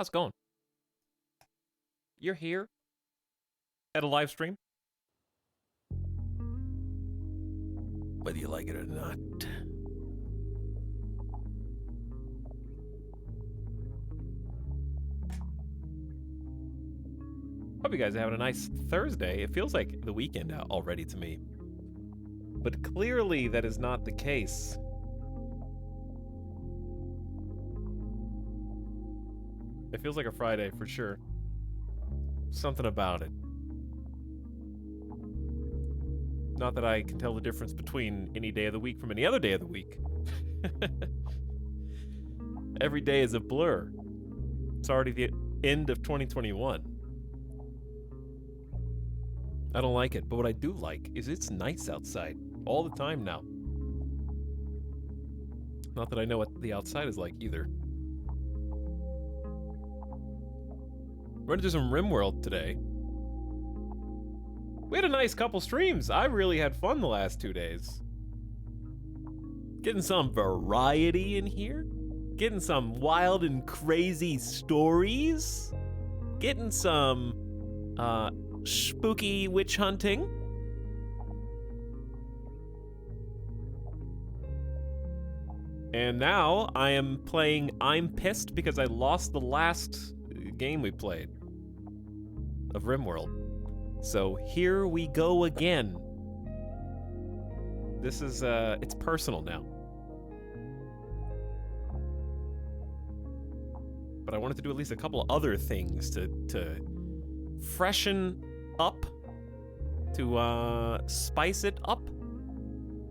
How's it going? You're here at a live stream? Whether you like it or not. Hope you guys are having a nice Thursday. It feels like the weekend out already to me. But clearly that is not the case. It feels like a Friday for sure. Something about it. Not that I can tell the difference between any day of the week from any other day of the week. Every day is a blur. It's already the end of 2021. I don't like it, but what I do like is it's nice outside all the time now. Not that I know what the outside is like either. We're gonna do some RimWorld today. We had a nice couple streams. I really had fun the last 2 days. Getting some variety in here. Getting some wild and crazy stories. Getting some spooky witch hunting. And now I am playing I'm Pissed because I lost the last game we played of RimWorld. So here we go again. This is, it's personal now. But I wanted to do at least a couple other things to freshen up, to spice it up,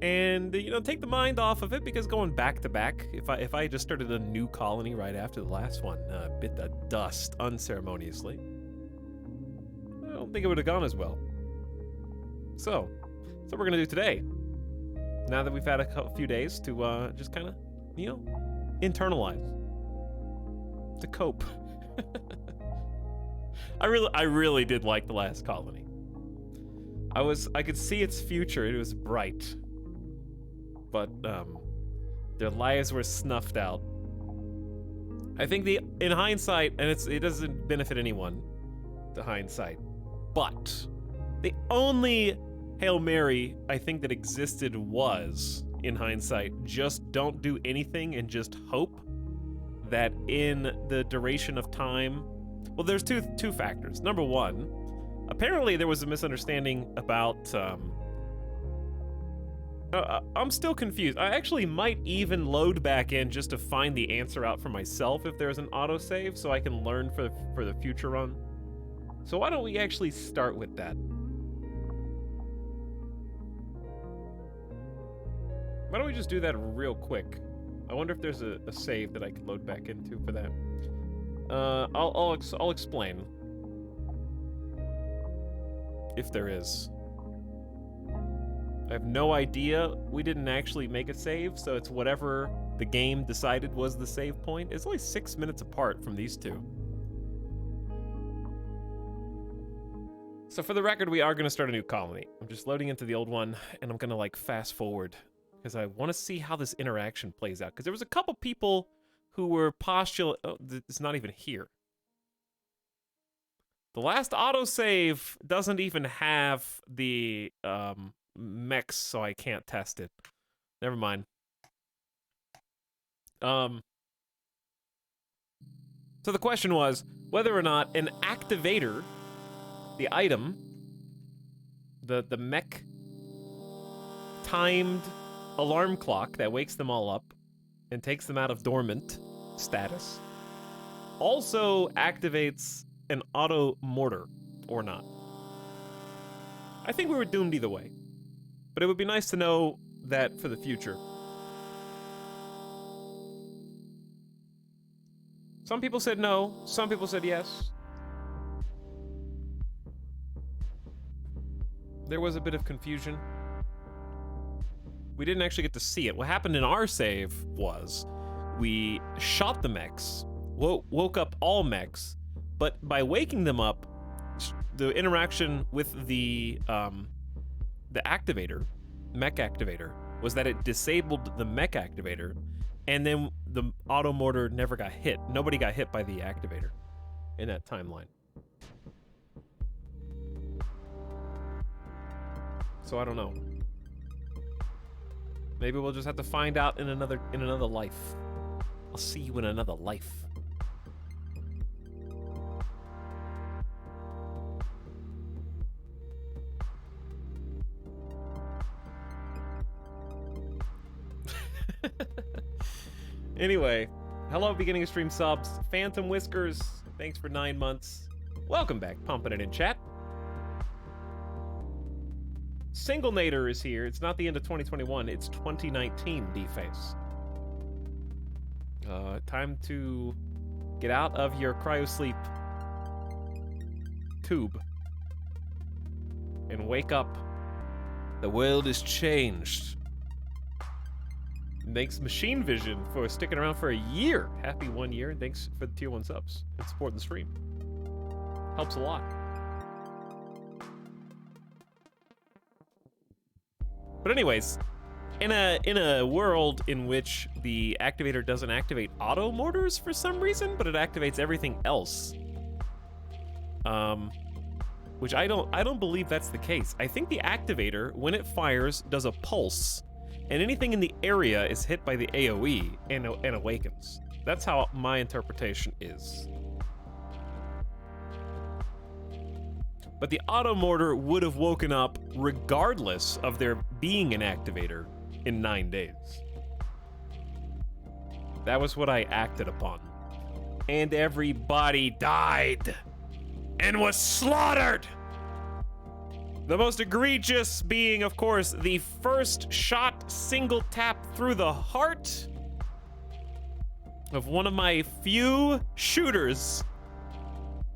and you know, take the mind off of it, because going back to back, if I just started a new colony right after the last one, bit the dust unceremoniously, I don't think it would have gone as well. So that's what we're gonna do today. Now that we've had a few days to just kind of, you know, internalize, to cope. I really did like the last colony. I could see its future. It was bright, but their lives were snuffed out. I think in hindsight, and it doesn't benefit anyone, the hindsight, but the only Hail Mary I think that existed was, in hindsight, just don't do anything and just hope that in the duration of time. Well, there's two factors. Number one, apparently there was a misunderstanding about I'm still confused. I actually might even load back in just to find the answer out for myself if there's an autosave, so I can learn for the future run. So why don't we actually start with that? Why don't we just do that real quick? I wonder if there's a save that I could load back into for that. I'll explain. If there is. I have no idea. We didn't actually make a save, so it's whatever the game decided was the save point. It's only 6 minutes apart from these two. So for the record, we are gonna start a new colony. I'm just loading into the old one, and I'm gonna like fast forward, because I want to see how this interaction plays out. Because there was a couple people who were postulating. Oh, it's not even here. The last autosave doesn't even have the mechs, so I can't test it. Never mind. So the question was whether or not an activator, the item, the mech timed alarm clock that wakes them all up and takes them out of dormant status, also activates an auto mortar or not. I think we were doomed either way, but it would be nice to know that for the future. Some people said no, some people said yes. There was a bit of confusion. We didn't actually get to see it. What happened in our save was we shot the mechs, woke up all mechs, but by waking them up, the interaction with the activator, mech activator, was that it disabled the mech activator, and then the auto mortar never got hit. Nobody got hit by the activator. in that timeline. So I don't know. Maybe we'll just have to find out in another life. I'll see you in another life. Anyway, hello, beginning of stream subs. Phantom Whiskers, thanks for 9 months. Welcome back, pumping it in chat. Singlinator is here. It's not the end of 2021, it's 2019, D-Face. Time to get out of your cryosleep tube and wake up. The world has changed. Thanks Machine Vision for sticking around for a year. Happy 1 year, and thanks for the tier 1 subs and supporting the stream. Helps a lot. But anyways, in a world in which the activator doesn't activate auto mortars for some reason, but it activates everything else. Which I don't believe that's the case. I think the activator, when it fires, does a pulse, and anything in the area is hit by the AoE and awakens. That's how my interpretation is. But the auto mortar would have woken up regardless of there being an activator in 9 days. That was what I acted upon. And everybody died and was slaughtered. The most egregious being, of course, the first shot single tap through the heart of one of my few shooters.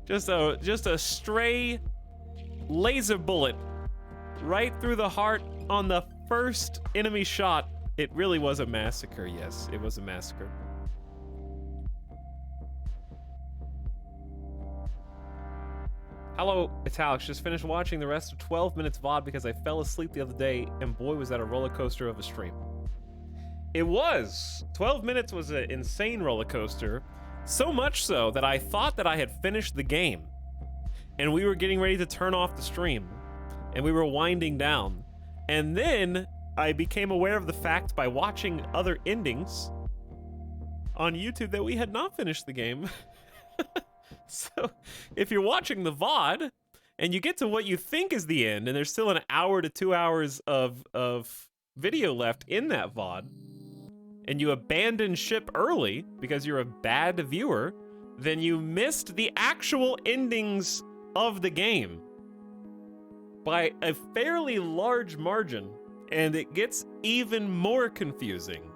Just a stray laser bullet right through the heart on the first enemy shot. It really was a massacre, yes, it was a massacre. Hello, Etalyx. Just finished watching the rest of 12 minutes VOD because I fell asleep the other day, and boy, was that a roller coaster of a stream. It was. 12 minutes was an insane roller coaster, so much so that I thought that I had finished the game, and we were getting ready to turn off the stream, and we were winding down, and then I became aware of the fact by watching other endings on YouTube that we had not finished the game. So, if you're watching the VOD, and you get to what you think is the end, and there's still an hour to 2 hours of video left in that VOD, and you abandon ship early because you're a bad viewer, then you missed the actual endings of the game by a fairly large margin, and it gets even more confusing.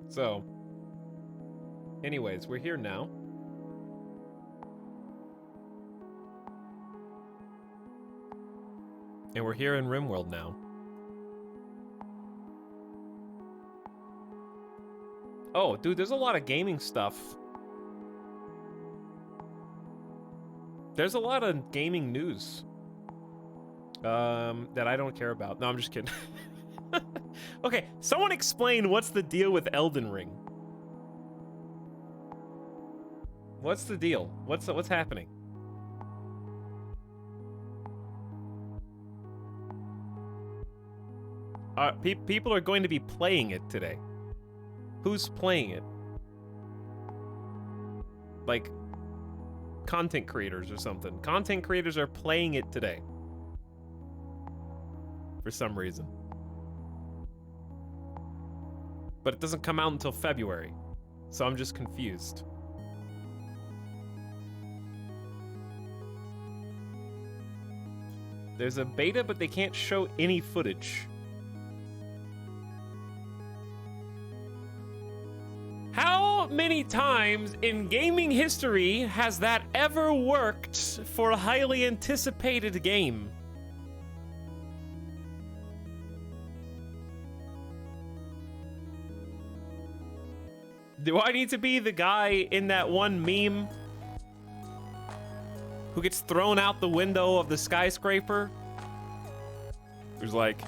So, anyways, we're here now. And we're here in RimWorld now. Oh, dude, there's a lot of gaming stuff. There's a lot of gaming news that I don't care about. No, I'm just kidding. Okay, someone explain what's the deal with Elden Ring. What's the deal? What's happening? People are going to be playing it today. Who's playing it? Like, content creators or something. Content creators are playing it today. For some reason. But it doesn't come out until February. So I'm just confused. There's a beta, but they can't show any footage. How many times in gaming history has that ever worked for a highly anticipated game? Do I need to be the guy in that one meme who gets thrown out the window of the skyscraper Who's like,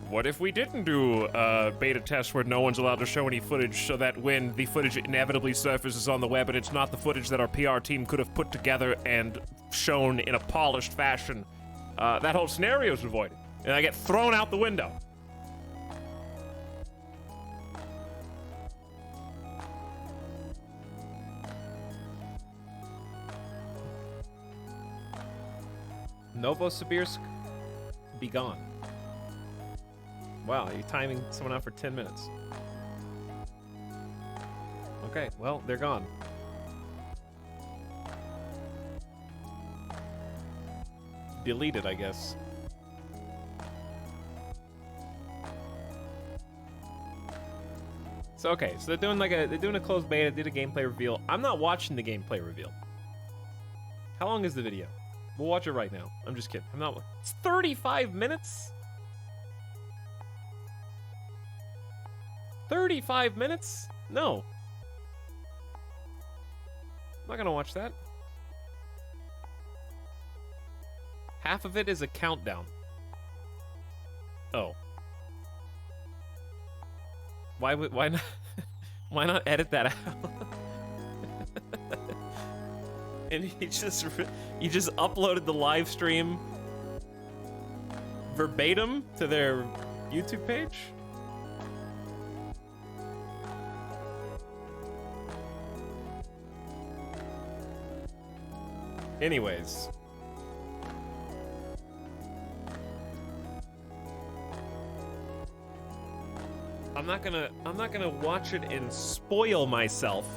what if we didn't do a beta test where no one's allowed to show any footage so that when the footage inevitably surfaces on the web and it's not the footage that our PR team could have put together and shown in a polished fashion, that whole scenario is avoided. And I get thrown out the window. Novosibirsk, be gone. Wow, you're timing someone out for 10 minutes. Okay, well, they're gone. Deleted, I guess. So okay, so they're doing a closed beta, did a gameplay reveal. I'm not watching the gameplay reveal. How long is the video? We'll watch it right now. I'm just kidding. I'm not. It's 35 minutes. 35 minutes? No. I'm not gonna watch that. Half of it is a countdown. Oh. Why not why not edit that out? And you just uploaded the live stream verbatim to their YouTube page? Anyways. I'm not gonna watch it and spoil myself.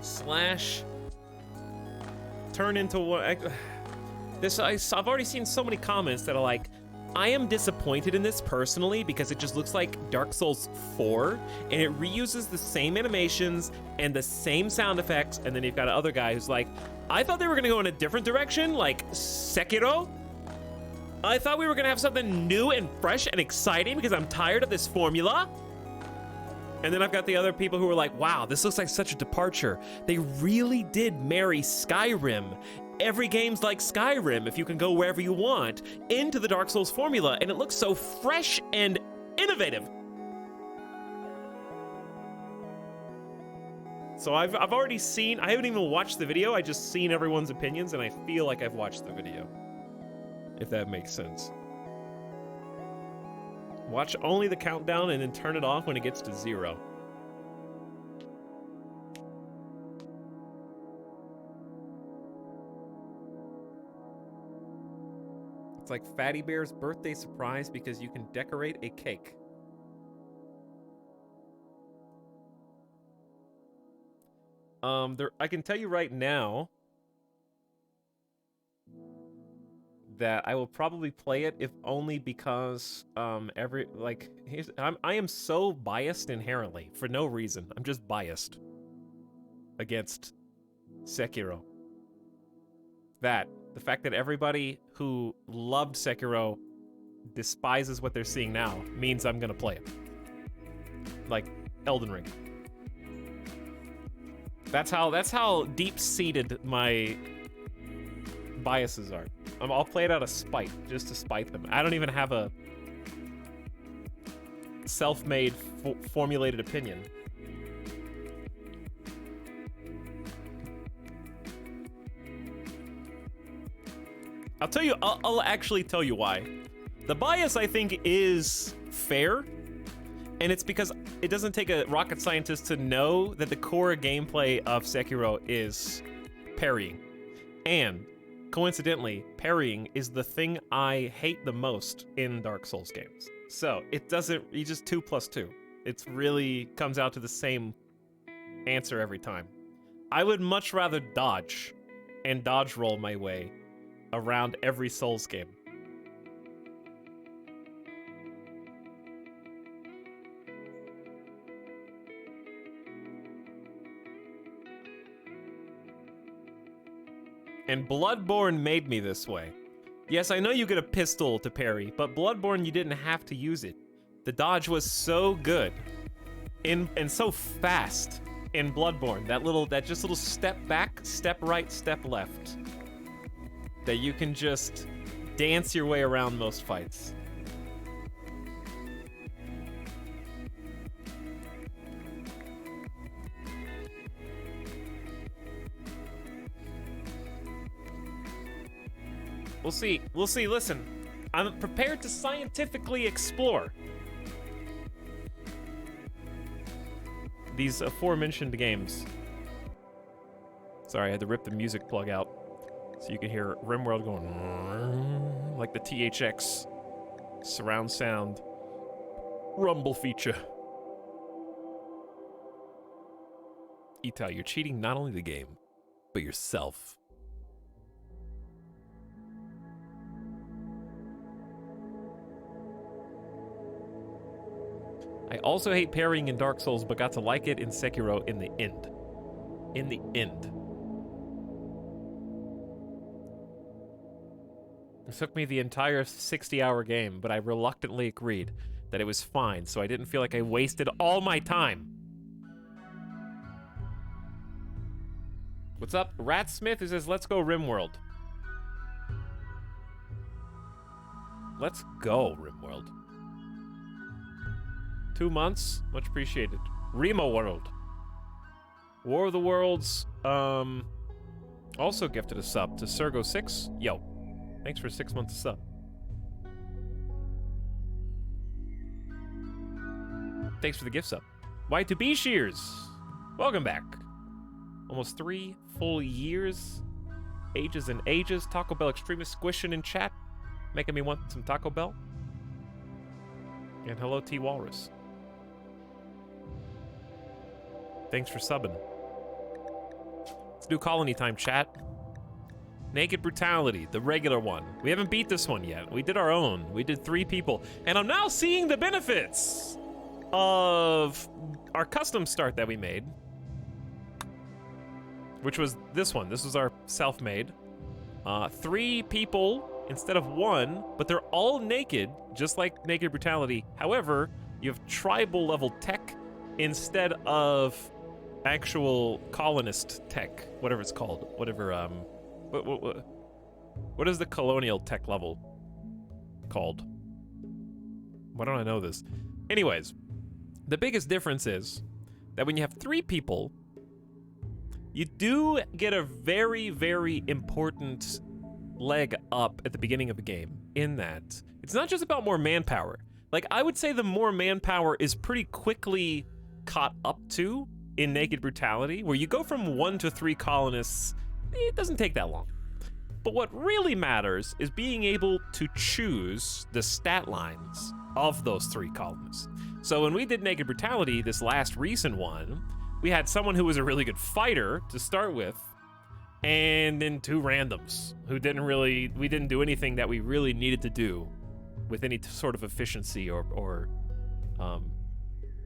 Slash turn into what I've already seen so many comments that are like, I am disappointed in this personally because it just looks like Dark Souls 4 and it reuses the same animations and the same sound effects, and then you've got another guy who's like, I thought they were gonna go in a different direction, like Sekiro. I thought we were gonna have something new and fresh and exciting because I'm tired of this formula. And then I've got the other people who are like, wow, this looks like such a departure. They really did marry Skyrim. Every game's like Skyrim, if you can go wherever you want, into the Dark Souls formula, and it looks so fresh and innovative. So I've already seen, I haven't even watched the video, I just seen everyone's opinions, and I feel like I've watched the video. If that makes sense. Watch only the countdown and then turn it off when it gets to 0. It's like Fatty Bear's birthday surprise because you can decorate a cake. I can tell you right now that I will probably play it, if only because I am so biased inherently for no reason. I'm just biased against Sekiro. The fact that everybody who loved Sekiro despises what they're seeing now means I'm gonna play it. Like Elden Ring. That's how deep-seated my biases are. I'll play it out of spite, just to spite them. I don't even have a self-made, formulated opinion. I'll actually tell you why. The bias, I think, is fair, and it's because it doesn't take a rocket scientist to know that the core gameplay of Sekiro is parrying. And coincidentally, parrying is the thing I hate the most in Dark Souls games. So it doesn't, you just 2 + 2. It really comes out to the same answer every time. I would much rather dodge and dodge roll my way around every Souls game. And Bloodborne made me this way. Yes, I know you get a pistol to parry, but Bloodborne, you didn't have to use it. The dodge was so good and so fast in Bloodborne. That just little step back, step right, step left. That you can just dance your way around most fights. We'll see. We'll see. Listen, I'm prepared to scientifically explore these aforementioned games. Sorry, I had to rip the music plug out so you can hear RimWorld going like the THX surround sound rumble feature. Etalyx, you're cheating not only the game, but yourself. I also hate parrying in Dark Souls, but got to like it in Sekiro in the end. In the end. It took me the entire 60-hour game, but I reluctantly agreed that it was fine, so I didn't feel like I wasted all my time. What's up? Ratsmith, who says, let's go RimWorld. Let's go RimWorld. 2 months, much appreciated. Remo World. War of the Worlds, also gifted a sub to Sergo6. Yo, thanks for 6 months of sub. Thanks for the gift sub. Y2B Shears, welcome back. Almost 3 full years. Ages and ages. Taco Bell Extremist squishing in chat, making me want some Taco Bell. And hello, T Walrus. Thanks for subbing. Let's do colony time, chat. Naked Brutality, the regular one. We haven't beat this one yet. We did our own. We did 3 people. And I'm now seeing the benefits of our custom start that we made, which was this one. This was our self-made. 3 people instead of 1, but they're all naked, just like Naked Brutality. However, you have tribal level tech instead of actual colonist tech, whatever it's called. Whatever, what is the colonial tech level called? Why don't I know this? Anyways, the biggest difference is that when you have 3 people, you do get a very, very important leg up at the beginning of the game, in that it's not just about more manpower. Like, I would say the more manpower is pretty quickly caught up to in Naked Brutality, where you go from 1 to 3 colonists. It doesn't take that long. But what really matters is being able to choose the stat lines of those 3 colonists. So when we did Naked Brutality, this last recent one, we had someone who was a really good fighter to start with, and then 2 randoms who we didn't do anything that we really needed to do with any sort of efficiency or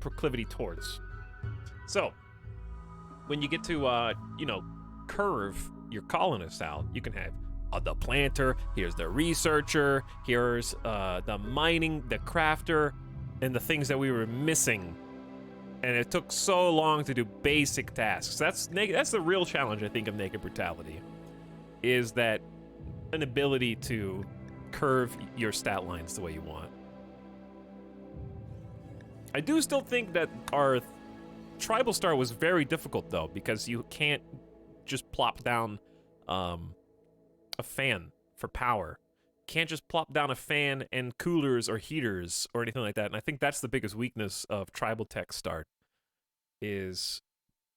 proclivity towards. So when you get to, curve your colonists out, you can have the planter, here's the researcher, here's the mining, the crafter, and the things that we were missing. And it took so long to do basic tasks. That's the real challenge, I think, of Naked Brutality, is that an ability to curve your stat lines the way you want. I do still think that our Tribal Star was very difficult, though, because you can't just plop down a fan for power. Can't just plop down a fan and coolers or heaters or anything like that. And I think that's the biggest weakness of Tribal Tech Start, is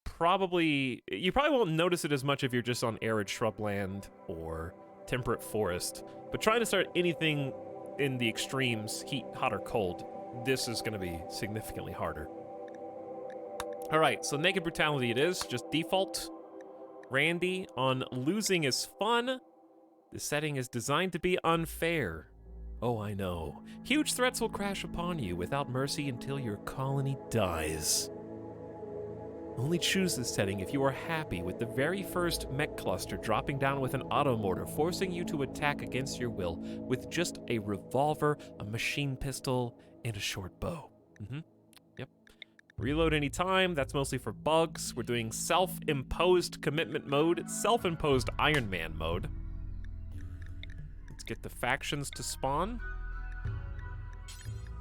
you probably won't notice it as much if you're just on arid shrubland or temperate forest, but trying to start anything in the extremes, heat, hot, or cold, this is going to be significantly harder. All right, so Naked Brutality it is, just default. Randy on losing is fun. The setting is designed to be unfair. Oh, I know. Huge threats will crash upon you without mercy until your colony dies. Only choose this setting if you are happy with the very first mech cluster dropping down with an automortar, forcing you to attack against your will with just a revolver, a machine pistol, and a short bow. Yep. Reload anytime. That's mostly for bugs. We're doing self-imposed commitment mode, self-imposed Iron Man mode. Let's get the factions to spawn.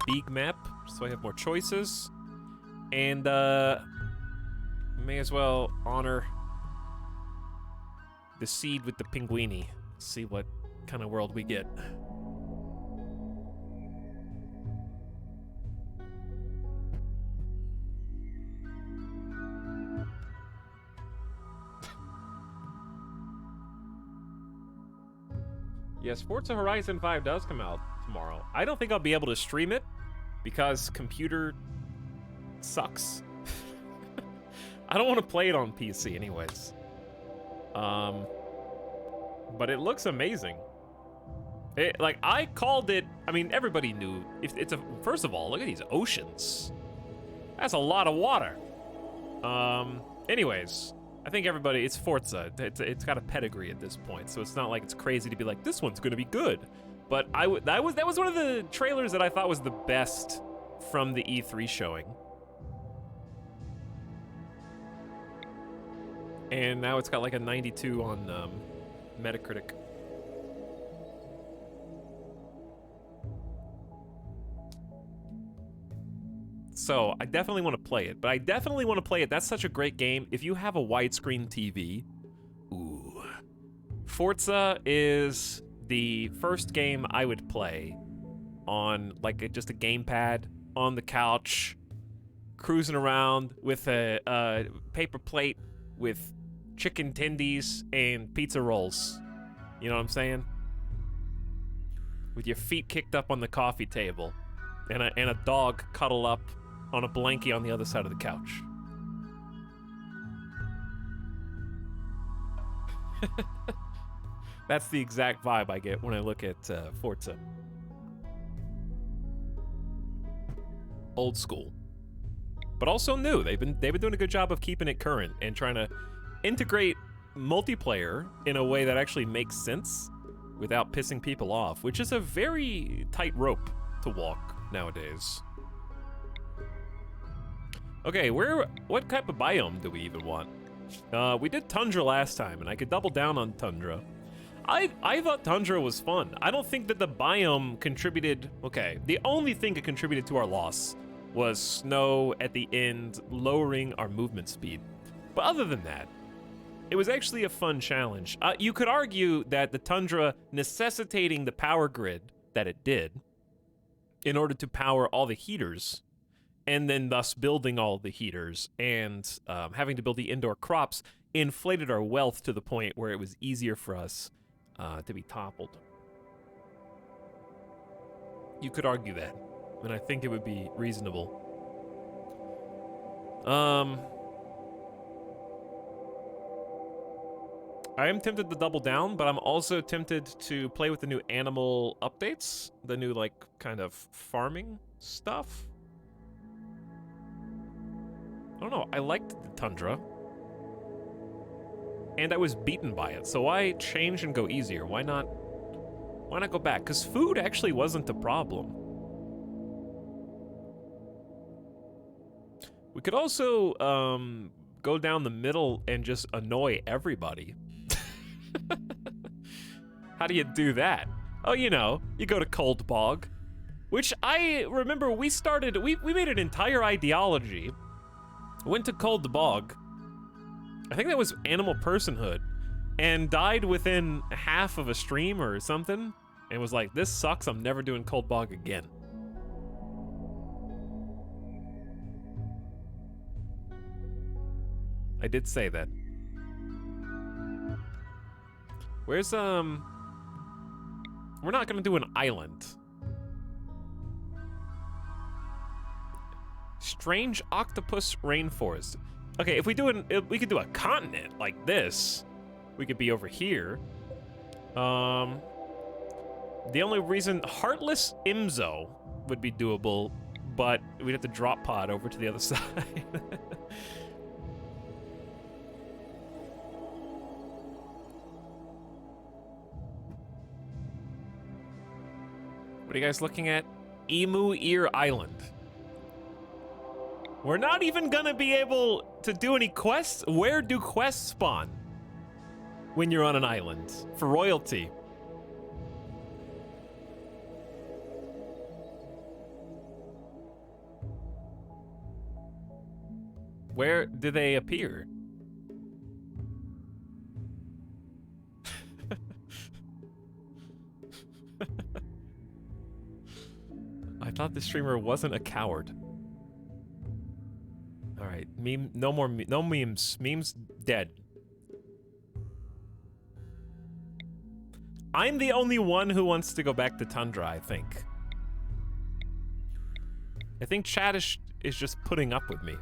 Big map, so I have more choices. And, may as well honor the seed with the pinguini. See what kind of world we get. Yes, Forza Horizon 5 does come out tomorrow. I don't think I'll be able to stream it because computer sucks. I don't want to play it on PC anyways. But it looks amazing. Like, I called it, I mean, everybody knew. If it's a, first of all, look at these oceans. That's a lot of water. Anyways, I think everybody, it's Forza. It's got a pedigree at this point, so it's not like it's crazy to be like, this one's gonna be good. But that was one of the trailers that I thought was the best from the E3 showing. And now it's got like a 92 on Metacritic. So I definitely want to play it, but I definitely want to play it. That's such a great game. If you have a widescreen TV, ooh. Forza is the first game I would play on like just a gamepad on the couch, cruising around with a paper plate with chicken tendies and pizza rolls. You know what I'm saying? With your feet kicked up on the coffee table and a dog cuddled up on a blankie on the other side of the couch. That's the exact vibe I get when I look at Forza. Old school, but also new. They've been doing a good job of keeping it current and trying to integrate multiplayer in a way that actually makes sense without pissing people off, which is a very tight rope to walk nowadays. Okay, what type of biome do we even want? We did Tundra last time, and I could double down on Tundra. I thought Tundra was fun. I don't think that the biome contributed... Okay, the only thing that contributed to our loss was snow at the end, lowering our movement speed. But other than that, it was actually a fun challenge. You could argue that the Tundra necessitating the power grid that it did in order to power all the heaters, and then thus building all the heaters and having to build the indoor crops, inflated our wealth to the point where it was easier for us to be toppled. You could argue that, and I think it would be reasonable. I am tempted to double down, but I'm also tempted to play with the new animal updates, the new, like, kind of farming stuff. I don't know, I liked the Tundra. And I was beaten by it, so why change and go easier? Why not go back? Because food actually wasn't the problem. We could also go down the middle and just annoy everybody. How do you do that? Oh, you know, you go to Cold Bog, which I remember we made an entire ideology. Went to Cold Bog, I think that was Animal Personhood, and died within half of a stream or something, and was like, this sucks, I'm never doing Cold Bog again. I did say that. Where's, we're not gonna do an island. Strange octopus rainforest. Okay, if we could do a continent like this, we could be over here. The only reason Heartless Imzo would be doable, but we'd have to drop pod over to the other side. What are you guys looking at? Emu Ear Island. We're not even gonna be able to do any quests. Where do quests spawn when you're on an island for royalty? Where do they appear? I thought the streamer wasn't a coward. All right, no more, no memes. Memes dead. I'm the only one who wants to go back to Tundra, I think. I think chat is just putting up with me.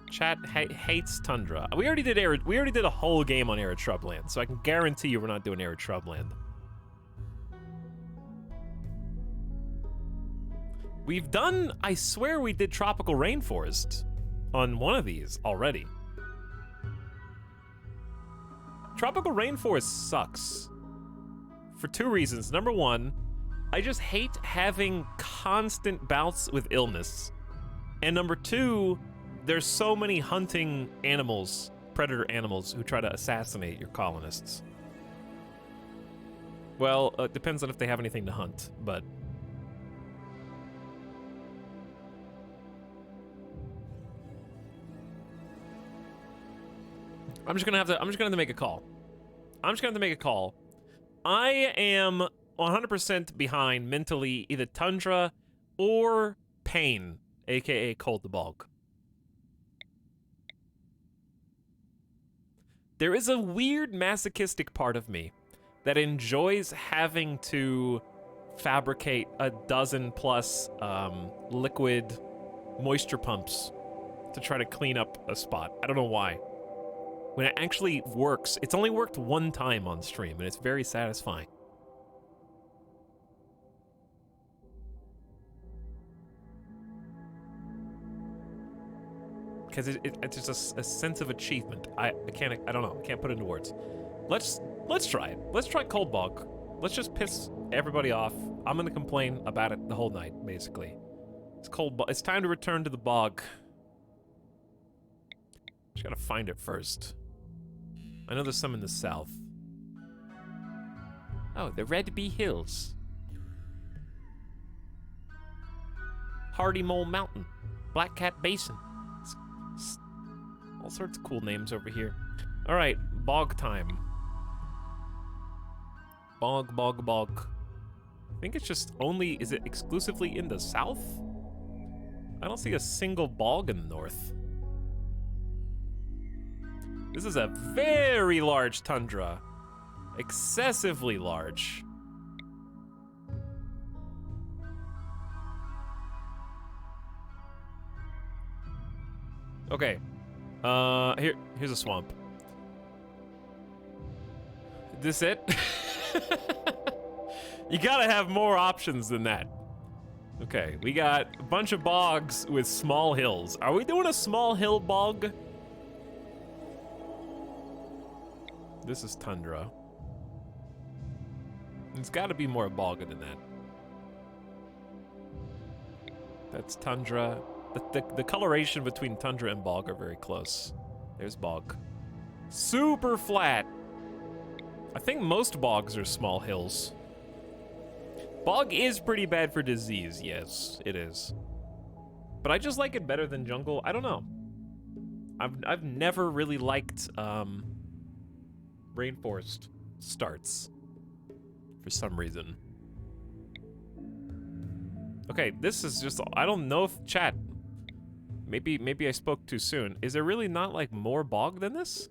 Chat hates Tundra. We already did a whole game on Arid Shrubland, so I can guarantee you we're not doing Arid Shrubland. We've done, I swear we did Tropical Rainforest on one of these already. Tropical Rainforest sucks for two reasons. Number one, I just hate having constant bouts with illness. And number two, there's so many hunting animals, predator animals, who try to assassinate your colonists. Well, it depends on if they have anything to hunt, but... I'm just gonna have to make a call. I am 100% behind mentally either Tundra or Pain, aka Cold the Bog. There is a weird masochistic part of me that enjoys having to fabricate a dozen plus liquid moisture pumps to try to clean up a spot. I don't know why. When it actually works, it's only worked one time on stream, and it's very satisfying. Because it's just a sense of achievement. I don't know. I can't put it into words. Let's try it. Let's try Cold Bog. Let's just piss everybody off. I'm gonna complain about it the whole night, basically. It's cold. It's time to return to the bog. Just gotta find it first. I know there's some in the south. Oh, the Red Bee Hills. Hardy Mole Mountain. Black Cat Basin. All sorts of cool names over here. All right, bog time. Bog. I think it's just only, is it exclusively in the south? I don't see a single bog in the north. This is a very large tundra. Excessively large. Okay. Here's a swamp. This it? You gotta have more options than that. Okay, we got a bunch of bogs with small hills. Are we doing a small hill bog? This is tundra. It's gotta be more bog than that. That's tundra. The coloration between tundra and bog are very close. There's bog. Super flat. I think most bogs are small hills. Bog is pretty bad for disease, yes, it is. But I just like it better than jungle. I don't know. I've never really liked rainforest starts for some reason. Okay, this is just, I don't know if chat, maybe I spoke too soon. Is there really not like more bog than this?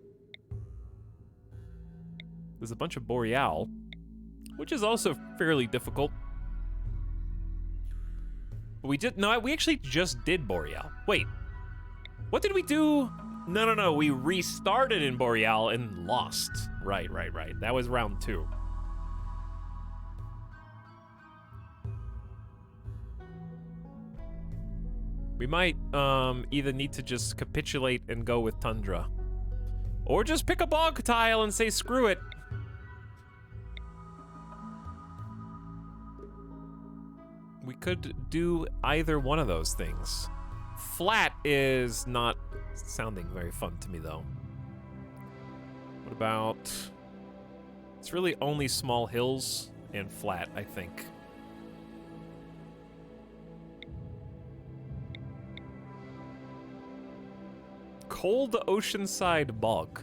There's a bunch of boreal, which is also fairly difficult. We actually just did boreal. Wait, what did we do? No, we restarted in boreal and lost. Right. That was round 2. We might either need to just capitulate and go with tundra, or just pick a bog tile and say screw it. We could do either one of those things. Flat is not sounding very fun to me, though. What about... It's really only small hills and flat, I think. cold oceanside bog.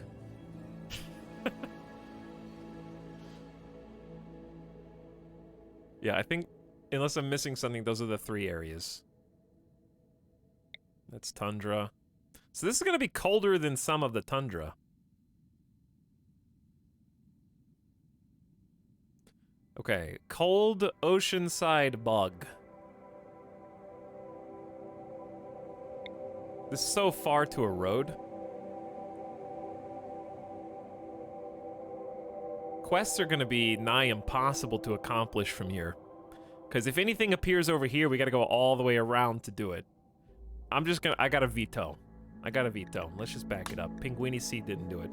Yeah, I think, unless I'm missing something, those are the 3 areas. That's tundra. So this is going to be colder than some of the tundra. Okay, cold oceanside bog. This is so far to a road. Quests are going to be nigh impossible to accomplish from here. Because if anything appears over here, we got to go all the way around to do it. I'm just going to... I got a veto. I got a veto. Let's just back it up. Pinguini seed didn't do it.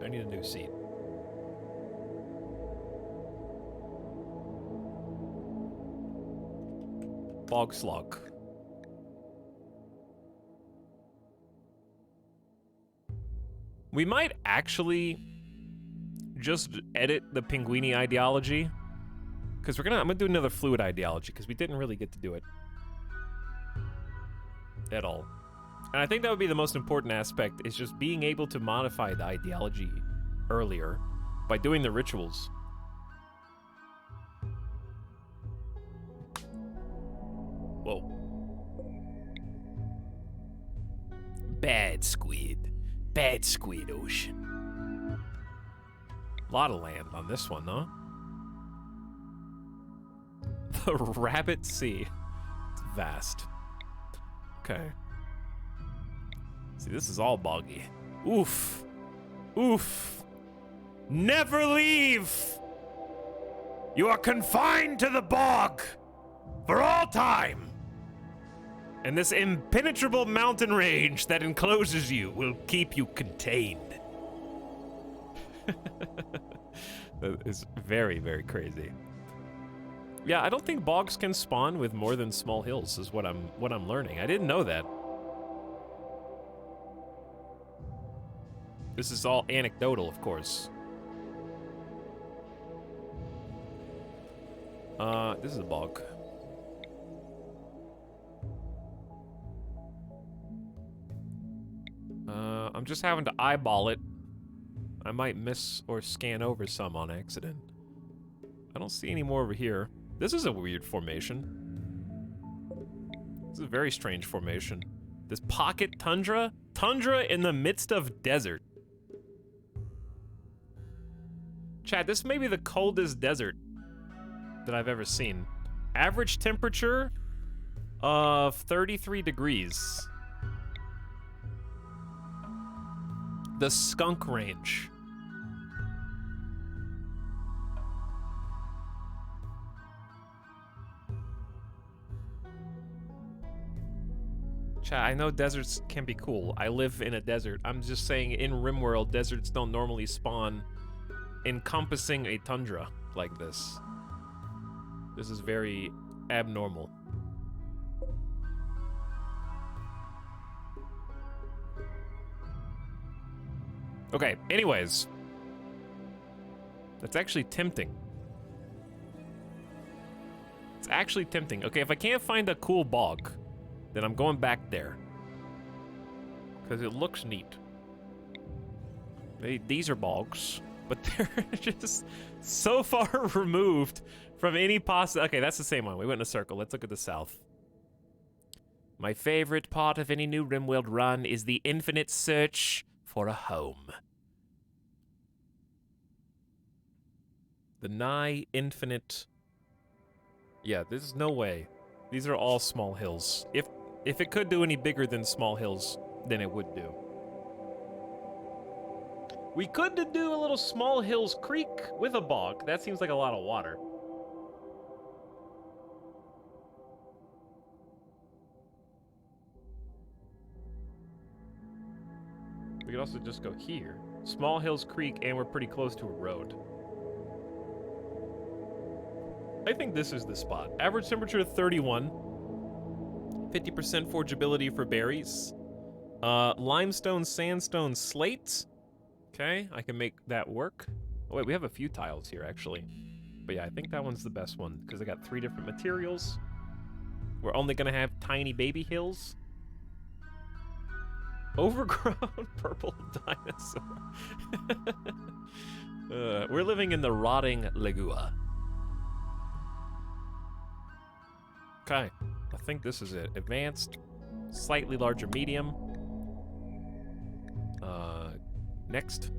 I need a new seed. Bog slug. We might actually just edit the Pinguini ideology, because I'm gonna do another fluid ideology, because we didn't really get to do it at all. And I think that would be the most important aspect, is just being able to modify the ideology earlier by doing the rituals. Whoa. Bad squid. Bad squid ocean. A lot of land on this one, huh? The Rabbit Sea. It's vast. Okay. See, this is all boggy. Oof. Oof. Never leave! You are confined to the bog for all time. And this impenetrable mountain range that encloses you will keep you contained. That is very, very crazy. Yeah, I don't think bogs can spawn with more than small hills, is what I'm learning. I didn't know that. This is all anecdotal, of course. This is a bog. I'm just having to eyeball it. I might miss or scan over some on accident. I don't see any more over here. This is a weird formation. This is a very strange formation. This pocket tundra? Tundra in the midst of desert. Chat, this may be the coldest desert that I've ever seen. Average temperature of 33 degrees. The Skunk Range. Chat, I know deserts can be cool. I live in a desert. I'm just saying, in RimWorld, deserts don't normally spawn encompassing a tundra like this. This is very abnormal. Okay, anyways. That's actually tempting. It's actually tempting. Okay, if I can't find a cool bog, then I'm going back there. Because it looks neat. These are bogs, but they're just so far removed from any possible... Okay, that's the same one. We went in a circle. Let's look at the south. My favorite part of any new RimWorld run is the infinite search for a home. The nigh infinite... Yeah, there's no way. These are all small hills. If it could do any bigger than small hills, then it would do. We could do a little Small Hills Creek with a bog. That seems like a lot of water. We could also just go here. Small Hills Creek, and we're pretty close to a road. I think this is the spot. Average temperature 31. 50% forgeability for berries. Limestone, sandstone, slate. Okay, I can make that work. Oh wait, we have a few tiles here actually. But yeah, I think that one's the best one because I got 3 different materials. We're only gonna have tiny baby hills. Overgrown purple dinosaur. We're living in the rotting Legua. Okay, I think this is it. Advanced, slightly larger medium. Next.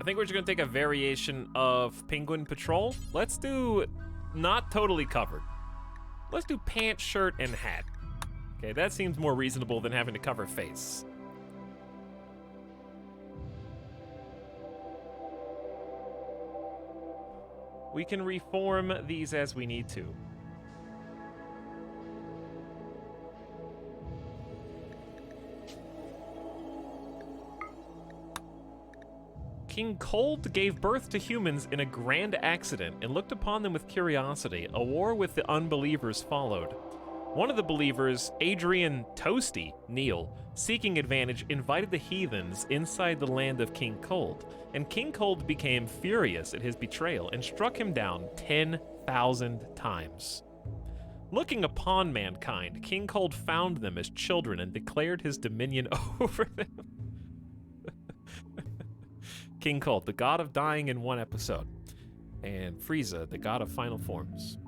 I think we're just gonna take a variation of Penguin Patrol. Let's do not totally covered. Let's do pants, shirt, and hat. Okay, that seems more reasonable than having to cover face. We can reform these as we need to. King Cold gave birth to humans in a grand accident and looked upon them with curiosity. A war with the unbelievers followed. One of the believers, Adrian Toasty Neal, seeking advantage, invited the heathens inside the land of King Cold, and King Cold became furious at his betrayal and struck him down 10,000 times. Looking upon mankind, King Cold found them as children and declared his dominion over them. King Cold, the god of dying in one episode, and Frieza, the god of final forms.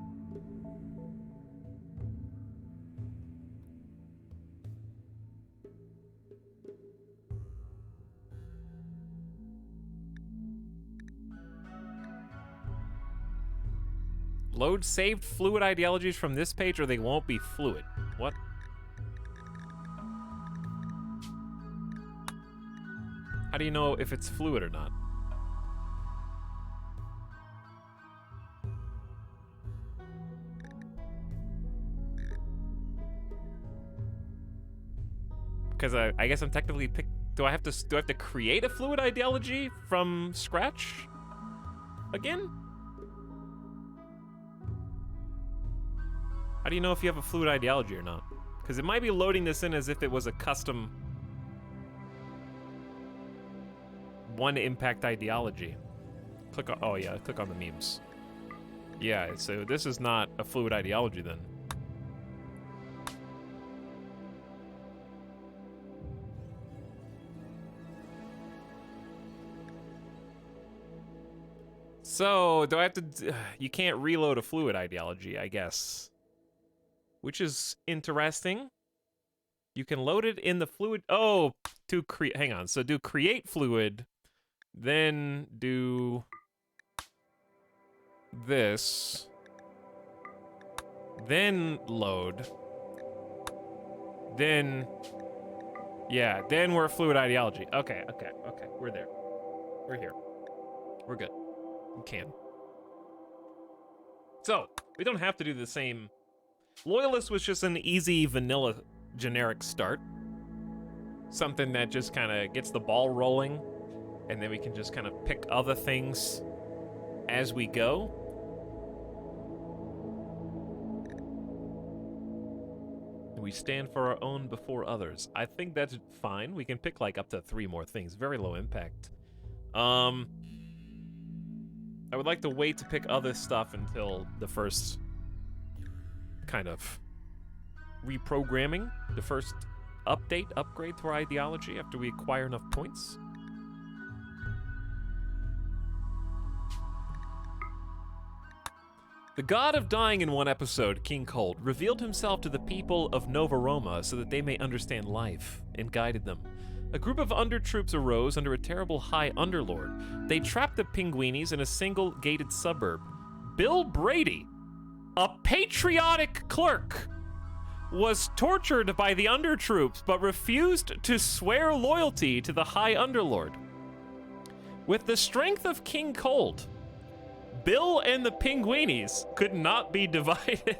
Load saved fluid ideologies from this page or they won't be fluid. What? How do you know if it's fluid or not? Because I guess I'm technically do I have to create a fluid ideology from scratch again? How do you know if you have a fluid ideology or not? Because it might be loading this in as if it was a custom one impact ideology. Click on, oh yeah, click on the memes. Yeah, so this is not a fluid ideology then. So, do I have to, you can't reload a fluid ideology, I guess. Which is interesting. You can load it in the fluid, oh, to create, hang on, so do create fluid, then do this, then load, then, yeah, then we're fluid ideology. Okay, we're there. We're here. We're good. We can. So, we don't have to do the same. Loyalist was just an easy vanilla generic start. Something that just kind of gets the ball rolling, and then we can just kind of pick other things as we go. We stand for our own before others. I think that's fine. We can pick like up to 3 more things. Very low impact. I would like to wait to pick other stuff until the first kind of reprogramming, the first upgrade to our ideology after we acquire enough points. The god of dying in one episode, King Cold, revealed himself to the people of Nova Roma so that they may understand life, and guided them. A group of undertroops arose under a terrible high underlord. They trapped the Pinguinis in a single gated suburb. Bill Brady, a patriotic clerk, was tortured by the undertroops but refused to swear loyalty to the high underlord. With the strength of King Cold, Bill and the Pinguinis could not be divided.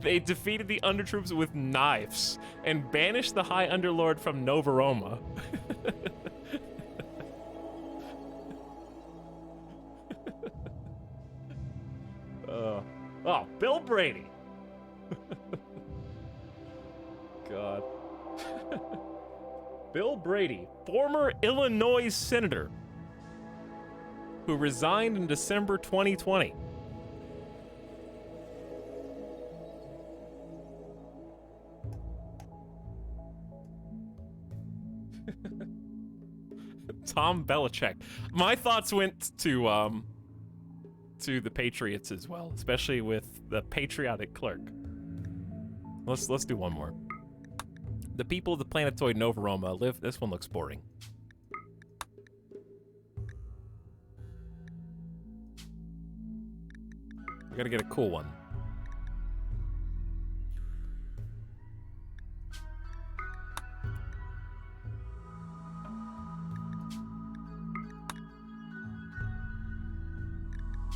They defeated the undertroops with knives and banished the High Underlord from Nova Roma. Oh, Bill Brady. God. Bill Brady, former Illinois senator who resigned in December 2020. Tom Belichick. My thoughts went to the Patriots as well, especially with the patriotic clerk. Let's do one more. The people of the planetoid Nova Roma live. This one looks boring. We're gonna get a cool one.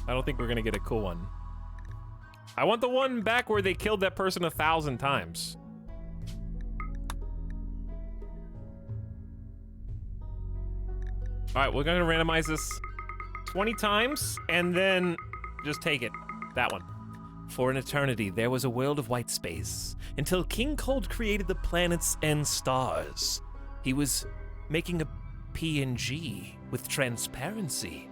I don't think we're gonna get a cool one. I want the one back where they killed that person 1,000 times. All right, we're gonna randomize this 20 times and then just take it. That one. For an eternity, there was a world of white space until King Cold created the planets and stars. He was making a PNG with transparency.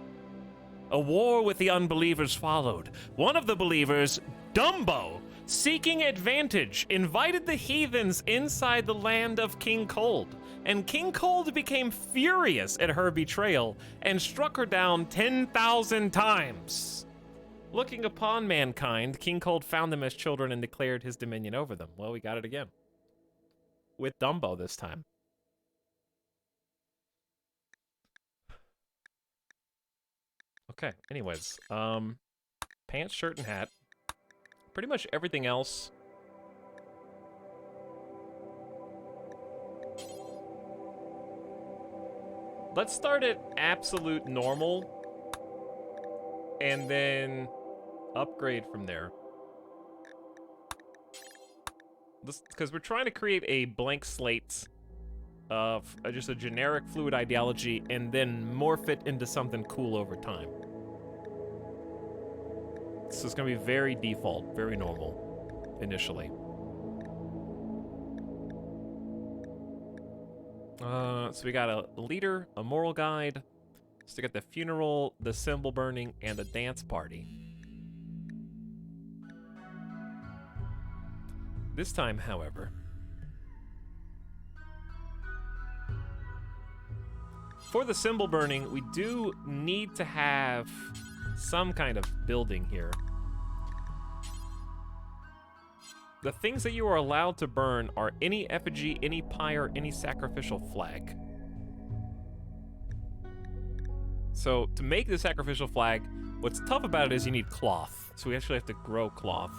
A war with the unbelievers followed. One of the believers, Dumbo, seeking advantage, invited the heathens inside the land of King Cold. And King Cold became furious at her betrayal and struck her down 10,000 times. Looking upon mankind, King Cold found them as children and declared his dominion over them. Well, we got it again. With Dumbo this time. Okay, anyways. Pants, shirt, and hat. Pretty much everything else. Let's start at absolute normal. And then upgrade from there. Because we're trying to create a blank slate of just a generic fluid ideology and then morph it into something cool over time. So it's going to be very default, very normal, initially. So we got a leader, a moral guide. So we got the funeral, the symbol burning, and a dance party. This time, however, for the symbol burning, we do need to have some kind of building here. The things that you are allowed to burn are any effigy, any pyre, any sacrificial flag. So to make the sacrificial flag, what's tough about it is you need cloth. So we actually have to grow cloth.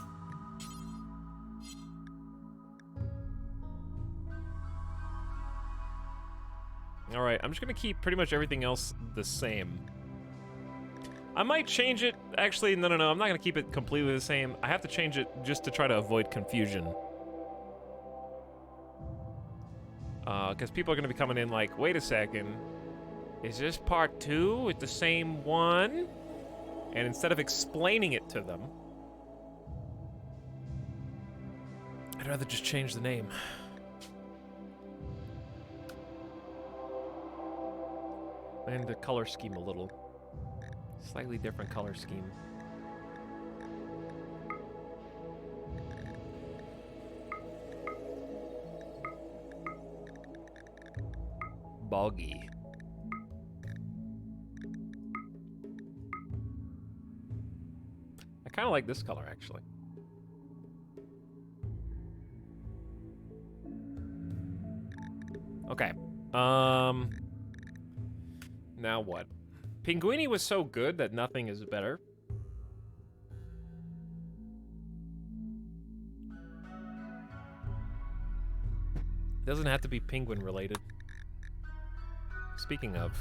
All right, I'm just gonna keep pretty much everything else the same. I might change it. Actually, no, I'm not gonna keep it completely the same. I have to change it just to try to avoid confusion. Because people are gonna be coming in like, wait a second, is this part 2 with the same one? And instead of explaining it to them, I'd rather just change the name. And the color scheme a little. Slightly different color scheme. Boggy. I kind of like this color, actually. Okay. Now what? Pinguini was so good that nothing is better. It doesn't have to be penguin related. Speaking of,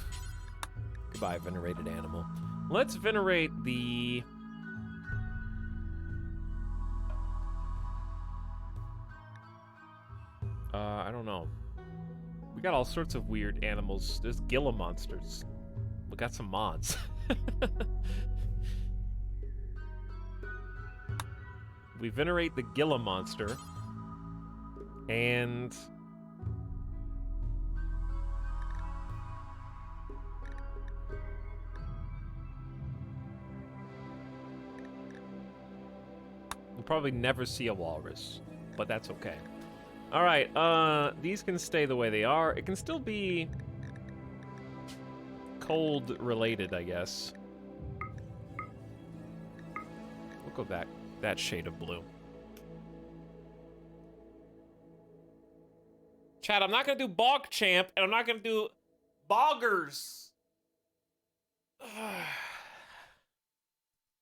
goodbye, venerated animal. Let's venerate the... I don't know. We got all sorts of weird animals. There's Gila monsters. We got some mods. We venerate the Gila monster. And... we'll probably never see a walrus, but that's okay. All right, these can stay the way they are. It can still be cold related, I guess. We'll go back that shade of blue. Chad, I'm not gonna do Bog Champ, and I'm not gonna do Boggers.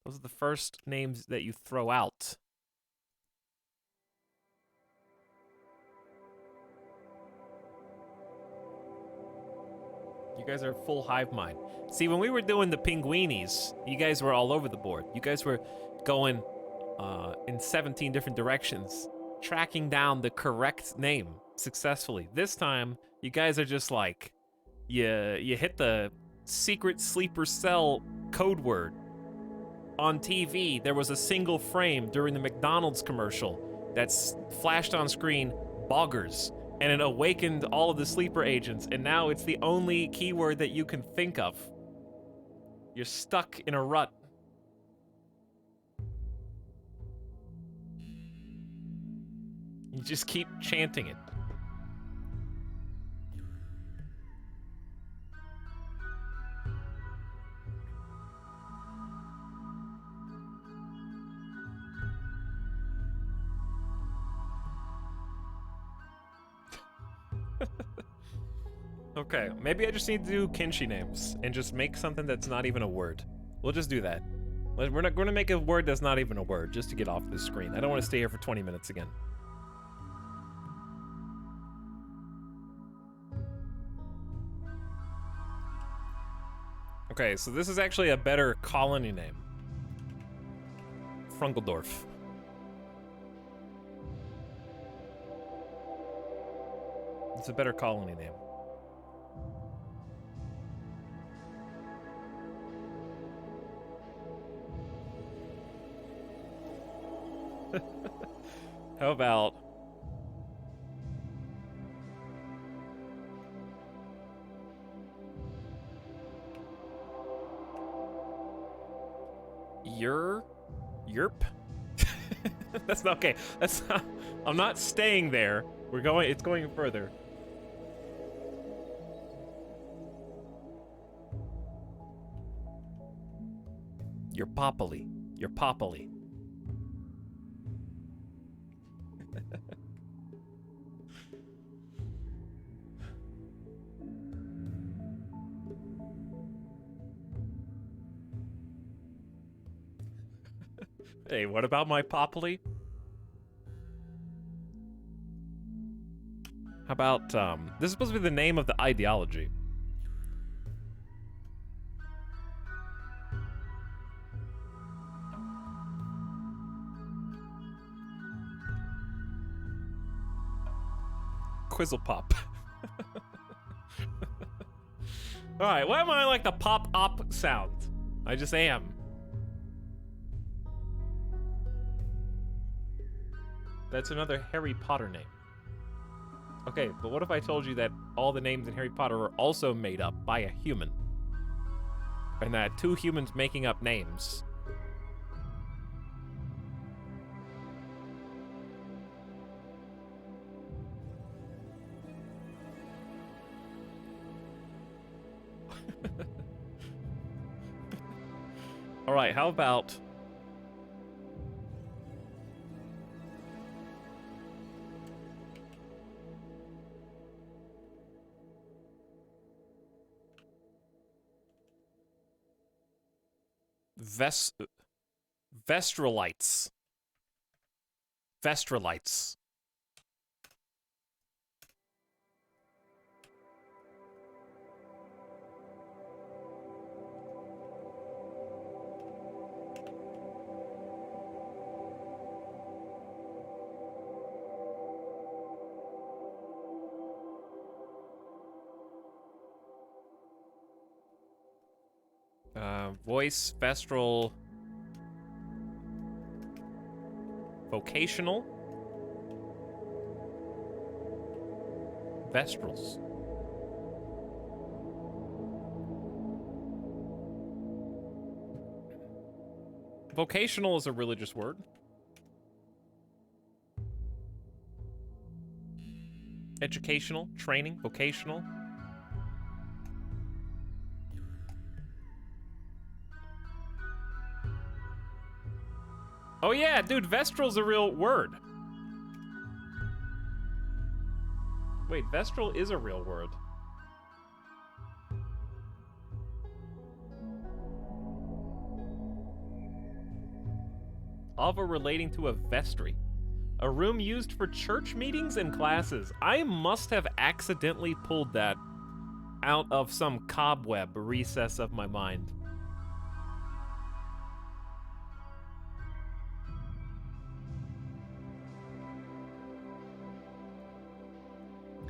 Those are the first names that you throw out. You guys are full hive mind. See, when we were doing the Pinguinis, you guys were all over the board. You guys were going in 17 different directions, tracking down the correct name successfully. This time, you guys are just like, you hit the secret sleeper cell code word. On TV, there was a single frame during the McDonald's commercial that's flashed on screen, boggers, and it awakened all of the sleeper agents, and now it's the only keyword that you can think of. You're stuck in a rut. You just keep chanting it. Okay, maybe I just need to do kinshi names and just make something that's not even a word. We'll just do that. We're not going to make a word that's not even a word just to get off this screen. I don't want to stay here for 20 minutes again. Okay, so this is actually a better colony name. Frunkeldorf. It's a better colony name. How about... Yerp? That's not okay. That's not... I'm not staying there. We're going... It's going further. You're poppily. You're poppily. Hey, what about my poppily? How about, this is supposed to be the name of the ideology. Quizzlepop. Alright, why am I like the pop-op sound? I just am. That's another Harry Potter name. Okay, but what if I told you that all the names in Harry Potter are also made up by a human? And that two humans making up names. Alright, how about... Vestralites. Vestralites. Voice, Vestral, vocational, Vestrals. Vocational is a religious word. Educational, training, vocational. Oh yeah, dude, Vestral's a real word. Wait, Vestral is a real word. Of or relating to a vestry. A room used for church meetings and classes. I must have accidentally pulled that out of some cobweb recess of my mind.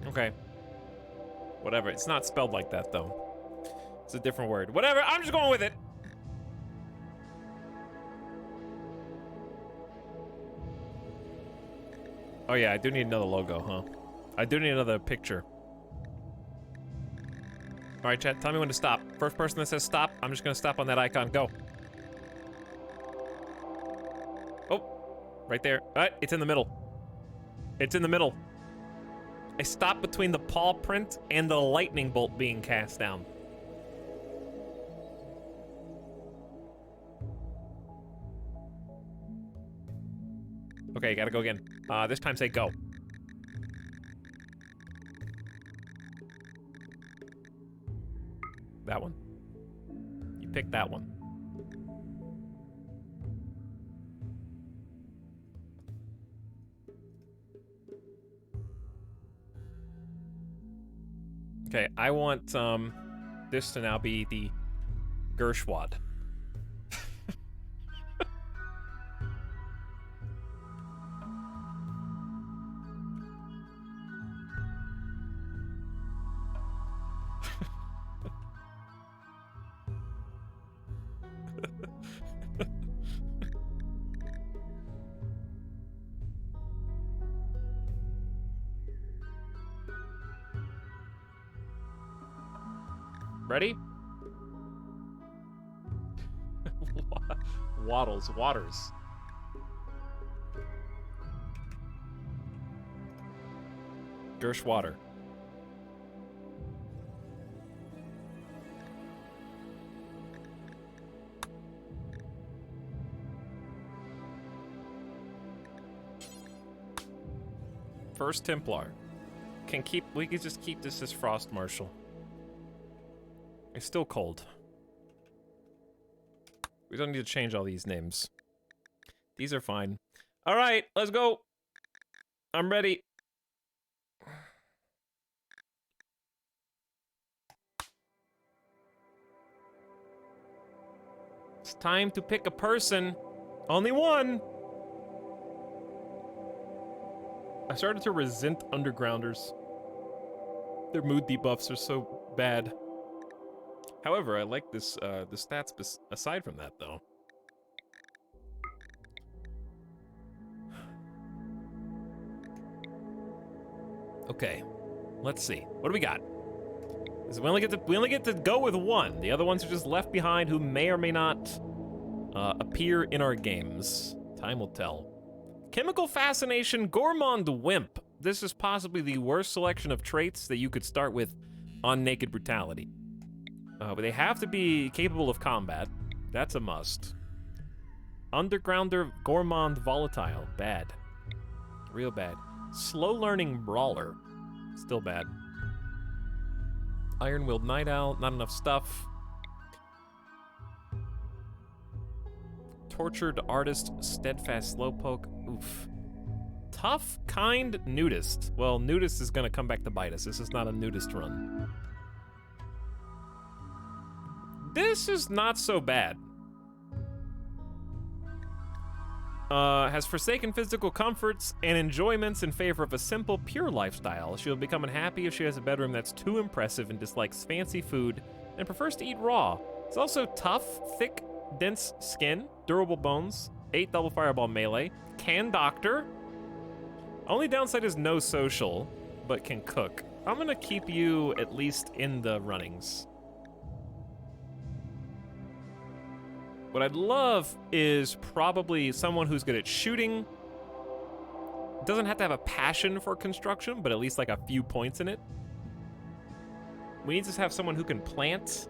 Okay. Whatever. It's not spelled like that, though. It's a different word. Whatever. I'm just going with it. Oh, yeah. I do need another logo, huh? I do need another picture. All right, chat. Tell me when to stop. First person that says stop, I'm just going to stop on that icon. Go. Oh. Right there. All right. It's in the middle. It's in the middle. I stopped between the paw print and the lightning bolt being cast down. Okay, gotta go again. This time say go. That one. You picked that one. Okay, I want this to now be the Gershwad. Ready? Waddles, waters. Gershwater. First Templar. We can just keep this as Frost Marshal. It's still cold. We don't need to change all these names. These are fine. All right, let's go. I'm ready. It's time to pick a person. Only one. I started to resent Undergrounders. Their mood debuffs are so bad. However, I like this, the stats aside from that, though. Okay, let's see. What do we got? We only get to go with one. The other ones are just left behind, who may or may not appear in our games. Time will tell. Chemical Fascination Gourmand Wimp. This is possibly the worst selection of traits that you could start with on Naked Brutality. But they have to be capable of combat. That's a must. Undergrounder Gourmand Volatile. Bad. Real bad. Slow Learning Brawler. Still bad. Iron-Willed Night Owl. Not enough stuff. Tortured Artist Steadfast Slowpoke. Oof. Tough Kind Nudist. Well, Nudist is gonna come back to bite us. This is not a nudist run. This is not so bad. Has forsaken physical comforts and enjoyments in favor of a simple, pure lifestyle. She'll become unhappy if she has a bedroom that's too impressive and dislikes fancy food and prefers to eat raw. It's also tough, thick, dense skin, durable bones, 8 double fireball melee, can doctor. Only downside is no social, but can cook. I'm gonna keep you at least in the runnings. What I'd love is probably someone who's good at shooting, doesn't have to have a passion for construction, but at least like a few points in it. We need to have someone who can plant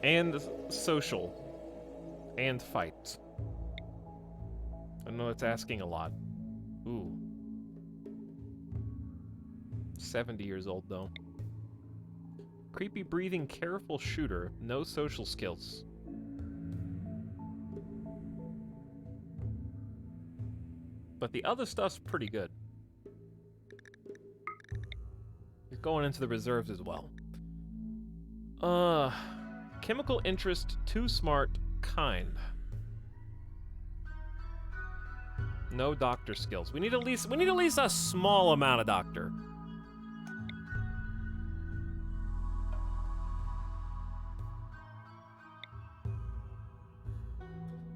and social and fight. I know it's asking a lot. Ooh. 70 years old, though. Creepy breathing, careful shooter. No social skills. But the other stuff's pretty good. He's going into the reserves as well. Chemical interest, too smart, kind. No doctor skills. We need at least a small amount of doctor.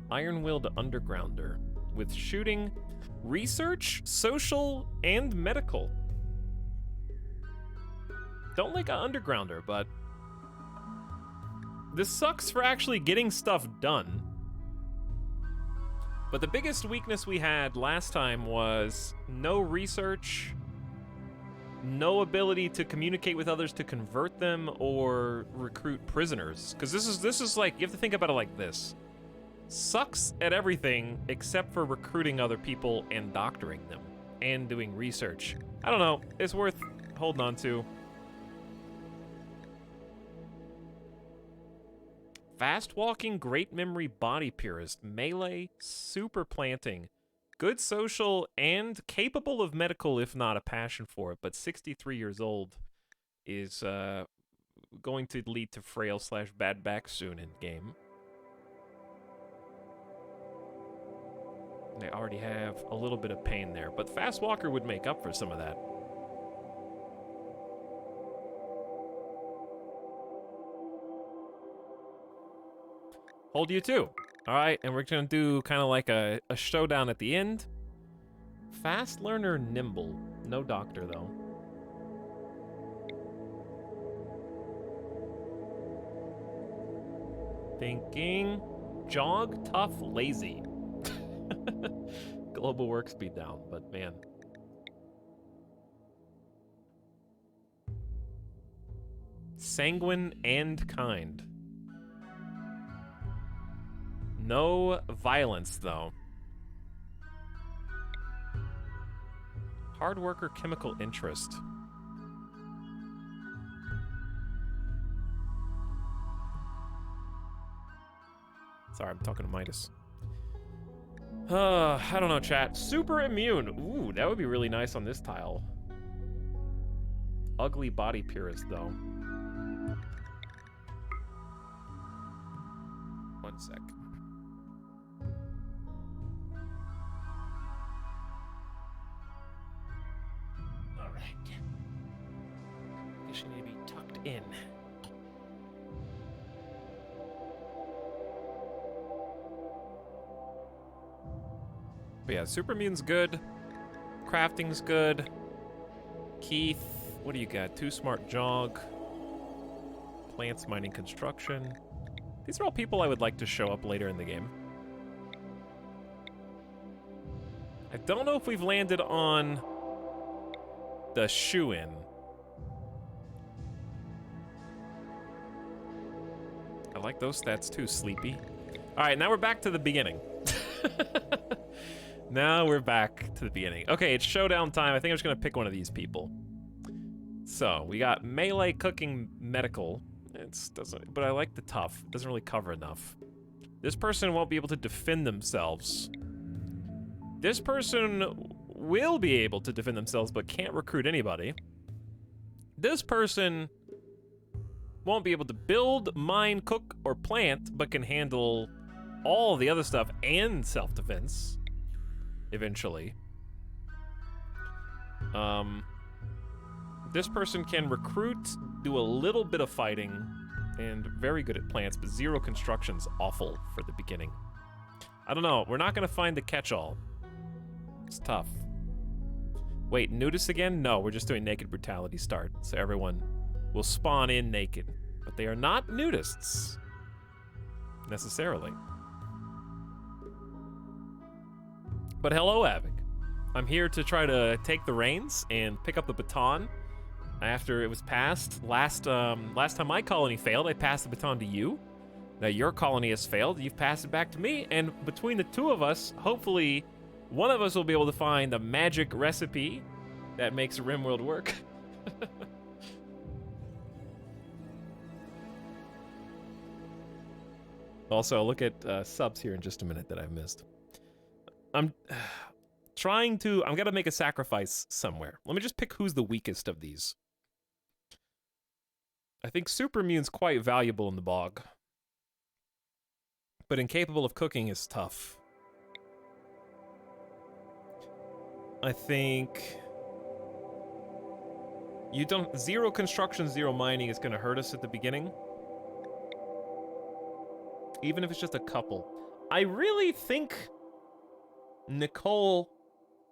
Iron-willed undergrounder with shooting, research, social, and medical. Don't like an undergrounder, but this sucks for actually getting stuff done. But the biggest weakness we had last time was no research, no ability to communicate with others to convert them or recruit prisoners. Because this is like, you have to think about it like this. Sucks at everything except for recruiting other people and doctoring them and doing research. I don't know, it's worth holding on to. Fast walking, great memory, body purist, melee, super planting, good social, and capable of medical if not a passion for it, but 63 years old is going to lead to frail/bad back soon in game. They already have a little bit of pain there, but fast walker would make up for some of that. Hold you too. All right, and we're gonna do kind of like a showdown at the end. Fast learner, nimble. No doctor though. Thinking. Jog, tough, lazy. Global work speed down, but man. Sanguine and kind. No violence, though. Hard worker, chemical interest. Sorry, I'm talking to Midas. I don't know, chat. Super immune. Ooh, that would be really nice on this tile. Ugly body purist, though. One sec. All right. Guess you need to be tucked in. But yeah, super immune's good. Crafting's good. Keith, what do you got? Too smart, jog. Plants, mining, construction. These are all people I would like to show up later in the game. I don't know if we've landed on the shoe-in. I like those stats too, Sleepy. All right, now we're back to the beginning. Now we're back to the beginning. Okay, it's showdown time. I think I'm just gonna pick one of these people. So we got melee, cooking, medical. Doesn't, but I like the tough. It doesn't really cover enough. This person won't be able to defend themselves. This person will be able to defend themselves, but can't recruit anybody. This person won't be able to build, mine, cook, or plant, but can handle all the other stuff and self-defense. Eventually. This person can recruit, do a little bit of fighting, and very good at plants, but zero construction's awful for the beginning. I don't know, we're not gonna find the catch-all. It's tough. Wait, nudist again? No, we're just doing naked brutality start, so everyone will spawn in naked. But they are not nudists. Necessarily. But hello, Avic. I'm here to try to take the reins and pick up the baton after it was passed. Last time my colony failed, I passed the baton to you. Now your colony has failed, you've passed it back to me, and between the two of us, hopefully one of us will be able to find the magic recipe that makes RimWorld work. Also, I'll look at subs here in just a minute that I've missed. I'm gotta make a sacrifice somewhere. Let me just pick who's the weakest of these. I think Super Immune's quite valuable in the bog. But incapable of cooking is tough. I think... Zero construction, zero mining is gonna hurt us at the beginning. Even if it's just a couple. I really think Nicole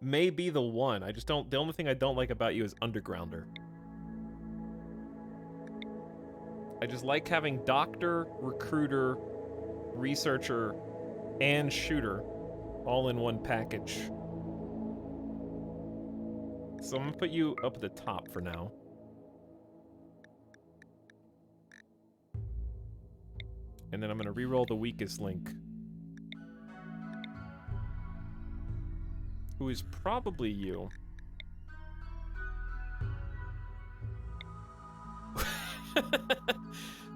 may be the one. The only thing I don't like about you is Undergrounder. I just like having doctor, recruiter, researcher, and shooter all in one package. So I'm gonna put you up at the top for now. And then I'm gonna re-roll the weakest link. Who is probably you.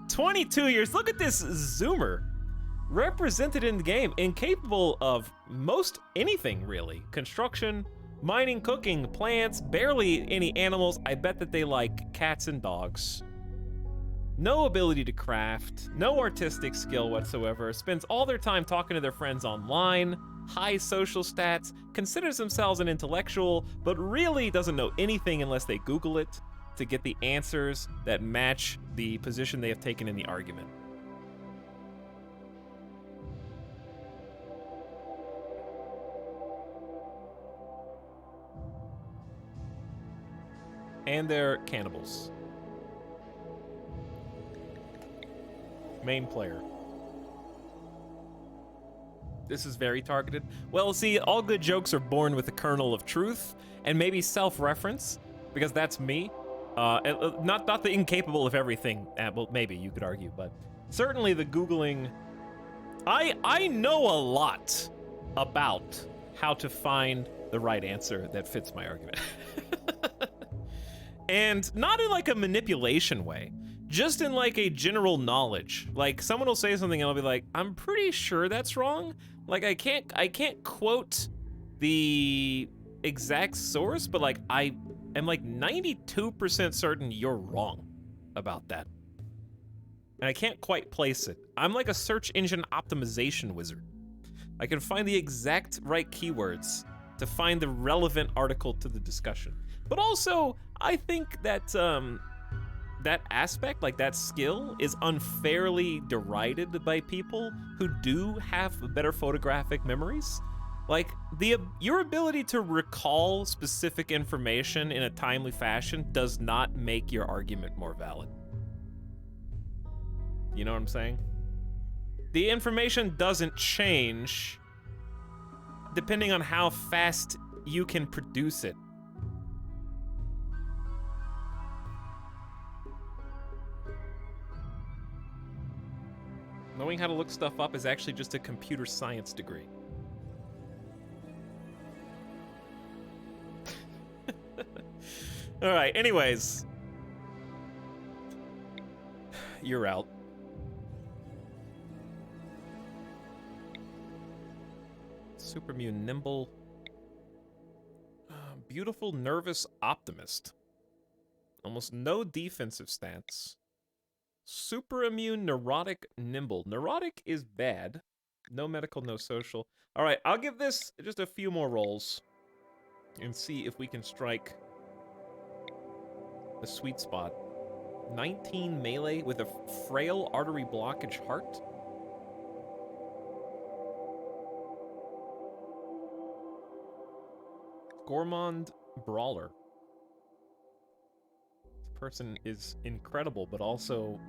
22 years, look at this zoomer. Represented in the game, incapable of most anything, really. Construction, mining, cooking, plants, barely any animals. I bet that they like cats and dogs. No ability to craft, no artistic skill whatsoever, spends all their time talking to their friends online, high social stats, considers themselves an intellectual, but really doesn't know anything unless they Google it to get the answers that match the position they have taken in the argument. And they're cannibals. Main player. This is very targeted. Well, see, all good jokes are born with a kernel of truth and maybe self-reference, because that's me. Not the incapable of everything. Well, maybe you could argue, but certainly the Googling. I know a lot about how to find the right answer that fits my argument. And not in like a manipulation way. Just in like a general knowledge. Like someone will say something and I'll be like, I'm pretty sure that's wrong. Like I can't quote the exact source, but like I am like 92% certain you're wrong about that. And I can't quite place it. I'm like a search engine optimization wizard. I can find the exact right keywords to find the relevant article to the discussion. But also, I think that that aspect, like that skill, is unfairly derided by people who do have better photographic memories. Like, your ability to recall specific information in a timely fashion does not make your argument more valid. You know what I'm saying? The information doesn't change depending on how fast you can produce it. Knowing how to look stuff up is actually just a computer science degree. All right, anyways. You're out. Super immune, nimble. Beautiful, nervous optimist. Almost no defensive stats. Super immune, neurotic, nimble. Neurotic is bad. No medical, no social. All right, I'll give this just a few more rolls and see if we can strike the sweet spot. 19 melee with a frail artery blockage heart. Gourmand brawler. This person is incredible, but also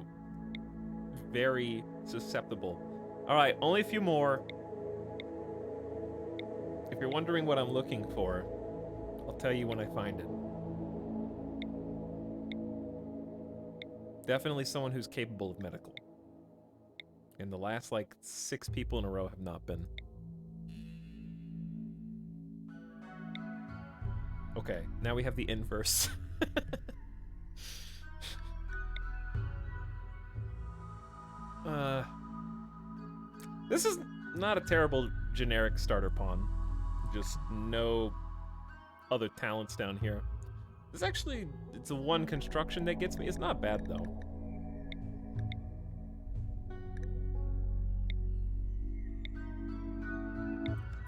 very susceptible. All right, only a few more. If you're wondering what I'm looking for, I'll tell you when I find it. Definitely someone who's capable of medical. And the last, like, 6 people in a row have not been. Okay, now we have the inverse. This is not a terrible generic starter pawn. Just no other talents down here. This actually, it's a 1 construction that gets me. It's not bad, though.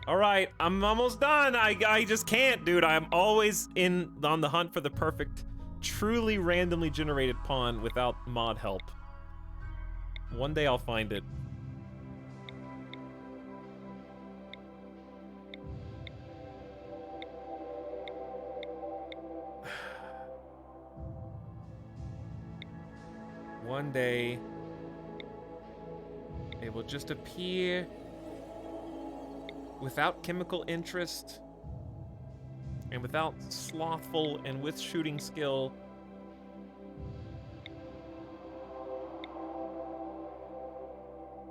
Alright, I'm almost done. I just can't, dude. I'm always on the hunt for the perfect, truly randomly generated pawn without mod help. One day I'll find it. One day, it will just appear without chemical interest and without slothful and with shooting skill.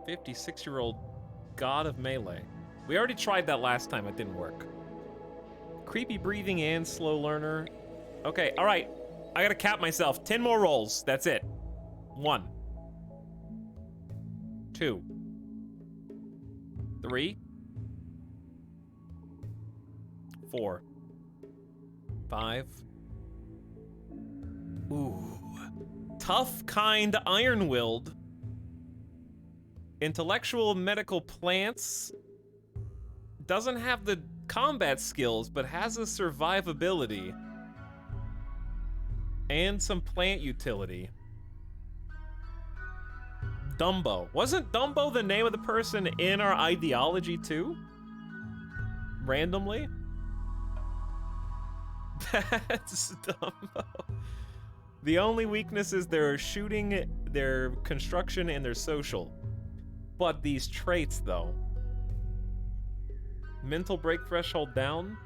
"56-year-old god of melee." We already tried that last time, it didn't work. Creepy breathing and slow learner. Okay, alright. I gotta cap myself. 10 more rolls. That's it. 1. 2. 3. 4. 5. Ooh. Tough kind iron-willed. Intellectual medical plants. Doesn't have the combat skills, but has a survivability. And some plant utility. Dumbo. Wasn't Dumbo the name of the person in our ideology too? Randomly? That's Dumbo. The only weakness is their shooting, their construction, and their social. But these traits, though. Mental break threshold down.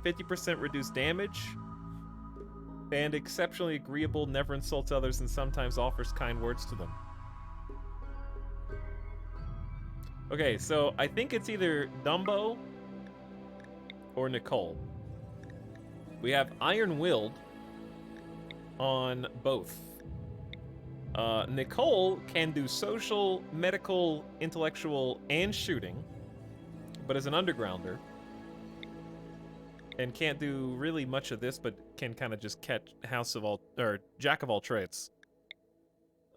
50% reduced damage. And exceptionally agreeable, never insults others, and sometimes offers kind words to them. Okay, so I think it's either Dumbo or Nicole. We have iron-willed on both. Nicole can do social, medical, intellectual, and shooting, but is an undergrounder. And can't do really much of this, but can kind of just catch jack of all trades.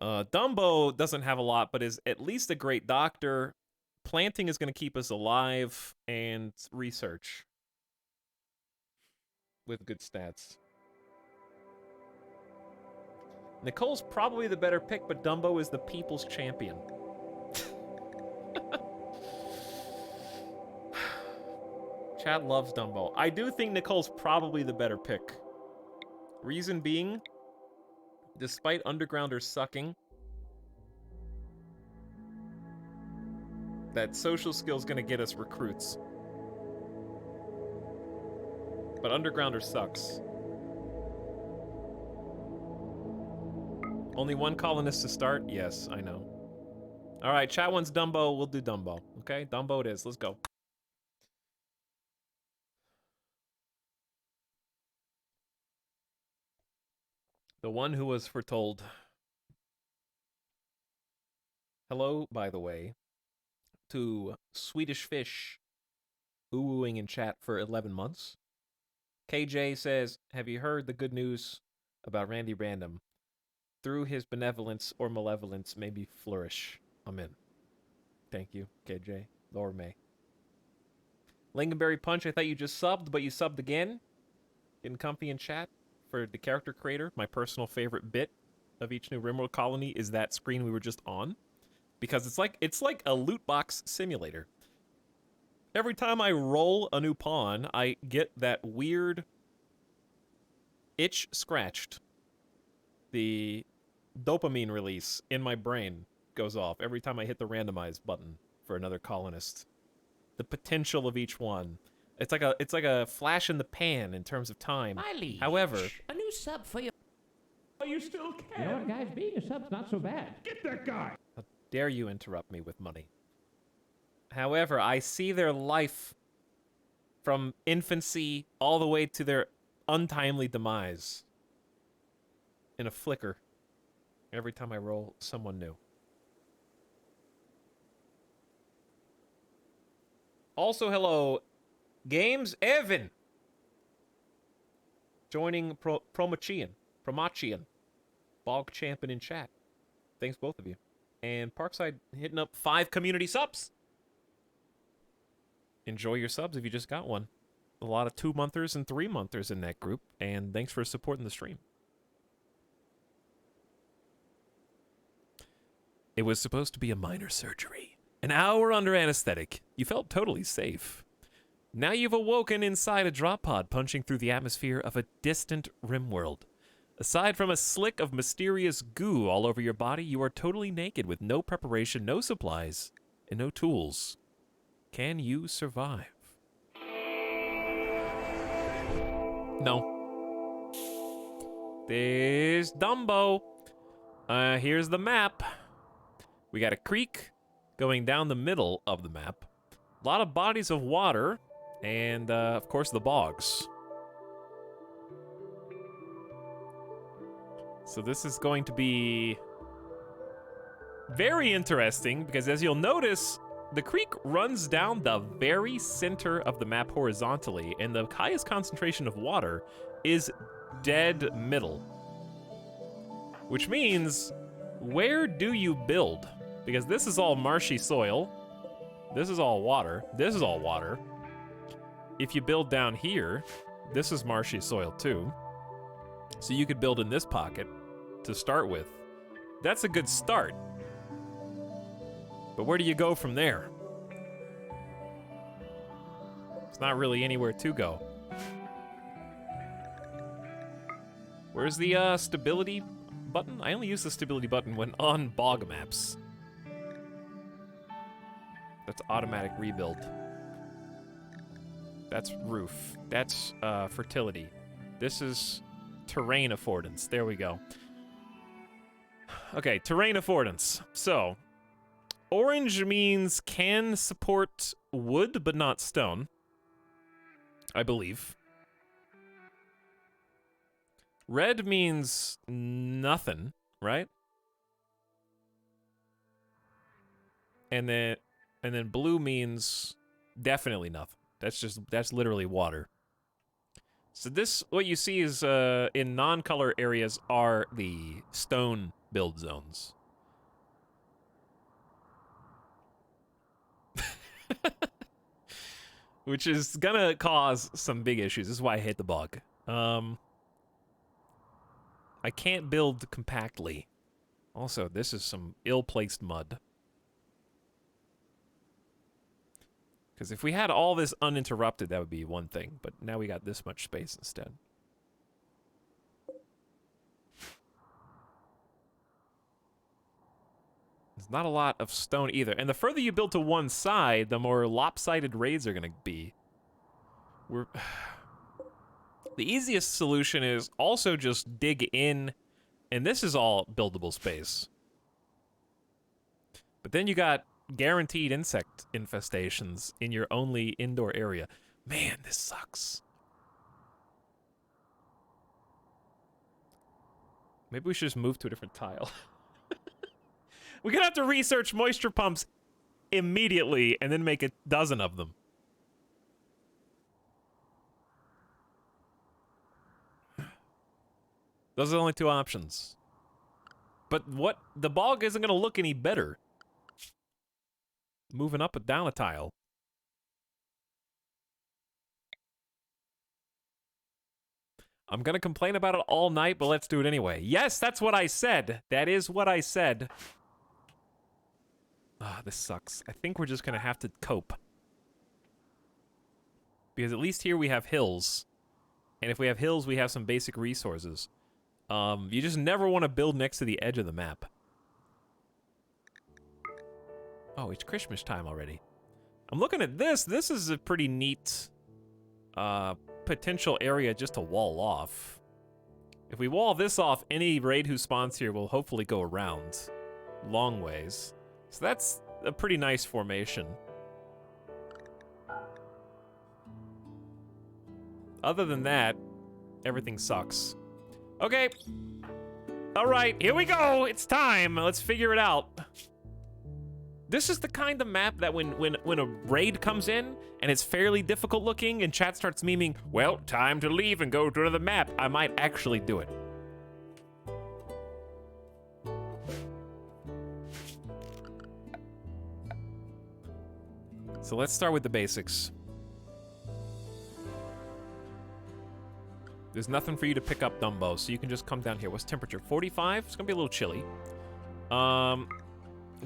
Dumbo doesn't have a lot, but is at least a great doctor. Planting is going to keep us alive, and research with good stats. Nicole's probably the better pick, but Dumbo is the people's champion. Chat loves Dumbo. I do think Nicole's probably the better pick. Reason being, despite Undergrounders sucking, that social skill's gonna get us recruits. But Undergrounder sucks. Only 1 colonist to start? Yes, I know. Alright, chat wants Dumbo, we'll do Dumbo. Okay, Dumbo it is, let's go. The one who was foretold. Hello, by the way, to Swedish Fish, oohing in chat for 11 months. KJ says, have you heard the good news about Randy Random? Through his benevolence or malevolence, maybe flourish. Amen. Thank you, KJ. Lord May. Lingonberry Punch, I thought you just subbed, but you subbed again. Getting comfy in chat for the character creator. My personal favorite bit of each new Rimworld colony is that screen we were just on. Because it's like a loot box simulator. Every time I roll a new pawn, I get that weird itch scratched. The dopamine release in my brain goes off every time I hit the randomize button for another colonist. the potential of each one. It's like a flash in the pan in terms of time. My liege, However, a new sub for you. Oh, you still can. You know what, guys? Being a sub's not so bad. Get that guy. how dare you interrupt me with money? However, I see their life from infancy all the way to their untimely demise in a flicker every time I roll someone new. Also, hello, Games Evan. Joining Promachian. Bog Champion in chat. Thanks, both of you. And Parkside hitting up 5 community subs. Enjoy your subs if you just got one. A lot of 2-monthers and 3-monthers in that group. And thanks for supporting the stream. It was supposed to be a minor surgery. An hour under anesthetic. You felt totally safe. Now you've awoken inside a drop pod punching through the atmosphere of a distant rim world. Aside from a slick of mysterious goo all over your body, you are totally naked with no preparation, no supplies, and no tools. Can you survive? No. There's Dumbo. Here's the map. We got a creek going down the middle of the map. A lot of bodies of water, and of course the bogs. So this is going to be very interesting, because as you'll notice, the creek runs down the very center of the map horizontally, and the highest concentration of water is dead middle. Which means, where do you build? Because this is all marshy soil. This is all water. This is all water. If you build down here, this is marshy soil too. So you could build in this pocket to start with. That's a good start. But where do you go from there? It's not really anywhere to go. Where's the stability button? I only use the stability button when on bog maps. That's automatic rebuild. That's roof. That's fertility. This is terrain affordance. There we go. Okay, terrain affordance. So, orange means can support wood but not stone, I believe. Red means nothing, right? And then blue means definitely nothing. That's literally water. So this, what you see is in non-color areas are the stone build zones. Which is gonna cause some big issues. This is why I hate the bug. I can't build compactly. Also, this is some ill-placed mud. Because if we had all this uninterrupted, that would be one thing. But now we got this much space instead. There's not a lot of stone either. And the further you build to one side, the more lopsided raids are going to be. The easiest solution is also just dig in, and this is all buildable space. But then you got guaranteed insect infestations in your only indoor area. Man, this sucks. Maybe we should just move to a different tile. We're gonna have to research moisture pumps immediately and then make a dozen of them. Those are the only 2 options. But what? The bog isn't gonna look any better moving up and down a tile. I'm gonna complain about it all night, but let's do it anyway. Yes, that's what I said. That is what I said. Ah, this sucks. I think we're just gonna have to cope. Because at least here we have hills. And if we have hills, we have some basic resources. You just never want to build next to the edge of the map. Oh, it's Christmas time already. I'm looking at this. This is a pretty neat potential area just to wall off. If we wall this off, any raid who spawns here will hopefully go around long ways. So that's a pretty nice formation. Other than that, everything sucks. Okay. All right, here we go. It's time. Let's figure it out. This is the kind of map that when a raid comes in and it's fairly difficult looking and chat starts memeing, well, time to leave and go to another map, I might actually do it. So let's start with the basics. There's nothing for you to pick up, Dumbo, so you can just come down here. What's temperature? 45? It's gonna be a little chilly.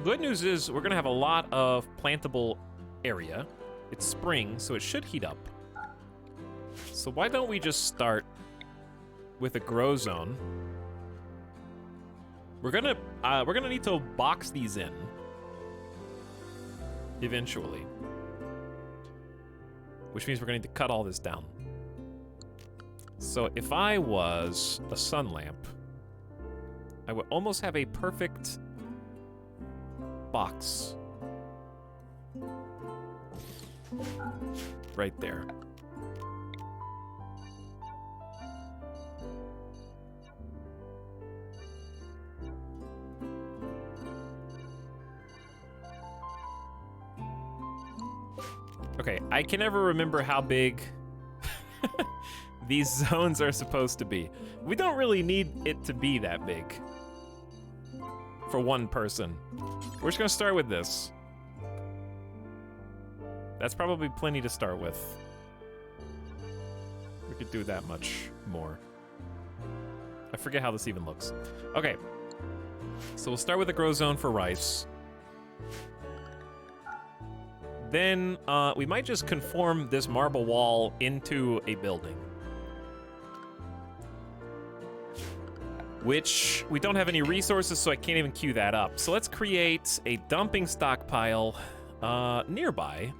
Good news is we're gonna have a lot of plantable area. It's spring, so it should heat up. So why don't we just start with a grow zone? We're gonna need to box these in eventually, which means we're gonna need to cut all this down. So if I was a sun lamp, I would almost have a perfect box right there. Okay, I can never remember how big these zones are supposed to be. We don't really need it to be that big for one person. We're just gonna start with this. That's probably plenty to start with. We could do that much more. I forget how this even looks. Okay, so we'll start with a grow zone for rice. Then we might just conform this marble wall into a building, which we don't have any resources, so I can't even queue that up. So let's create a dumping stockpile nearby.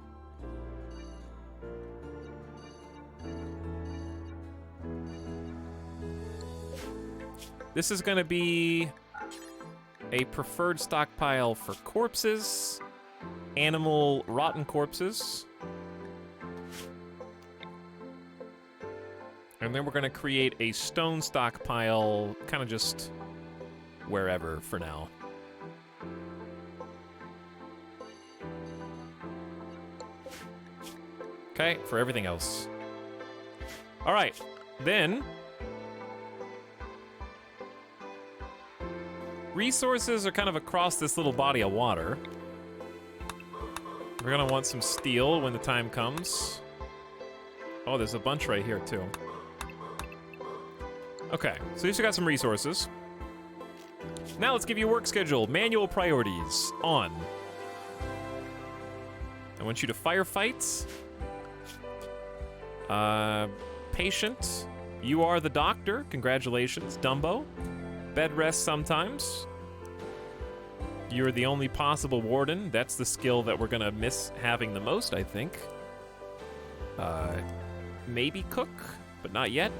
This is gonna be a preferred stockpile for corpses, animal rotten corpses. And then we're gonna create a stone stockpile, kind of just wherever for now. Okay, for everything else. All right, then resources are kind of across this little body of water. We're gonna want some steel when the time comes. Oh, there's a bunch right here too. Okay, so at least we got some resources. Now let's give you a work schedule. Manual priorities, on. I want you to firefight. Patient, you are the doctor. Congratulations, Dumbo. Bed rest sometimes. You're the only possible warden. That's the skill that we're gonna miss having the most, I think. Maybe cook, but not yet.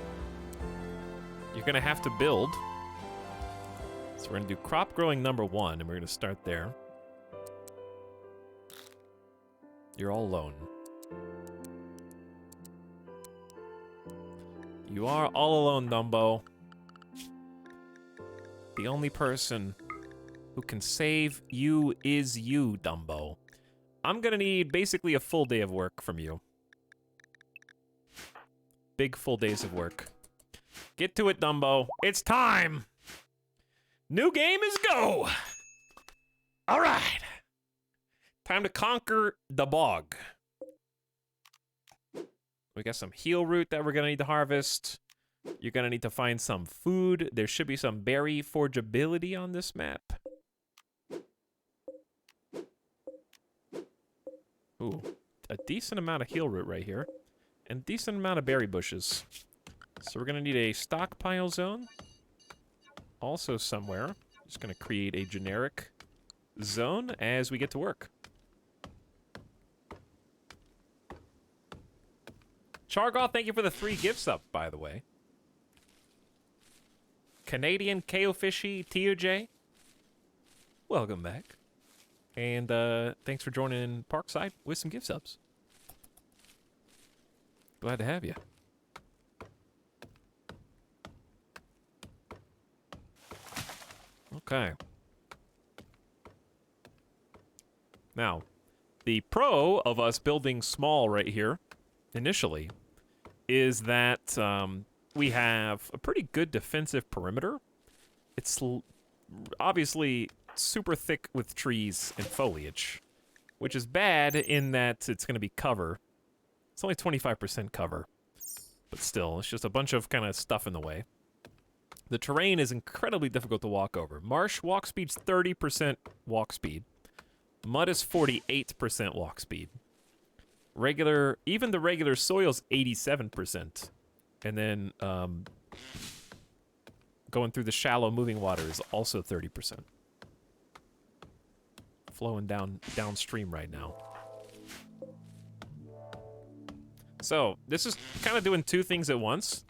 You're gonna have to build. So we're gonna do crop growing number 1, and we're gonna start there. You're all alone. You are all alone, Dumbo. The only person who can save you is you, Dumbo. I'm gonna need basically a full day of work from you. Big full days of work. Get to it, Dumbo. It's time! New game is go! Alright! Time to conquer the bog. We got some heal root that we're gonna need to harvest. You're gonna need to find some food. There should be some berry forgeability on this map. Ooh, a decent amount of heal root right here. And decent amount of berry bushes. So we're gonna need a stockpile zone. Also somewhere. Just gonna create a generic zone as we get to work. Chargoth, thank you for the 3 gifts up, by the way. Canadian KO Fishy TOJ, welcome back. And thanks for joining in Parkside with some gift subs. Glad to have you. Okay. Now, the pro of us building small right here, initially, is that we have a pretty good defensive perimeter. It's obviously super thick with trees and foliage, which is bad in that it's going to be cover. It's only 25% cover, but still, it's just a bunch of kind of stuff in the way. The terrain is incredibly difficult to walk over. Marsh walk speed's 30% walk speed. Mud is 48% walk speed. Even the regular soil's 87%. And then going through the shallow moving water is also 30%. Flowing downstream right now. So, this is kind of doing 2 things at once.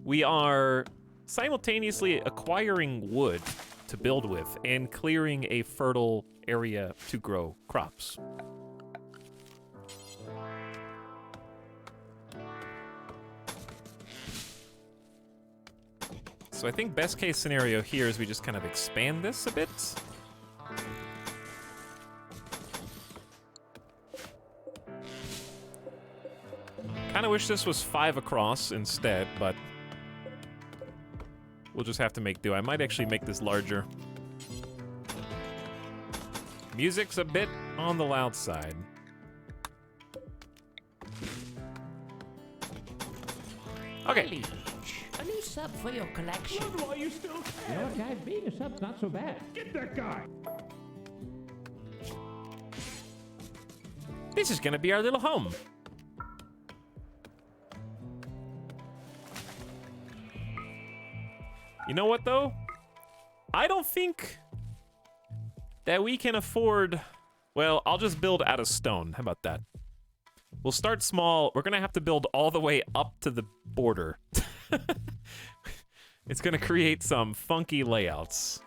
We are simultaneously acquiring wood to build with and clearing a fertile area to grow crops. So I think best case scenario here is we just kind of expand this a bit. Kind of wish this was 5 across instead, but we'll just have to make do. I might actually make this larger. Music's a bit on the loud side. Okay. A new sub for your collection. Run while you still You know can. what, guys? Being a sub's not so bad. Get that guy. This is gonna be our little home. You know what, though? I don't think that we can afford... Well, I'll just build out of stone. How about that? We'll start small. We're going to have to build all the way up to the border. It's going to create some funky layouts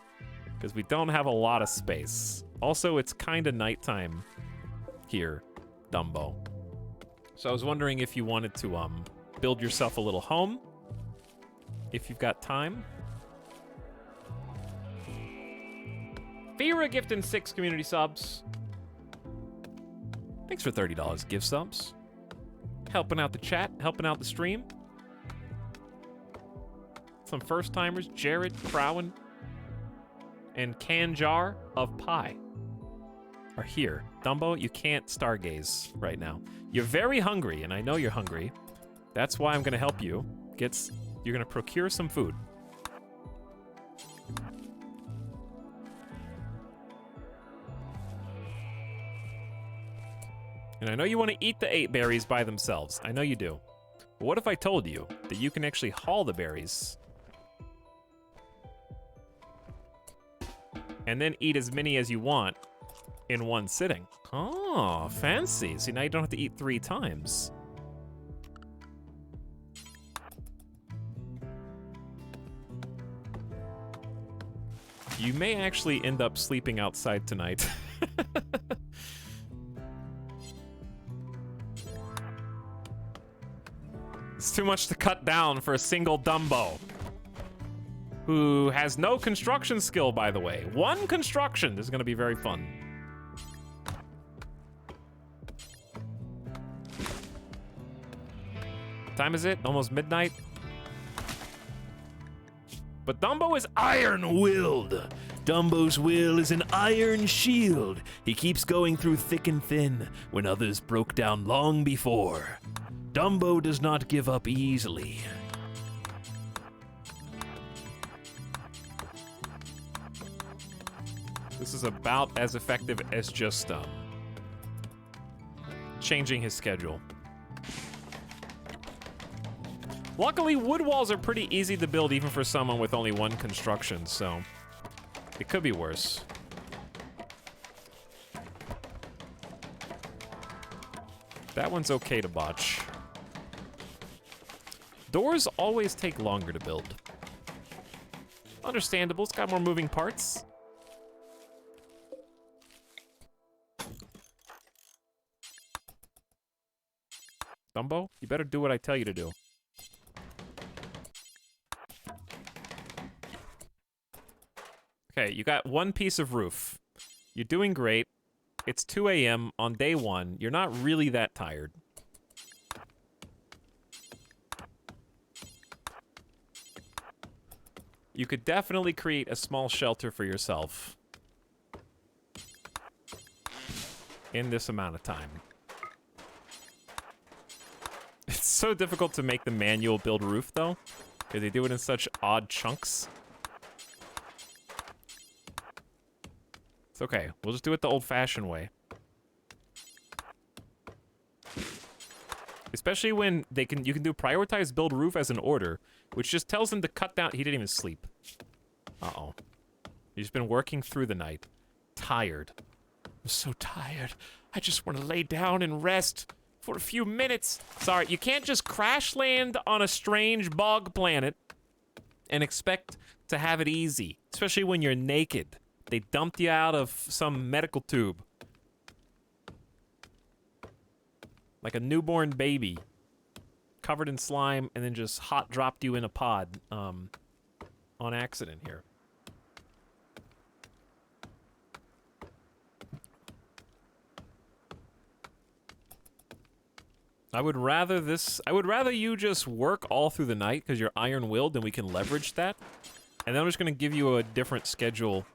because we don't have a lot of space. Also, it's kind of nighttime here, Dumbo. So I was wondering if you wanted to build yourself a little home, if you've got time. Fira gifting 6 community subs. Thanks for $30 gift subs. Helping out the chat, helping out the stream. Some first timers, Jared, Crowan, and Canjar of Pie are here. Dumbo, you can't stargaze right now. You're very hungry, and I know you're hungry. That's why I'm gonna help you. You're gonna procure some food. And I know you want to eat the 8 berries by themselves. I know you do. But what if I told you that you can actually haul the berries and then eat as many as you want in one sitting? Oh, fancy. See, now you don't have to eat 3 times. You may actually end up sleeping outside tonight. It's too much to cut down for a single Dumbo. Who has no construction skill, by the way. 1 construction. This is going to be very fun. Time is it? Almost midnight? But Dumbo is iron-willed. Dumbo's will is an iron shield. He keeps going through thick and thin when others broke down long before. Dumbo does not give up easily. This is about as effective as just changing his schedule. Luckily, wood walls are pretty easy to build even for someone with only 1 construction, so it could be worse. That one's okay to botch. Doors always take longer to build. Understandable, it's got more moving parts. Dumbo, you better do what I tell you to do. Okay, you got one piece of roof. You're doing great. It's 2 a.m. on day 1. You're not really that tired. You could definitely create a small shelter for yourself in this amount of time. It's so difficult to make the manual build roof, though, because they do it in such odd chunks. It's okay. We'll just do it the old-fashioned way. Especially when you can do prioritize build roof as an order, which just tells them to cut down. He didn't even sleep. Uh-oh. He's been working through the night. Tired. I'm so tired. I just want to lay down and rest for a few minutes. Sorry, you can't just crash land on a strange bog planet and expect to have it easy, especially when you're naked. They dumped you out of some medical tube. Like a newborn baby. Covered in slime, and then just hot dropped you in a pod, on accident here. I would rather you just work all through the night, because you're iron-willed, and we can leverage that. And then I'm just gonna give you a different schedule.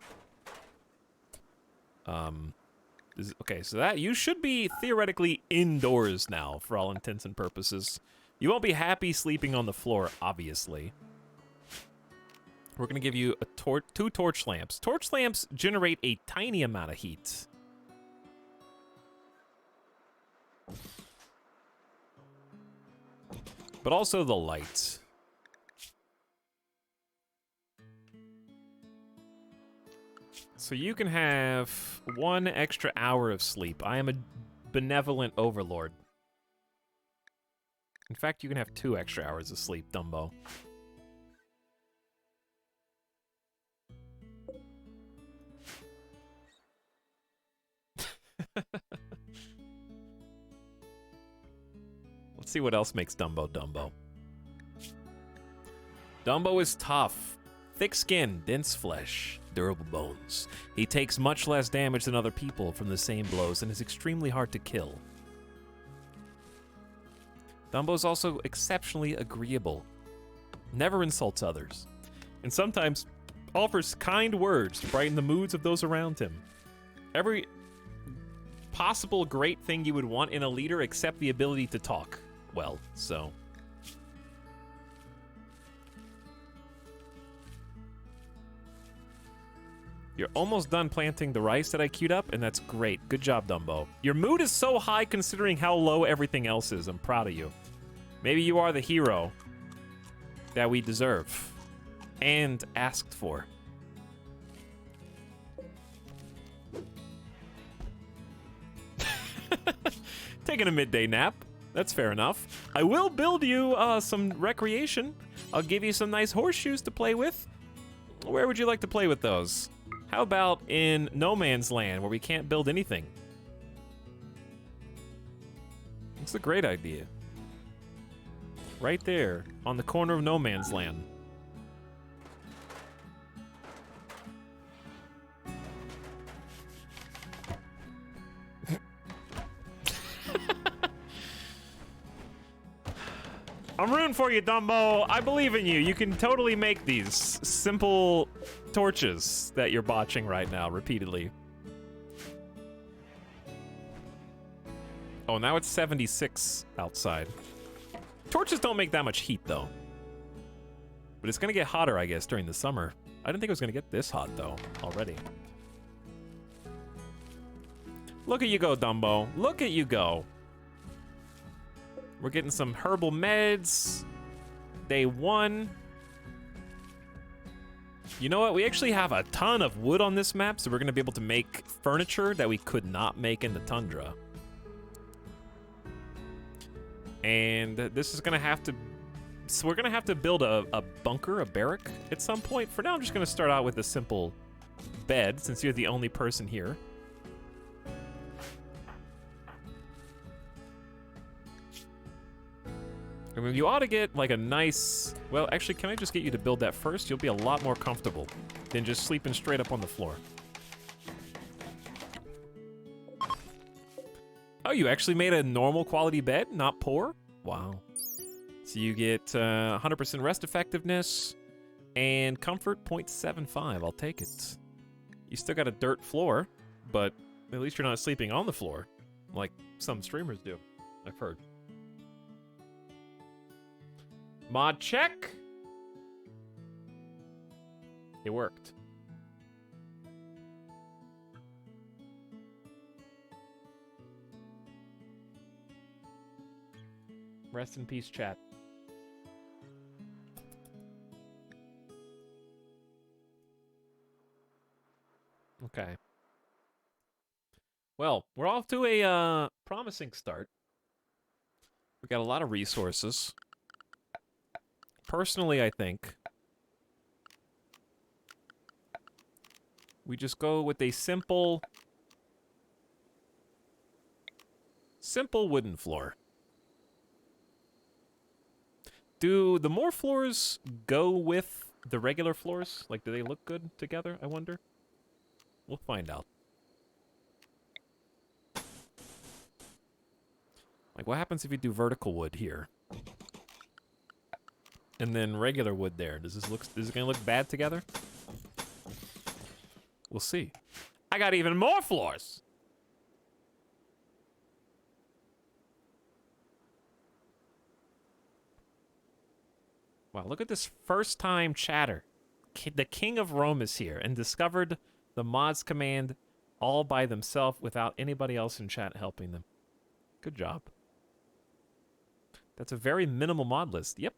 Okay, so that you should be theoretically indoors now, for all intents and purposes. You won't be happy sleeping on the floor, obviously. We're gonna give you a 2 torch lamps. Torch lamps generate a tiny amount of heat. But also the lights. So you can have 1 extra hour of sleep. I am a benevolent overlord. In fact, you can have 2 extra hours of sleep, Dumbo. Let's see what else makes Dumbo Dumbo. Dumbo is tough. Thick skin, dense flesh, durable bones. He takes much less damage than other people from the same blows and is extremely hard to kill. Dumbo's also exceptionally agreeable. Never insults others. And sometimes offers kind words to brighten the moods of those around him. Every possible great thing you would want in a leader except the ability to talk well, so... You're almost done planting the rice that I queued up, and that's great. Good job, Dumbo. Your mood is so high considering how low everything else is. I'm proud of you. Maybe you are the hero that we deserve and asked for. Taking a midday nap. That's fair enough. I will build you some recreation. I'll give you some nice horseshoes to play with. Where would you like to play with those? How about in No Man's Land, where we can't build anything? It's a great idea. Right there, on the corner of No Man's Land. I'm rooting for you, Dumbo. I believe in you. You can totally make these simple torches that you're botching right now repeatedly. Oh, now it's 76 outside. Torches don't make that much heat, though. But it's gonna get hotter, I guess, during the summer. I didn't think it was gonna get this hot, though, already. Look at you go, Dumbo. Look at you go. We're getting some herbal meds. Day 1. You know what? We actually have a ton of wood on this map, so we're going to be able to make furniture that we could not make in the tundra. And this is going to have to So we're gonna have to build a bunker, a barrack, at some point. For now, I'm just gonna start out with a simple bed, since you're the only person here. I mean, you ought to get like a nice... Well, actually, can I just get you to build that first? You'll be a lot more comfortable than just sleeping straight up on the floor. Oh, you actually made a normal quality bed, not poor? Wow. So you get 100% rest effectiveness and comfort 0.75. I'll take it. You still got a dirt floor, but at least you're not sleeping on the floor like some streamers do, I've heard. Mod check. It worked. Rest in peace, chat. Okay. Well, we're off to a promising start. We got a lot of resources. Personally, I think we just go with a simple wooden floor. Do the more floors go with the regular floors? Like, do they look good together, I wonder? We'll find out. Like, what happens if you do vertical wood here? And then regular wood there. Is it gonna look bad together? We'll see. I got even more floors! Wow, look at this first-time chatter. The King of Rome is here and discovered the mods command all by themselves without anybody else in chat helping them. Good job. That's a very minimal mod list. Yep.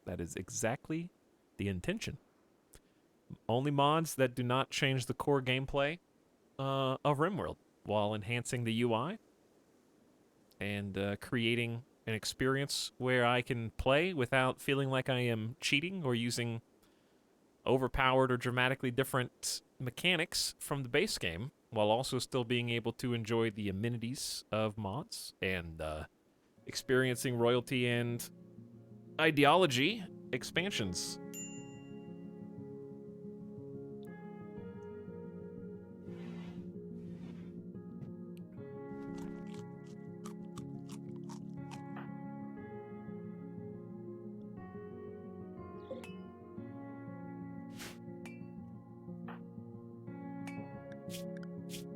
That is exactly the intention. Only mods that do not change the core gameplay of RimWorld while enhancing the UI and creating an experience where I can play without feeling like I am cheating or using overpowered or dramatically different mechanics from the base game, while also still being able to enjoy the amenities of mods and experiencing royalty and ideology expansions.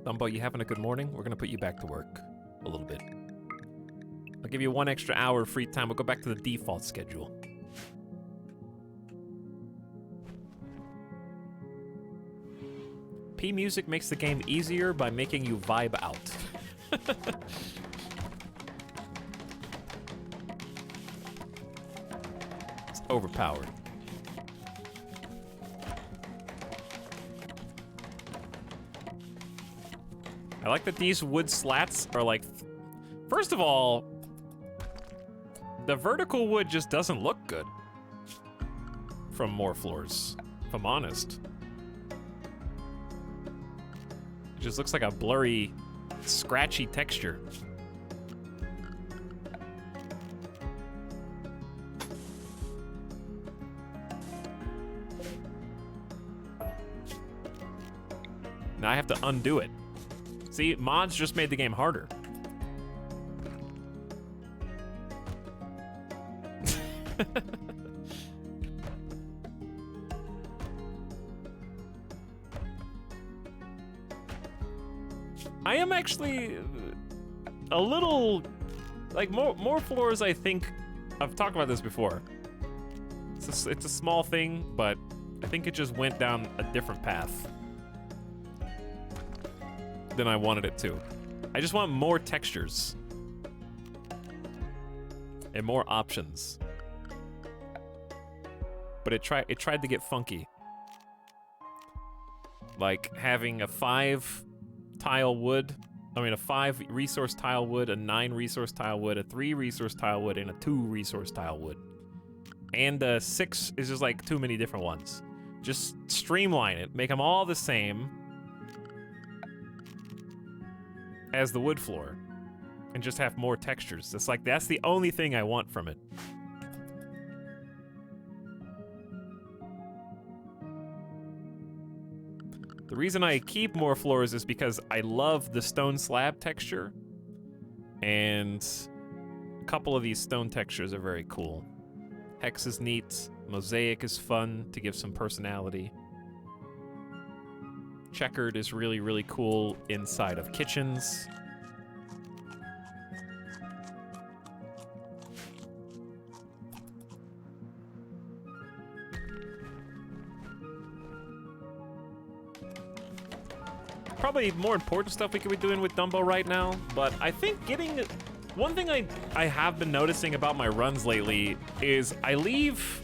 Dumbo, you having a good morning? We're gonna put you back to work a little bit. I'll give you 1 extra hour of free time. We'll go back to the default schedule. P music makes the game easier by making you vibe out. It's overpowered. I like that these wood slats are like... First of all, the vertical wood just doesn't look good from more floors, if I'm honest. It just looks like a blurry, scratchy texture. Now I have to undo it. See, mods just made the game harder. I am actually a little, like, more floors. I think I've talked about this before. It's a small thing, but I think it just went down a different path than I wanted it to. I just want more textures and more options. But it tried to get funky. Like having a 5 tile wood, a 5 resource tile wood, a 9 resource tile wood, a 3 resource tile wood, and a 2 resource tile wood. And 6 is just like too many different ones. Just streamline it, make them all the same as the wood floor, and just have more textures. It's like, that's the only thing I want from it. The reason I keep more floors is because I love the stone slab texture, and a couple of these stone textures are very cool. Hex is neat, mosaic is fun to give some personality. Checkered is really, really cool inside of kitchens. Probably more important stuff we could be doing with Dumbo right now, but I think getting... One thing I have been noticing about my runs lately is I leave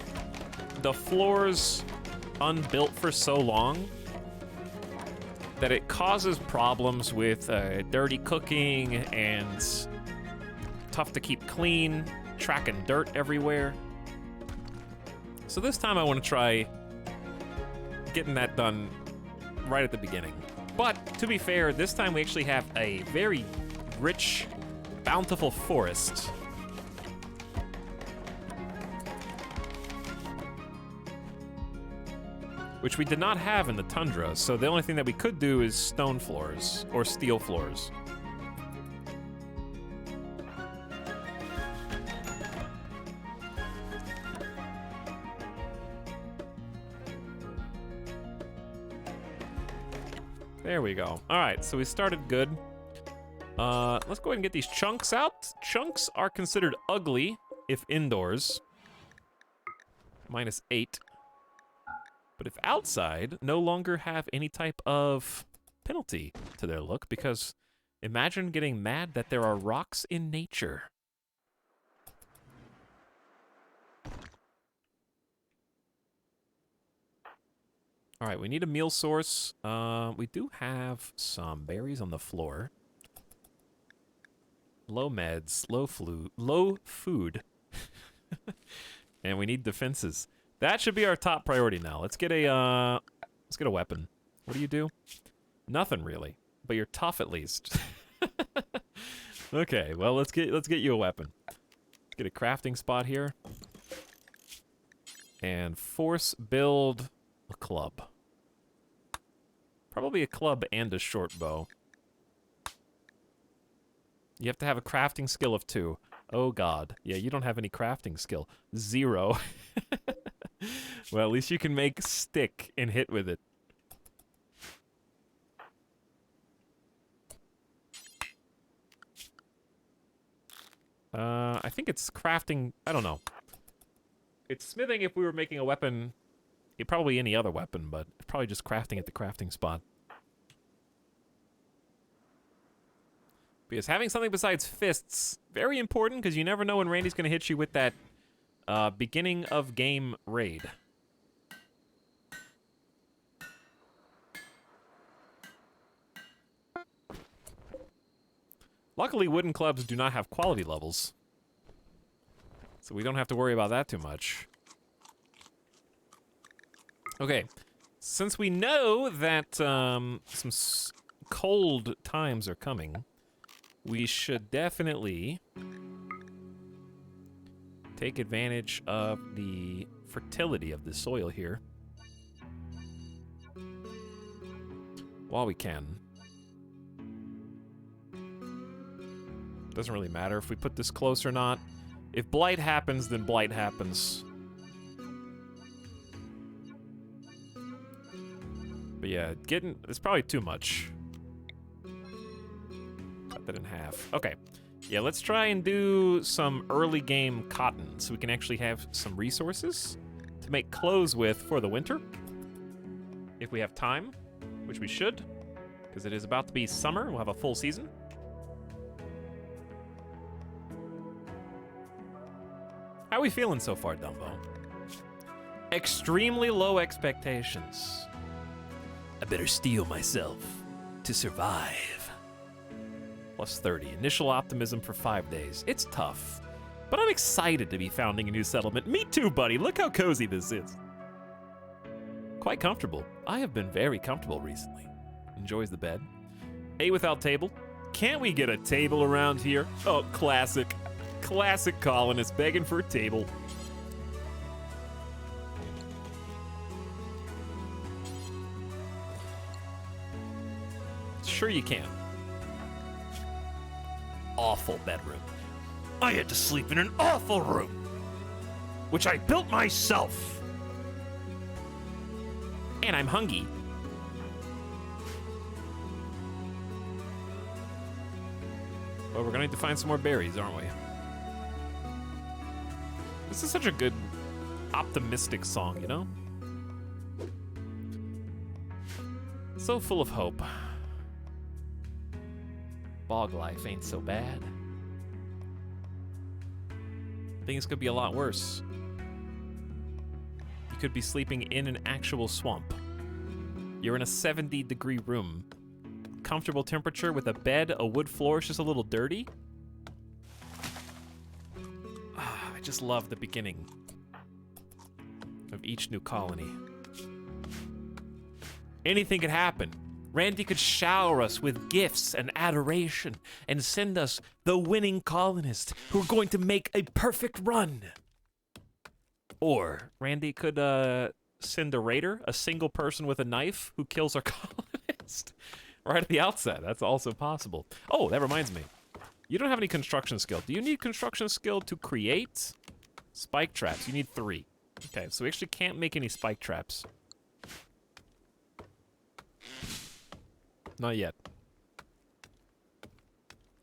the floors unbuilt for so long that it causes problems with dirty cooking and tough to keep clean, tracking dirt everywhere. So this time I want to try getting that done right at the beginning. But to be fair, this time we actually have a very rich, bountiful forest. Which we did not have in the tundra, so the only thing that we could do is stone floors or steel floors. There we go. All right, so we started good. Let's go ahead and get these chunks out. Chunks are considered ugly if indoors. -8. But if outside, no longer have any type of penalty to their look, because imagine getting mad that there are rocks in nature. All right, we need a meal source. We do have some berries on the floor. Low meds, low food. And we need defenses. That should be our top priority now. Let's get a weapon. What do you do? Nothing really, but you're tough at least. Okay, well let's get you a weapon. Let's get a crafting spot here. And force build a club. Probably a club and a short bow. You have to have a crafting skill of 2. Oh god. Yeah, you don't have any crafting skill. 0. Well, at least you can make stick and hit with it. I think it's crafting... I don't know. It's smithing if we were making a weapon... Probably any other weapon, but probably just crafting at the crafting spot. Because having something besides fists, very important, because you never know when Randy's going to hit you with that beginning of game raid. Luckily, wooden clubs do not have quality levels, so we don't have to worry about that too much. Okay, since we know that some cold times are coming, we should definitely take advantage of the fertility of the soil here while we can. Doesn't really matter if we put this close or not. If blight happens, then blight happens. But yeah, it's probably too much. Cut that in half. Okay. Yeah, let's try and do some early game cotton so we can actually have some resources to make clothes with for the winter. If we have time, which we should, because it is about to be summer. We'll have a full season. How are we feeling so far, Dumbo? Extremely low expectations. I better steel myself to survive. +30. Initial optimism for 5 days. It's tough, But I'm excited to be founding a new settlement. Me too, buddy. Look how cozy this is. Quite comfortable. I have been very comfortable recently. Enjoys the bed. A without table. Can't we get a table around here? Oh, classic. Classic colonist begging for a table. Sure you can. Awful bedroom. I had to sleep in an awful room, which I built myself. And I'm hungry. Well, we're gonna need to find some more berries, aren't we? This is such a good, optimistic song, you know? So full of hope. Bog life ain't so bad. Things could be a lot worse. You could be sleeping in an actual swamp. You're in a 70-degree room. Comfortable temperature with a bed, a wood floor, it's just a little dirty. I just love the beginning of each new colony. Anything could happen. Randy could shower us with gifts and adoration and send us the winning colonists who are going to make a perfect run. Or Randy could send a raider, a single person with a knife who kills our colonist right at the outset. That's also possible. Oh, that reminds me. You don't have any construction skill. Do you need construction skill to create spike traps? You need 3. Okay, so we actually can't make any spike traps. Not yet. So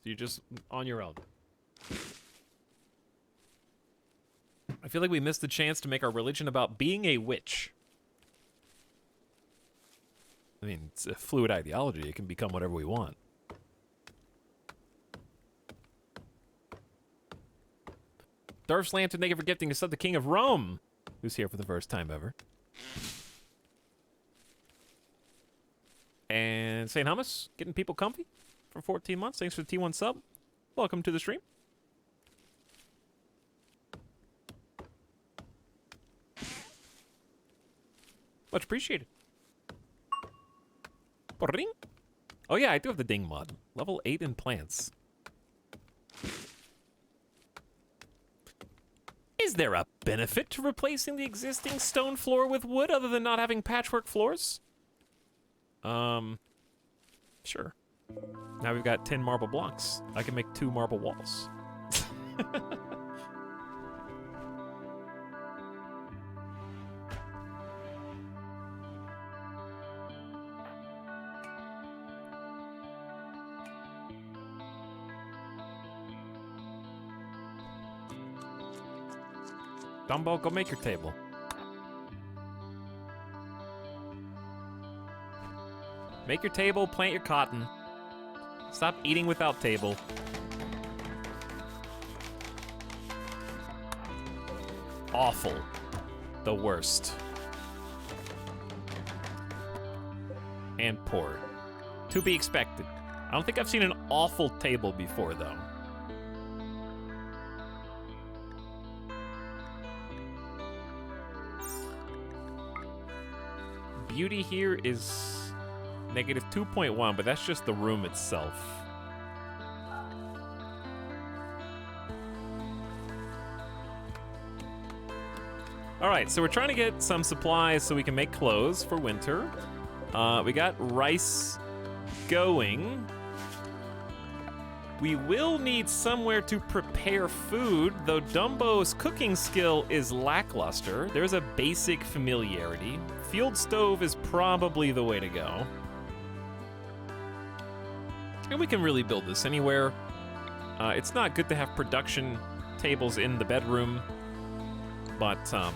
you're just on your own. I feel like we missed the chance to make our religion about being a witch. I mean, it's a fluid ideology. It can become whatever we want. Darf's Lantern, thank you for gifting us up the King of Rome, who's here for the first time ever. And St. Hummus, getting people comfy for 14 months. Thanks for the T1 sub. Welcome to the stream. Much appreciated. Ring. Oh yeah, I do have the ding mod. Level 8 in plants. Is there a benefit to replacing the existing stone floor with wood other than not having patchwork floors? Sure. Now we've got 10 marble blocks. I can make 2 marble walls. Dumbo, go make your table. Make your table, plant your cotton. Stop eating without table. Awful. The worst. And poor. To be expected. I don't think I've seen an awful table before, though. Beauty here is negative 2.1, but that's just the room itself. All right, so we're trying to get some supplies so we can make clothes for winter. We got rice going. We will need somewhere to prepare food, though Dumbo's cooking skill is lackluster. There's a basic familiarity. Field stove is probably the way to go. And we can really build this anywhere. It's not good to have production tables in the bedroom, but I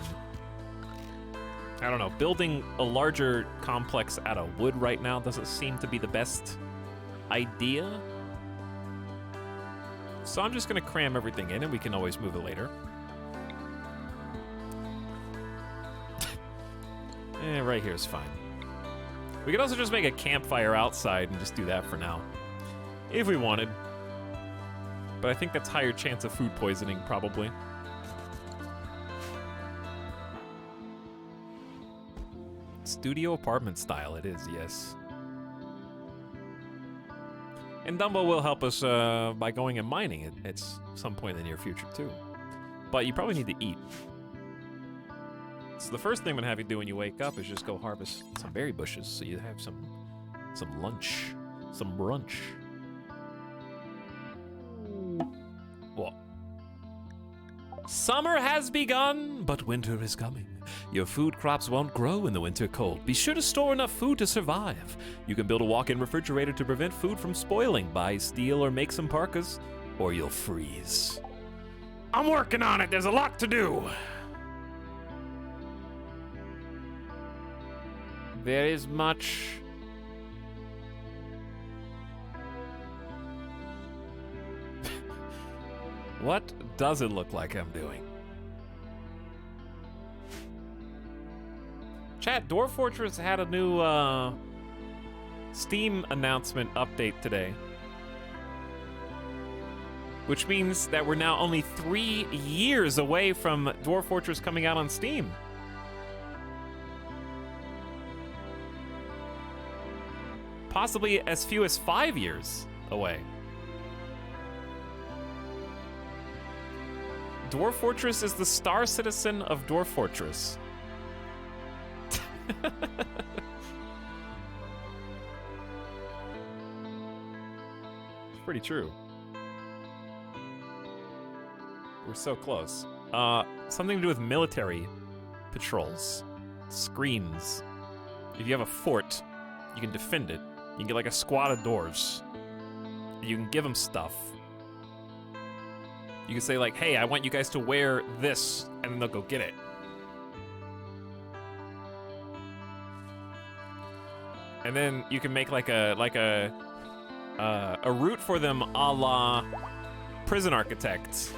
don't know, building a larger complex out of wood right now doesn't seem to be the best idea. So I'm just gonna cram everything in and we can always move it later. Right here is fine. We could also just make a campfire outside and just do that for now, if we wanted. But I think that's higher chance of food poisoning, probably. Studio apartment style it is, yes. And Dumbo will help us by going and mining at some point in the near future, too. But you probably need to eat. So the first thing I'm gonna have you do when you wake up is just go harvest some berry bushes so you have some lunch, some brunch. What? Summer has begun, but winter is coming. Your food crops won't grow in the winter cold. Be sure to store enough food to survive. You can build a walk-in refrigerator to prevent food from spoiling. Buy steel or make some parkas, or you'll freeze. I'm working on it. There's a lot to do. There is much. What does it look like I'm doing? Chat, Dwarf Fortress had a new Steam announcement update today. Which means that we're now only 3 years away from Dwarf Fortress coming out on Steam. Possibly as few as 5 years away. Dwarf Fortress is the Star Citizen of Dwarf Fortress. It's pretty true. We're so close. Something to do with military patrols. Screens. If you have a fort, you can defend it. You can get like a squad of dwarves. You can give them stuff. You can say like, hey, I want you guys to wear this, and then they'll go get it. And then you can make like a route for them a la Prison Architect.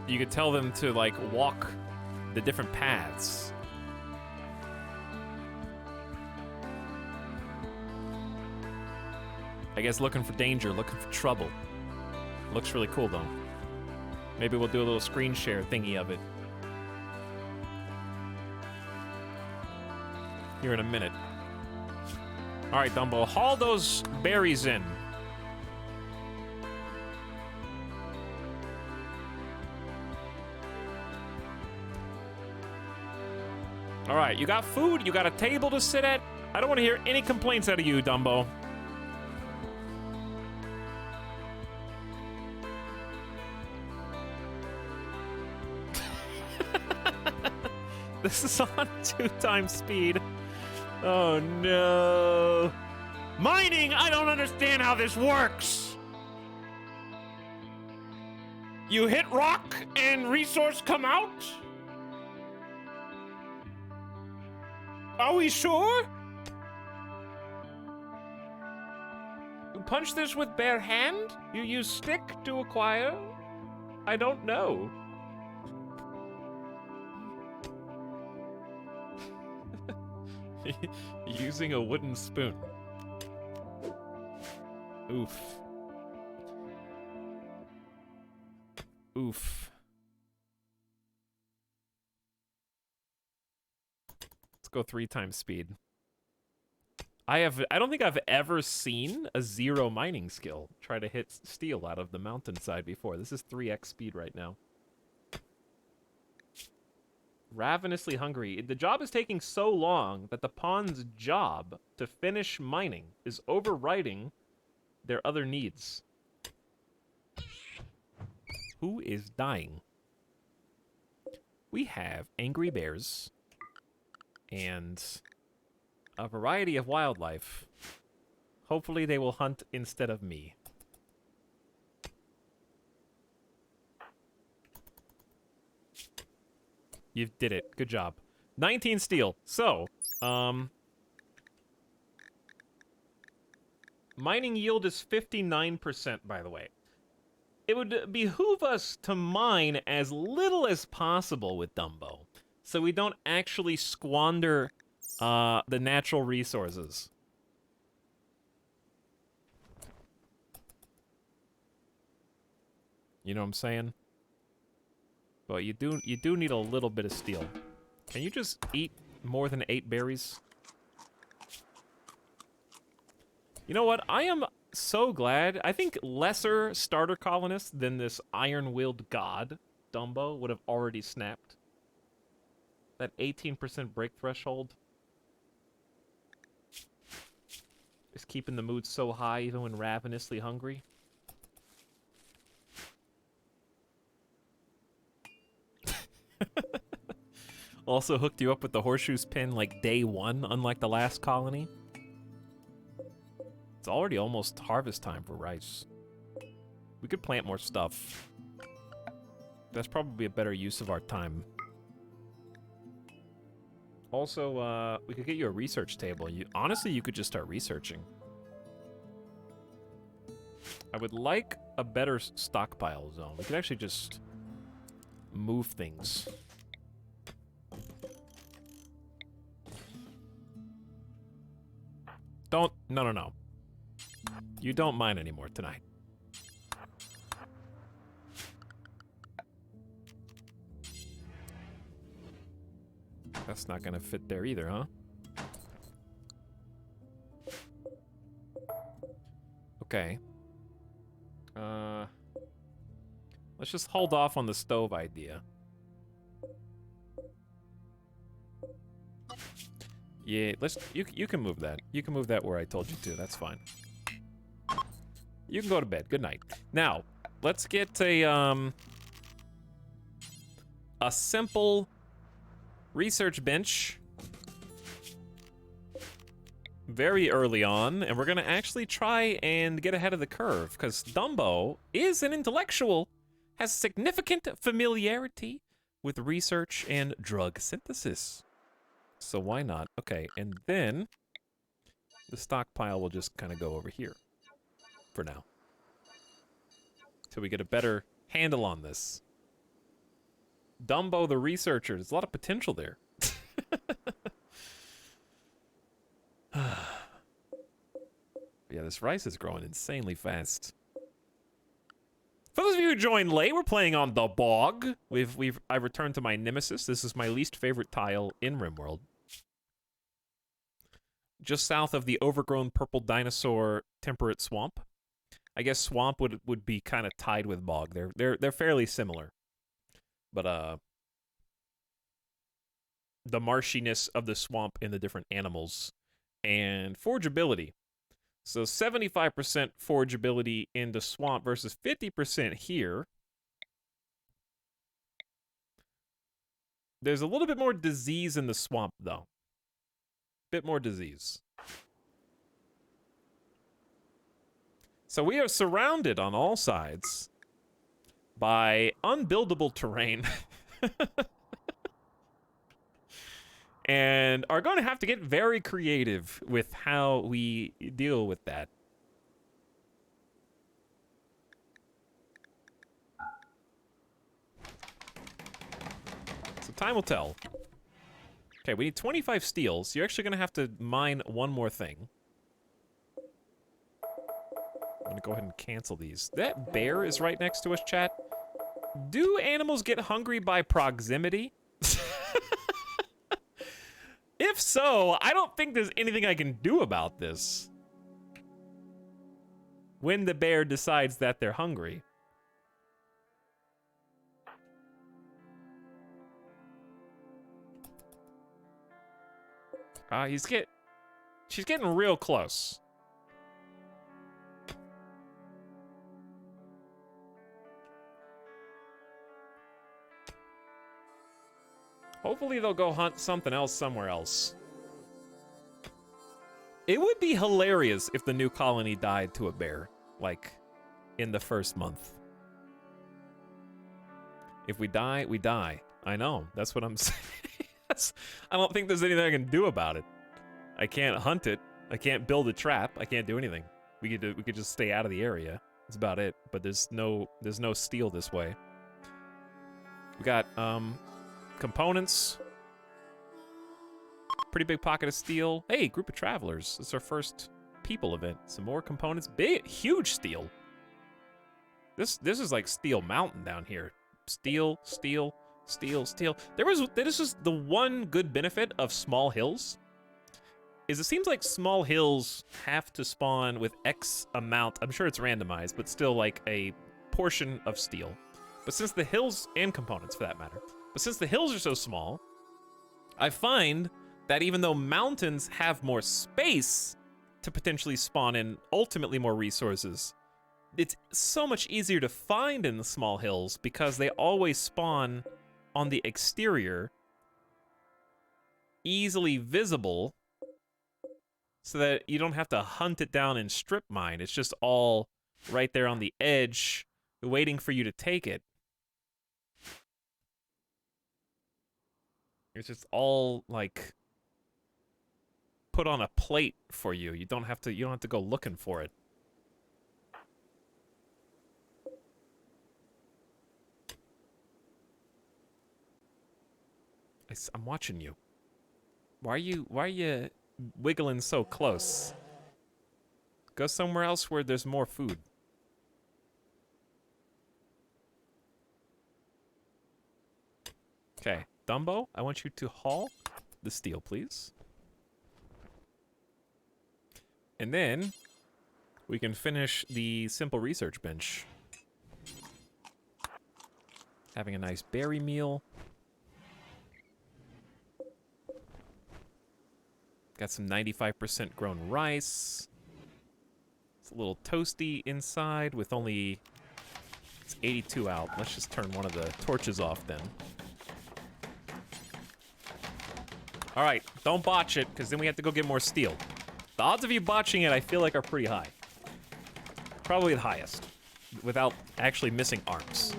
You could tell them to like walk the different paths. I guess looking for danger, looking for trouble. Looks really cool though. Maybe we'll do a little screen share thingy of it. Here in a minute. All right, Dumbo, haul those berries in. All right, you got food, you got a table to sit at. I don't want to hear any complaints out of you, Dumbo. This is on 2 times speed. Oh no. Mining, I don't understand how this works. You hit rock and resource come out? Are we sure? You punch this with bare hand? You use stick to acquire? I don't know. Using a wooden spoon. Oof. Oof. Let's go 3 times speed. I don't think I've ever seen a 0 mining skill try to hit steel out of the mountainside before. This is 3x speed right now. Ravenously hungry. The job is taking so long that the pawn's job to finish mining is overriding their other needs. Who is dying? We have angry bears and a variety of wildlife. Hopefully they will hunt instead of me. You did it. Good job. 19 steel. So, mining yield is 59%, by the way. It would behoove us to mine as little as possible with Dumbo, so we don't actually squander the natural resources. You know what I'm saying? But you do need a little bit of steel. Can you just eat more than 8 berries? You know what? I am so glad. I think lesser starter colonists than this iron-willed god, Dumbo, would have already snapped. That 18% break threshold is keeping the mood so high even when ravenously hungry. Also hooked you up with the horseshoes pin like day 1, unlike the last colony. It's already almost harvest time for rice. We could plant more stuff. That's probably a better use of our time. Also, we could get you a research table. Honestly, you could just start researching. I would like a better stockpile zone. We could actually just move things. No. You don't mine anymore tonight. That's not gonna fit there either, huh? Okay. Let's just hold off on the stove idea. Yeah, you can move that. You can move that where I told you to. That's fine. You can go to bed. Good night. Now, let's get a simple research bench very early on, and we're gonna actually try and get ahead of the curve, because Dumbo is an intellectual, has significant familiarity with research and drug synthesis. So why not? Okay, and then the stockpile will just kind of go over here for now, till we get a better handle on this. Dumbo the researcher, there's a lot of potential there. Yeah, this rice is growing insanely fast. For those of you who joined late, we're playing on the Bog. I returned to my nemesis. This is my least favorite tile in RimWorld. Just south of the overgrown purple dinosaur temperate swamp. I guess swamp would be kind of tied with bog. They're fairly similar. But the marshiness of the swamp and the different animals and forgeability. So 75% forgeability in the swamp versus 50% here. There's a little bit more disease in the swamp, though. Bit more disease. So we are surrounded on all sides by unbuildable terrain. And are going to have to get very creative with how we deal with that. So time will tell. Okay, we need 25 steel, so you're actually going to have to mine one more thing. I'm going to go ahead and cancel these. That bear is right next to us, chat. Do animals get hungry by proximity? If so, I don't think there's anything I can do about this. When the bear decides that they're hungry. She's getting real close. Hopefully they'll go hunt something else somewhere else. It would be hilarious if the new colony died to a bear, like, in the first month. If we die, we die. I know, that's what I'm saying. I don't think there's anything I can do about it. I can't hunt it. I can't build a trap. I can't do anything. We could just stay out of the area. That's about it. But there's no steel this way. We got components. Pretty big pocket of steel. Hey, group of travelers. It's our first people event. Some more components. Big, huge steel. This is like Steel Mountain down here. Steel, steel, steel, steel. This is the one good benefit of small hills. Is it seems like small hills have to spawn with X amount. I'm sure it's randomized, but still like a portion of steel. But since the hills, and components for that matter, but since the hills are so small, I find that even though mountains have more space to potentially spawn in ultimately more resources, it's so much easier to find in the small hills because they always spawn on the exterior, easily visible, so that you don't have to hunt it down and strip mine. It's just all right there on the edge, waiting for you to take it. It's just all like put on a plate for you. You don't have to go looking for it. I'm watching you. Why are you wiggling so close? Go somewhere else where there's more food. Okay, Dumbo, I want you to haul the steel, please. And then we can finish the simple research bench. Having a nice berry meal. Got some 95% grown rice. It's a little toasty inside with only... It's 82 out. Let's just turn one of the torches off then. Alright, don't botch it, because then we have to go get more steel. The odds of you botching it, I feel like, are pretty high. Probably the highest. Without actually missing arms.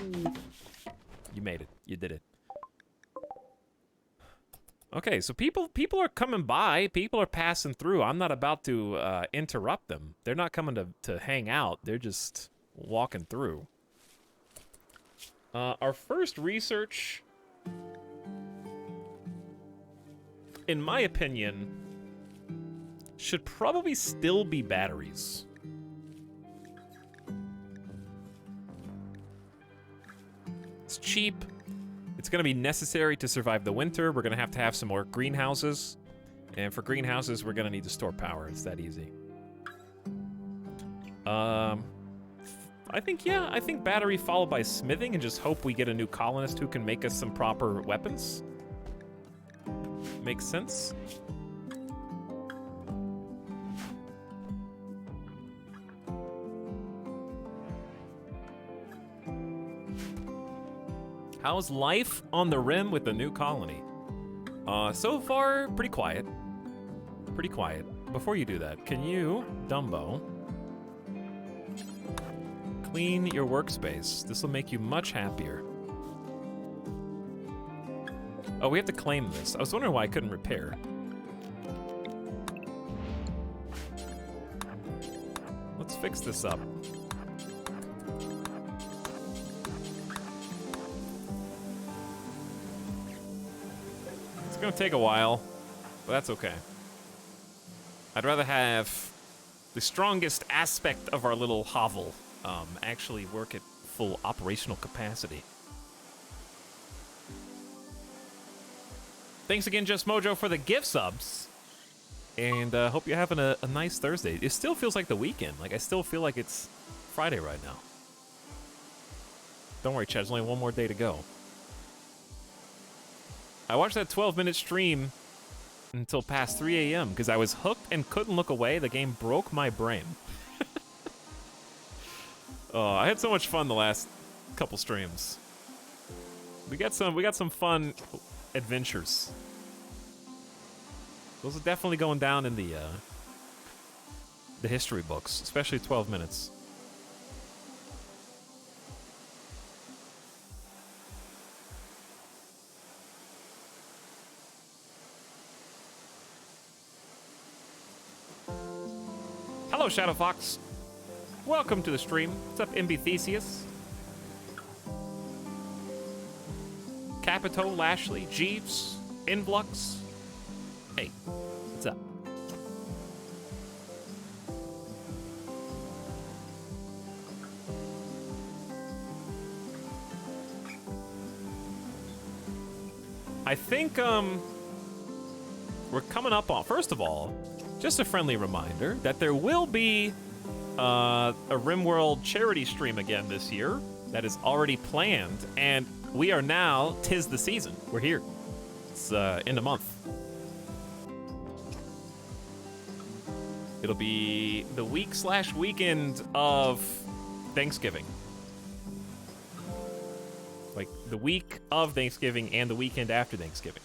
You made it. You did it. Okay, so people are coming by. People are passing through. I'm not about to interrupt them. They're not coming to hang out. They're just walking through. Our first research, in my opinion, should probably still be batteries. It's cheap. It's going to be necessary to survive the winter. We're going to have some more greenhouses. And for greenhouses, we're going to need to store power. It's that easy. I think battery followed by smithing and just hope we get a new colonist who can make us some proper weapons. Makes sense. How's life on the rim with the new colony? So far, pretty quiet. Pretty quiet. Before you do that, can you, Dumbo, clean your workspace? This will make you much happier. Oh, we have to claim this. I was wondering why I couldn't repair. Let's fix this up. It's gonna take a while, but that's okay. I'd rather have the strongest aspect of our little hovel actually work at full operational capacity. Thanks again, Just Mojo, for the gift subs. And hope you're having a nice Thursday. It still feels like the weekend. Like, I still feel like it's Friday right now. Don't worry, Chad. There's only one more day to go. I watched that 12-minute stream until past 3 a.m. because I was hooked and couldn't look away. The game broke my brain. Oh, I had so much fun the last couple streams. We got some fun adventures. Those are definitely going down in the history books, especially 12 minutes. Hello, Shadow Fox. Welcome to the stream. What's up, MB Theseus? Capito, Lashley, Jeeves, Influx. Hey, what's up? I think we're coming up on. First of all, just a friendly reminder that there will be a RimWorld charity stream again this year that is already planned, and we are now 'tis the season. We're here. It's in a month. It'll be the week/weekend of Thanksgiving. Like the week of Thanksgiving and the weekend after Thanksgiving.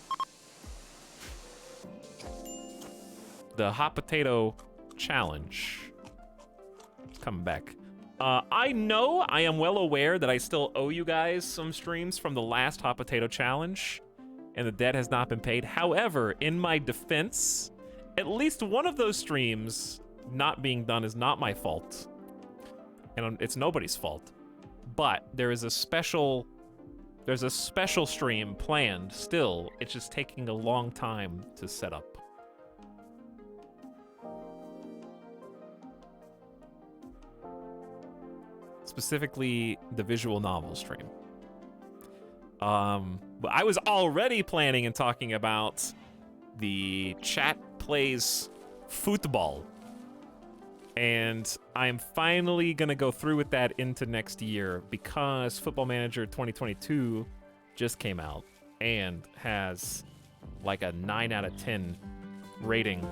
The Hot Potato Challenge is coming back. I know, I am well aware that I still owe you guys some streams from the last Hot Potato Challenge, and the debt has not been paid. However, in my defense, at least one of those streams not being done is not my fault. And it's nobody's fault. But there's a special stream planned still. It's just taking a long time to set up. Specifically, the visual novel stream. But I was already planning and talking about the chat plays football. And I'm finally gonna go through with that into next year because Football Manager 2022 just came out and has like a 9 out of 10 rating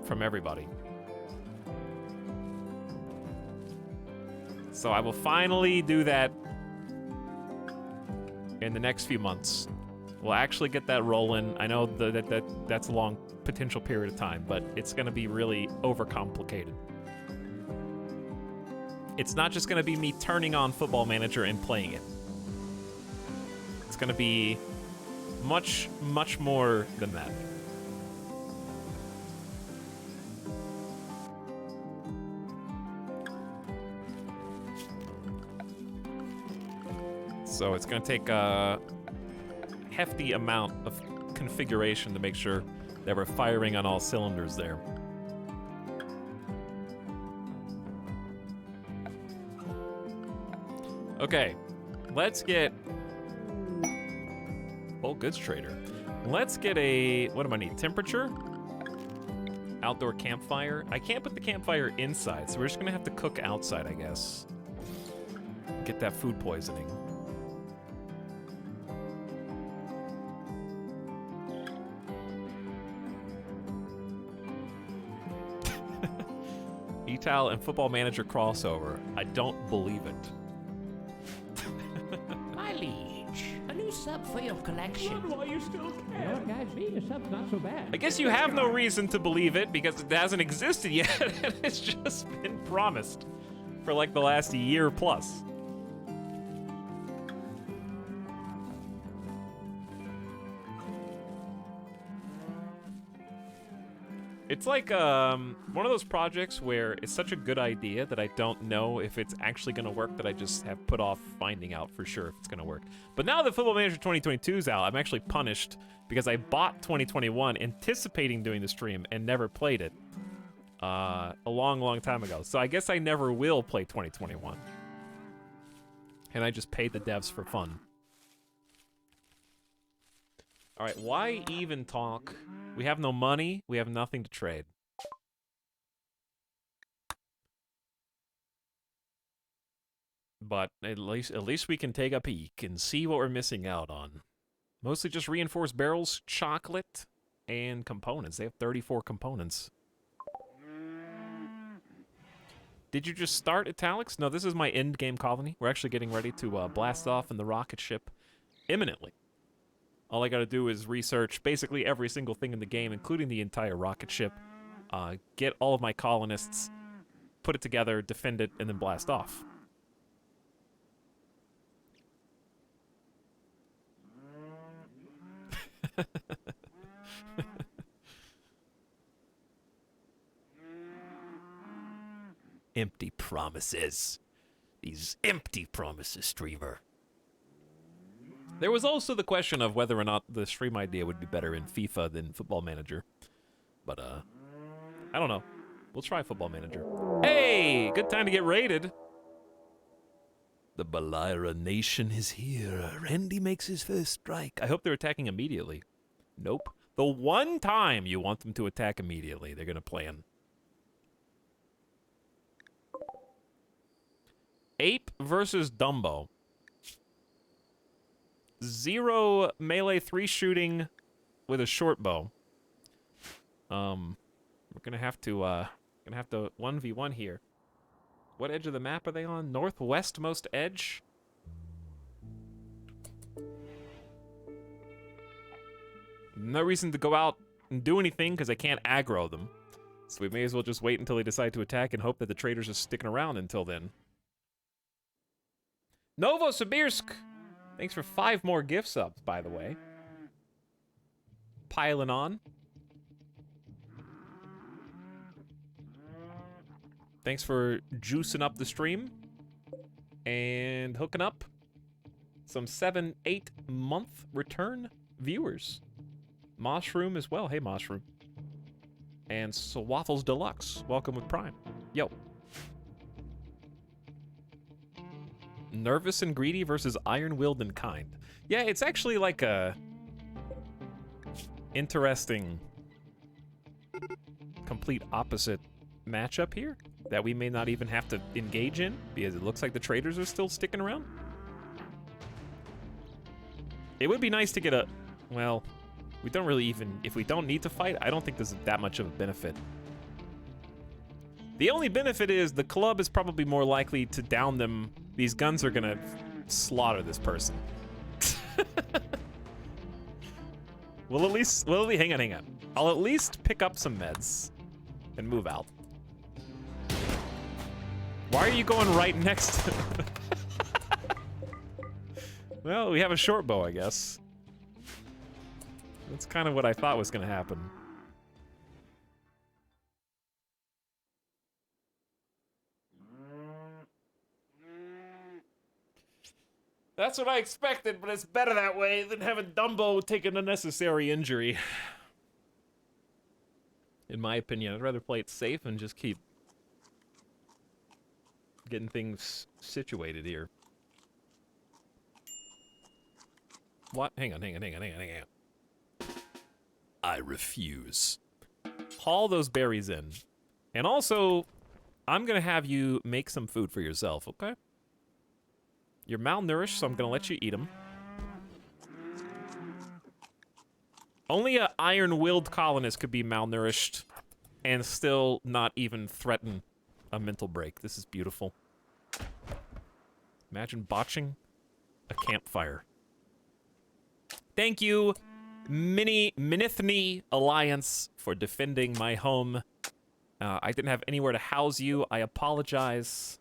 from everybody. So I will finally do that in the next few months. We'll actually get that rolling. I know that's a long potential period of time, but it's going to be really overcomplicated. It's not just going to be me turning on Football Manager and playing it. It's going to be much, much more than that. So it's going to take a hefty amount of configuration to make sure that we're firing on all cylinders there. Okay, let's get... Oh, goods trader. Let's get a... What do I need? Temperature? Outdoor campfire? I can't put the campfire inside, so we're just going to have to cook outside, I guess. Get that food poisoning. Etal and Football Manager crossover. I don't believe it. My liege, a new sub for your collection. Why you still You know can? what, guys? Being a sub's not so bad. I guess you have no reason to believe it because it hasn't existed yet and it's just been promised for like the last year plus. It's like one of those projects where it's such a good idea that I don't know if it's actually going to work, that I just have put off finding out for sure if it's going to work. But now that Football Manager 2022 is out, I'm actually punished because I bought 2021 anticipating doing the stream and never played it a long, long time ago. So I guess I never will play 2021. And I just paid the devs for fun. All right, why even talk? We have no money. We have nothing to trade. But at least we can take a peek and see what we're missing out on. Mostly just reinforced barrels, chocolate, and components. They have 34 components. Did you just start Etalyx? No, this is my end game colony. We're actually getting ready to blast off in the rocket ship imminently. All I gotta do is research basically every single thing in the game, including the entire rocket ship, get all of my colonists, put it together, defend it, and then blast off. Empty promises. These empty promises, streamer. There was also the question of whether or not the stream idea would be better in FIFA than Football Manager. But, I don't know. We'll try Football Manager. Hey! Good time to get raided. The Balira nation is here. Randy makes his first strike. I hope they're attacking immediately. Nope. The one time you want them to attack immediately, they're gonna plan. Ape versus Dumbo. 0 melee 3 shooting with a short bow. We're gonna have to 1v1 here. What edge of the map are they on? Northwestmost edge? No reason to go out and do anything because I can't aggro them. So we may as well just wait until they decide to attack and hope that the traders are sticking around until then. Novosibirsk! Thanks for 5 more gift subs, by the way. Piling on. Thanks for juicing up the stream and hooking up some 7-8 month return viewers. Moshroom as well. Hey, Moshroom. And Swaffles Deluxe. Welcome with Prime. Yo. Nervous and Greedy versus Iron-Willed and Kind. Yeah, it's actually like a interesting, complete opposite matchup here that we may not even have to engage in because it looks like the traders are still sticking around. It would be nice to get a, well, we don't really even, if we don't need to fight, I don't think there's that much of a benefit. The only benefit is the club is probably more likely to down them. These guns are gonna slaughter this person. We'll at least, hang on. I'll at least pick up some meds and move out. Why are you going right next to... Well, we have a short bow, I guess. That's kind of what I thought was gonna happen. That's what I expected, but it's better that way than having Dumbo take an unnecessary injury. In my opinion, I'd rather play it safe and just keep getting things situated here. What? Hang on. I refuse. Haul those berries in. And also, I'm gonna have you make some food for yourself, okay? You're malnourished, so I'm gonna let you eat them. Only a iron-willed colonist could be malnourished and still not even threaten a mental break. This is beautiful. Imagine botching a campfire. Thank you, Minithni Alliance, for defending my home. I didn't have anywhere to house you. I apologize.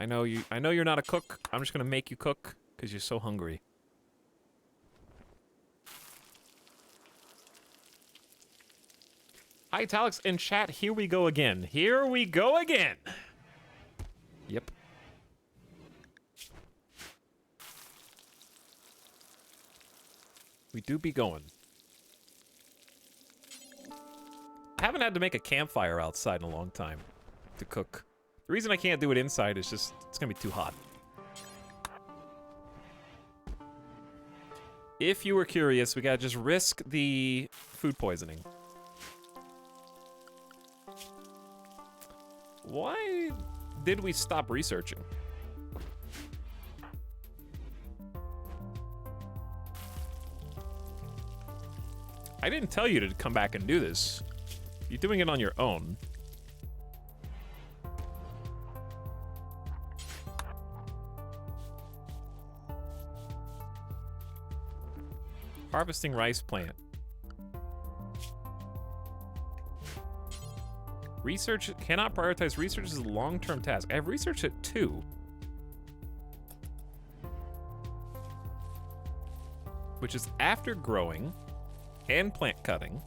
I know you're not a cook. I'm just gonna make you cook because you're so hungry. Hi, Etalyx in chat. Here we go again. Here we go again. Yep. We do be going. I haven't had to make a campfire outside in a long time to cook. The reason I can't do it inside is just, it's gonna be too hot. If you were curious, we gotta just risk the food poisoning. Why did we stop researching? I didn't tell you to come back and do this. You're doing it on your own. Harvesting rice plant. Research cannot prioritize research as a long-term task. I have research at 2. Which is after growing and plant cutting.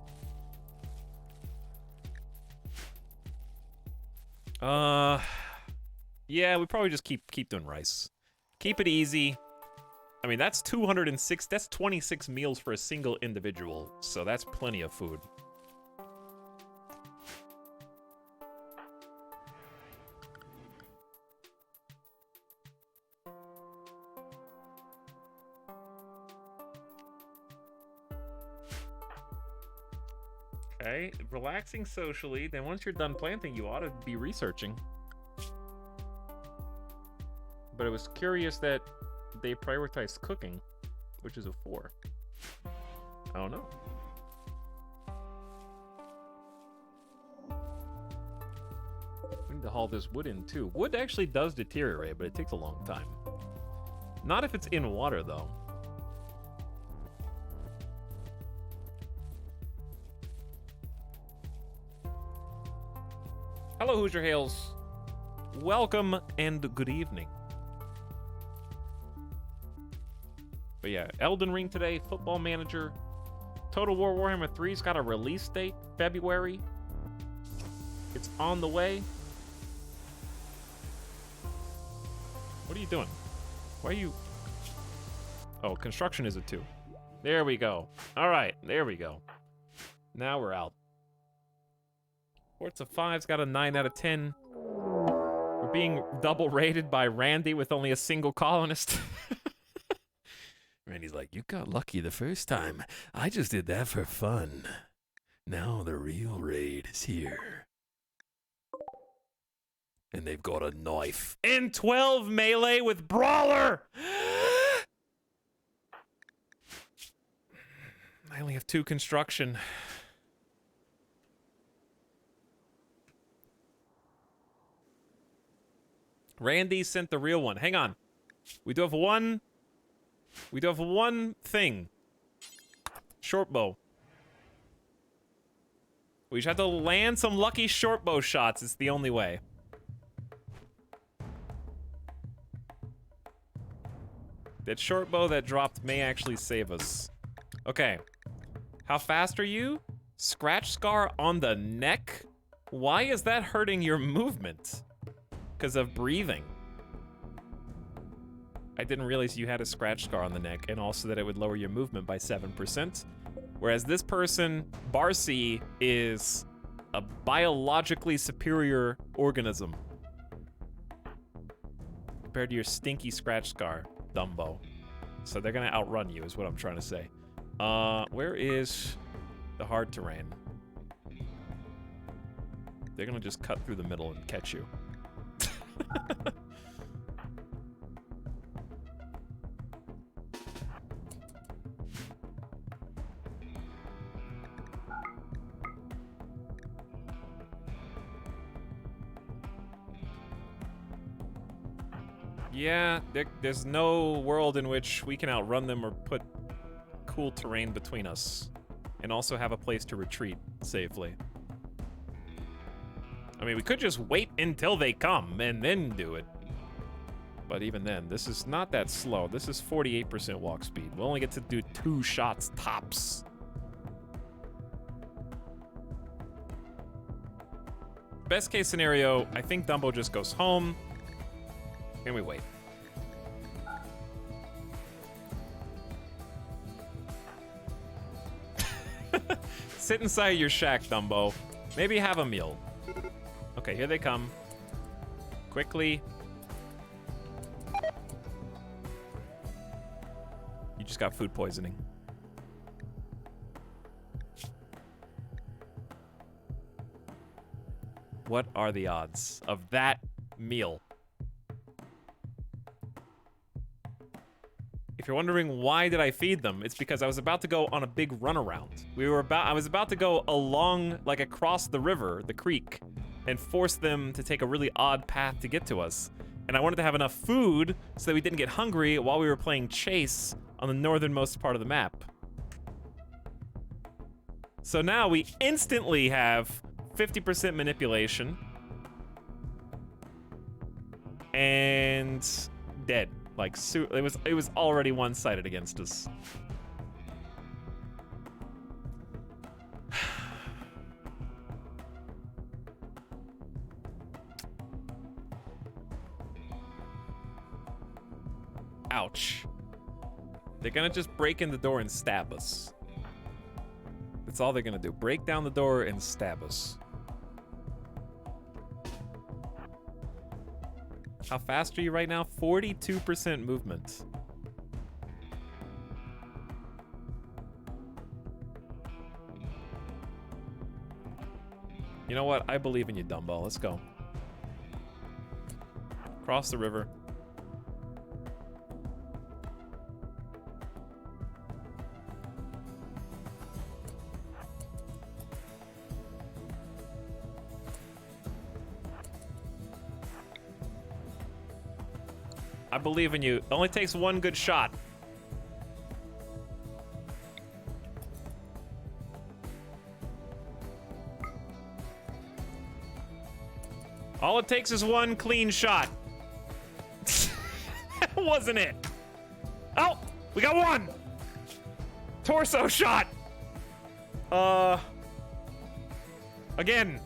Yeah, we probably just keep doing rice. Keep it easy. I mean, that's 206, that's 26 meals for a single individual, so that's plenty of food. Okay, relaxing socially, then once you're done planting, you ought to be researching. But it was curious that they prioritized cooking, which is a 4. I don't know. We need to haul this wood in too. Wood actually does deteriorate, but it takes a long time. Not if it's in water, though. Hello, Hoosier Hales. Welcome and good evening. But yeah, Elden Ring today, Football Manager. Total War Warhammer 3's got a release date, February. It's on the way. What are you doing? Why are you... Oh, construction is a 2. There we go. All right, there we go. Now we're out. Forza 5's got a 9 out of 10. We're being double rated by Randy with only a single colonist. Randy's like, you got lucky the first time. I just did that for fun. Now the real raid is here. And they've got a knife. And 12 melee with Brawler! I only have 2 construction. Randy sent the real one. Hang on. We do have one thing. Short bow. We just have to land some lucky short bow shots. It's the only way. That short bow that dropped may actually save us. Okay. How fast are you? Scratch scar on the neck? Why is that hurting your movement? Because of breathing. I didn't realize you had a scratch scar on the neck, and also that it would lower your movement by 7%. Whereas this person, Barcy, is a biologically superior organism compared to your stinky scratch scar, Dumbo. So they're gonna outrun you, is what I'm trying to say. Where is the hard terrain? They're gonna just cut through the middle and catch you. Yeah, there's no world in which we can outrun them or put cool terrain between us, and also have a place to retreat safely. I mean, we could just wait until they come and then do it. But even then, this is not that slow. This is 48% walk speed. We'll only get to do 2 shots tops. Best case scenario, I think Dumbo just goes home. And we wait. Sit inside your shack, Dumbo. Maybe have a meal. Okay, here they come. Quickly. You just got food poisoning. What are the odds of that meal? If you're wondering why did I feed them, it's because I was about to go on a big runaround. I was about to go along, like across the river, the creek, and force them to take a really odd path to get to us. And I wanted to have enough food so that we didn't get hungry while we were playing chase on the northernmost part of the map. So now we instantly have 50% manipulation and dead. Like, it was already one-sided against us. Ouch. They're gonna just break in the door and stab us. That's all they're gonna do. Break down the door and stab us. How fast are you right now? 42% movement. You know what? I believe in you, Dumbo. Let's go. Cross the river. I believe in you. It only takes one good shot. All it takes is one clean shot. That wasn't it. Oh, we got one. Torso shot. Again.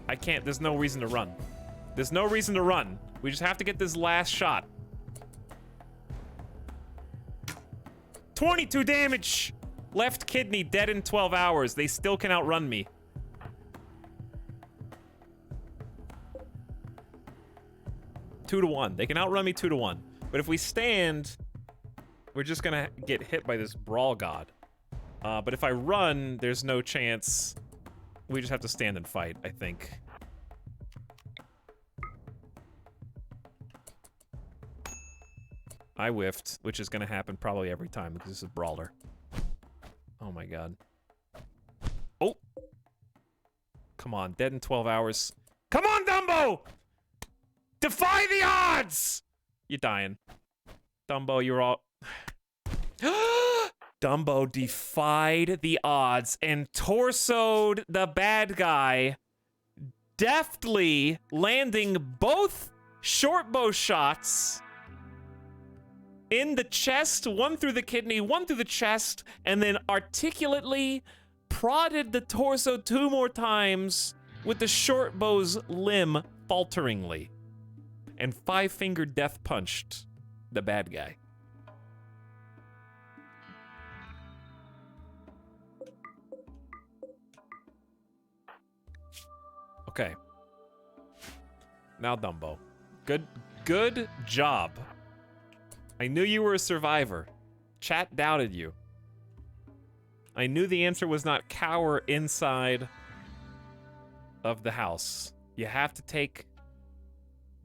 I can't, there's no reason to run. There's no reason to run. We just have to get this last shot. 22 damage! Left kidney dead in 12 hours. They still can outrun me. Two to one. They can outrun me 2-1. But if we stand, we're just gonna get hit by this brawl god. But if I run, there's no chance. We just have to stand and fight, I think. I whiffed, which is gonna happen probably every time because this is a brawler. Oh my god. Oh! Come on, dead in 12 hours. Come on, Dumbo! Defy the odds! You're dying. Dumbo, you're all... Dumbo defied the odds and torsoed the bad guy, deftly landing both short bow shots in the chest, one through the kidney, one through the chest, and then articulately prodded the torso 2 more times with the short bow's limb falteringly, and 5-finger death punched the bad guy. Okay. Now Dumbo. Good job. I knew you were a survivor. Chat doubted you. I knew the answer was not cower inside of the house. You have to take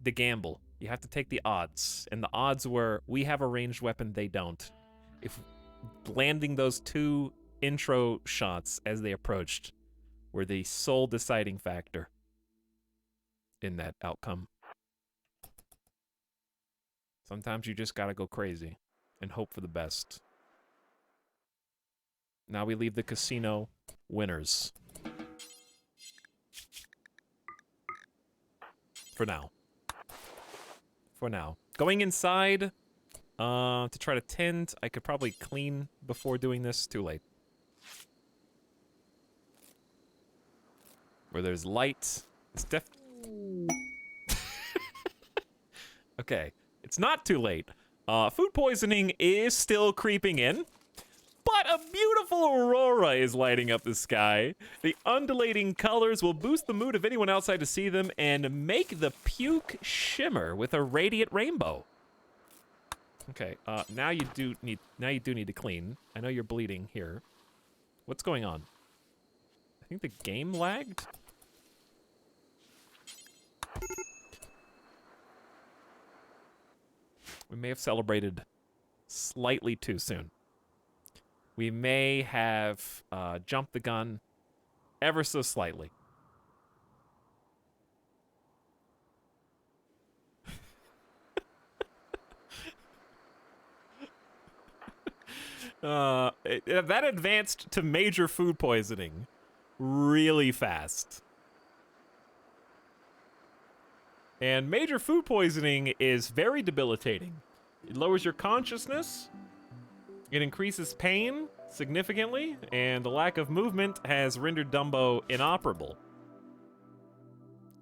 the gamble. You have to take the odds. And the odds were, we have a ranged weapon, they don't. If landing those 2 intro shots as they approached were the sole deciding factor in that outcome. Sometimes you just gotta go crazy and hope for the best. Now we leave the casino winners. For now. For now. Going inside to try to tend. I could probably clean before doing this. Too late. Where there's light. It's okay. It's not too late. Food poisoning is still creeping in, but a beautiful aurora is lighting up the sky. The undulating colors will boost the mood of anyone outside to see them and make the puke shimmer with a radiant rainbow. Okay, now you do need to clean. I know you're bleeding here. What's going on? I think the game lagged. We may have celebrated slightly too soon. We may have jumped the gun ever so slightly. That advanced to major food poisoning really fast. And major food poisoning is very debilitating. It lowers your consciousness, it increases pain significantly, and the lack of movement has rendered Dumbo inoperable.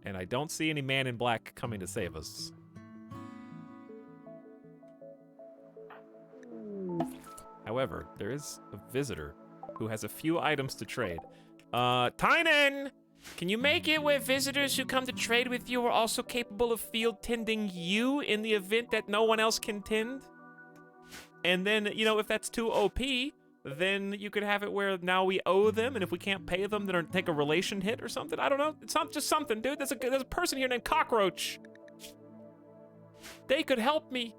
And I don't see any man in black coming to save us. However, there is a visitor who has a few items to trade. Tynan! Can you make it where visitors who come to trade with you are also capable of field tending you in the event that no one else can tend? And then, you know, if that's too OP, then you could have it where now we owe them, and if we can't pay them, then take a relation hit or something. I don't know. It's not just something, dude. There's a person here named Cockroach. They could help me.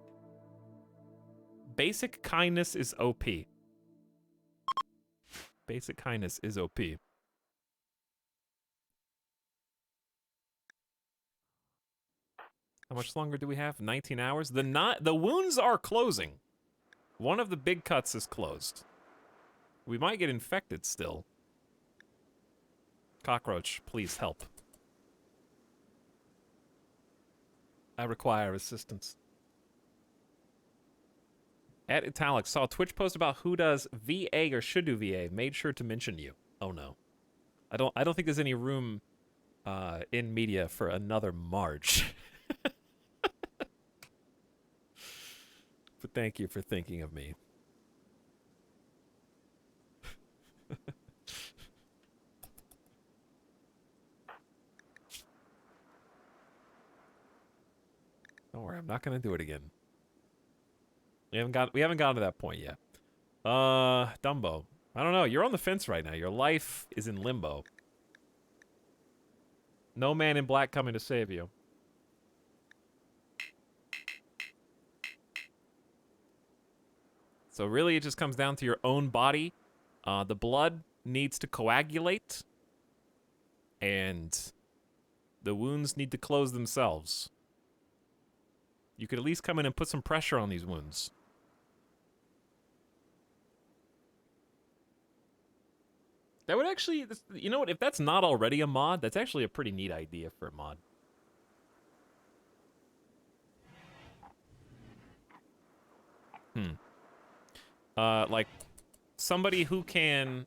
Basic kindness is OP. Basic kindness is OP. How much longer do we have? 19 hours? The wounds are closing. One of the big cuts is closed. We might get infected still. Cockroach, please help. I require assistance. At Etalyx, saw a Twitch post about who does VA or should do VA. Made sure to mention you. Oh no. I don't think there's any room in media for another Marge. But thank you for thinking of me. Don't worry, I'm not gonna do it again. We haven't gotten to that point yet. Dumbo. I don't know, you're on the fence right now. Your life is in limbo. No man in black coming to save you. So really it just comes down to your own body. The blood needs to coagulate. And the wounds need to close themselves. You could at least come in and put some pressure on these wounds. That would actually, you know what, if that's not already a mod, that's actually a pretty neat idea for a mod. Like, somebody who can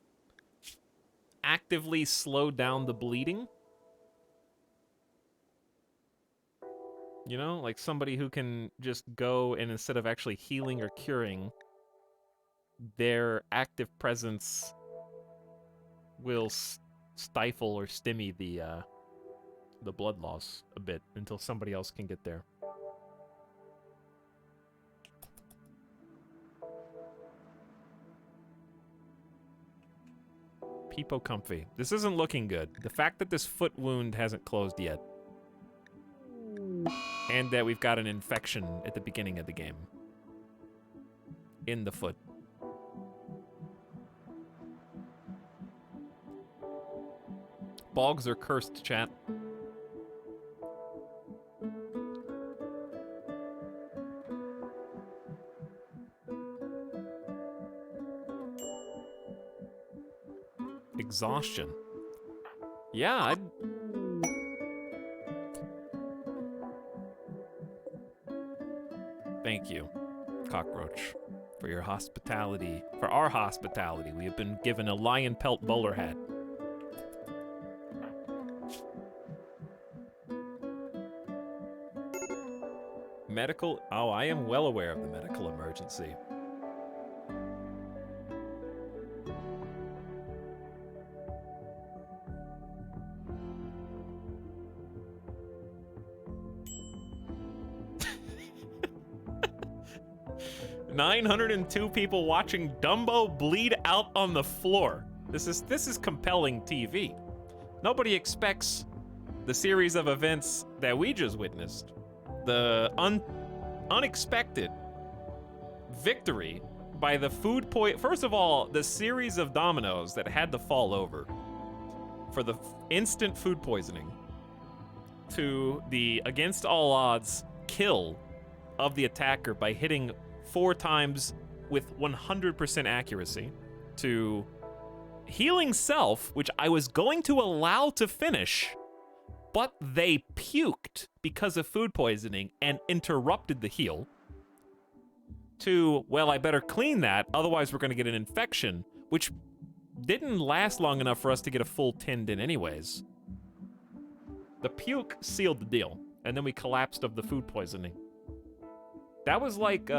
actively slow down the bleeding. You know, like somebody who can just go and instead of actually healing or curing, their active presence will stifle or stymie the blood loss a bit until somebody else can get there. Peepo comfy. This isn't looking good. The fact that this foot wound hasn't closed yet. And that we've got an infection at the beginning of the game. In the foot. Bogs are cursed, chat. Exhaustion. Yeah, Thank you, Cockroach, for your hospitality. For our hospitality, we have been given a lion pelt bowler hat. Medical... Oh, I am well aware of the medical emergency. $902 people watching Dumbo bleed out on the floor. This is compelling TV. Nobody expects the series of events that we just witnessed. The unexpected victory by the food poison. First of all, the series of dominoes that had to fall over for the instant food poisoning to the against all odds kill of the attacker by hitting 4 times with 100% accuracy to healing self, which I was going to allow to finish, but they puked because of food poisoning and interrupted the heal, to, well, I better clean that, otherwise we're going to get an infection, which didn't last long enough for us to get a full tendon anyways. The puke sealed the deal, and then we collapsed of the food poisoning. That was like,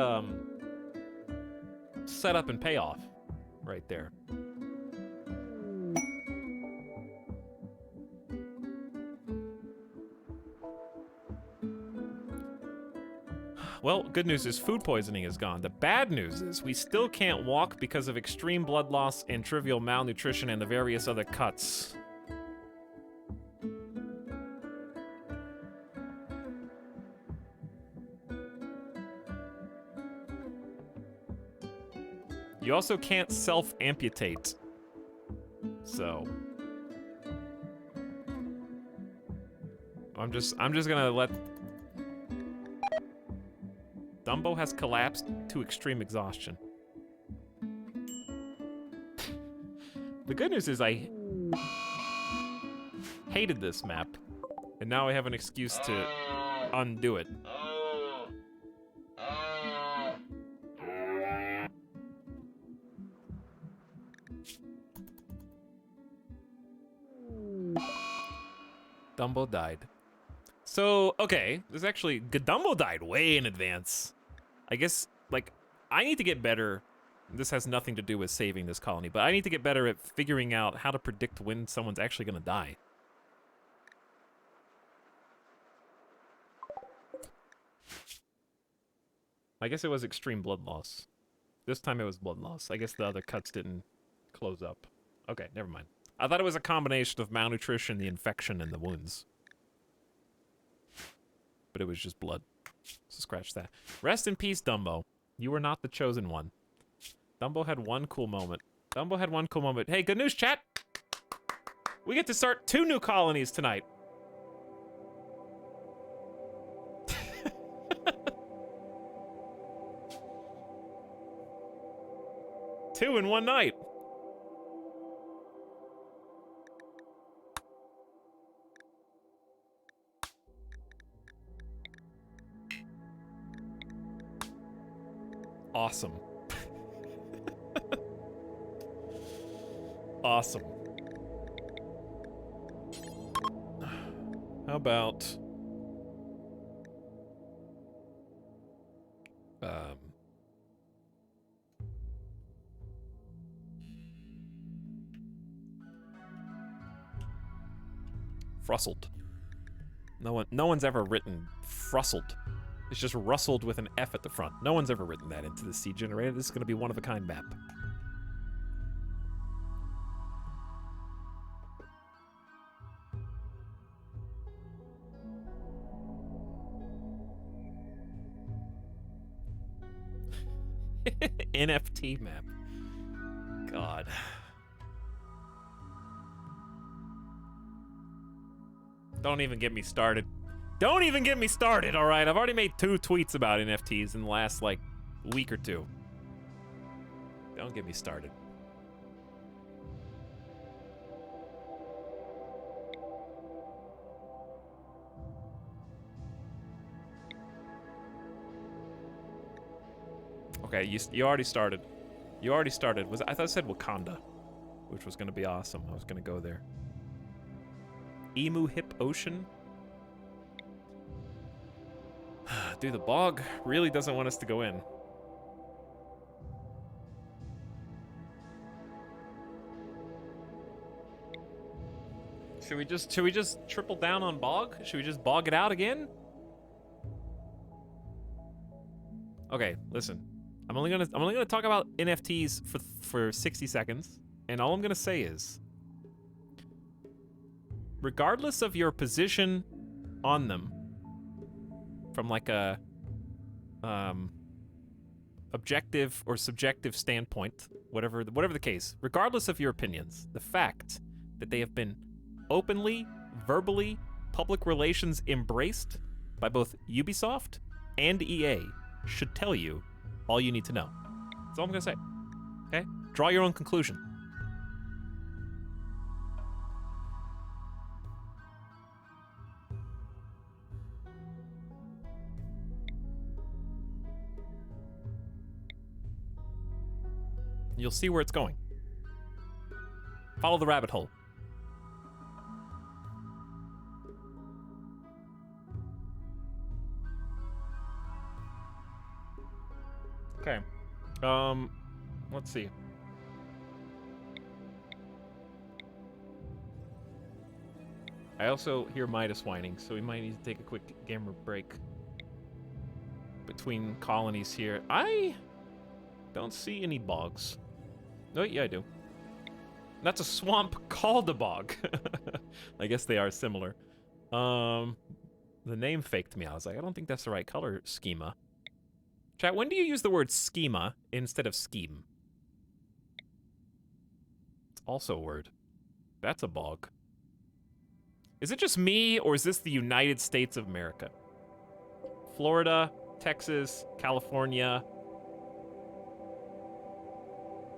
setup and payoff right there. Well, good news is food poisoning is gone. The bad news is we still can't walk because of extreme blood loss and trivial malnutrition and the various other cuts. You also can't self-amputate. So I'm just gonna let Dumbo has collapsed to extreme exhaustion. The good news is I hated this map, and now I have an excuse to undo it. Dumbo died. So, okay, there's actually... Dumbo died way in advance. I guess, like, I need to get better. This has nothing to do with saving this colony, but I need to get better at figuring out how to predict when someone's actually gonna die. I guess it was extreme blood loss. This time it was blood loss. I guess the other cuts didn't close up. Okay, never mind. I thought it was a combination of malnutrition, the infection, and the wounds. But it was just blood. So scratch that. Rest in peace, Dumbo. You were not the chosen one. Dumbo had one cool moment. Dumbo had one cool moment. Hey, good news, chat! We get to start 2 new colonies tonight. Two in one night. Awesome. Awesome. How about... Frustled. No one's ever written frustled. It's just rustled with an F at the front. No one's ever written that into the seed generator. This is going to be one-of-a-kind map. NFT map. God. Don't even get me started. Don't even get me started, all right? I've already made 2 tweets about NFTs in the last, like, week or 2. Don't get me started. Okay, you already started. You already started. I thought it said Wakanda, which was going to be awesome. I was going to go there. Emu Hip Ocean? Dude, the bog really doesn't want us to go in. Should we just triple down on bog? Should we just bog it out again? Okay, listen. I'm only gonna talk about NFTs for 60 seconds, and all I'm gonna say is, regardless of your position on them, from like a objective or subjective standpoint, whatever the case, regardless of your opinions, the fact that they have been openly, verbally, public relations embraced by both Ubisoft and EA should tell you all you need to know. That's all I'm gonna say. Okay? Draw your own conclusion. You'll see where it's going. Follow the rabbit hole. Okay. Let's see. I also hear Midas whining, so we might need to take a quick gamer break between colonies here. I don't see any bogs. Oh, yeah, I do. That's a swamp called a bog. I guess they are similar. The name faked me. I was like, I don't think that's the right color schema. Chat, when do you use the word schema instead of scheme? It's also a word. That's a bog. Is it just me, or is this the United States of America? Florida, Texas, California,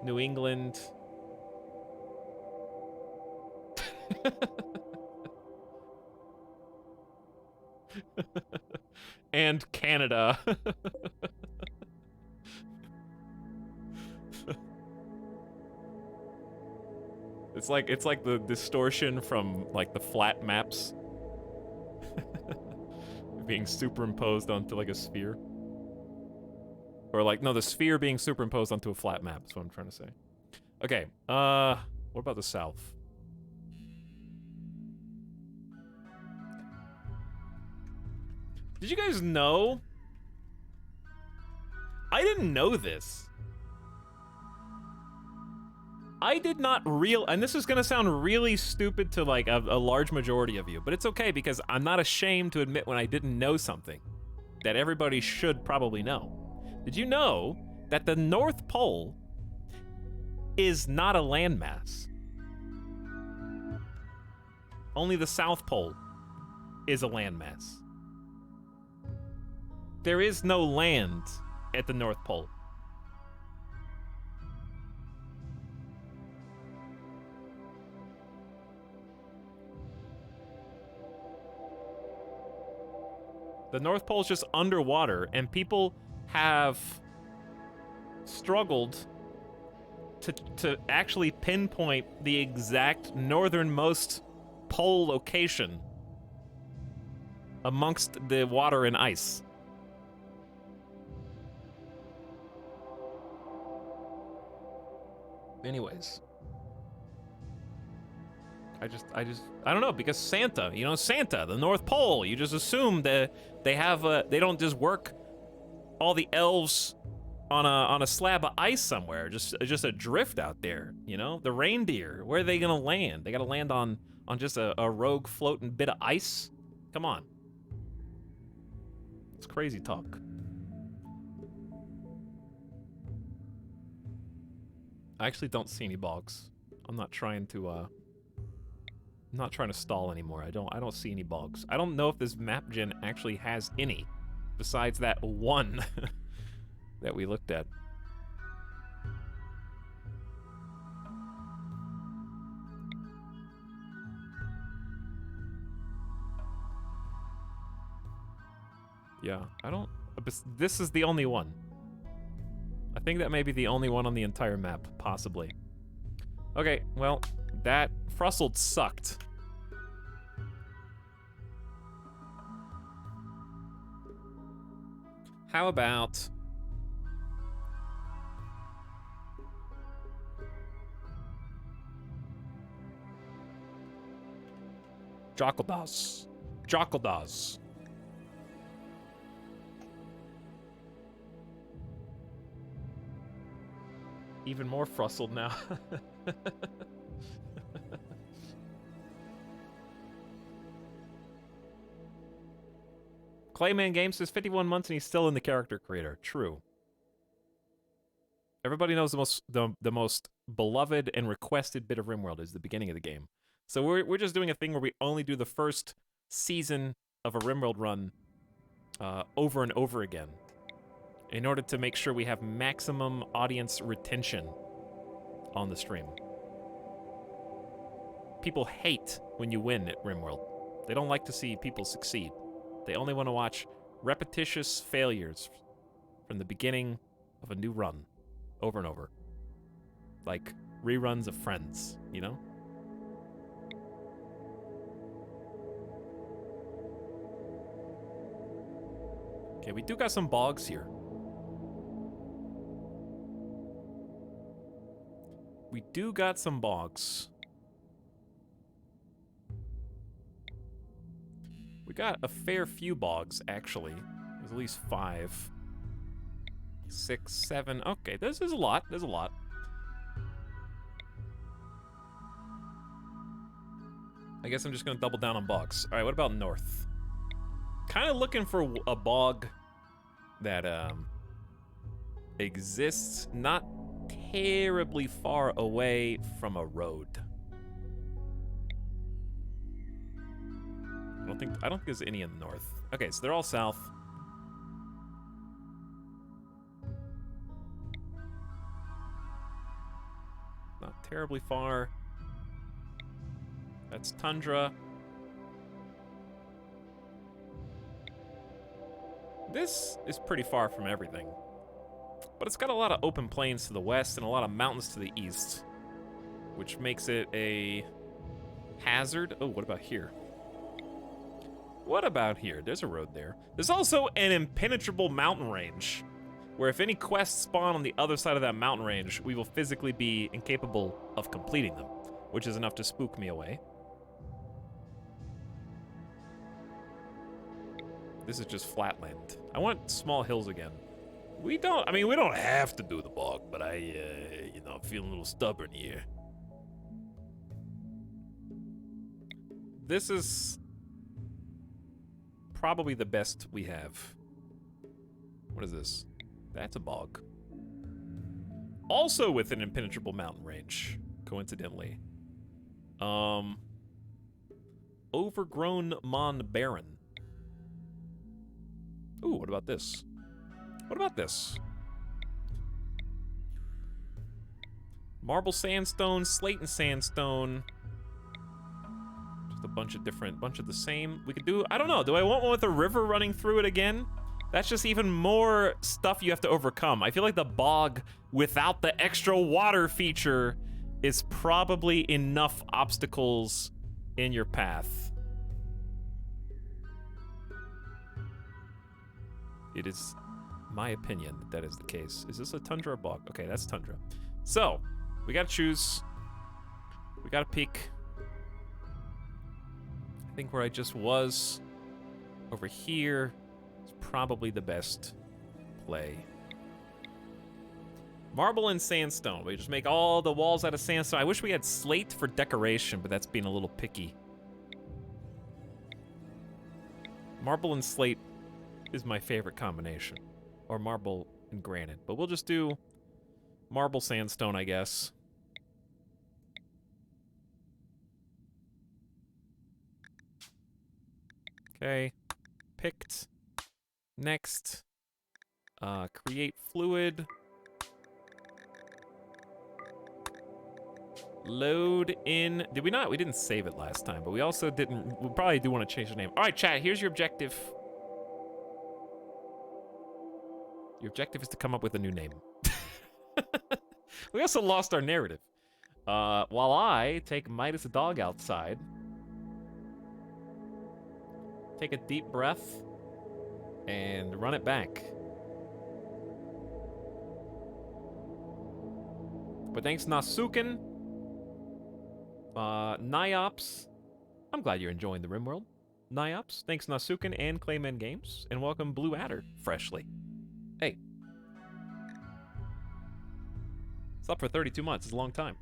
New England. And Canada. It's like the distortion from like the flat maps being superimposed onto like a sphere. Or like no, the sphere being superimposed onto a flat map, is what I'm trying to say. Okay, what about the south? Did you guys know? I didn't know this. I did not and this is gonna sound really stupid to like a large majority of you, but it's okay because I'm not ashamed to admit when I didn't know something that everybody should probably know. Did you know that the North Pole is not a landmass? Only the South Pole is a landmass. There is no land at the North Pole. The North Pole is just underwater, and people have struggled to actually pinpoint the exact northernmost pole location amongst the water and ice. Anyways. I don't know, because Santa, you know, Santa, the North Pole, you just assume that they don't just work all the elves on a slab of ice somewhere, just adrift out there, you know? The reindeer, where are they gonna land? They gotta land on just a rogue floating bit of ice? Come on. It's crazy talk. I actually don't see any bogs. I'm not trying to stall anymore. I don't see any bogs. I don't know if this map gen actually has any, besides that one that we looked at. Yeah, this is the only one. I think that may be the only one on the entire map, possibly. Okay, well, that Frustled sucked. How about... Jokeldas. Jokeldas. Even more frustled now. Clayman Games says 51 months and he's still in the character creator. True. Everybody knows the most beloved and requested bit of RimWorld is the beginning of the game. So we're just doing a thing where we only do the first season of a RimWorld run over and over again, in order to make sure we have maximum audience retention on the stream. People hate when you win at RimWorld. They don't like to see people succeed. They only want to watch repetitious failures from the beginning of a new run, over and over. Like reruns of Friends, you know? Okay, we do got some bogs here. We do got some bogs. We got a fair few bogs, actually. There's at least 5. 6, 7. Okay, this is a lot. There's a lot. I guess I'm just gonna double down on bogs. All right, what about north? Kind of looking for a bog that exists not terribly far away from a road. I don't think there's any in the north. Okay, so they're all south. Not terribly far. That's tundra. This is pretty far from everything. But it's got a lot of open plains to the west and a lot of mountains to the east, which makes it a hazard. Oh, what about here? What about here? There's a road there. There's also an impenetrable mountain range, where if any quests spawn on the other side of that mountain range, we will physically be incapable of completing them, which is enough to spook me away. This is just flatland. I want small hills again. We don't have to do the bog, but I'm feeling a little stubborn here. This is probably the best we have. What is this? That's a bog. Also with an impenetrable mountain range, coincidentally. Overgrown Mon Baron. Ooh, what about this? What about this? Marble sandstone, slate and sandstone. Just a bunch of the same. We could do, I don't know, do I want one with a river running through it again? That's just even more stuff you have to overcome. I feel like the bog without the extra water feature is probably enough obstacles in your path. It is my opinion that is the case. Is this a tundra or bog? Okay, that's tundra. So, we gotta choose. We gotta peek. I think where I just was, over here, is probably the best play. Marble and sandstone. We just make all the walls out of sandstone. I wish we had slate for decoration, but that's being a little picky. Marble and slate is my favorite combination. Or marble and granite. But we'll just do marble sandstone, I guess. Okay. Picked. Next. Create fluid. Load in. Did we not? We didn't save it last time, but we also didn't. We probably do want to change the name. All right, chat, here's your objective. Your objective is to come up with a new name. We also lost our narrative. While I take Midas the dog outside, take a deep breath, and run it back. But thanks, Nasuken. Niops. I'm glad you're enjoying the RimWorld. Niops. Thanks, Nasuken and Clayman Games. And welcome, Blue Adder, freshly. Hey. It's up for 32 months. It's a long time.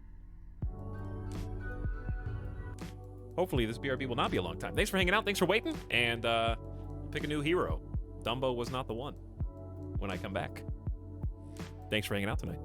Hopefully this BRB will not be a long time. Thanks for hanging out. Thanks for waiting. And we'll pick a new hero. Dumbo was not the one when I come back. Thanks for hanging out tonight.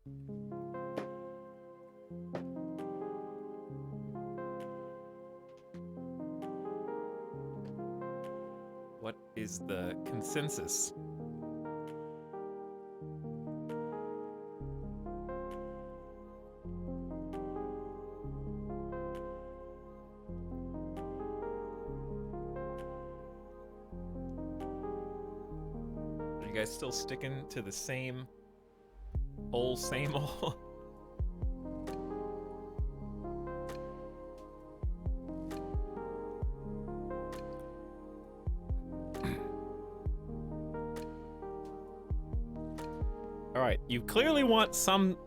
What is the consensus? Are you guys still sticking to the same old? All right, you clearly want some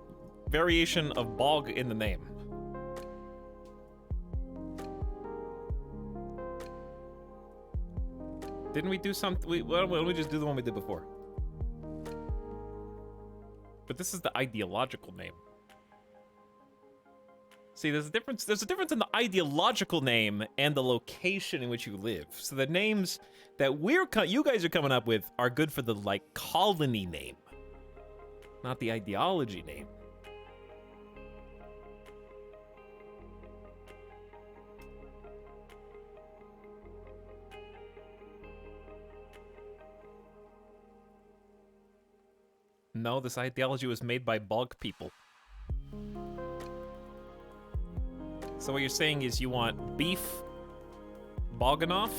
variation of bog in the name. Didn't we do something? Why don't we just do the one we did before? But this is the ideological name. See, there's a difference. There's a difference in the ideological name and the location in which you live. So the names that you guys are coming up with are good for the like colony name, not the ideology name. No, this ideology was made by bog people. So what you're saying is you want beef Boganoff?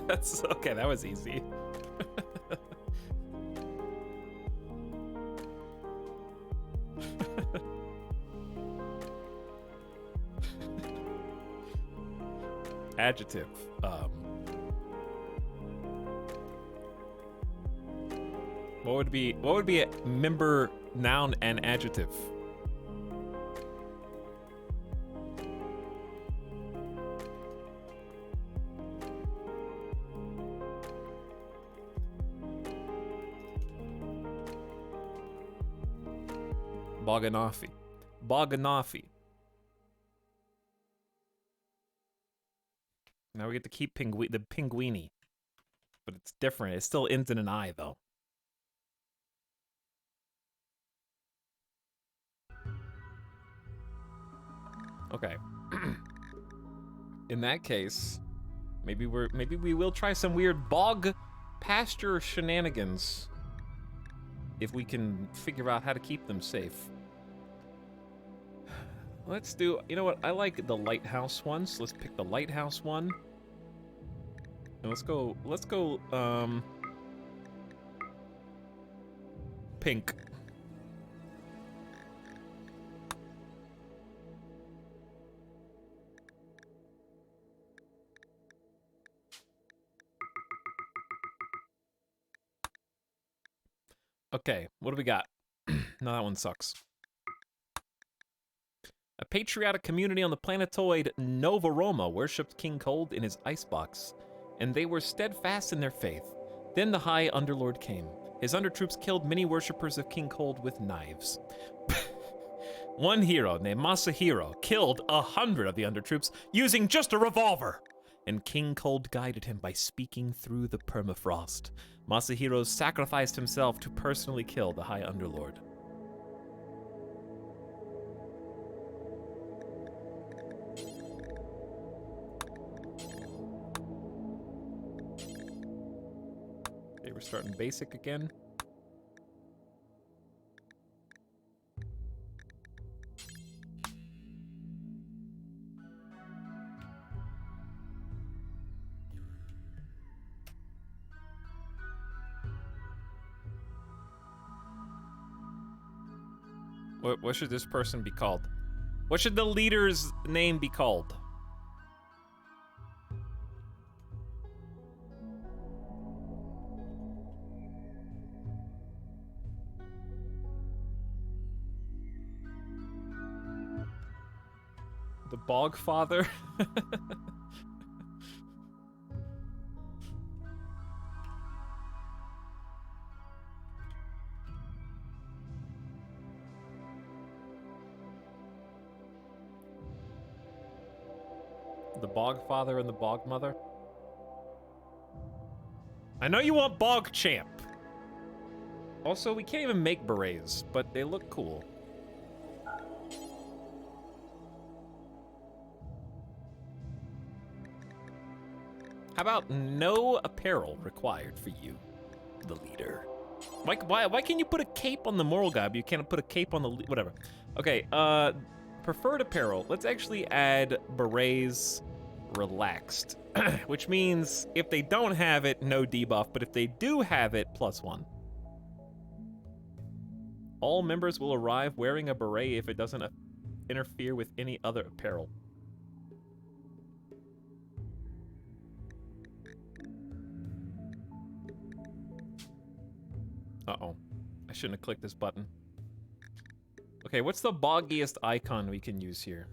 That's okay, that was easy. Adjective. What would be a member, noun, and adjective? Boganoffy. Boganoffy. Now we get to keep the pinguini. But it's different. It still ends in an I, though. Okay. In that case, maybe we will try some weird bog pasture shenanigans if we can figure out how to keep them safe. Let's do, you know what, I like the lighthouse one, so let's pick the lighthouse one. And let's go, pink. Okay, what do we got? No, that one sucks. A patriotic community on the planetoid Nova Roma worshipped King Cold in his icebox, and they were steadfast in their faith. Then the High Underlord came. His undertroops killed many worshippers of King Cold with knives. One hero named Masahiro killed 100 of the undertroops using just a revolver, and King Cold guided him by speaking through the permafrost. Masahiro sacrificed himself to personally kill the High Underlord. Okay, we're starting basic again. What should this person be called? What should the leader's name be called? The Bog Father? The Bog Father and the Bog Mother. I know you want Bog Champ. Also, we can't even make berets, but they look cool. How about no apparel required for you, the leader? Why can't you put a cape on the moral guy, but you can't put a cape on the whatever? Okay, preferred apparel. Let's actually add berets relaxed, which means if they don't have it, no debuff, but if they do have it, +1. All members will arrive wearing a beret if it doesn't interfere with any other apparel. Uh-oh. I shouldn't have clicked this button. Okay, what's the boggiest icon we can use here?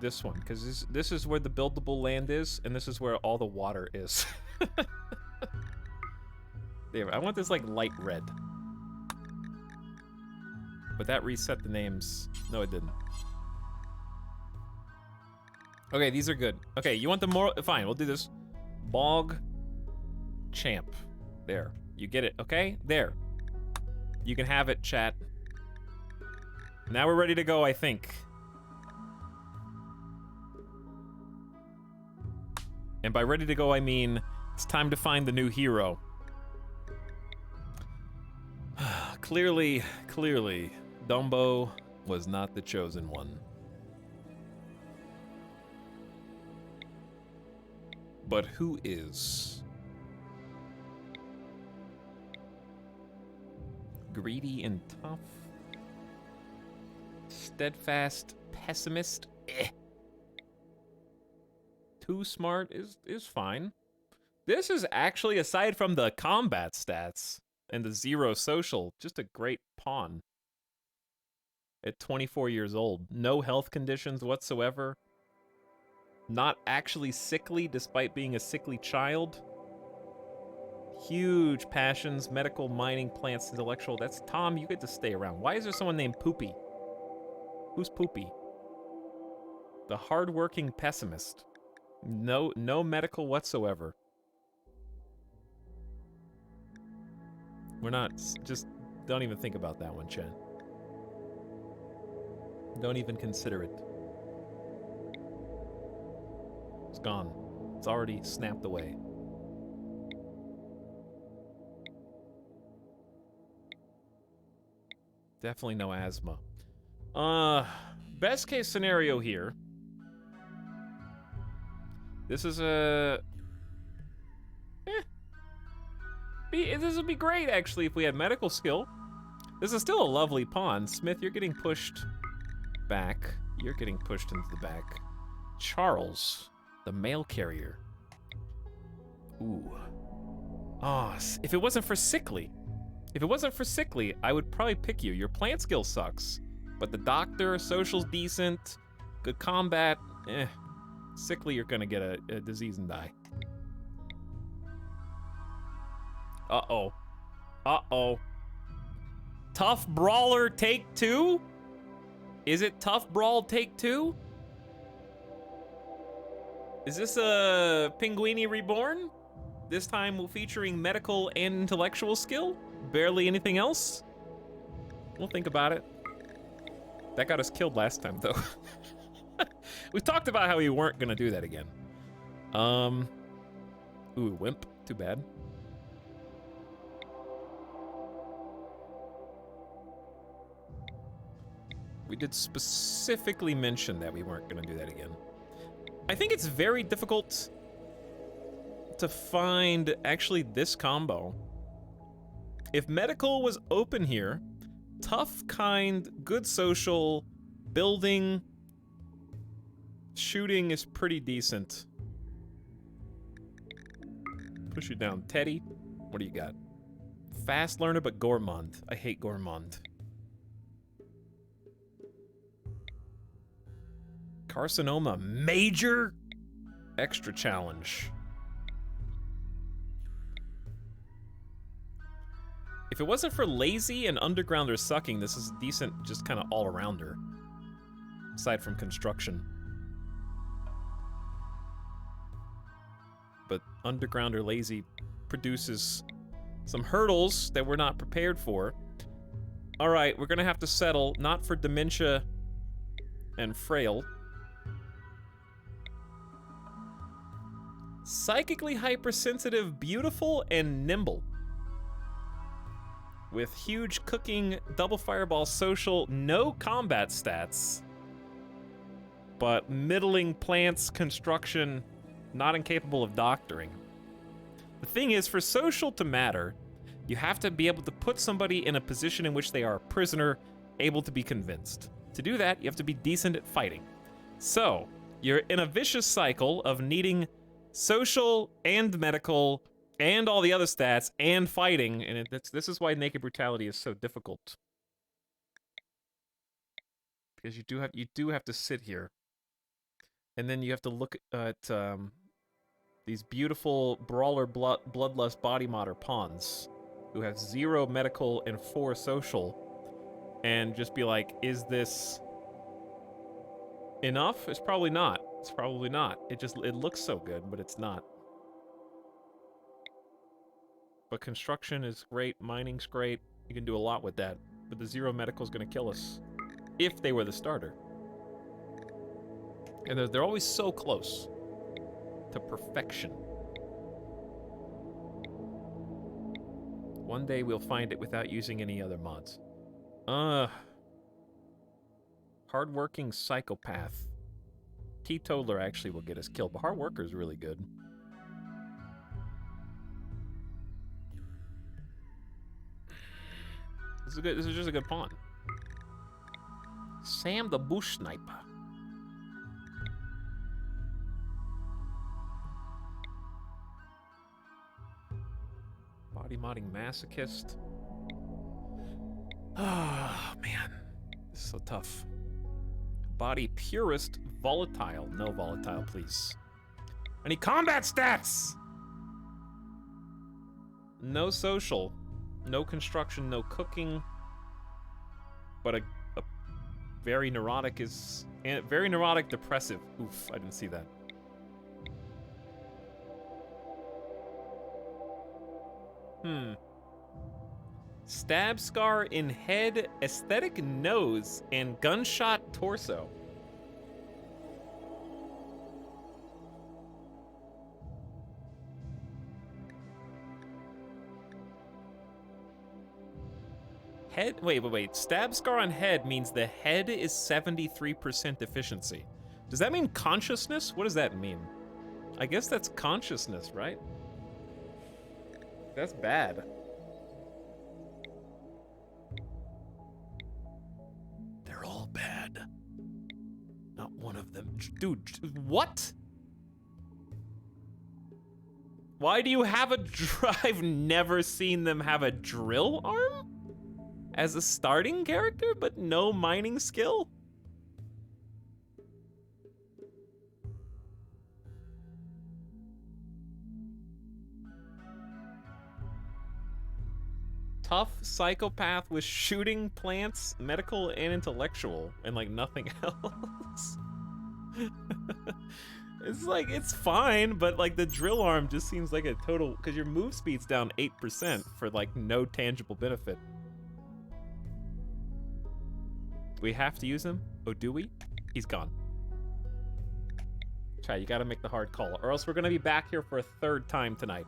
This one, because this is where the buildable land is, and this is where all the water is. There, I want this like light red. But that reset the names. No, it didn't. Okay, these are good. Okay, you want the moral? Fine, we'll do this. Bog Champ. There. You get it, okay? There. You can have it, chat. Now we're ready to go, I think. And by ready to go, I mean it's time to find the new hero. Clearly, Dumbo was not the chosen one. But who is? Greedy and tough. Steadfast pessimist. Too smart is fine. This is actually, aside from the combat stats and the 0 social, just a great pawn. At 24 years old. No health conditions whatsoever. Not actually sickly despite being a sickly child. Huge passions, medical, mining, plants, intellectual. That's Tom, you get to stay around. Why is there someone named Poopy? Who's Poopy? The hardworking pessimist. No medical whatsoever. We're not, just don't even think about that one, Chen. Don't even consider it. It's gone. It's already snapped away. Definitely no asthma. Best case scenario here. This is a... this would be great, actually, if we had medical skill. This is still a lovely pawn. Smith, you're getting pushed back. You're getting pushed into the back. Charles, the mail carrier. Ooh. Ah, if it wasn't for sickly. If it wasn't for sickly, I would probably pick you. Your plant skill sucks. But the doctor, social's decent. Good combat, Sickly, you're gonna get a disease and die. Uh-oh. Uh-oh. Tough Brawler Take 2? Is it Tough Brawl Take 2? Is this a Pinguini Reborn? This time featuring medical and intellectual skill? Barely anything else? We'll think about it. That got us killed last time, though. We talked about how we weren't gonna do that again. Ooh, wimp. Too bad. We did specifically mention that we weren't gonna do that again. I think it's very difficult to find actually this combo. If medical was open here, tough, kind, good social, building, shooting is pretty decent. Push you down. Teddy, what do you got? Fast learner, but gourmand. I hate gourmand. Carcinoma, major extra challenge. If it wasn't for lazy and undergrounder sucking, this is decent, just kind of all-arounder. aside from construction. But underground or lazy produces some hurdles that we're not prepared for. All right, we're gonna have to settle, not for dementia and frail. Psychically hypersensitive, beautiful, and nimble. With huge cooking, double fireball, social, no combat stats. But middling plants, construction, not incapable of doctoring. The thing is, for social to matter, you have to be able to put somebody in a position in which they are a prisoner, able to be convinced. To do that, you have to be decent at fighting. So, you're in a vicious cycle of needing social and medical and all the other stats and fighting, and this is why naked brutality is so difficult. Because you do have to sit here. And then you have to look at these beautiful brawler bloodlust body modder pawns who have 0 medical and 4 social, and just be like, is this enough? It's probably not. It's probably not. It looks so good, but it's not. But construction is great, mining's great. You can do a lot with that. But the 0 medical is going to kill us if they were the starter. And they're always so close to perfection. One day we'll find it without using any other mods. Hardworking psychopath. Teetotaler actually will get us killed, but hard worker is really good. This is just a good pawn. Sam the bush sniper. Body modding masochist. Oh, man. This is so tough. Body purist volatile. No volatile, please. I need combat stats! No social. No construction, no cooking. But a very neurotic is... Very neurotic, depressive. Oof, I didn't see that. Stab scar in head, aesthetic nose, and gunshot torso. Head, wait. Stab scar on head means the head is 73% efficiency. Does that mean consciousness? What does that mean? I guess that's consciousness, right? That's bad. They're all bad. Not one of them. Dude, what? Why do you have a I've never seen them have a drill arm? As a starting character, but no mining skill? Tough psychopath with shooting, plants, medical, and intellectual, and like nothing else. It's like, it's fine, but like the drill arm just seems like a total, because your move speed's down 8% for like no tangible benefit. We have to use him? Oh, do we? He's gone. Try, you gotta make the hard call, or else we're gonna be back here for a 3rd time tonight.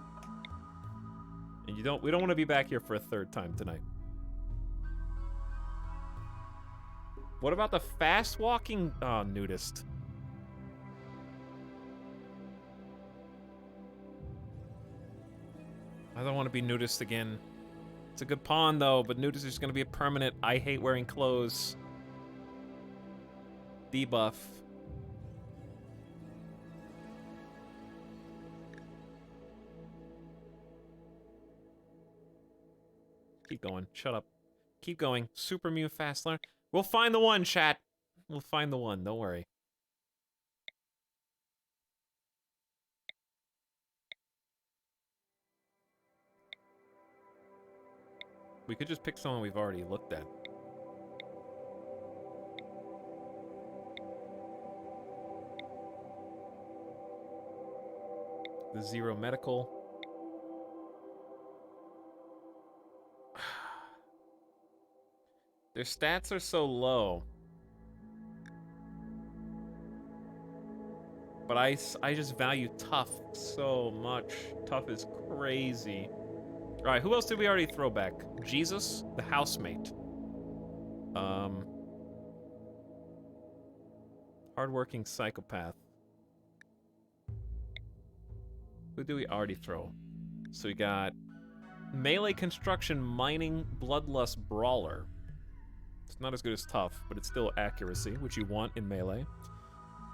And we don't want to be back here for a 3rd time tonight. What about the fast walking nudist? I don't want to be nudist again. It's a good pawn though, but nudist is gonna be a permanent I hate wearing clothes debuff. Keep going. Shut up. Keep going. Super Mew fast learn. We'll find the one, chat. We'll find the one. Don't worry. We could just pick someone we've already looked at. The 0 medical. Their stats are so low. But I just value tough so much. Tough is crazy. All right, who else did we already throw back? Jesus, the housemate. Hardworking psychopath. Who do we already throw? So we got melee construction, mining, bloodlust, brawler. It's not as good as tough, but it's still accuracy, which you want in melee.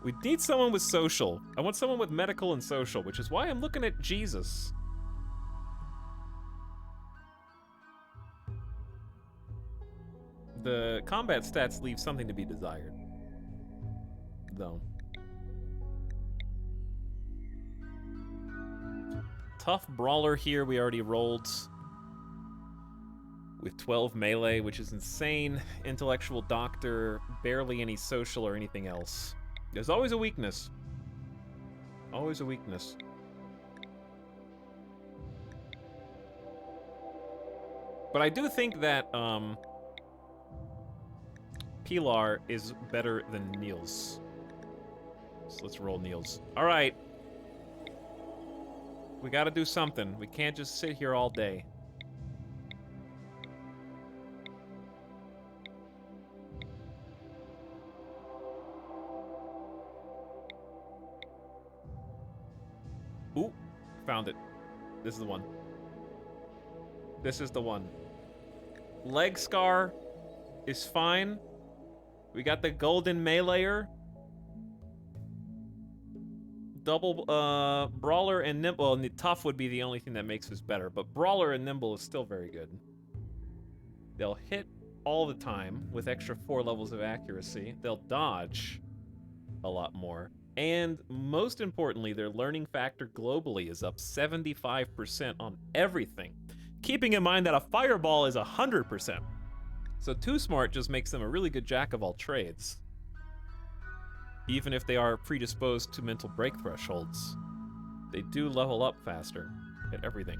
We need someone with social. I want someone with medical and social, which is why I'm looking at Jesus. The combat stats leave something to be desired, though. Tough brawler here we already rolled with 12 melee, which is insane. Intellectual doctor, barely any social or anything else. There's always a weakness. Always a weakness. But I do think that Pilar is better than Niels. So let's roll Niels. All right. We gotta do something. We can't just sit here all day. Ooh, found it. This is the one. This is the one. Leg scar is fine. We got the golden meleeer. Double brawler and nimble. Well, tough would be the only thing that makes us better, but brawler and nimble is still very good. They'll hit all the time with extra 4 levels of accuracy. They'll dodge a lot more. And most importantly, their learning factor globally is up 75% on everything. Keeping in mind that a fireball is 100%. So Too Smart just makes them a really good jack of all trades. Even if they are predisposed to mental break thresholds, they do level up faster at everything.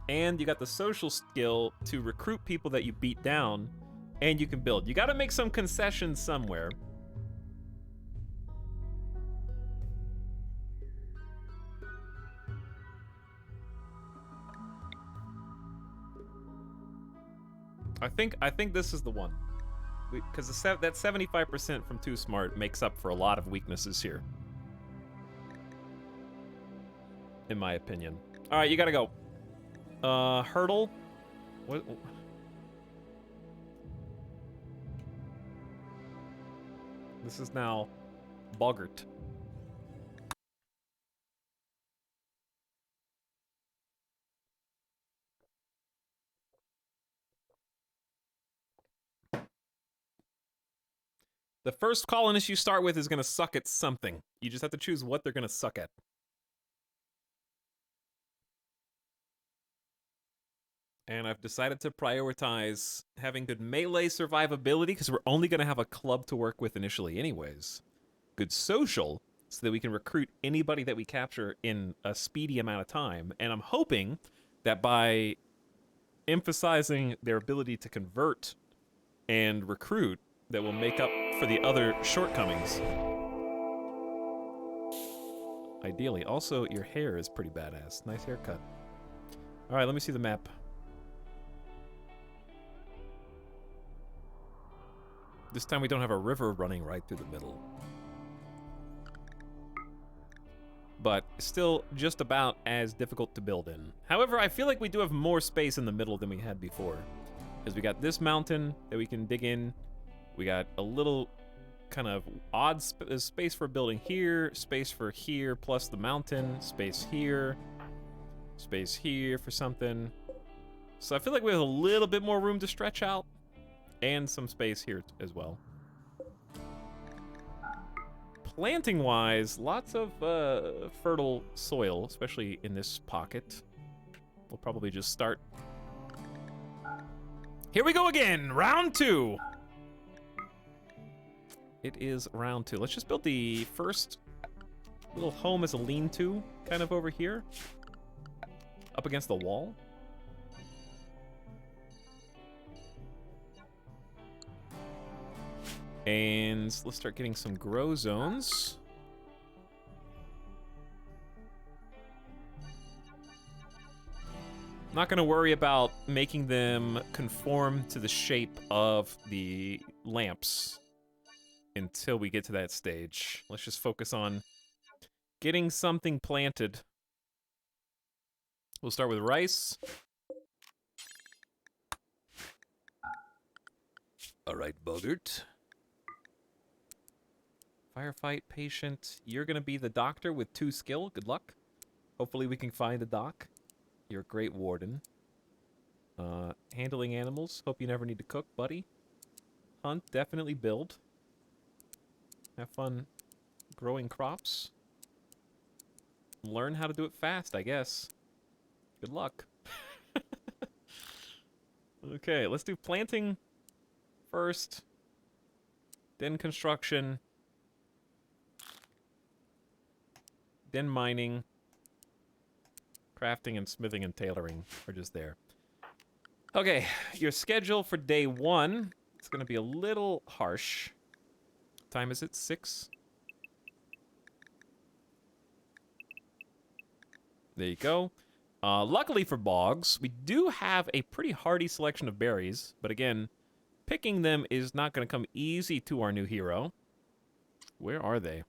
And you got the social skill to recruit people that you beat down, and you can build. You gotta make some concessions somewhere. I think this is the one. Because that 75% from Too Smart makes up for a lot of weaknesses here. In my opinion. All right, you gotta go. Hurdle? What? This is now Boggart. The first colonist you start with is going to suck at something. You just have to choose what they're going to suck at. And I've decided to prioritize having good melee survivability, because we're only going to have a club to work with initially anyways. Good social, so that we can recruit anybody that we capture in a speedy amount of time. And I'm hoping that by emphasizing their ability to convert and recruit, that will make up for the other shortcomings. Ideally. Also, your hair is pretty badass. Nice haircut. All right, let me see the map. This time we don't have a river running right through the middle. But still just about as difficult to build in. However, I feel like we do have more space in the middle than we had before. Because we got this mountain that we can dig in. We got a little kind of odd space for building here, space for here, plus the mountain, space here for something. So I feel like we have a little bit more room to stretch out, and some space here as well. Planting-wise, lots of fertile soil, especially in this pocket. We'll probably just start. Here we go again, round 2. It is round 2. Let's just build the first Little home as a lean-to, kind of over here. Up against the wall. And let's start getting some grow zones. Not going to worry about making them conform to the shape of the lamps until we get to that stage. Let's just focus on getting something planted. We'll start with rice. All right, Bogart. Firefight patient. You're going to be the doctor with 2 skill. Good luck. Hopefully we can find a doc. You're a great warden. Handling animals. Hope you never need to cook, buddy. Hunt. Definitely build. Have fun growing crops. Learn how to do it fast, I guess. Good luck. Okay, let's do planting first. Then construction. Then mining. Crafting and smithing and tailoring are just there. Okay, your schedule for day 1. It's going to be a little harsh. What time is it? 6? There you go. Luckily for bogs, we do have a pretty hardy selection of berries. But again, picking them is not going to come easy to our new hero. Where are they?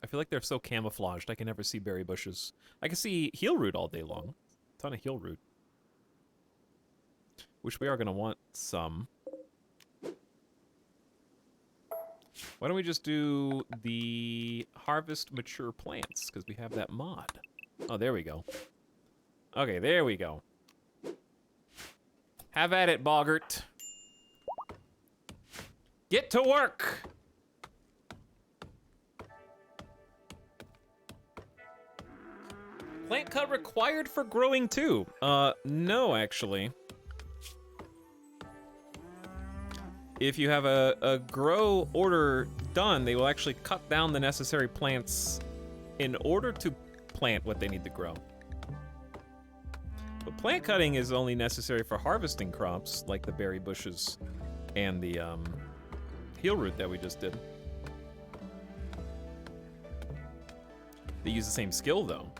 I feel like they're so camouflaged, I can never see berry bushes. I can see heel root all day long. A ton of heel root. Which we are going to want some. Why don't we just do the harvest mature plants, because we have that mod. Oh, there we go. Okay, there we go. Have at it, Boggart. Get to work! Plant cut required for growing too. No, actually. If you have a grow order done, they will actually cut down the necessary plants in order to plant what they need to grow. But plant cutting is only necessary for harvesting crops, like the berry bushes and the heel root that we just did. They use the same skill, though.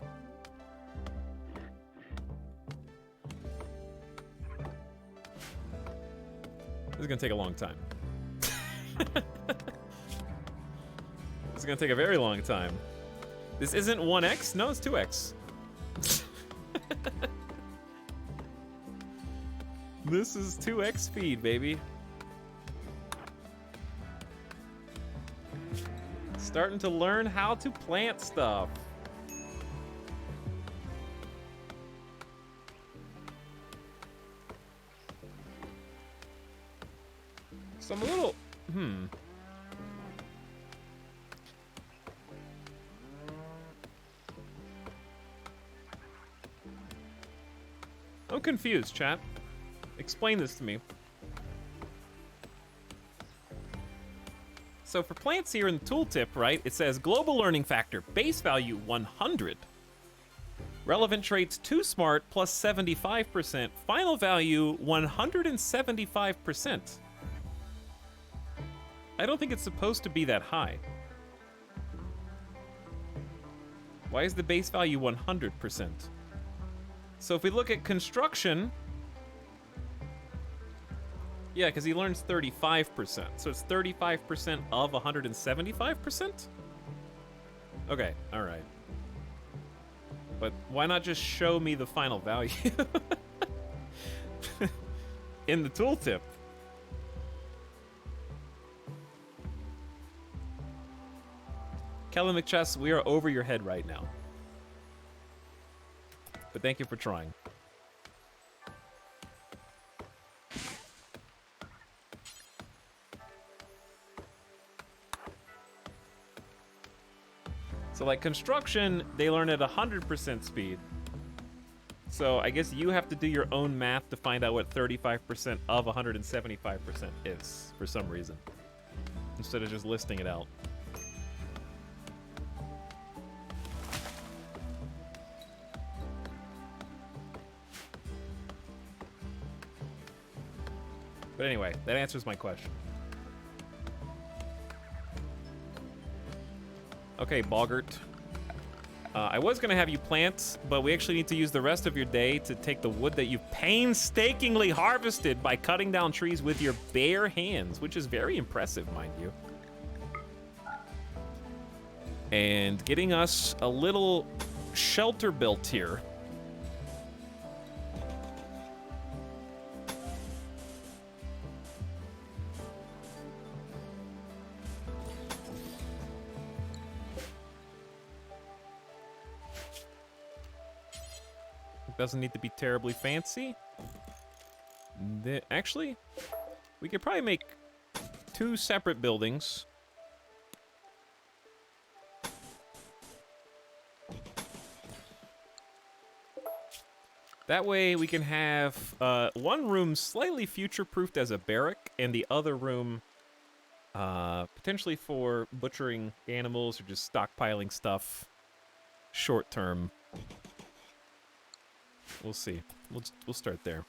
This is gonna take a long time. This is gonna take a very long time. This isn't 1x? No, it's 2x. This is 2x speed, baby. Starting to learn how to plant stuff. So I'm a little... I'm confused, chat. Explain this to me. So for plants here in the tooltip, right, it says global learning factor, base value 100. Relevant traits too smart plus 75%. Final value 175%. I don't think it's supposed to be that high. Why is the base value 100%? So if we look at construction, yeah, because he learns 35%. So it's 35% of 175%? Okay, all right. But why not just show me the final value in the tooltip? Kelly McChess, we are over your head right now. But thank you for trying. So like construction, they learn at 100% speed. So I guess you have to do your own math to find out what 35% of 175% is for some reason, instead of just listing it out. But anyway, that answers my question. Okay, Boggart. I was going to have you plant, but we actually need to use the rest of your day to take the wood that you've painstakingly harvested by cutting down trees with your bare hands, which is very impressive, mind you. And getting us a little shelter built here. Doesn't need to be terribly fancy. Actually, we could probably make 2 separate buildings. That way we can have one room slightly future-proofed as a barrack, and the other room potentially for butchering animals or just stockpiling stuff short-term. We'll see. We'll start there.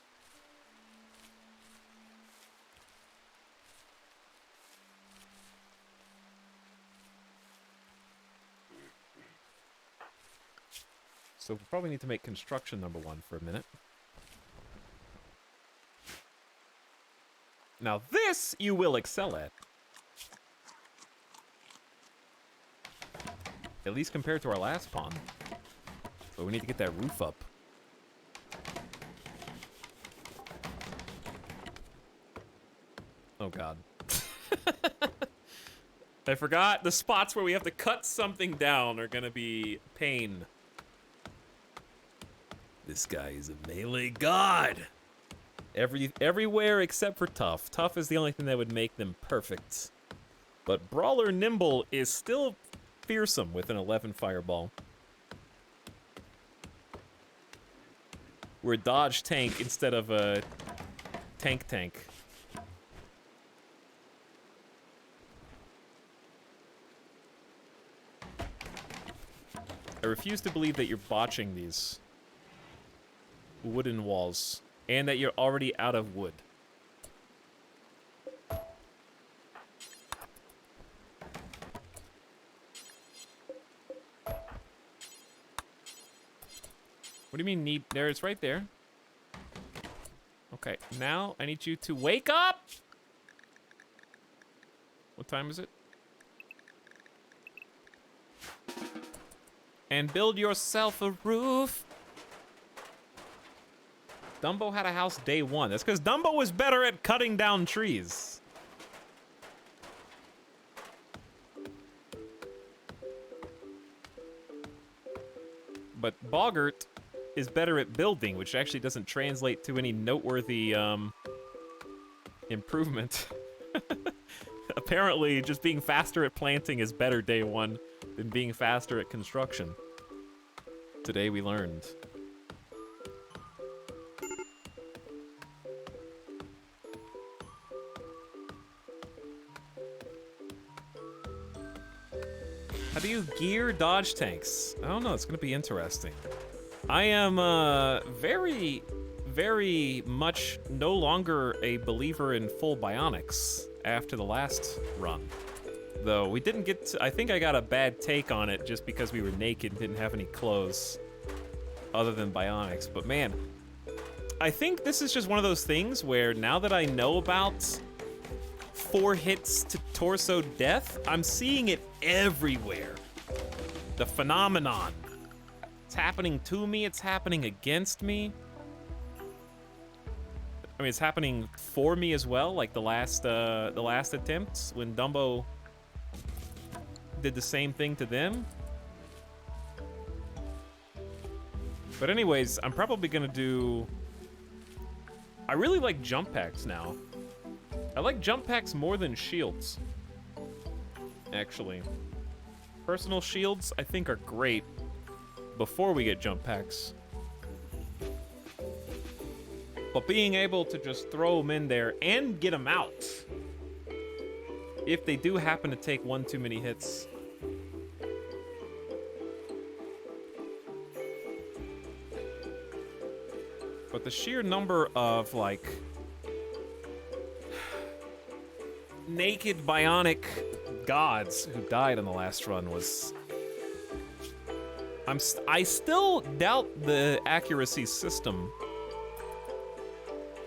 So we probably need to make construction number 1 for a minute. Now this you will excel at. At least compared to our last pawn. But we need to get that roof up. Oh god. I forgot the spots where we have to cut something down are gonna be pain. This guy is a melee god. Everywhere except for Tough. Tough is the only thing that would make them perfect. But Brawler Nimble is still fearsome with an 11 fireball. We're a dodge tank instead of a tank. I refuse to believe that you're botching these wooden walls and that you're already out of wood. What do you mean need? There, it's right there. Okay, now I need you to wake up! What time is it? And build yourself a roof. Dumbo had a house day 1. That's because Dumbo was better at cutting down trees. But Boggart is better at building, which actually doesn't translate to any noteworthy improvement. Apparently, just being faster at planting is better day 1 than being faster at construction. Today we learned. How do you gear dodge tanks? I don't know, it's gonna be interesting. I am very, very much no longer a believer in full bionics after the last run. Though we didn't get to, I think I got a bad take on it just because we were naked and didn't have any clothes other than bionics. But man, I think this is just one of those things where now that I know about 4 hits to torso death, I'm seeing it everywhere. The phenomenon. It's happening to me, it's happening against me. I mean, it's happening for me as well, like the last attempts when Dumbo did the same thing to them. But anyways, I'm probably gonna do... I really like jump packs now. I like jump packs more than shields, actually. Personal shields, I think, are great before we get jump packs. But being able to just throw them in there and get them out if they do happen to take 1 too many hits. But the sheer number of, like, naked bionic gods who died in the last run was... I still doubt the accuracy system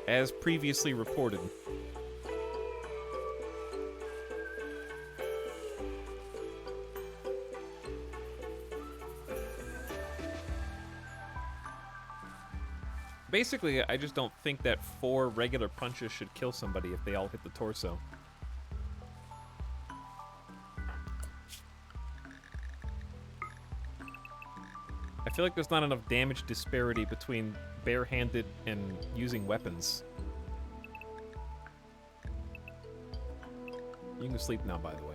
as previously reported. Basically, I just don't think that 4 regular punches should kill somebody if they all hit the torso. I feel like there's not enough damage disparity between barehanded and using weapons. You can go sleep now, by the way.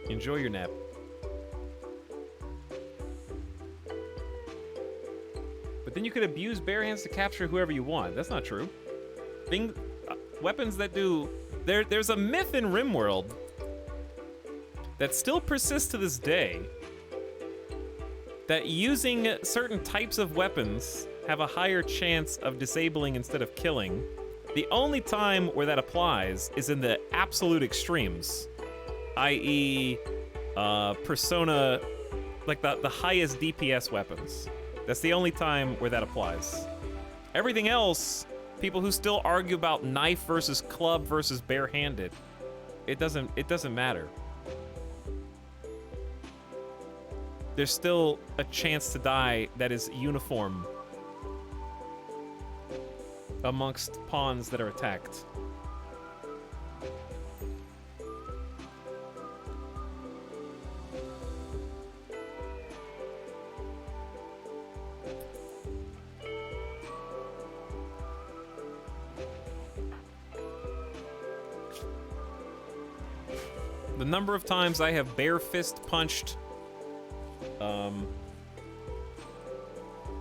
Enjoy your nap. But then you could abuse bare hands to capture whoever you want. That's not true. Weapons that do... There's a myth in RimWorld that still persists to this day that using certain types of weapons have a higher chance of disabling instead of killing. The only time where that applies is in the absolute extremes, i.e., Persona, like the highest DPS weapons. That's the only time where that applies. Everything else, people who still argue about knife versus club versus barehanded, it doesn't matter. There's still a chance to die that is uniform amongst pawns that are attacked. The number of times I have bare fist punched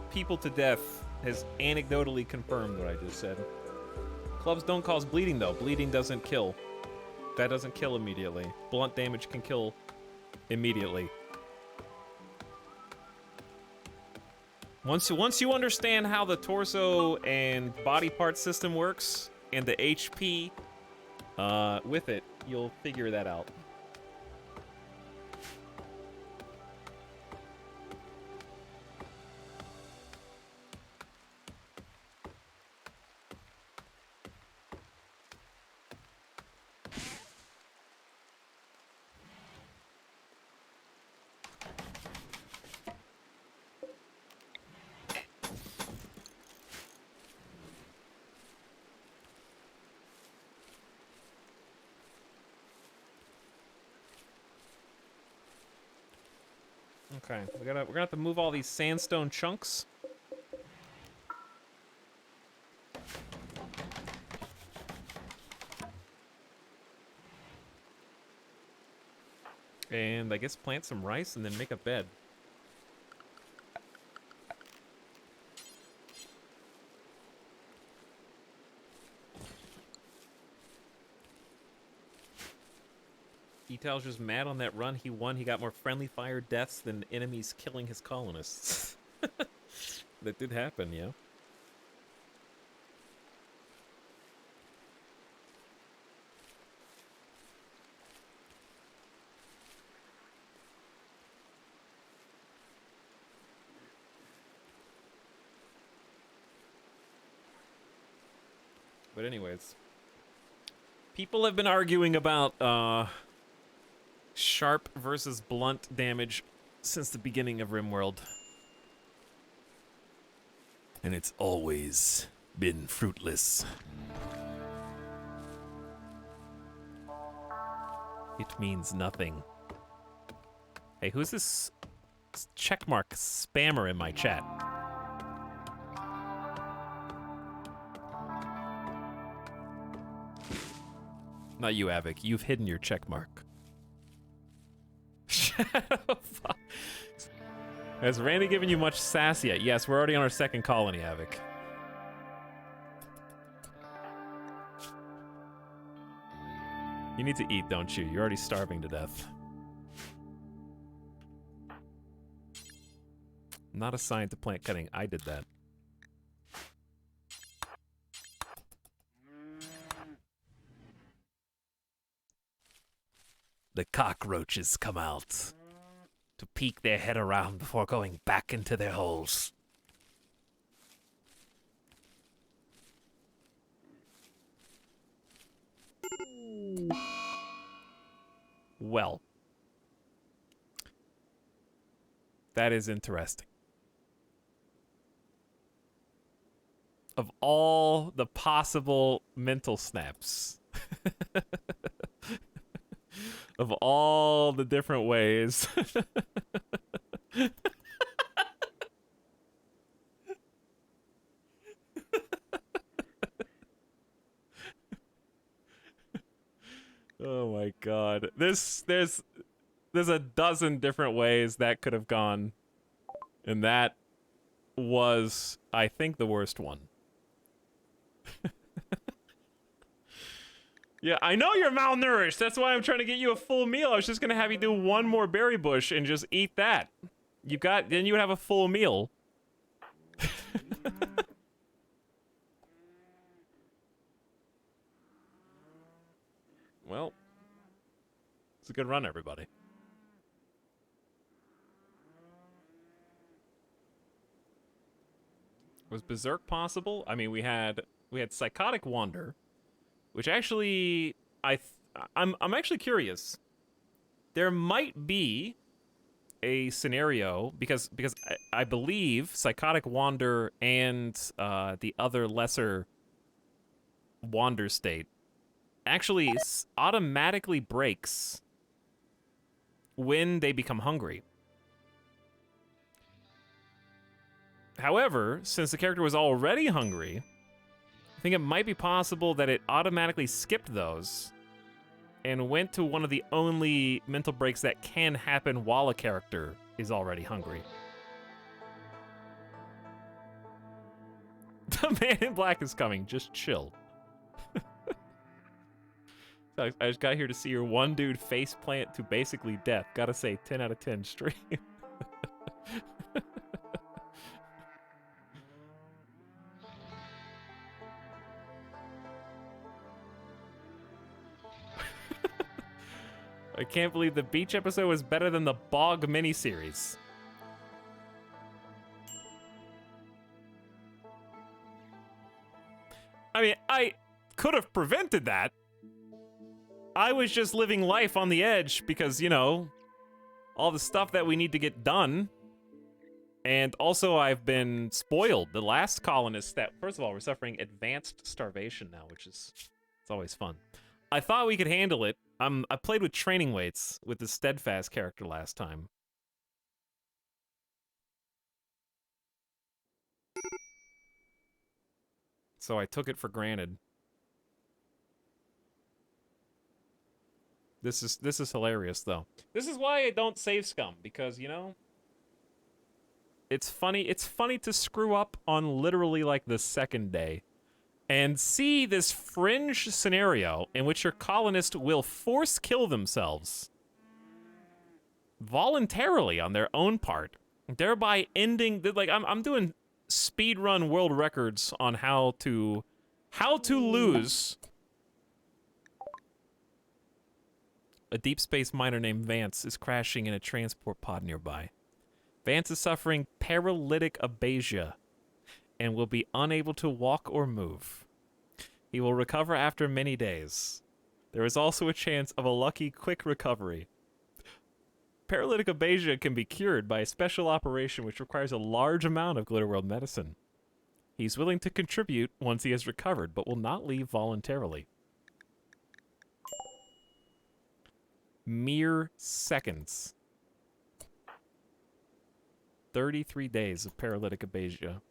people to death has anecdotally confirmed what I just said. Clubs don't cause bleeding, though. Bleeding doesn't kill. That doesn't kill immediately. Blunt damage can kill immediately. Once you understand how the torso and body part system works, and the HP with it, you'll figure that out. Okay, we're gonna have to move all these sandstone chunks. And I guess plant some rice and then make a bed. Etalyx just mad on that run he won. He got more friendly fire deaths than enemies killing his colonists. That did happen, yeah. But anyways, people have been arguing about sharp versus blunt damage since the beginning of RimWorld. And it's always been fruitless. It means nothing. Hey, who's this checkmark spammer in my chat? Not you, Avik. You've hidden your checkmark. Has Randy given you much sass yet? Yes, we're already on our second colony, Avik. You need to eat, don't you? You're already starving to death. Not assigned to plant cutting. I did that. The cockroaches come out to peek their head around before going back into their holes. Well, that is interesting. Of all the possible mental snaps, of all the different ways, oh my god, there's a dozen different ways that could have gone, and that was, I think, the worst one. Yeah, I know you're malnourished. That's why I'm trying to get you a full meal. I was just gonna have you do one more berry bush and just eat that. Then you would have a full meal. Well, it's a good run, everybody. Was Berserk possible? I mean, we had Psychotic Wander, which actually I'm actually curious. There might be a scenario because I believe Psychotic Wander and the other lesser Wander state actually automatically breaks when they become hungry. However, since the character was already hungry, I think it might be possible that it automatically skipped those and went to one of the only mental breaks that can happen while a character is already hungry. The man in black is coming. Just chill. I just got here to see your one dude face plant to basically death. Gotta say, 10 out of 10 stream. I can't believe the beach episode was better than the bog miniseries. I mean, I could have prevented that. I was just living life on the edge because, you know, all the stuff that we need to get done. And also, I've been spoiled. The last colonist that, first of all, we're suffering advanced starvation now, which is, it's always fun. I thought we could handle it. I played with training weights with the Steadfast character last time. So I took it for granted. This is hilarious, though. This is why I don't save scum, because, you know, it's funny to screw up on literally like the second day and see this fringe scenario in which your colonist will force kill themselves voluntarily on their own part, thereby ending like I'm doing speedrun world records on how to lose. A deep space miner named Vance is crashing in a transport pod nearby. Vance is suffering paralytic abasia and will be unable to walk or move. He will recover after many days. There is also a chance of a lucky quick recovery. Paralytic abasia can be cured by a special operation which requires a large amount of Glitter World medicine. He's willing to contribute once he has recovered, but will not leave voluntarily. Mere seconds. 33 days of paralytic abasia.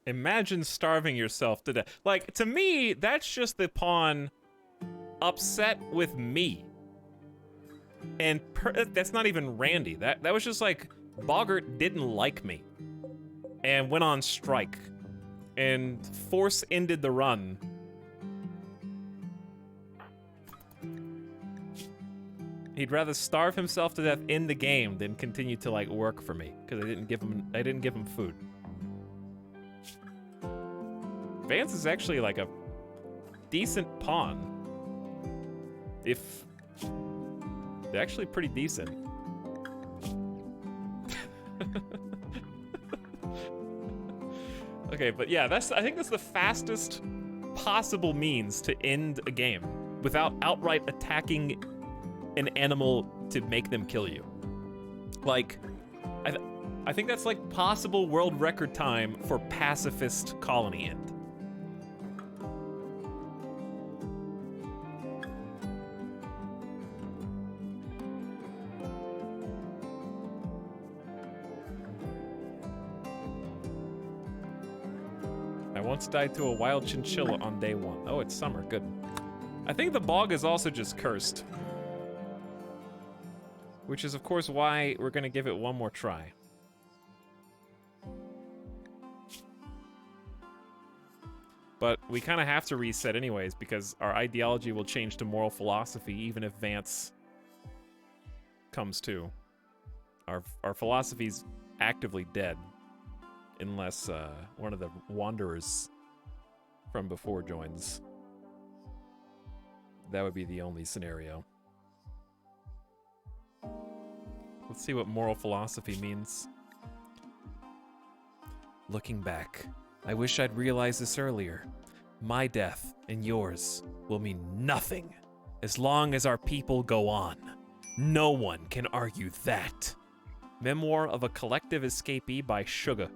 Imagine starving yourself to death. Like, to me, that's just the pawn upset with me. And that's not even Randy. That was just like Boggart didn't like me and went on strike and force ended the run. He'd rather starve himself to death in the game than continue to like work for me because I didn't give him food. Vance is actually like a decent pawn. If they're actually pretty decent. Okay, but yeah, I think that's the fastest possible means to end a game without outright attacking an animal to make them kill you. Like, I think that's like possible world record time for pacifist colony end. I once died to a wild chinchilla on day 1. Oh, it's summer, good. I think the bog is also just cursed. Which is, of course, why we're gonna give it one more try. But we kind of have to reset anyways, because our ideology will change to moral philosophy, even if Vance comes to. Our philosophy's actively dead, unless one of the wanderers from before joins. That would be the only scenario. Let's see what moral philosophy means. Looking back, I wish I'd realized this earlier. My death and yours will mean nothing as long as our people go on. No one can argue that. Memoir of a Collective Escapee by Sugar.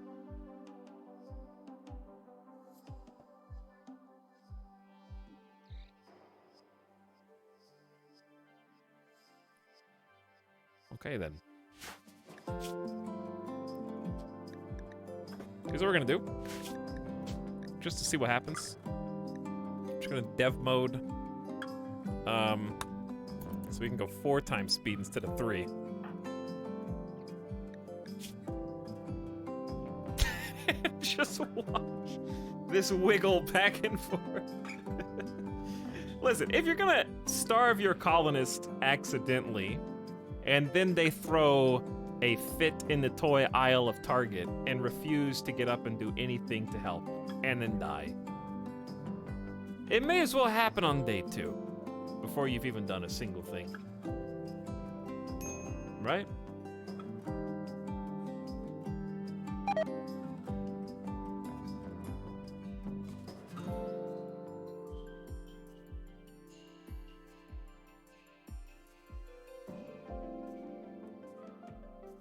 Okay, then. Here's what we're gonna do. Just to see what happens. Just gonna dev mode. So we can go 4 times speed instead of 3. Just watch this wiggle back and forth. Listen, if you're gonna starve your colonist accidentally, and then they throw a fit in the toy aisle of Target and refuse to get up and do anything to help, and then die, it may as well happen on day 2, before you've even done a single thing. Right?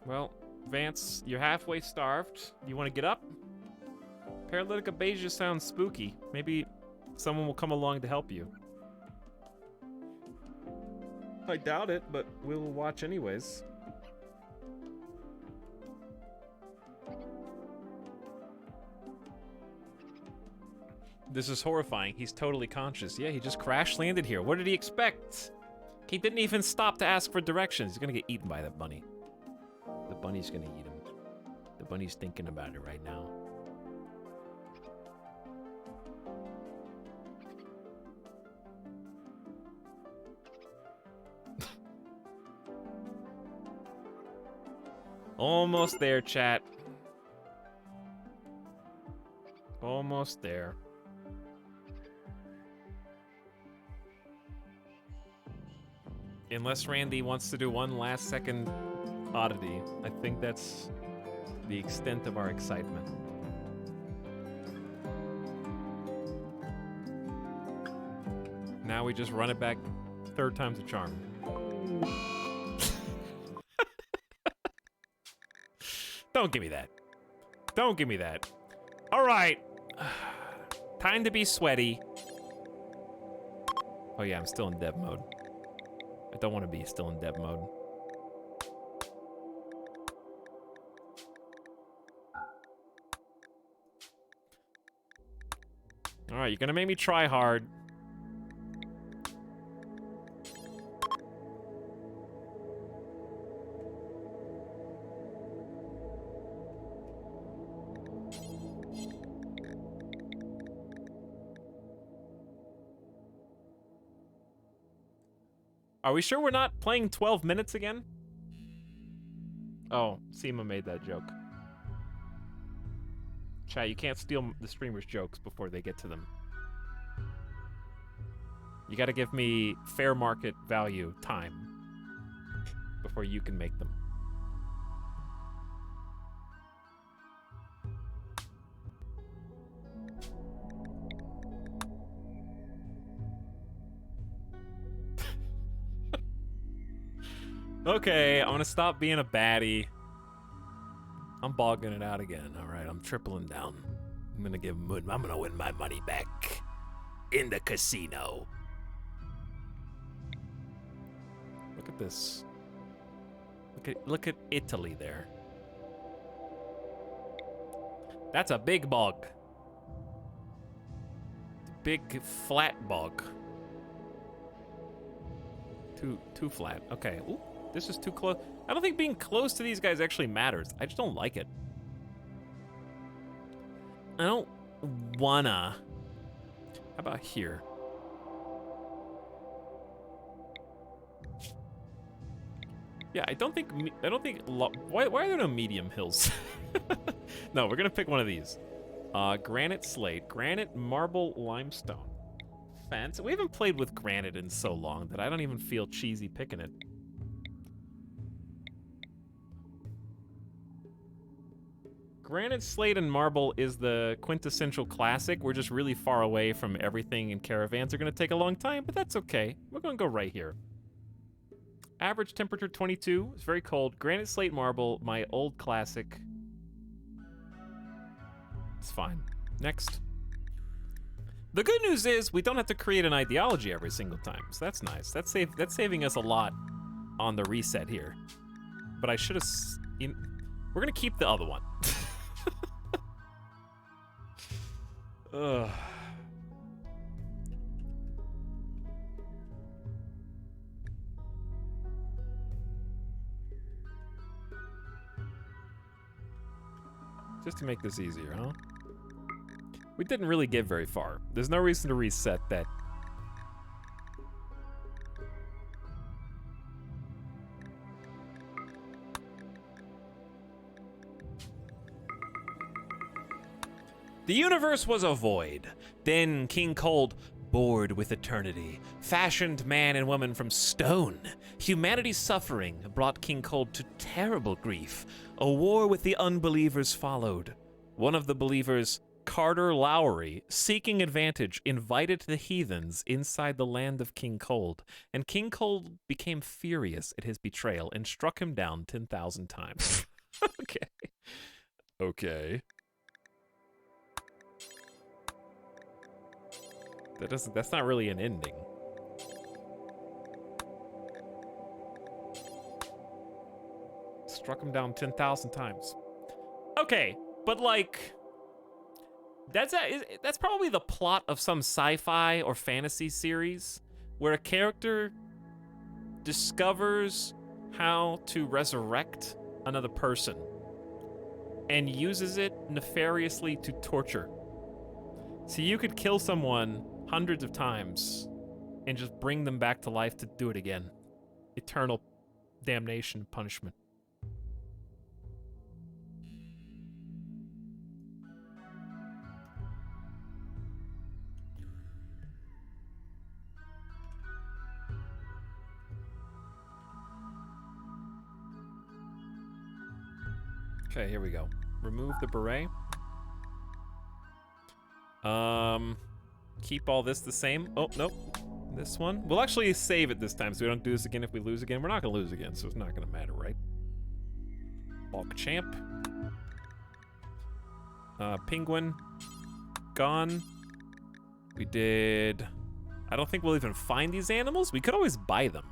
Well, Vance, you're halfway starved. You want to get up? Paralytic Abasia sounds spooky. Maybe someone will come along to help you. I doubt it, but we'll watch anyways. This is horrifying. He's totally conscious. Yeah, he just crash landed here. What did he expect? He didn't even stop to ask for directions. He's gonna get eaten by that bunny. The bunny's gonna eat him. The bunny's thinking about it right now. Almost there, chat. Almost there. Unless Randy wants to do one last second oddity, I think that's the extent of our excitement. Now we just run it back 3rd time's a charm. Don't give me that. Don't give me that. All right. Time to be sweaty. Oh yeah, I'm still in dev mode. I don't want to be still in dev mode. All right, you're gonna make me try hard. Are we sure we're not playing 12 minutes again? Oh, Seema made that joke. Chat, you can't steal the streamer's jokes before they get to them. You gotta give me fair market value time before you can make them. Okay, I'm gonna stop being a baddie. I'm bogging it out again. All right, I'm tripling down. I'm gonna win my money back in the casino. Look at this. Look at Italy there. That's a big bog. Big flat bog. Too flat. Okay. Ooh, this is too close. I don't think being close to these guys actually matters. I just don't like it. I don't wanna. How about here? Yeah, I don't think. Why are there no medium hills? No, we're gonna pick one of these. Granite slate, granite, marble, limestone. Fence. We haven't played with granite in so long that I don't even feel cheesy picking it. Granite, slate, and marble is the quintessential classic. We're just really far away from everything, and caravans are gonna take a long time, but that's okay. We're gonna go right here. Average temperature 22. It's very cold. Granite, slate, marble, my old classic. It's fine. Next. The good news is we don't have to create an ideology every single time, so that's nice. That's saving us a lot on the reset here. But I should have. We're gonna keep the other one. Ugh. Just to make this easier, huh? We didn't really get very far. There's no reason to reset that. The universe was a void. Then King Cold, bored with eternity, fashioned man and woman from stone. Humanity's suffering brought King Cold to terrible grief. A war with the unbelievers followed. One of the believers, Carter Lowry, seeking advantage, invited the heathens inside the land of King Cold, and King Cold became furious at his betrayal and struck him down 10,000 times. Okay. Okay. That's not really an ending. Struck him down 10,000 times. Okay, but like, that's probably the plot of some sci-fi or fantasy series where a character discovers how to resurrect another person and uses it nefariously to torture. So you could kill someone hundreds of times and just bring them back to life to do it again. Eternal damnation, punishment. Okay, here we go. Remove the beret. Keep all this the same. Oh, nope. This one. We'll actually save it this time so we don't do this again if we lose again. We're not gonna lose again, so it's not gonna matter, right? Bulk champ. Penguin. Gone. We did... I don't think we'll even find these animals. We could always buy them.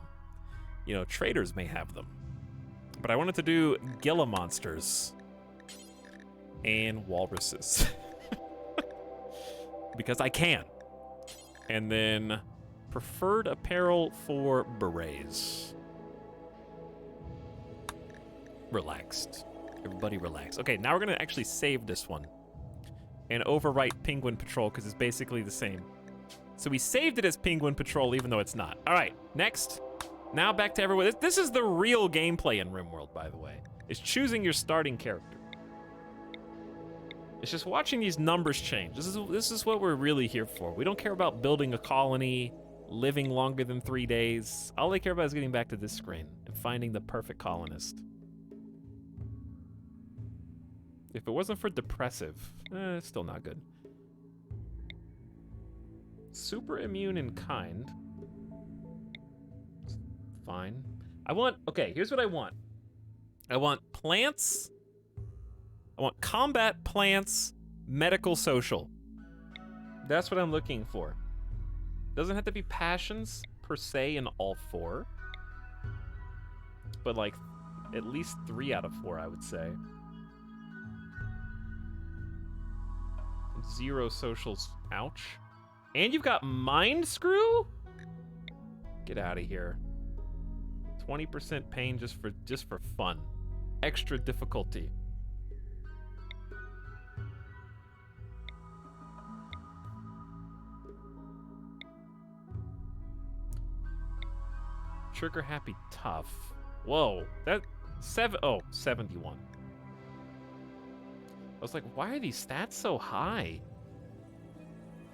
You know, traders may have them. But I wanted to do Gila monsters. And walruses. Because I can. And then preferred apparel for berets. Relaxed. Everybody relax. Okay, now we're gonna actually save this one. And overwrite Penguin Patrol because it's basically the same. So we saved it as Penguin Patrol even though it's not. All right, next. Now back to everyone. This is the real gameplay in RimWorld, by the way. It's choosing your starting character. It's just watching these numbers change. This is what we're really here for. We don't care about building a colony, living longer than 3 days. All they care about is getting back to this screen and finding the perfect colonist. If it wasn't for depressive, it's still not good. Super immune and kind. Fine. Okay, here's what I want. I want plants. I want combat, plants, medical, social. That's what I'm looking for. Doesn't have to be passions per se in all 4. But like at least 3 out of 4, I would say. 0 socials. Ouch. And you've got mind screw? Get out of here. 20% pain just for fun. Extra difficulty. Trigger happy tough. Whoa, that 71. I was like, why are these stats so high?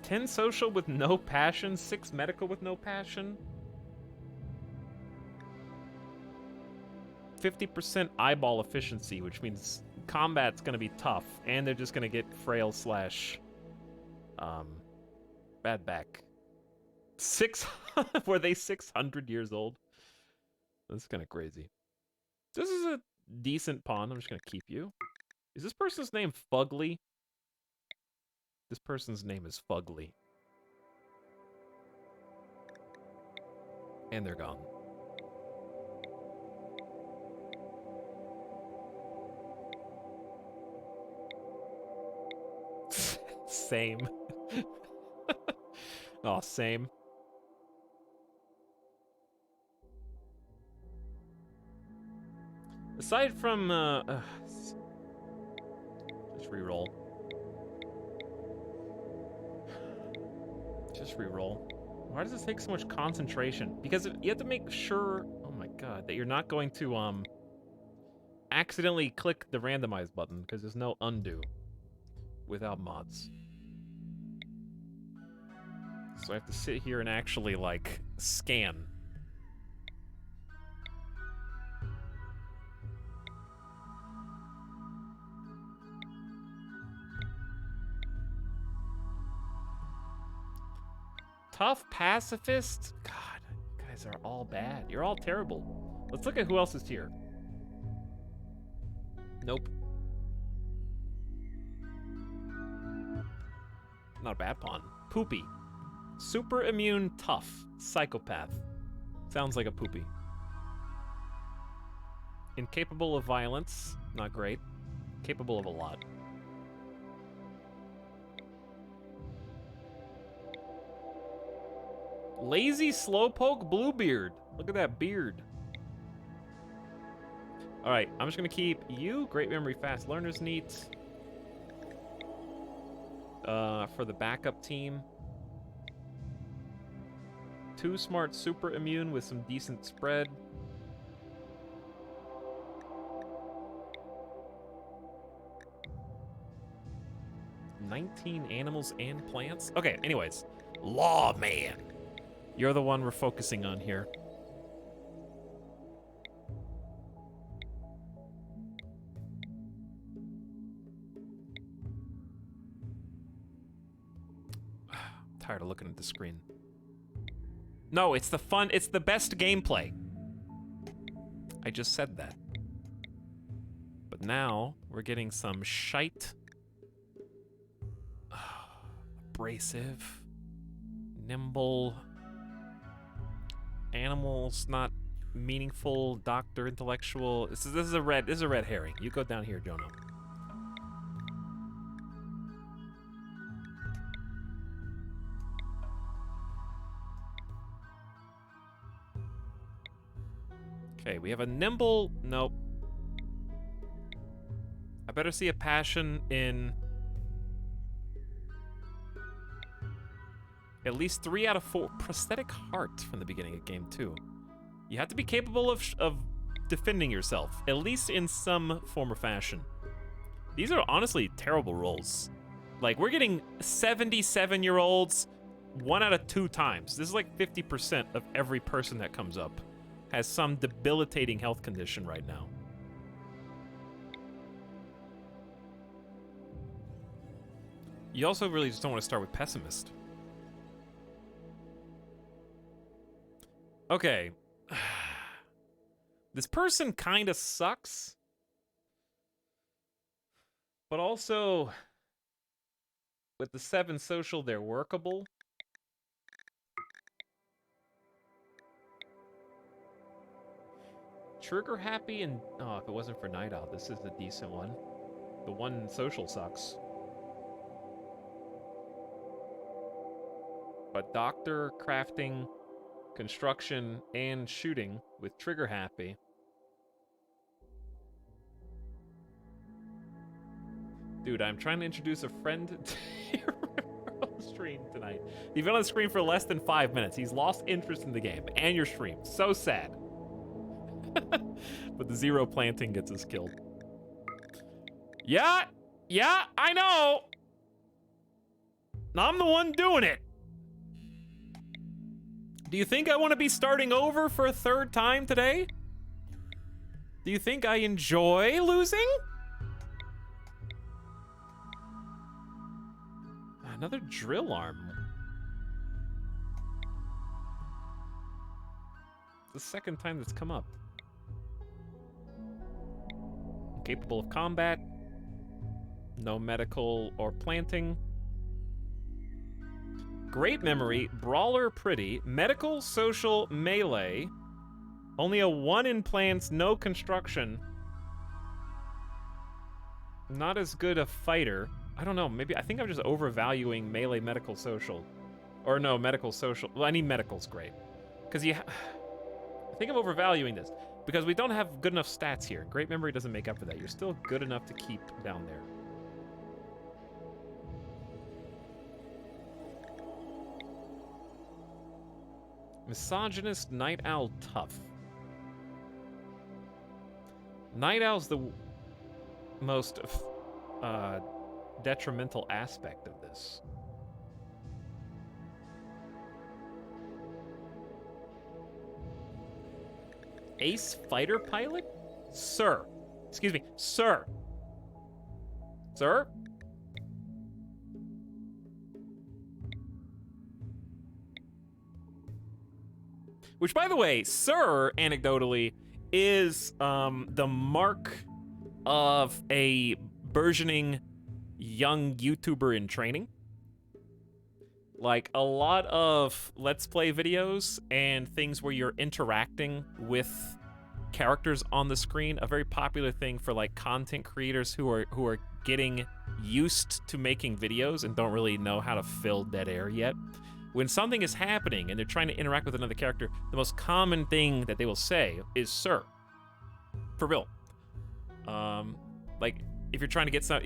10 social with no passion, 6 medical with no passion. 50% eyeball efficiency, which means combat's gonna be tough, and they're just gonna get frail slash bad back. Were they 600 years old? That's kind of crazy. This is a decent pawn. I'm just gonna keep you. Is this person's name Fugly? This person's name is Fugly. And they're gone. Same. Oh, same. Aside from, just reroll. Just reroll. Why does this take so much concentration? Because you have to make sure, oh my god, that you're not going to, accidentally click the randomize button, because there's no undo without mods. So I have to sit here and actually, like, scan. Tough pacifist? God, you guys are all bad. You're all terrible. Let's look at who else is here. Nope. Not a bad pawn. Poopy. Super immune, tough. Psychopath. Sounds like a poopy. Incapable of violence. Not great. Capable of a lot. Lazy Slowpoke Bluebeard. Look at that beard. Alright, I'm just gonna keep you. Great memory, fast learners neat. For the backup team. 2 smart, super immune with some decent spread. $19 animals and plants? Okay, anyways. Lawman. You're the one we're focusing on here. I'm tired of looking at the screen. No, it's the best gameplay. I just said that. But now, we're getting some shite. Abrasive. Nimble. Animals, not meaningful. Doctor, intellectual. This is a red herring. You go down here, Jonah. Okay, we have a nimble. Nope. I better see a passion in at least 3 out of 4. Prosthetic heart from the beginning of game 2. You have to be capable of defending yourself, at least in some form or fashion. These are honestly terrible rolls. Like, we're getting 77-year-olds 1 out of 2 times. This is like 50% of every person that comes up has some debilitating health condition right now. You also really just don't want to start with pessimist. Okay. This person kind of sucks. But also, with the 7 social, they're workable. Trigger happy and... Oh, if it wasn't for Night Owl, this is a decent one. The 1 social sucks. But doctor, crafting, construction, and shooting with trigger happy. Dude, I'm trying to introduce a friend to your stream tonight. You've been on the screen for less than 5 minutes. He's lost interest in the game and your stream. So sad. But the 0 planting gets us killed. Yeah, I know. I'm the one doing it. Do you think I want to be starting over for a 3rd time today? Do you think I enjoy losing? Another drill arm. It's the 2nd time that's come up. Capable of combat. No medical or planting. Great memory, brawler pretty, medical, social, melee. Only a 1 in plants, no construction. Not as good a fighter. I don't know, maybe, I think I'm just overvaluing melee, medical, social. Or no, medical, social. Well, any medical's great. Because I think I'm overvaluing this. Because we don't have good enough stats here. Great memory doesn't make up for that. You're still good enough to keep down there. Misogynist, Night Owl, tough. Night Owl's the most detrimental aspect of this. Ace fighter pilot? Sir. Excuse me, sir. Sir? Which, by the way, sir, anecdotally, is the mark of a burgeoning young YouTuber in training. Like, a lot of Let's Play videos and things where you're interacting with characters on the screen, a very popular thing for, like, content creators who are getting used to making videos and don't really know how to fill dead air yet. When something is happening and they're trying to interact with another character, the most common thing that they will say is "sir." For real. Like, if you're trying to get some,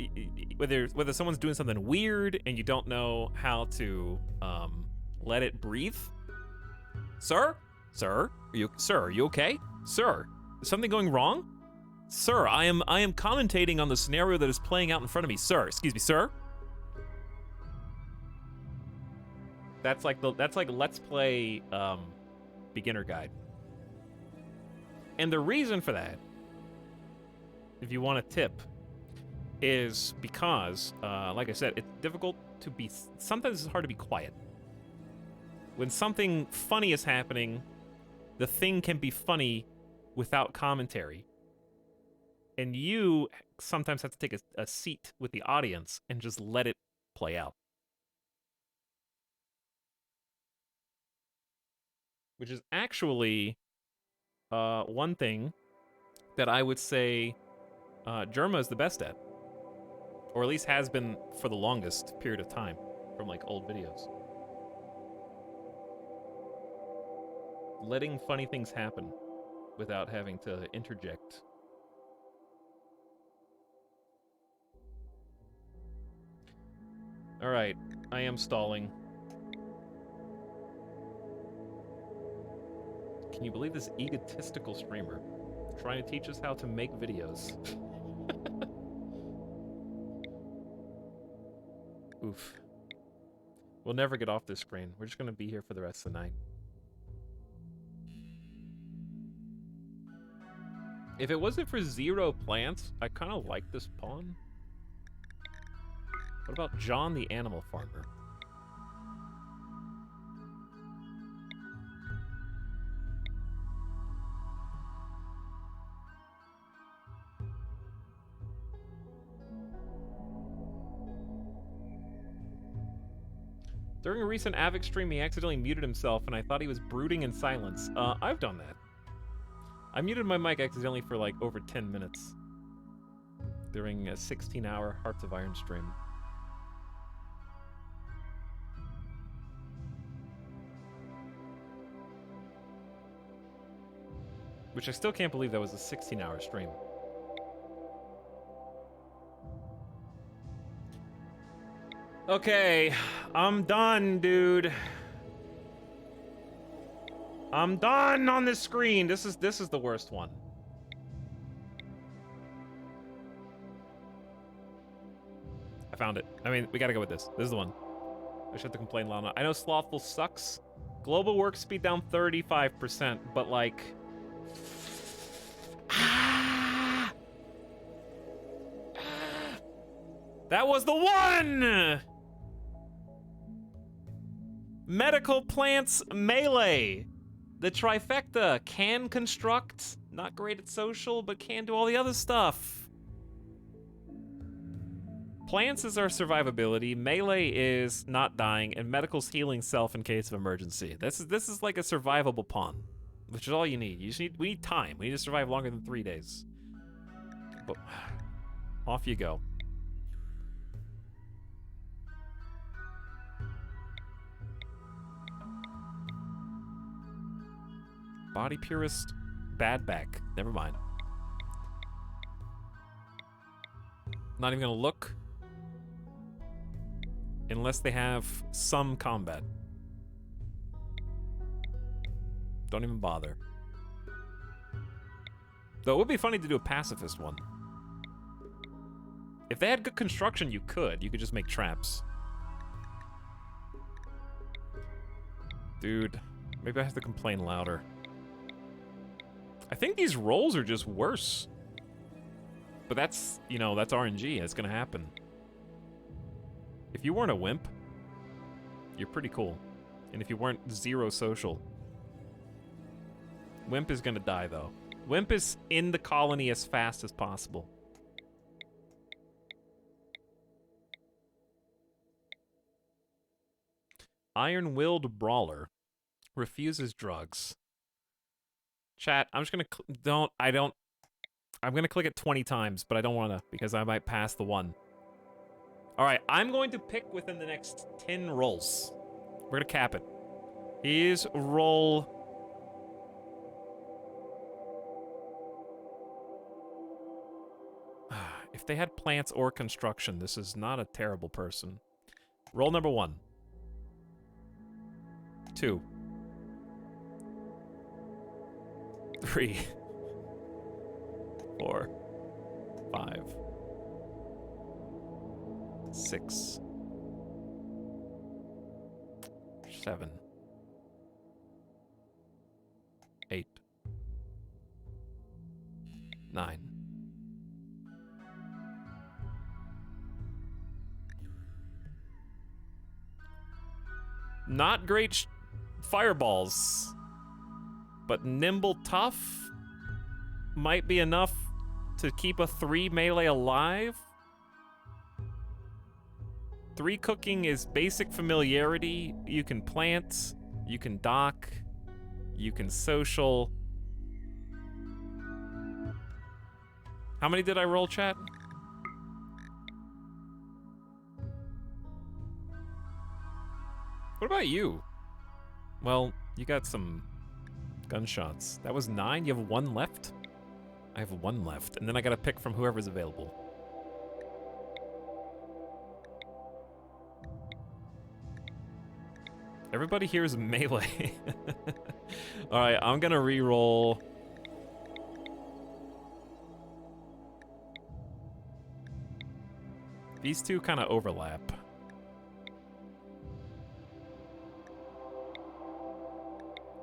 whether someone's doing something weird and you don't know how to let it breathe. Sir, sir, are you okay? Sir, is something going wrong? Sir, I am commentating on the scenario that is playing out in front of me. Sir, excuse me, sir. That's like Let's Play beginner guide. And the reason for that, if you want a tip, is because, like I said, it's difficult to be... Sometimes it's hard to be quiet. When something funny is happening, the thing can be funny without commentary. And you sometimes have to take a seat with the audience and just let it play out. Which is actually one thing that I would say Germa is the best at. Or at least has been for the longest period of time from, like, old videos. Letting funny things happen without having to interject. Alright, I am stalling. Can you believe this egotistical streamer trying to teach us how to make videos? Oof. We'll never get off this screen. We're just gonna be here for the rest of the night. If it wasn't for 0 plants, I kind of like this pawn. What about John the Animal Farmer? During a recent Avic stream, he accidentally muted himself, and I thought he was brooding in silence. I've done that. I muted my mic accidentally for like over 10 minutes during a 16-hour Hearts of Iron stream. Which I still can't believe that was a 16-hour stream. Okay, I'm done, dude. I'm done on this screen. This is the worst one. I found it. I mean, we gotta go with this. This is the one. I should have to complain loud enough. I know Slothful sucks. Global work speed down 35%, but like... That was the one! Medical plants melee. The trifecta can construct, not great at social, but can do all the other stuff. Plants is our survivability, melee is not dying, and medical's healing self in case of emergency. This is like a survivable pawn, which is all you need. We need time. We need to survive longer than 3 days. But off you go. Body purist, bad back. Never mind. Not even gonna look. Unless they have some combat. Don't even bother. Though it would be funny to do a pacifist one. If they had good construction, you could. You could just make traps. Dude, maybe I have to complain louder. I think these rolls are just worse. But that's, you know, that's RNG. It's gonna happen. If you weren't a wimp, you're pretty cool. And if you weren't 0 social. Wimp is gonna die, though. Wimp is in the colony as fast as possible. Iron-willed brawler refuses drugs. Chat, I'm just gonna I'm gonna click it 20 times, but I don't wanna because I might pass the one. All right, I'm going to pick within the next 10 rolls. We're gonna cap it. Here's roll. If they had plants or construction, this is not a terrible person. Roll number 1. 2. 3. 4. 5. 6. 7. 8. 9. Not great fireballs, but nimble tough might be enough to keep a 3 melee alive. 3 cooking is basic familiarity. You can plant, you can dock, you can social. How many did I roll, chat? What about you? Well, you got some gunshots. That was 9? You have 1 left? I have 1 left, and then I gotta pick from whoever's available. Everybody here is melee. Alright, I'm gonna re-roll. These two kind of overlap.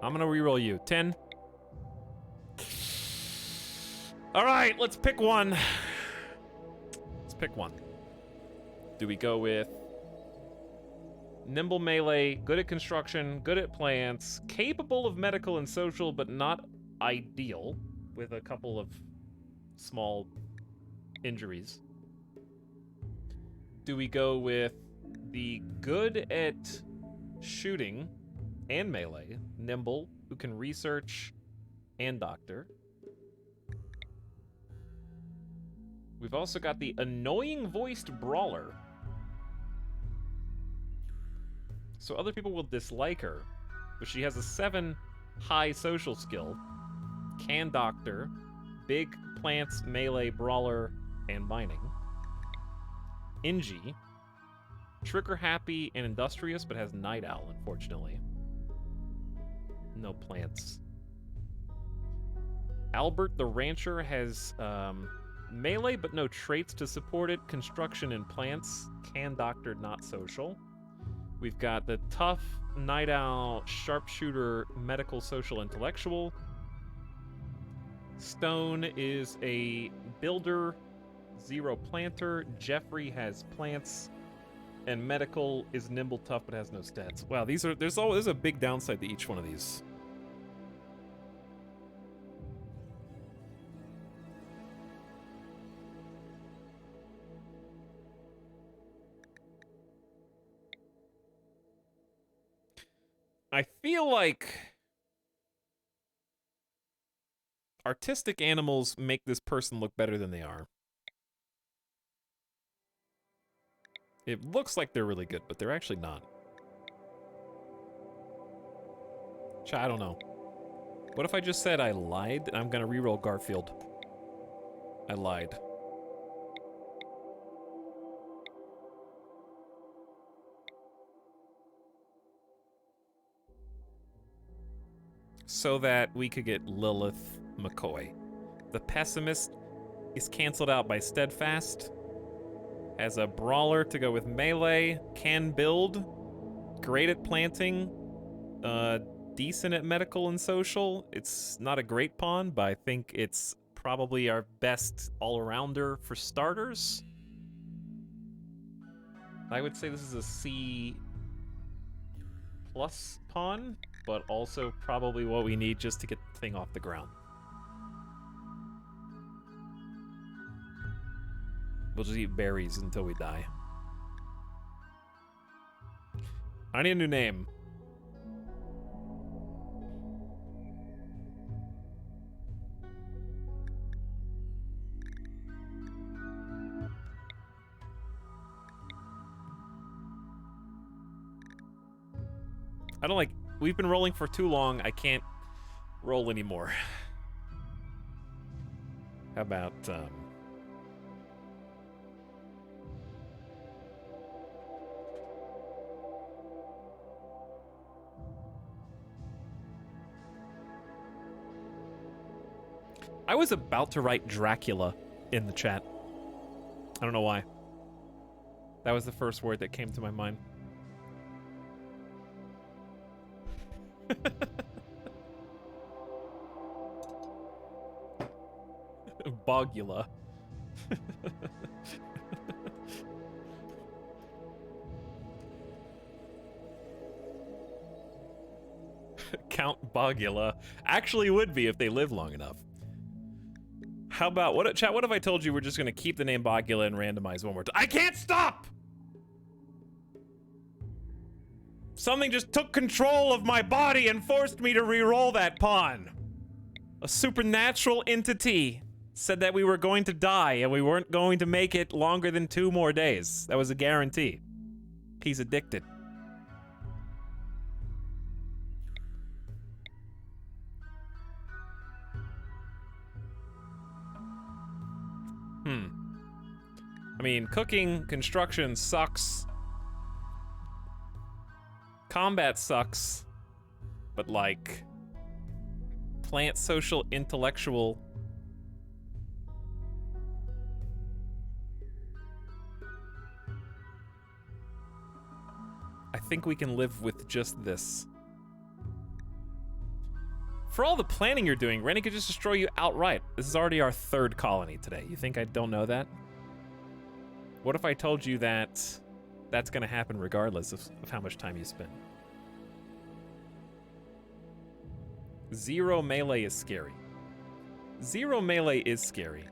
I'm gonna re-roll you. 10. Alright, let's pick one. Let's pick one. Do we go with nimble melee, good at construction, good at plants, capable of medical and social, but not ideal, with a couple of small injuries? Do we go with the good at shooting and melee, nimble, who can research and doctor? We've also got the annoying voiced brawler. So other people will dislike her, but she has a 7 high social skill, can doctor, big plants, melee, brawler, and mining. Inji, trigger happy and industrious, but has night owl, unfortunately. No plants. Albert the rancher has melee, but no traits to support it. Construction and plants, can doctor, not social. We've got the tough, night owl, sharpshooter, medical, social, intellectual. Stone is a builder, 0 planter. Jeffrey has plants, and medical is nimble, tough, but has no stats. Wow, there's a big downside to each one of these. I feel like artistic animals make this person look better than they are. It looks like they're really good, but they're actually not. I don't know. What if I just said I lied and I'm gonna reroll Garfield? I lied. So that we could get Lilith McCoy. The pessimist is canceled out by Steadfast. Has a brawler to go with melee. Can build. Great at planting. Decent at medical and social. It's not a great pawn, but I think it's probably our best all-arounder for starters. I would say this is a C+ pawn, but also probably what we need just to get the thing off the ground. We'll just eat berries until we die. I need a new name. I don't like... We've been rolling for too long. I can't roll anymore. How about, I was about to write Dracula in the chat. I don't know why. That was the first word that came to my mind. Bogula. Count Bogula actually would be if they live long enough. How about, chat, what if I told you we're just gonna keep the name Bogula and randomize one more time? I can't stop! Something just took control of my body and forced me to re-roll that pawn. A supernatural entity said that we were going to die and we weren't going to make it longer than 2 more days. That was a guarantee. He's addicted. I mean, cooking, construction sucks. Combat sucks, but like plant social intellectual. I think we can live with just this. For all the planning you're doing, Rennie could just destroy you outright. This is already our 3rd colony today. You think I don't know that? What if I told you that that's gonna happen regardless of how much time you spend? 0 melee is scary. 0 melee is scary.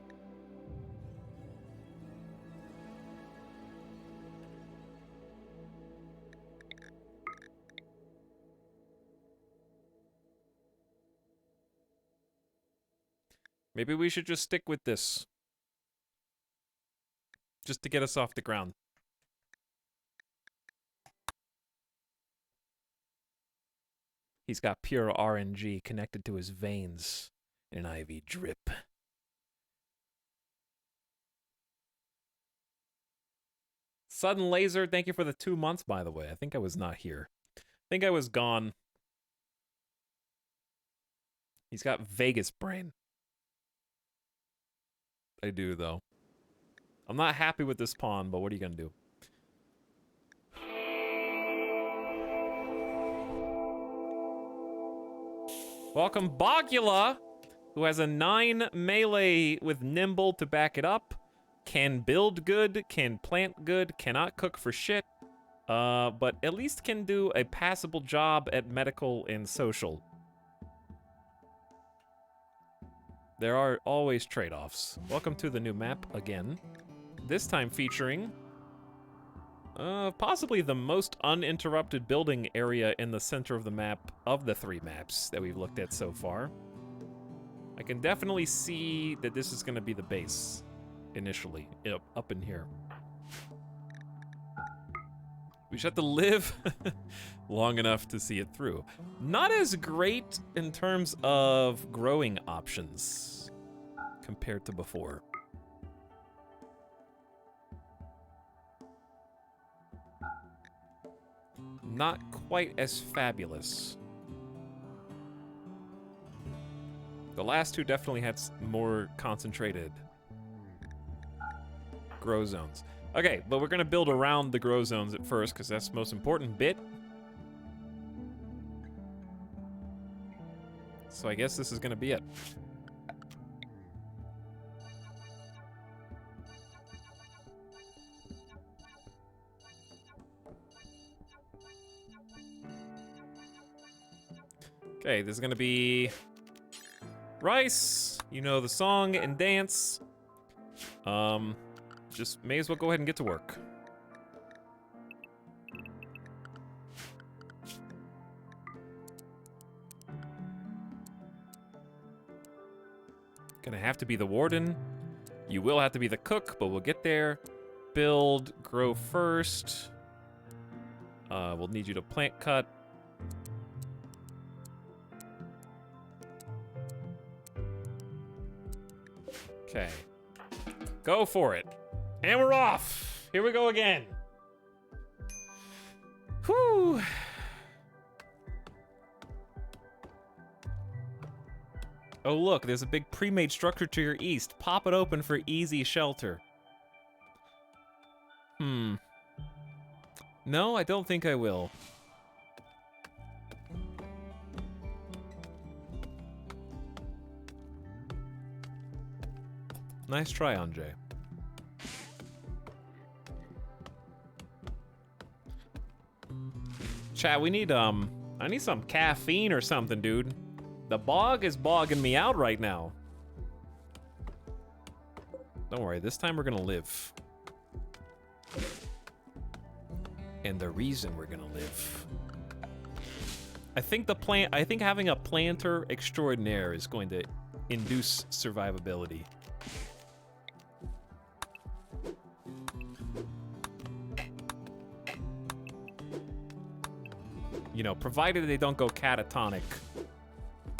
Maybe we should just stick with this. Just to get us off the ground. He's got pure RNG connected to his veins in an IV drip. Sudden Laser, thank you for the 2 months, by the way. I think I was not here. I think I was gone. He's got Vegas brain. I do, though. I'm not happy with this pawn, but what are you gonna do? Welcome, Bogula, who has a 9 melee with Nimble to back it up. Can build good, can plant good, cannot cook for shit. But at least can do a passable job at medical and social. There are always trade-offs. Welcome to the new map again. This time featuring possibly the most uninterrupted building area in the center of the map of the 3 maps that we've looked at so far. I can definitely see that this is going to be the base initially, up in here. We just have to live long enough to see it through. Not as great in terms of growing options compared to before. Not quite as fabulous. The last 2 definitely had more concentrated grow zones. Okay, but we're gonna build around the grow zones at first, because that's the most important bit. So I guess this is gonna be it. Okay, this is gonna be rice. You know the song and dance. Just may as well go ahead and get to work. Gonna have to be the warden. You will have to be the cook, but we'll get there. Build, grow first. We'll need you to plant cut. Okay. Go for it. And we're off! Here we go again. Whew. Oh look, there's a big pre-made structure to your east. Pop it open for easy shelter. No, I don't think I will. Nice try, Andre. Chat, we need, I need some caffeine or something, dude. The bog is bogging me out right now. Don't worry, this time we're gonna live. And the reason we're gonna live. I think having a planter extraordinaire is going to induce survivability. You know, provided they don't go catatonic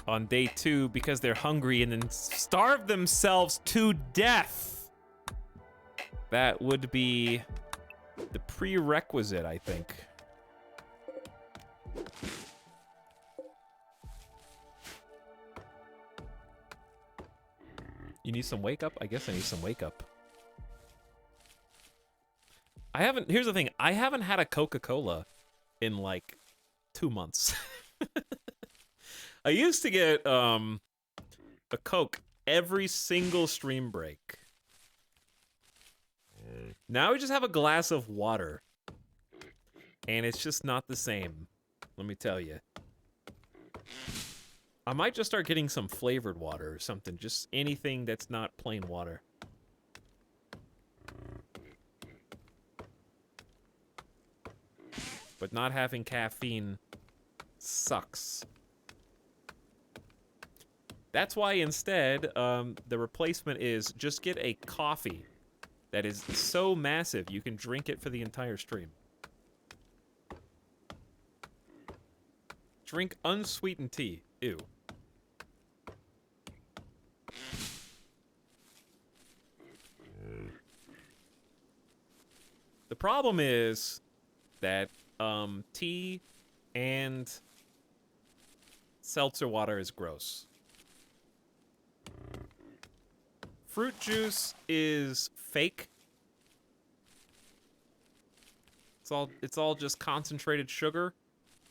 on day 2 because they're hungry and then starve themselves to death. That would be the prerequisite, I think. You need some wake up? I guess I need some wake up. I haven't, here's the thing, I haven't had a Coca-Cola in like 2 months. I used to get a Coke every single stream break. Now we just have a glass of water. And it's just not the same, let me tell you. I might just start getting some flavored water or something, just anything that's not plain water. But not having caffeine sucks. That's why instead, the replacement is just get a coffee that is so massive you can drink it for the entire stream. Drink unsweetened tea. Ew. The problem is that tea and seltzer water is gross. Fruit juice is fake. It's all just concentrated sugar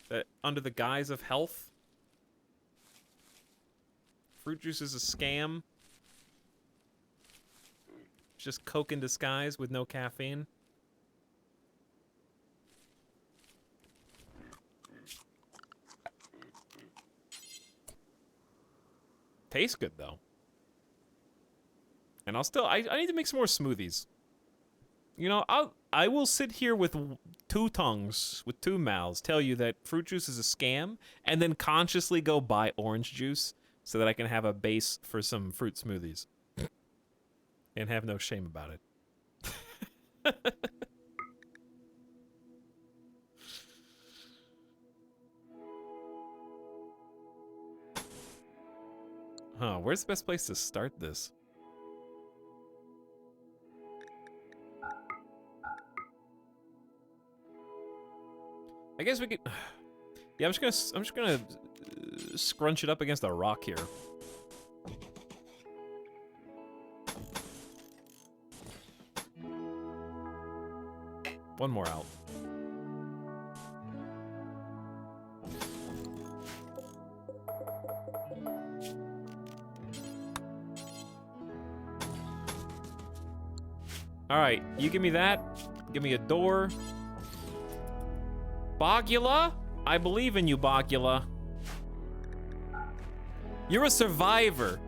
that under the guise of health. Fruit juice is a scam. It's just Coke in disguise with no caffeine. Tastes good though. And I need to make some more smoothies. You know, I will sit here with two tongues, with two mouths, tell you that fruit juice is a scam, and then consciously go buy orange juice so that I can have a base for some fruit smoothies. And have no shame about it. Huh, where's the best place to start this? I guess we could. Yeah, I'm just gonna scrunch it up against a rock here. One more out. All right, you give me that. Give me a door. Bogula? I believe in you, Bogula. You're a survivor.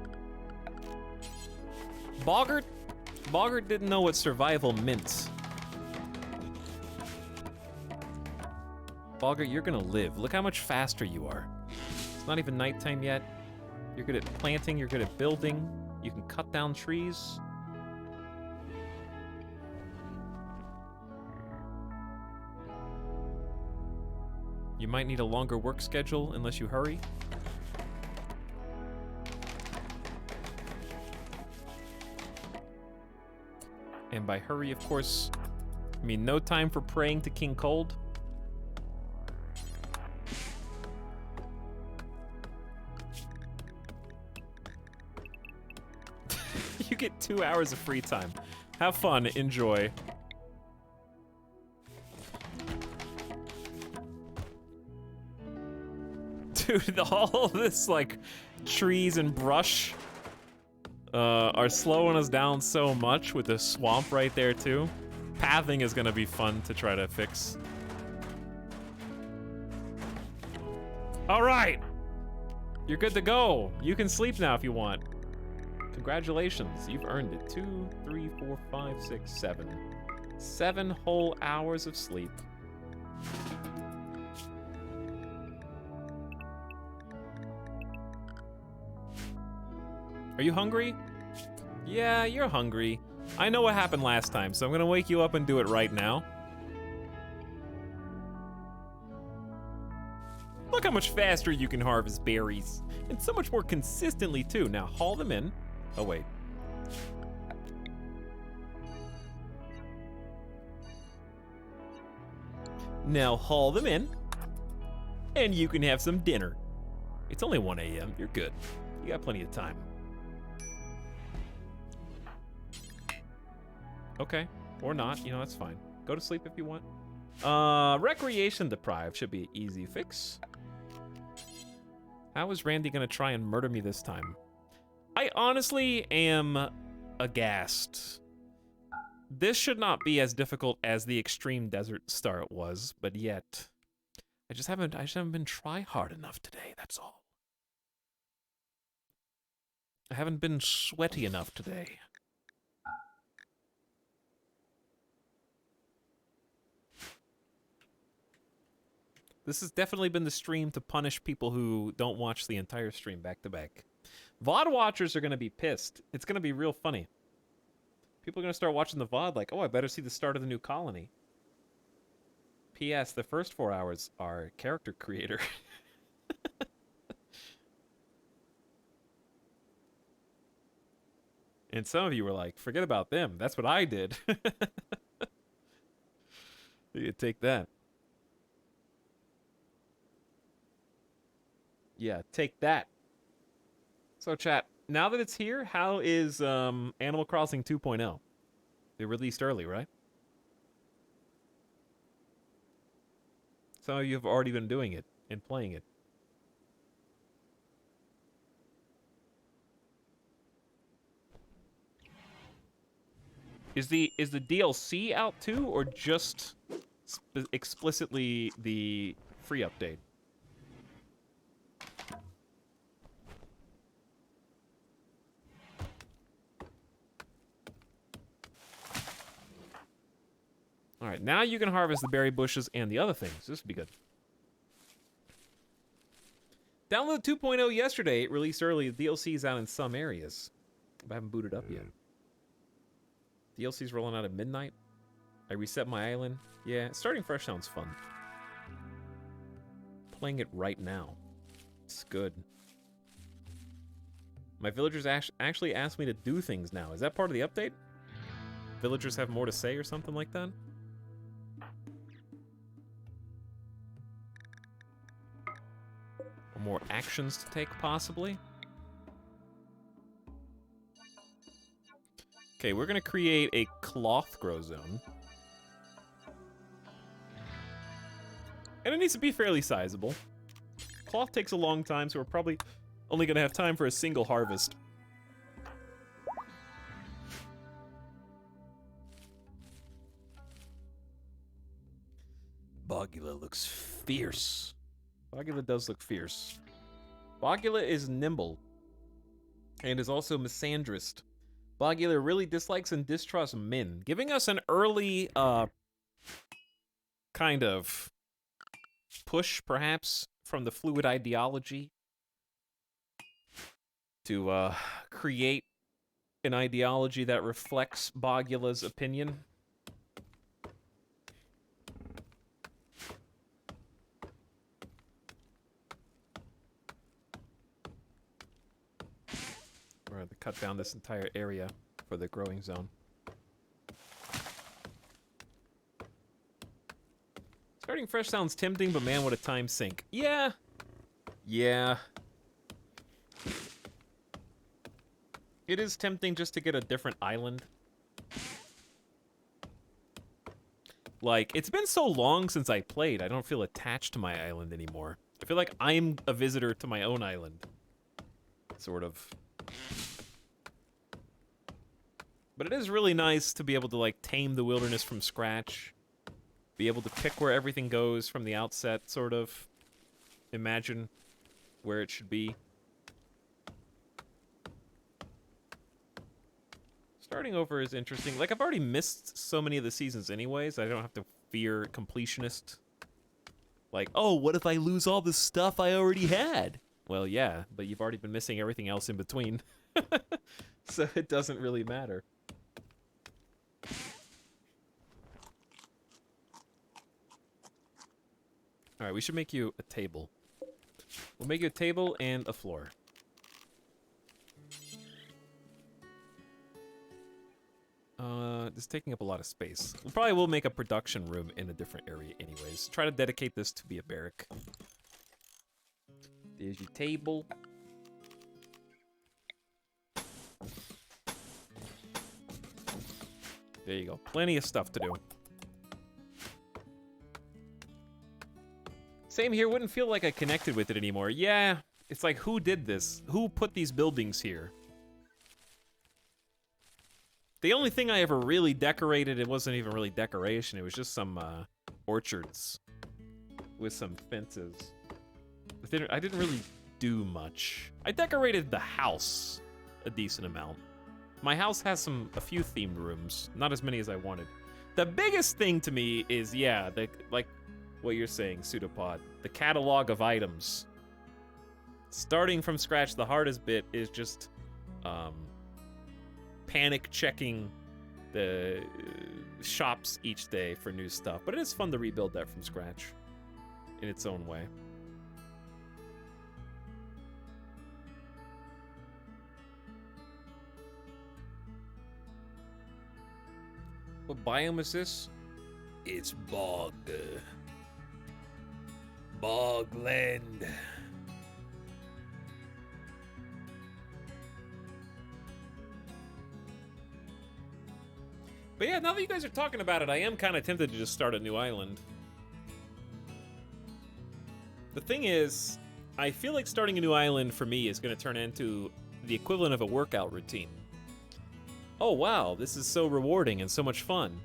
Boggart didn't know what survival meant. Boggart, you're gonna live. Look how much faster you are. It's not even nighttime yet. You're good at planting, you're good at building. You can cut down trees. You might need a longer work schedule unless you hurry. And by hurry, of course, I mean no time for praying to King Cold. You get 2 hours of free time. Have fun, enjoy. Dude, all this, like, trees and brush are slowing us down so much with the swamp right there, too. Pathing is gonna be fun to try to fix. All right! You're good to go. You can sleep now if you want. Congratulations, you've earned it. 2, 3, 4, 5, 6, 7. 7 whole hours of sleep. Are you hungry? Yeah, you're hungry. I know what happened last time, so I'm gonna wake you up and do it right now. Look how much faster you can harvest berries. And so much more consistently, too. Now, haul them in. Oh, wait. Now, haul them in. and you can have some dinner. It's only 1 a.m. You're good. You got plenty of time. Okay, or not. You know, that's fine. Go to sleep if you want. Recreation deprived should be an easy fix. How is Randy gonna try and murder me this time? I honestly am aghast. This should not be as difficult as the extreme desert start was, but yet I just haven't been try hard enough today, that's all. I haven't been sweaty enough today. This has definitely been the stream to punish people who don't watch the entire stream back to back. VOD watchers are going to be pissed. It's going to be real funny. People are going to start watching the VOD like, oh, I better see the start of the new colony. P.S. The first 4 hours are character creator. And some of you were like, forget about them. That's what I did. You take that. Yeah, take that. So chat, now that it's here, how is Animal Crossing 2.0? They released early, right? Some of you have already been doing it and playing it. Is the DLC out too, or just explicitly the free update? All right, now you can harvest the berry bushes and the other things. This would be good. Download 2.0 yesterday. It released early. The DLC is out in some areas. I haven't booted up yet. DLC's rolling out at midnight. I reset my island. Yeah, starting fresh sounds fun. Playing it right now. It's good. My villagers actually asked me to do things now. Is that part of the update? Villagers have more to say or something like that? Or more actions to take, possibly? Okay, we're gonna create a cloth grow zone. And it needs to be fairly sizable. Cloth takes a long time, so we're probably only gonna have time for a single harvest. Bogula looks fierce. Bogula does look fierce. Bogula is nimble. And is also misandrist. Bogula really dislikes and distrusts Min, giving us an early, kind of push, perhaps, from the fluid ideology to, create an ideology that reflects Bogula's opinion. We're going to cut down this entire area for the growing zone. Starting fresh sounds tempting, but man, what a time sink. Yeah. Yeah. It is tempting just to get a different island. Like, it's been so long since I played, I don't feel attached to my island anymore. I feel like I'm a visitor to my own island. Sort of. But it is really nice to be able to, like, tame the wilderness from scratch. Be able to pick where everything goes from the outset, sort of. Imagine where it should be. Starting over is interesting. Like, I've already missed so many of the seasons anyways. I don't have to fear completionist. Like, oh, what if I lose all the stuff I already had? Well, yeah, but you've already been missing everything else in between. So it doesn't really matter. Alright, we should make you a table. We'll make you a table and a floor. This is taking up a lot of space. We probably will make a production room in a different area anyways. Try to dedicate this to be a barrack. There's your table. There you go. Plenty of stuff to do. Same here. Wouldn't feel like I connected with it anymore. Yeah, it's like, who did this? Who put these buildings here? The only thing I ever really decorated, it wasn't even really decoration. It was just some orchards with some fences. I didn't really do much. I decorated the house a decent amount. My house has a few themed rooms, not as many as I wanted. The biggest thing to me is, yeah, like what you're saying, Pseudopod, the catalog of items. Starting from scratch, the hardest bit is just panic checking the shops each day for new stuff. But it is fun to rebuild that from scratch in its own way. What biome is this? It's bog. Bogland. But yeah, now that you guys are talking about it, I am kind of tempted to just start a new island. The thing is, I feel like starting a new island for me is going to turn into the equivalent of a workout routine. Oh wow, this is so rewarding and so much fun.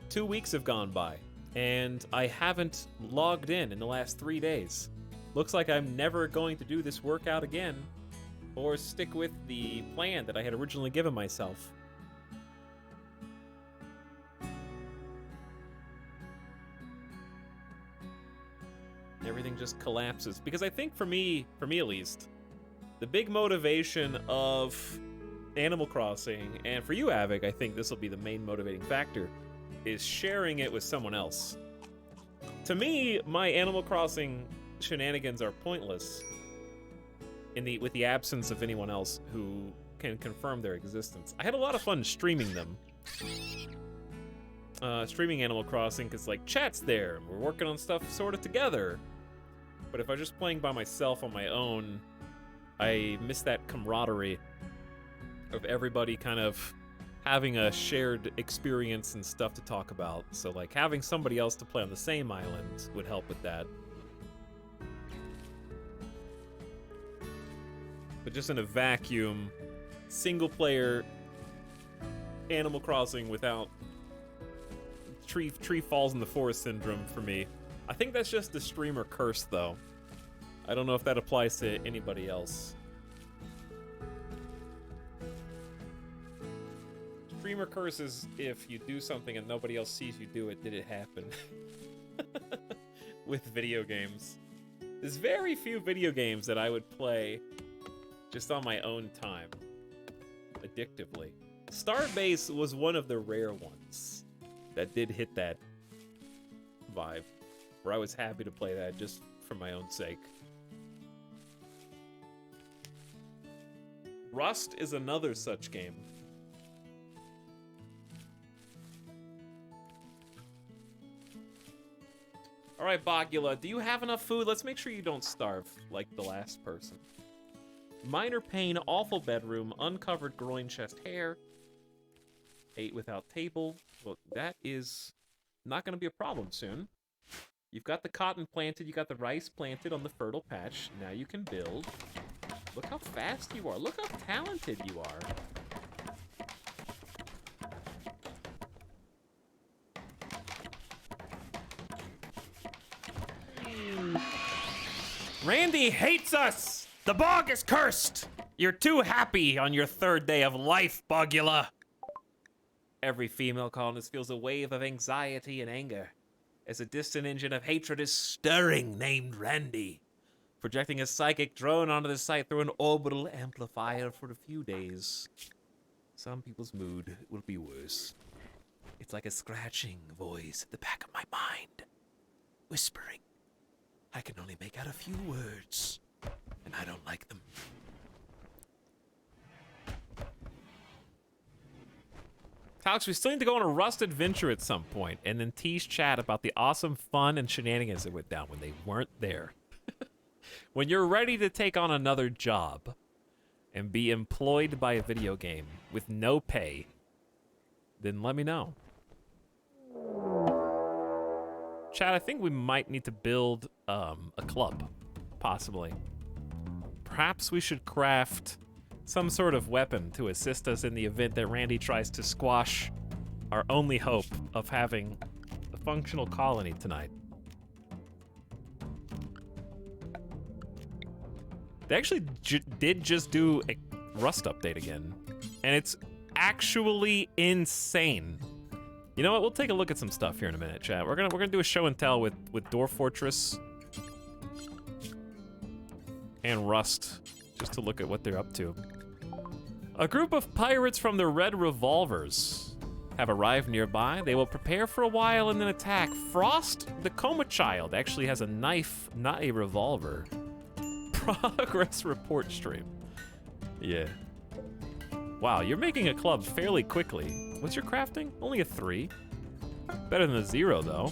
2 weeks have gone by, and I haven't logged in the last 3 days. Looks like I'm never going to do this workout again, or stick with the plan that I had originally given myself. Everything just collapses. Because I think for me at least, the big motivation of Animal Crossing, and for you, Avic, I think this will be the main motivating factor, is sharing it with someone else. To me, my Animal Crossing shenanigans are pointless with the absence of anyone else who can confirm their existence. I had a lot of fun streaming them. Streaming Animal Crossing, because, like, chat's there, and we're working on stuff sort of together. But if I was just playing by myself on my own, I miss that camaraderie of everybody kind of having a shared experience and stuff to talk about. So, like, having somebody else to play on the same island would help with that. But just in a vacuum, single-player Animal Crossing without tree falls in the forest syndrome for me. I think that's just the streamer curse, though. I don't know if that applies to anybody else. Streamer curse is if you do something and nobody else sees you do it, did it happen? With video games. There's very few video games that I would play just on my own time. Addictively. Starbase was one of the rare ones that did hit that vibe, where I was happy to play that just for my own sake. Rust is another such game. Alright, Bogula, do you have enough food? Let's make sure you don't starve like the last person. Minor pain, awful bedroom, uncovered groin, chest hair. Ate without table. Well, that is not going to be a problem soon. You've got the cotton planted, you got the rice planted on the fertile patch. Now you can build. Look how fast you are. Look how talented you are. Randy hates us! The bog is cursed! You're too happy on your third day of life, Bogula! Every female colonist feels a wave of anxiety and anger as a distant engine of hatred is stirring, named Randy, projecting a psychic drone onto the site through an orbital amplifier for a few days. Some people's mood will be worse. It's like a scratching voice at the back of my mind, whispering. I can only make out a few words, and I don't like them. Alex, we still need to go on a Rust adventure at some point, and then tease chat about the awesome fun and shenanigans that went down when they weren't there. When you're ready to take on another job and be employed by a video game with no pay, then let me know. Chad, I think we might need to build a club, possibly. Perhaps we should craft some sort of weapon to assist us in the event that Randy tries to squash our only hope of having a functional colony tonight. They actually did just do a Rust update again, and it's actually insane. You know what? We'll take a look at some stuff here in a minute, chat. We're gonna do a show and tell with Dwarf Fortress and Rust, just to look at what they're up to. A group of pirates from the Red Revolvers have arrived nearby. They will prepare for a while and then attack. Frost, the Coma Child, actually has a knife, not a revolver. Progress report stream. Yeah. Wow, you're making a club fairly quickly. What's your crafting? Only a 3. Better than a 0, though.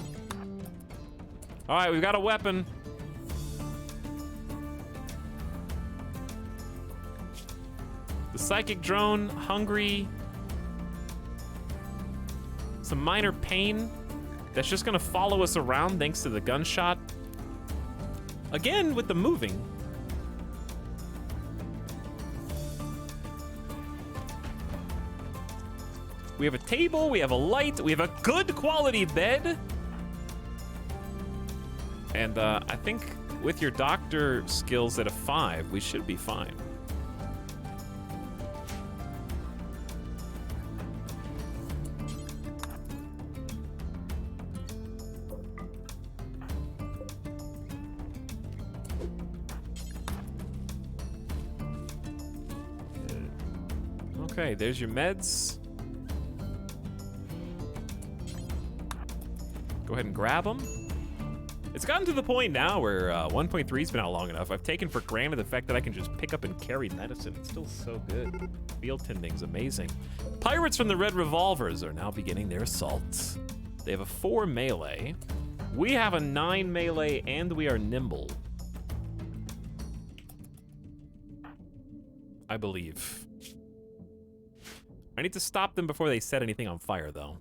All right, we've got a weapon. The psychic drone, hungry. Some minor pain that's just gonna follow us around thanks to the gunshot. Again, with the moving. We have a table, we have a light, we have a good quality bed. And I think with your doctor skills at a 5, we should be fine. Okay, there's your meds. Go ahead and grab them. It's gotten to the point now where 1.3's been out long enough. I've taken for granted the fact that I can just pick up and carry medicine. It's still so good. Field tending's amazing. Pirates from the Red Revolvers are now beginning their assault. They have a 4 melee. We have a 9 melee, and we are nimble. I believe. I need to stop them before they set anything on fire, though,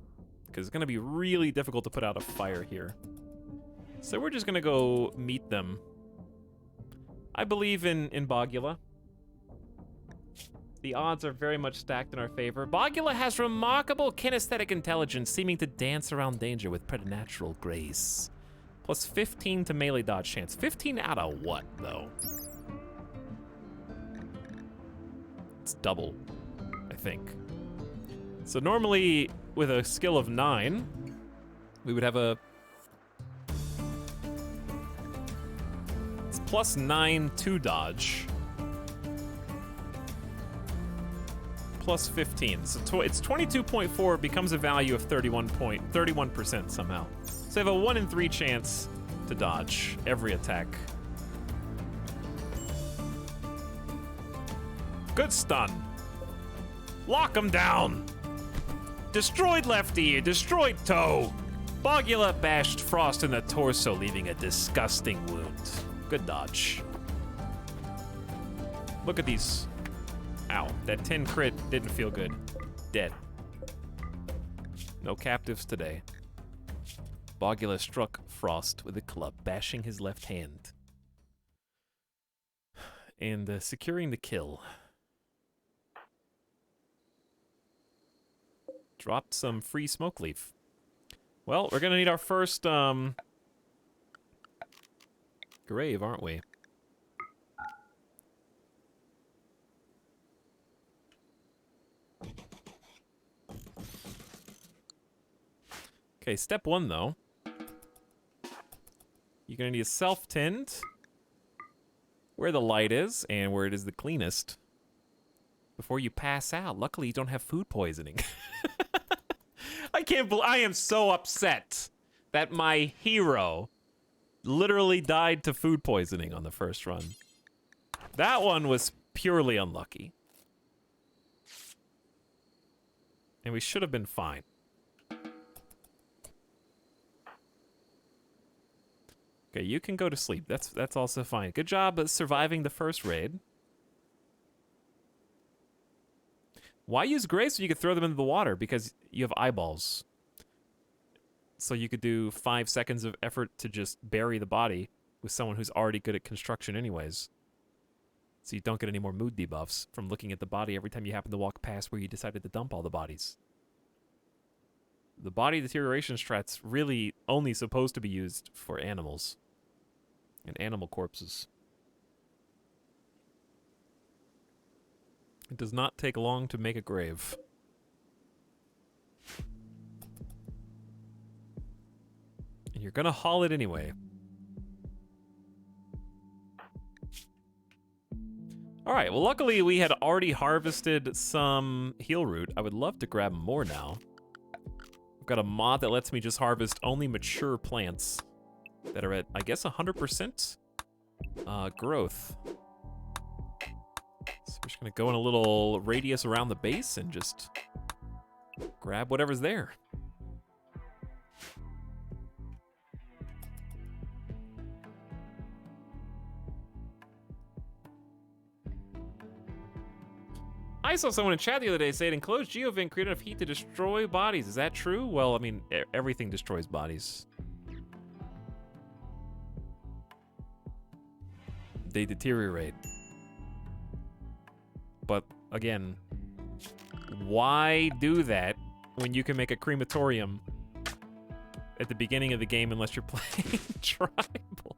because it's going to be really difficult to put out a fire here. So we're just going to go meet them. I believe in Bogula. The odds are very much stacked in our favor. Bogula has remarkable kinesthetic intelligence, seeming to dance around danger with preternatural grace. Plus 15 to melee dodge chance. 15 out of what, though? It's double, I think. So normally, with a skill of 9, we would have a... It's plus 9 to dodge. Plus 15. So it's 22.4, becomes a value of 31% somehow. So you have a 1 in 3 chance to dodge every attack. Good stun. Lock him down. Destroyed left ear, destroyed toe. Bogula bashed Frost in the torso, leaving a disgusting wound. Good dodge. Look at these. Ow, that 10 crit didn't feel good. Dead. No captives today. Bogula struck Frost with a club, bashing his left hand. And securing the kill. Dropped some free smoke leaf. Well, we're gonna need our first grave, aren't we? Okay, step 1 though. You're gonna need a self-tend where the light is and where it is the cleanest before you pass out. Luckily, you don't have food poisoning. I can't believe, I am so upset that my hero literally died to food poisoning on the first run. That one was purely unlucky. And we should have been fine. Okay, you can go to sleep. That's also fine. Good job at surviving the first raid. Why use graves so you could throw them into the water? Because you have eyeballs. So you could do 5 seconds of effort to just bury the body with someone who's already good at construction anyways. So you don't get any more mood debuffs from looking at the body every time you happen to walk past where you decided to dump all the bodies. The body deterioration strat's really only supposed to be used for animals and animal corpses. It does not take long to make a grave. And you're gonna haul it anyway. Alright, well luckily we had already harvested some heal root. I would love to grab more now. I've got a mod that lets me just harvest only mature plants that are at, I guess, 100% growth. So we're just gonna go in a little radius around the base and just grab whatever's there. I saw someone in chat the other day say an enclosed geovent created enough heat to destroy bodies. Is that true? Well, I mean, everything destroys bodies. They deteriorate. But, again, why do that when you can make a crematorium at the beginning of the game unless you're playing tribal?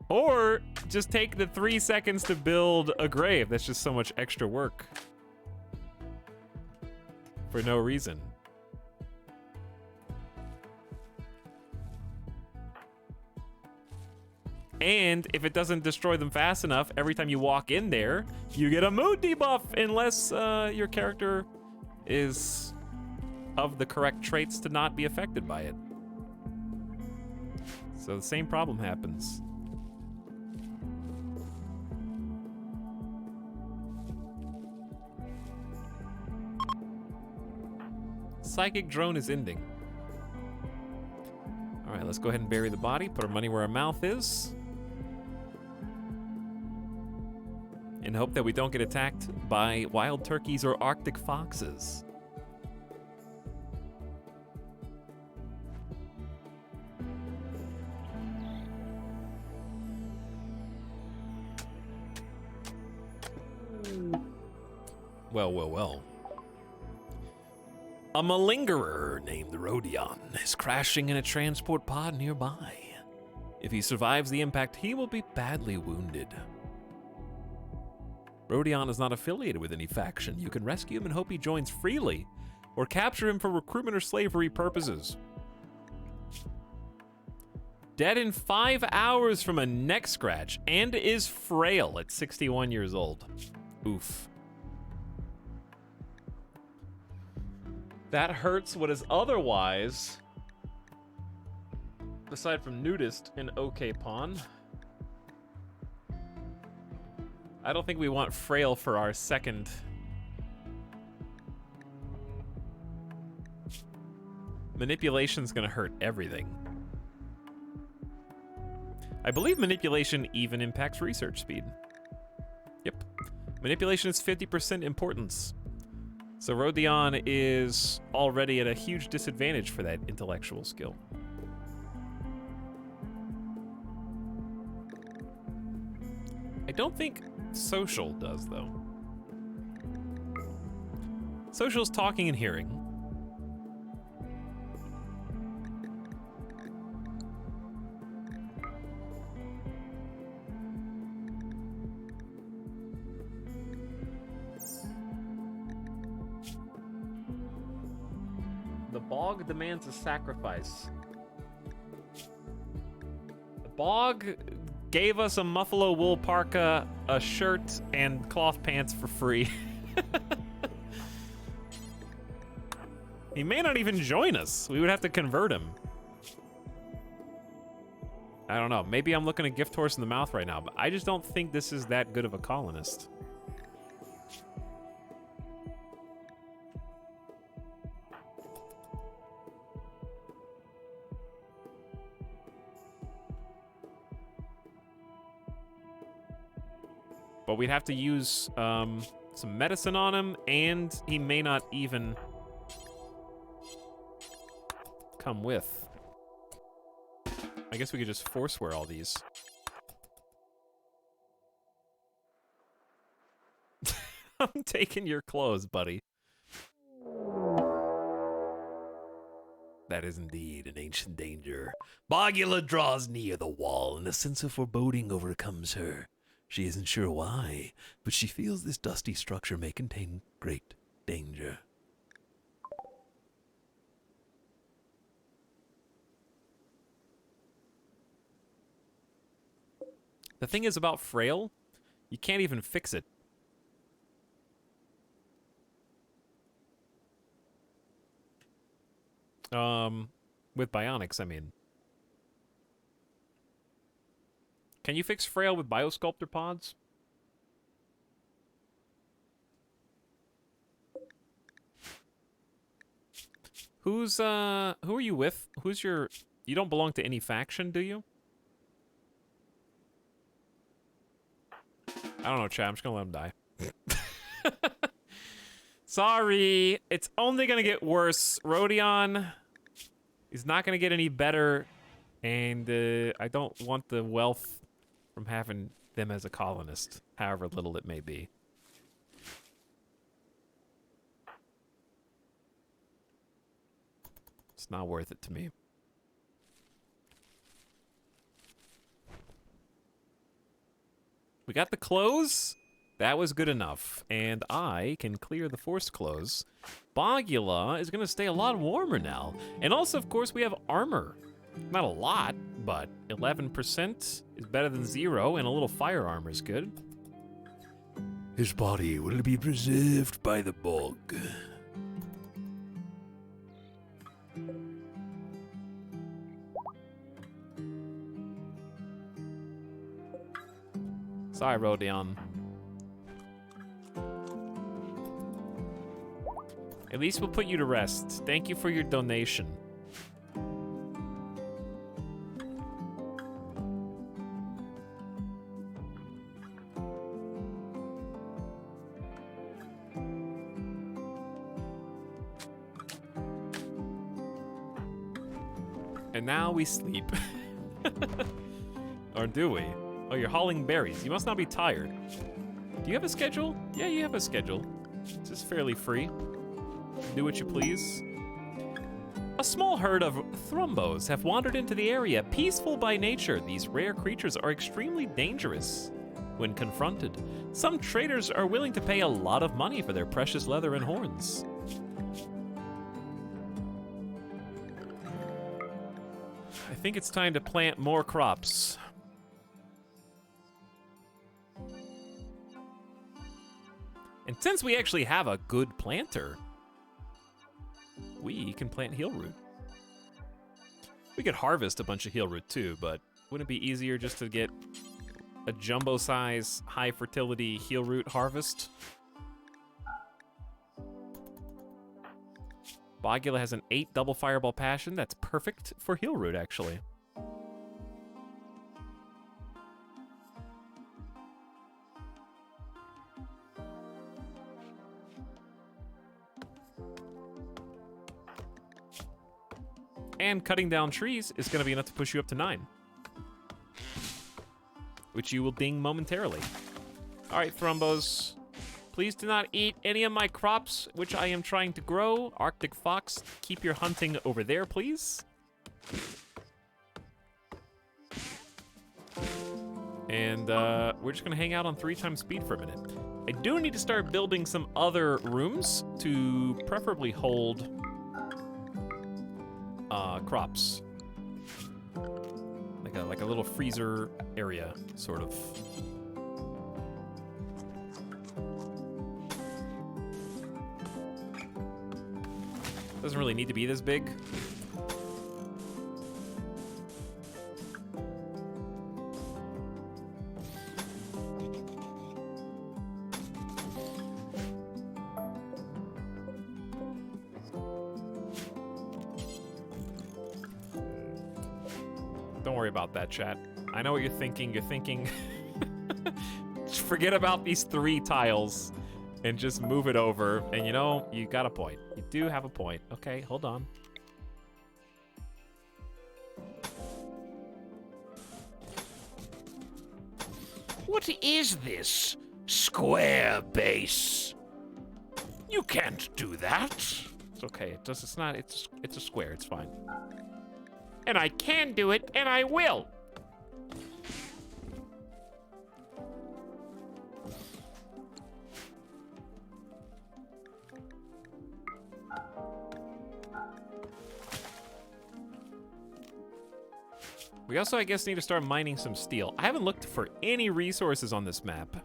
Or just take the 3 seconds to build a grave. That's just so much extra work. For no reason. And if it doesn't destroy them fast enough, every time you walk in there, you get a mood debuff unless your character is of the correct traits to not be affected by it. So the same problem happens. Psychic drone is ending. All right, let's go ahead and bury the body, put our money where our mouth is, and hope that we don't get attacked by wild turkeys or Arctic foxes. Well, well, well. A malingerer named Rodion is crashing in a transport pod nearby. If he survives the impact, he will be badly wounded. Rodion is not affiliated with any faction. You can rescue him and hope he joins freely, or capture him for recruitment or slavery purposes. Dead in 5 hours from a neck scratch, and is frail at 61 years old. Oof. That hurts what is otherwise, aside from nudist, an okay pawn. I don't think we want frail for our second. Manipulation's gonna hurt everything. I believe manipulation even impacts research speed. Yep. Manipulation is 50% importance. So Rodion is already at a huge disadvantage for that intellectual skill. I don't think social does, though. Social's talking and hearing. The bog demands a sacrifice. The bog gave us a muffalo wool parka, a shirt, and cloth pants for free. He may not even join us. We would have to convert him. I don't know. Maybe I'm looking a gift horse in the mouth right now, but I just don't think this is that good of a colonist. But we'd have to use some medicine on him, and he may not even come with. I guess we could just force wear all these. I'm taking your clothes, buddy. That is indeed an ancient danger. Bogula draws near the wall, and a sense of foreboding overcomes her. She isn't sure why, but she feels this dusty structure may contain great danger. The thing is about Frail, you can't even fix it. With bionics, I mean. Can you fix Frail with biosculptor pods? Who are you with? Who's your... You don't belong to any faction, do you? I don't know, chat. I'm just gonna let him die. Sorry. It's only gonna get worse. Rodion is not gonna get any better. And I don't want the wealth from having them as a colonist, however little it may be. It's not worth it to me. We got the clothes. That was good enough. And I can clear the forced clothes. Bogula is going to stay a lot warmer now. And also, of course, we have armor. Not a lot, but 11% is better than 0, and a little fire armor is good. His body will be preserved by the bog. Sorry, Rodion. At least we'll put you to rest. Thank you for your donation. And now we sleep. Or do we? Oh, you're hauling berries. You must not be tired. Do you have a schedule? Yeah, you have a schedule. It's just fairly free. Do what you please. A small herd of thrumbos have wandered into the area. Peaceful by nature, these rare creatures are extremely dangerous when confronted. Some traders are willing to pay a lot of money for their precious leather and horns. I think it's time to plant more crops. And since we actually have a good planter, we can plant heel root. We could harvest a bunch of heel root too, but wouldn't it be easier just to get a jumbo size, high fertility heel root harvest? Bogula has an 8 double fireball passion. That's perfect for heel root, actually. And cutting down trees is going to be enough to push you up to 9. Which you will ding momentarily. All right, Thrumbos. Please do not eat any of my crops, which I am trying to grow. Arctic Fox, keep your hunting over there, please. And we're just going to hang out on 3 times speed for a minute. I do need to start building some other rooms to preferably hold crops. Like a little freezer area, sort of. Doesn't really need to be this big. Don't worry about that, chat. I know what you're thinking. You're thinking forget about these 3 tiles and just move it over. And you know, you got a point. You do have a point. Okay, hold on. What is this? Square base. You can't do that. It's okay. It does. It's not. It's a square. It's fine. And I can do it, and I will. We also, I guess, need to start mining some steel. I haven't looked for any resources on this map,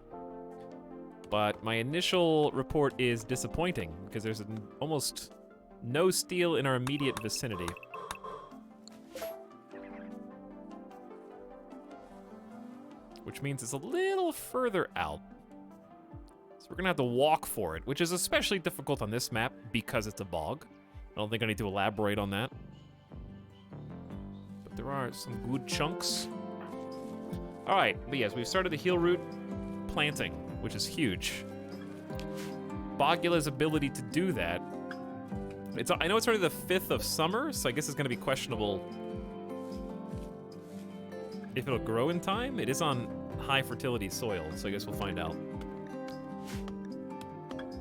but my initial report is disappointing because there's almost no steel in our immediate vicinity. Which means it's a little further out. So we're gonna have to walk for it, which is especially difficult on this map because it's a bog. I don't think I need to elaborate on that. There are some good chunks. All right, but yes, we've started the heel root planting, which is huge. Bogula's ability to do that. I know it's already the 5th of summer, so I guess it's gonna be questionable if it'll grow in time. It is on high fertility soil, so I guess we'll find out.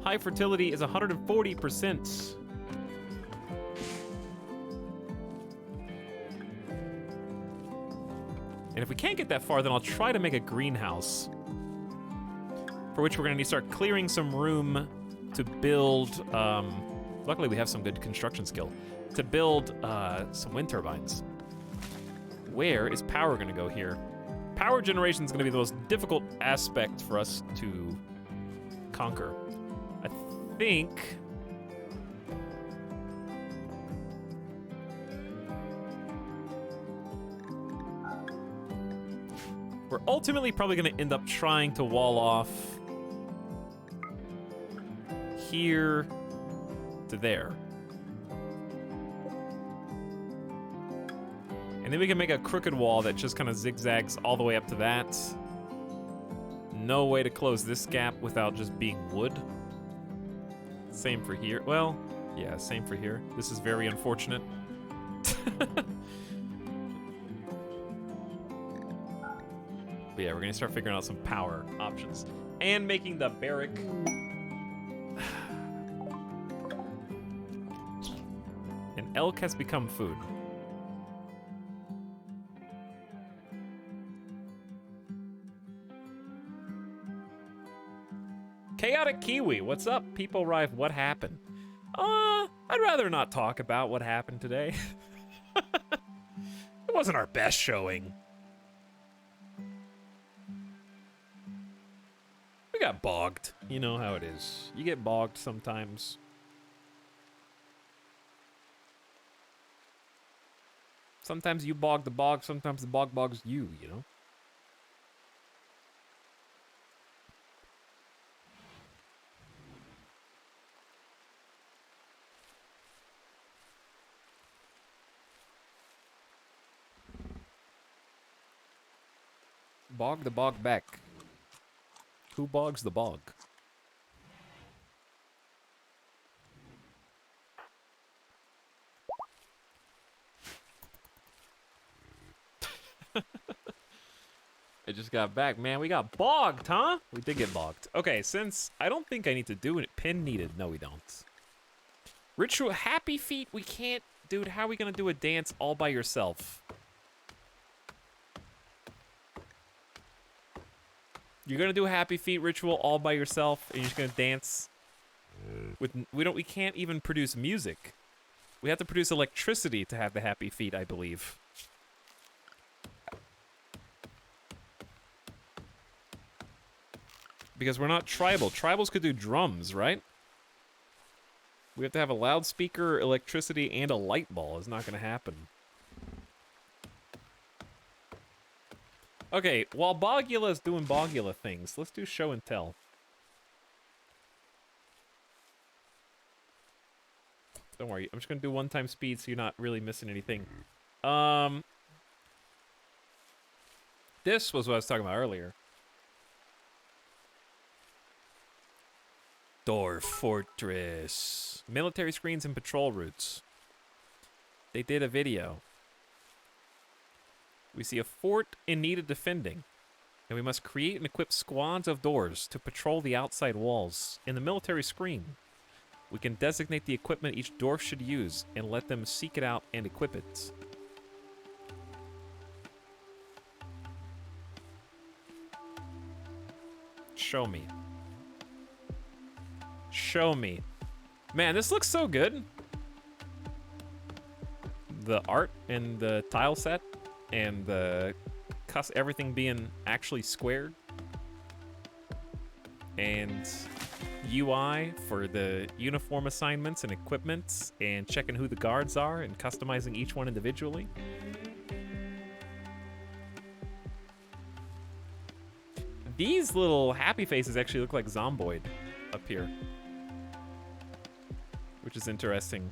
High fertility is 140%. And if we can't get that far, then I'll try to make a greenhouse. For which we're gonna need to start clearing some room to build, luckily we have some good construction skill, to build some wind turbines. Where is power gonna go here? Power generation is gonna be the most difficult aspect for us to conquer. I think... we're ultimately probably gonna end up trying to wall off here to there. And then we can make a crooked wall that just kind of zigzags all the way up to that. No way to close this gap without just being wood. Same for here. Well, yeah, same for here. This is very unfortunate. But yeah, we're gonna start figuring out some power options. And making the barrack. An elk has become food. Chaotic Kiwi, what's up? People arrive, what happened? I'd rather not talk about what happened today. It wasn't our best showing. We got bogged. You know how it is. You get bogged sometimes. Sometimes you bog the bog, sometimes the bog bogs you, you know? Bog the bog back. Who bogs the bog? I just got back. Man, we got bogged, huh? We did get bogged. Okay, since I don't think I need to do it. Pin needed. No, we don't. Ritual happy feet. We can't. Dude, how are we going to do a dance all by yourself? You're going to do a happy feet ritual all by yourself and you're just going to dance with we can't even produce music. We have to produce electricity to have the happy feet, I believe. Because we're not tribal. Tribals could do drums, right? We have to have a loudspeaker, electricity, and a light ball. It's not going to happen. Okay, while Bogula is doing Bogula things, let's do show and tell. Don't worry, I'm just going to do one-time speed so you're not really missing anything. This was what I was talking about earlier. Door Fortress. Military screens and patrol routes. They did a video. We see a fort in need of defending, and we must create and equip squads of doors to patrol the outside walls. In the military screen, we can designate the equipment each door should use and let them seek it out and equip it. Show me. Show me. Man, this looks so good. The art and the tile set and the everything being actually squared. And UI for the uniform assignments and equipments and checking who the guards are and customizing each one individually. These little happy faces actually look like Zomboid up here, which is interesting.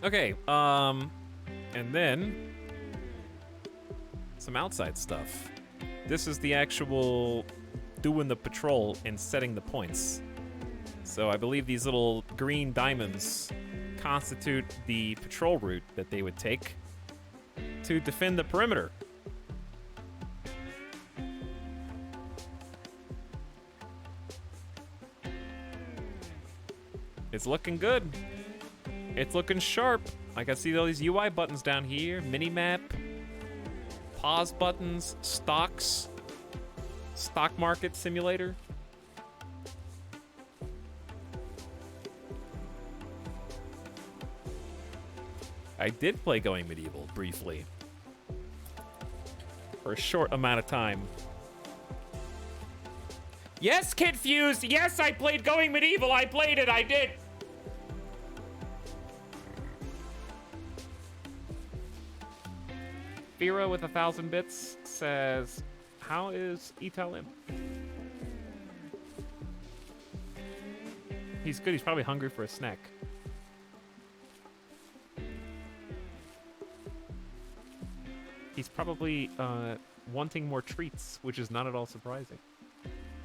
Okay, and then some outside stuff. This is the actual doing the patrol and setting the points. So I believe these little green diamonds constitute the patrol route that they would take to defend the perimeter. It's looking good. It's looking sharp. I can see all these UI buttons down here. Minimap, pause buttons, stocks, stock market simulator. I did play Going Medieval briefly. For a short amount of time. Yes, Kid Fused! Yes, I played Going Medieval! I played it! I did! Fira with 1,000 bits says, how is Etalyx? He's good. He's probably hungry for a snack. He's probably wanting more treats, which is not at all surprising.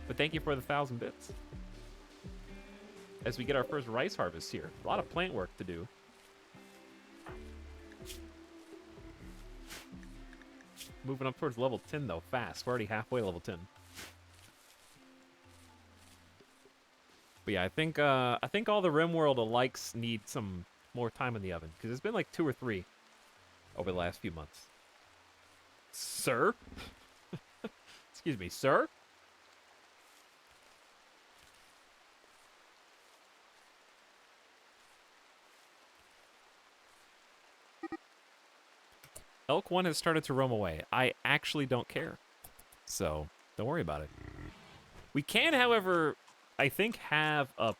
But thank you for the 1,000 bits. As we get our first rice harvest here. A lot of plant work to do. Moving up towards level 10 though, fast. We're already halfway level 10. But yeah, I think all the RimWorld alikes need some more time in the oven, because it's been like 2 or 3 over the last few months. Sir? Excuse me, sir? Elk 1 has started to roam away. I actually don't care. So, don't worry about it. We can, however, I think have a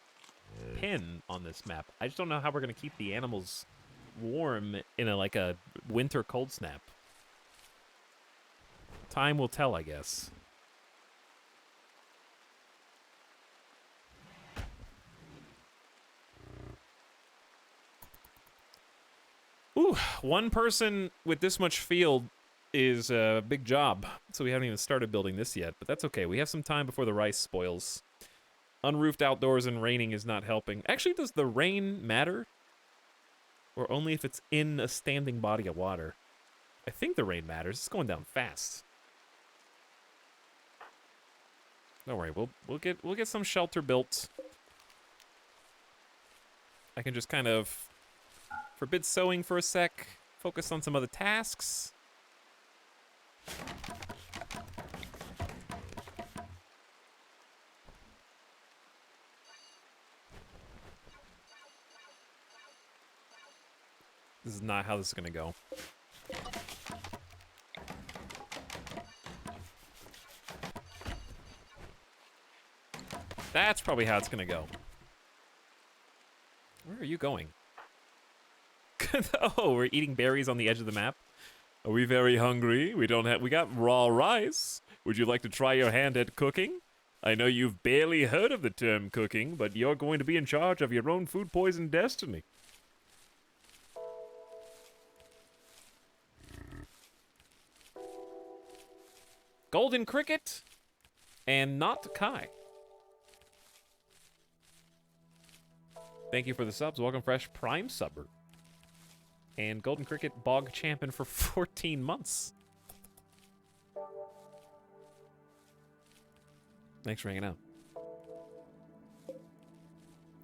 pin on this map. I just don't know how we're going to keep the animals warm in like a winter cold snap. Time will tell, I guess. Ooh, one person with this much field is a big job. So we haven't even started building this yet, but that's okay. We have some time before the rice spoils. Unroofed outdoors and raining is not helping. Actually, does the rain matter? Or only if it's in a standing body of water? I think the rain matters. It's going down fast. Don't worry, we'll get some shelter built. I can just kind of forbid sowing for a sec. Focus on some other tasks. This is not how this is gonna go. That's probably how it's gonna go. Where are you going? Oh, we're eating berries on the edge of the map. Are we very hungry? We got raw rice. Would you like to try your hand at cooking? I know you've barely heard of the term cooking, but you're going to be in charge of your own food poison destiny. Golden Cricket and not Kai. Thank you for the subs. Welcome Fresh Prime Subber. And Golden Cricket Bog Champion for 14 months. Thanks for hanging out.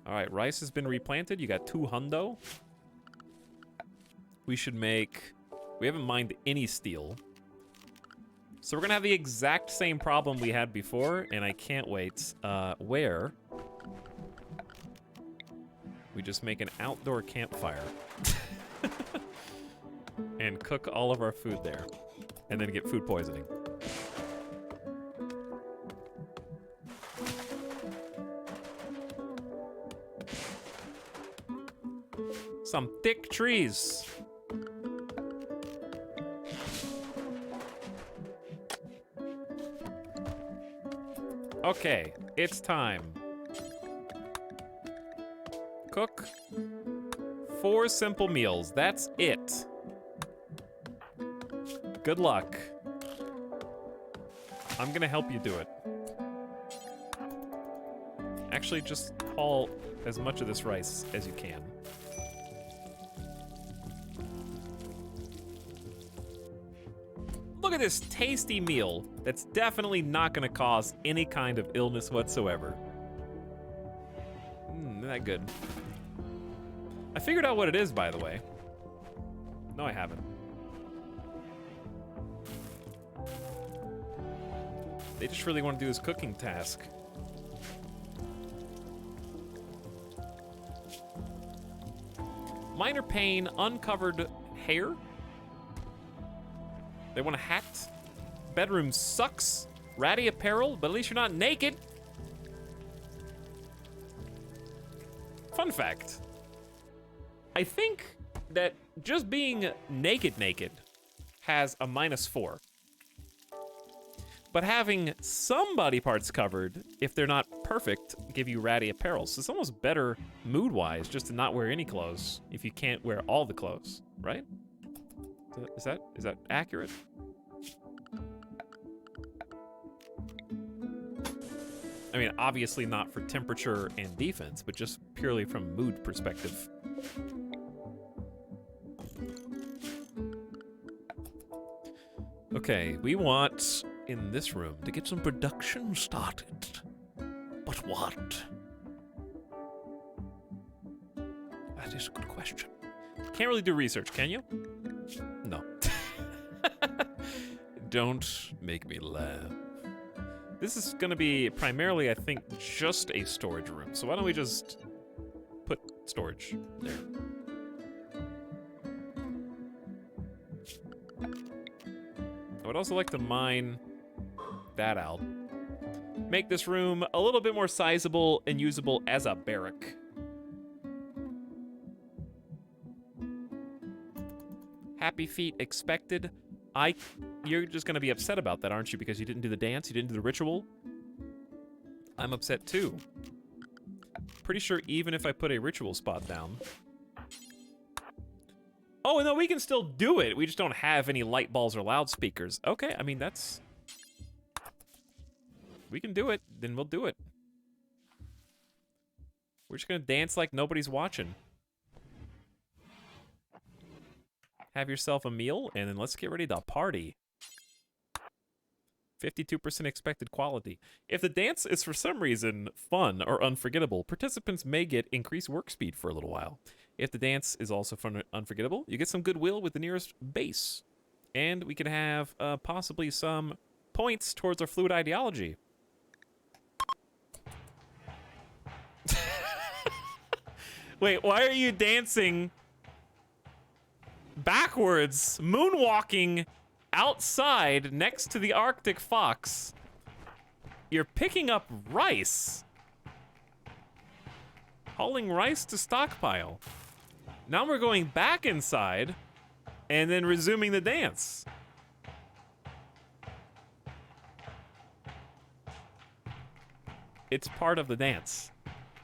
All right, rice has been replanted. You got 2 hundo. We should make... We haven't mined any steel. So we're going to have the exact same problem we had before, and I can't wait. Where we just make an outdoor campfire and cook all of our food there, and then get food poisoning. Some thick trees. Okay, it's time. Cook 4 simple meals. That's it. Good luck. I'm gonna help you do it. Actually, just haul as much of this rice as you can. Look at this tasty meal that's definitely not going to cause any kind of illness whatsoever. Isn't that good? I figured out what it is, by the way. No, I haven't. They just really want to do this cooking task. Minor pain, uncovered hair. They want a hat. Bedroom sucks. Ratty apparel, but at least you're not naked. Fun fact. I think that just being naked has a -4. But having some body parts covered, if they're not perfect, give you ratty apparel. So it's almost better mood-wise just to not wear any clothes if you can't wear all the clothes, right? Is that accurate? I mean, obviously not for temperature and defense, but just purely from mood perspective. Okay, we want, in this room, to get some production started. But what? That is a good question. Can't really do research, can you? No. Don't make me laugh. This is gonna be primarily, I think, just a storage room. So why don't we just put storage there? I would also like to mine that out. Make this room a little bit more sizable and usable as a barrack. Happy feet expected. You're just gonna be upset about that, aren't you? Because you didn't do the dance, you didn't do the ritual. I'm upset too. Pretty sure even if I put a ritual spot down. Oh, no, we can still do it. We just don't have any light balls or loudspeakers. Okay, I mean, that's... We can do it, then we'll do it. We're just gonna dance like nobody's watching. Have yourself a meal, and then let's get ready to party. 52% expected quality. If the dance is for some reason fun or unforgettable, participants may get increased work speed for a little while. If the dance is also fun or unforgettable, you get some goodwill with the nearest base. And we can have possibly some points towards our fluid ideology. Wait, why are you dancing backwards, moonwalking outside next to the Arctic fox? You're picking up rice. Hauling rice to stockpile. Now we're going back inside and then resuming the dance. It's part of the dance.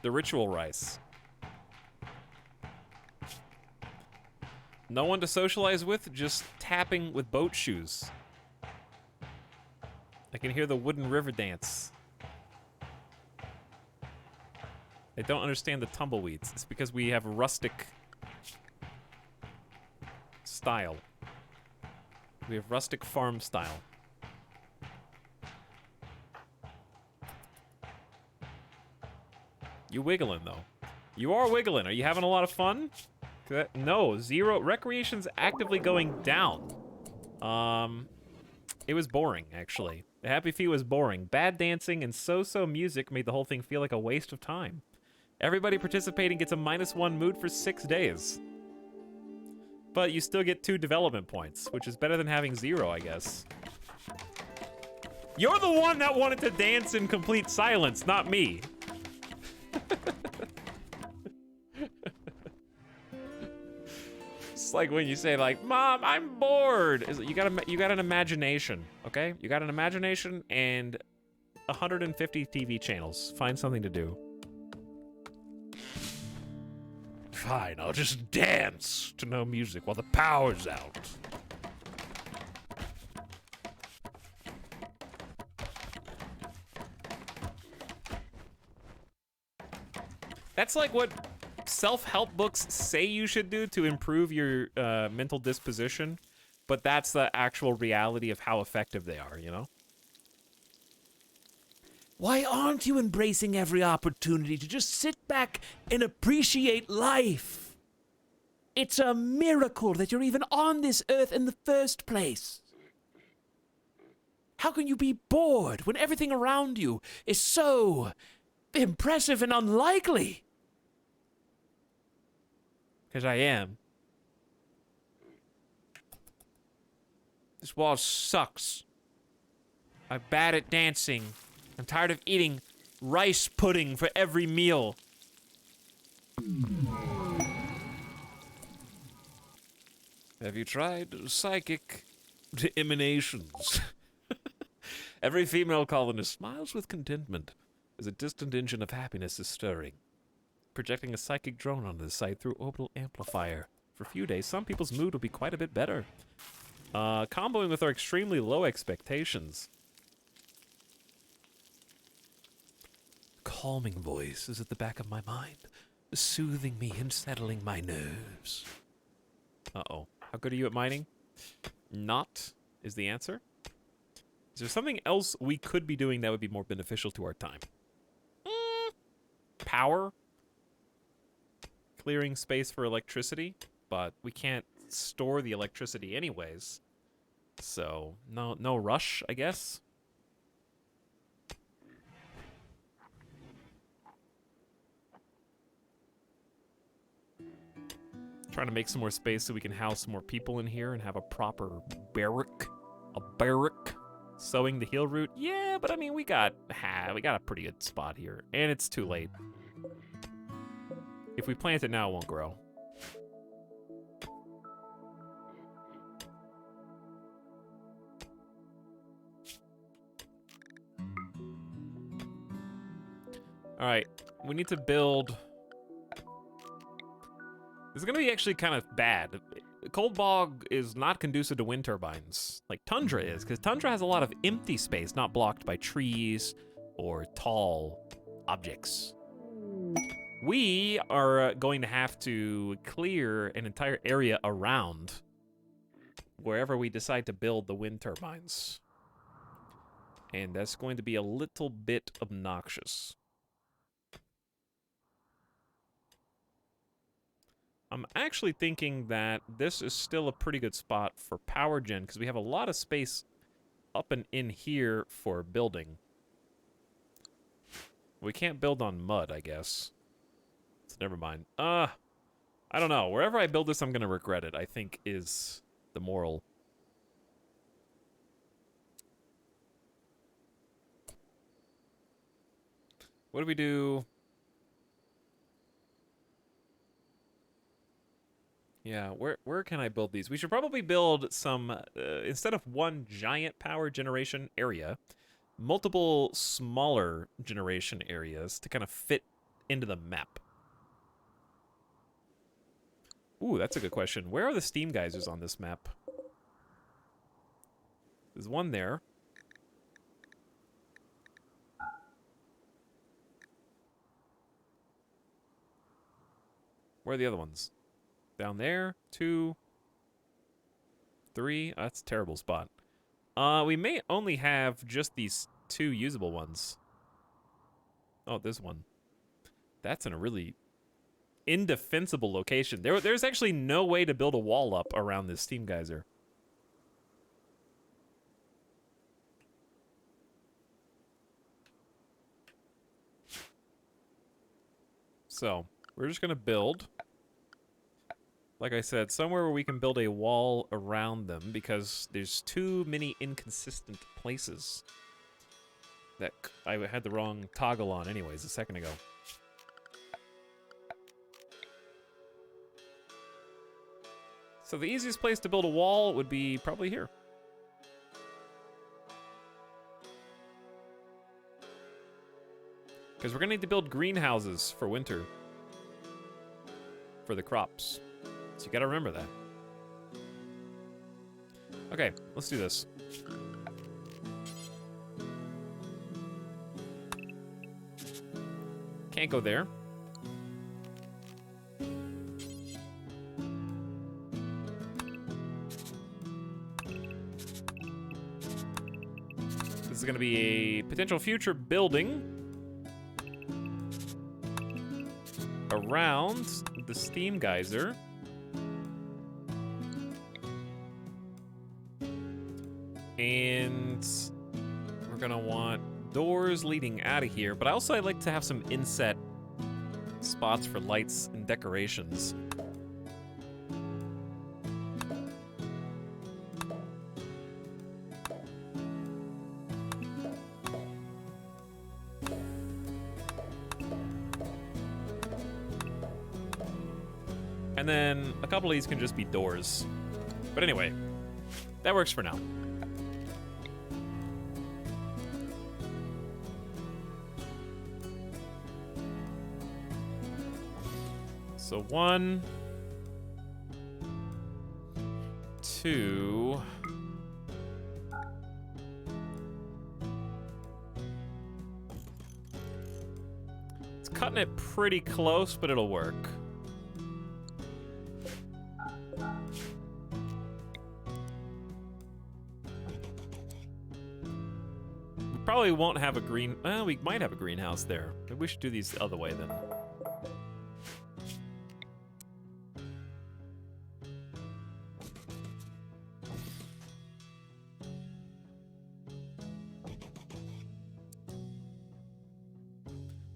The ritual rice. No one to socialize with, just tapping with boat shoes. I can hear the wooden river dance. I don't understand the tumbleweeds. It's because we have rustic style. We have rustic farm style. You wiggling, though. You are wiggling. Are you having a lot of fun? No, 0. Recreation's actively going down. It was boring, actually. The Happy Feet was boring. Bad dancing and so-so music made the whole thing feel like a waste of time. Everybody participating gets a -1 mood for 6 days. But you still get 2 development points, which is better than having 0, I guess. You're the one that wanted to dance in complete silence, not me. It's like when you say, like, Mom, I'm bored. You got an imagination, okay? You got an imagination and 150 TV channels. Find something to do. Fine, I'll just dance to no music while the power's out. That's like what self-help books say you should do to improve your mental disposition, but that's the actual reality of how effective they are, you know? Why aren't you embracing every opportunity to just sit back and appreciate life? It's a miracle that you're even on this earth in the first place. How can you be bored when everything around you is so impressive and unlikely? Because I am. This wall sucks. I'm bad at dancing. I'm tired of eating rice pudding for every meal. Have you tried psychic emanations? Every female colonist smiles with contentment as a distant engine of happiness is stirring, projecting a psychic drone onto the site through orbital amplifier. For a few days, some people's mood will be quite a bit better. Comboing with our extremely low expectations. Calming voice is at the back of my mind, soothing me and settling my nerves. Uh-oh. How good are you at mining? Not is the answer. Is there something else we could be doing that would be more beneficial to our time? Power? Clearing space for electricity, but we can't store the electricity anyways. So, no rush, I guess. Trying to make some more space so we can house some more people in here and have a proper barrack. A barrack. Sowing the heal root. Yeah, but I mean, we got a pretty good spot here. And it's too late. If we plant it now, it won't grow. All right, we need to build. This is gonna be actually kind of bad. Cold Bog is not conducive to wind turbines, like Tundra is, because Tundra has a lot of empty space not blocked by trees or tall objects. We are going to have to clear an entire area around wherever we decide to build the wind turbines. And that's going to be a little bit obnoxious. I'm actually thinking that this is still a pretty good spot for power gen, because we have a lot of space up and in here for building. We can't build on mud, I guess. So never mind. I don't know. Wherever I build this, I'm going to regret it, I think is the moral. What do we do? Yeah, where can I build these? We should probably build some, instead of one giant power generation area, multiple smaller generation areas to kind of fit into the map. Ooh, that's a good question. Where are the steam geysers on this map? There's one there. Where are the other ones? Down there. 2, 3. That's a terrible spot. We may only have just these 2 usable ones. Oh, there's one. That's in a really indefensible location. There's actually no way to build a wall up around this steam geyser. So, we're just going to build, like I said, somewhere where we can build a wall around them because there's too many inconsistent places that I had the wrong toggle on anyways a second ago. So the easiest place to build a wall would be probably here. Because we're going to need to build greenhouses for winter. For the crops. So you got to remember that. Okay, let's do this. Can't go there. This is going to be a potential future building around the steam geyser. And we're going to want doors leading out of here, but I'd like to have some inset spots for lights and decorations. And then a couple of these can just be doors. But anyway, that works for now. So 1, 2. It's cutting it pretty close, but it'll work. We probably won't have a green... Well, we might have a greenhouse there. Maybe we should do these the other way then.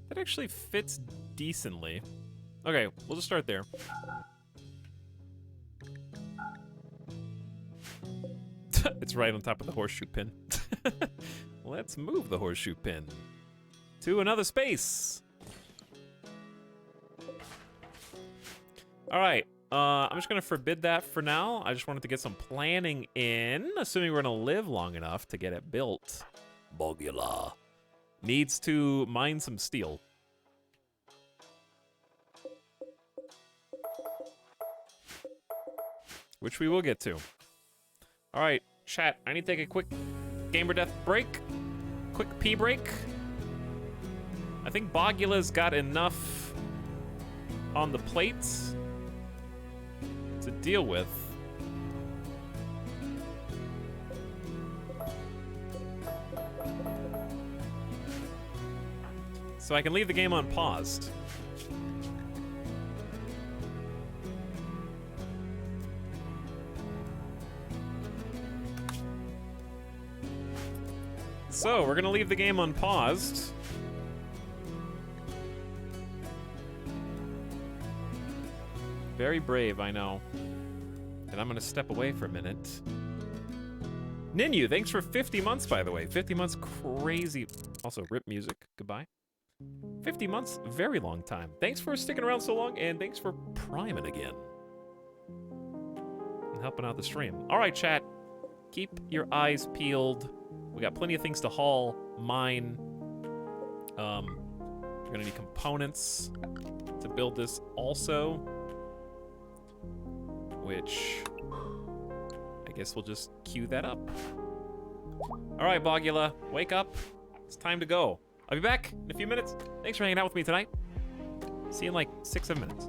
That actually fits decently. Okay, we'll just start there. It's right on top of the horseshoe pin. Let's move the horseshoe pin to another space. All right, I'm just gonna forbid that for now. I just wanted to get some planning in, assuming we're gonna live long enough to get it built. Bogula needs to mine some steel. Which we will get to. All right, chat, I need to take a quick gamer death break. Quick pee break. I think Bogula's got enough on the plates to deal with. So I can leave the game unpaused. So, we're gonna leave the game unpaused. Very brave, I know. And I'm gonna step away for a minute. Ninu, thanks for 50 months, by the way. 50 months, crazy. Also, rip music, goodbye. 50 months, very long time. Thanks for sticking around so long, and thanks for priming again. And helping out the stream. All right, chat. Keep your eyes peeled. We got plenty of things to haul, mine. We're gonna need components to build this also. Which, I guess we'll just queue that up. All right, Bogula, wake up. It's time to go. I'll be back in a few minutes. Thanks for hanging out with me tonight. See you in like 6-7 minutes.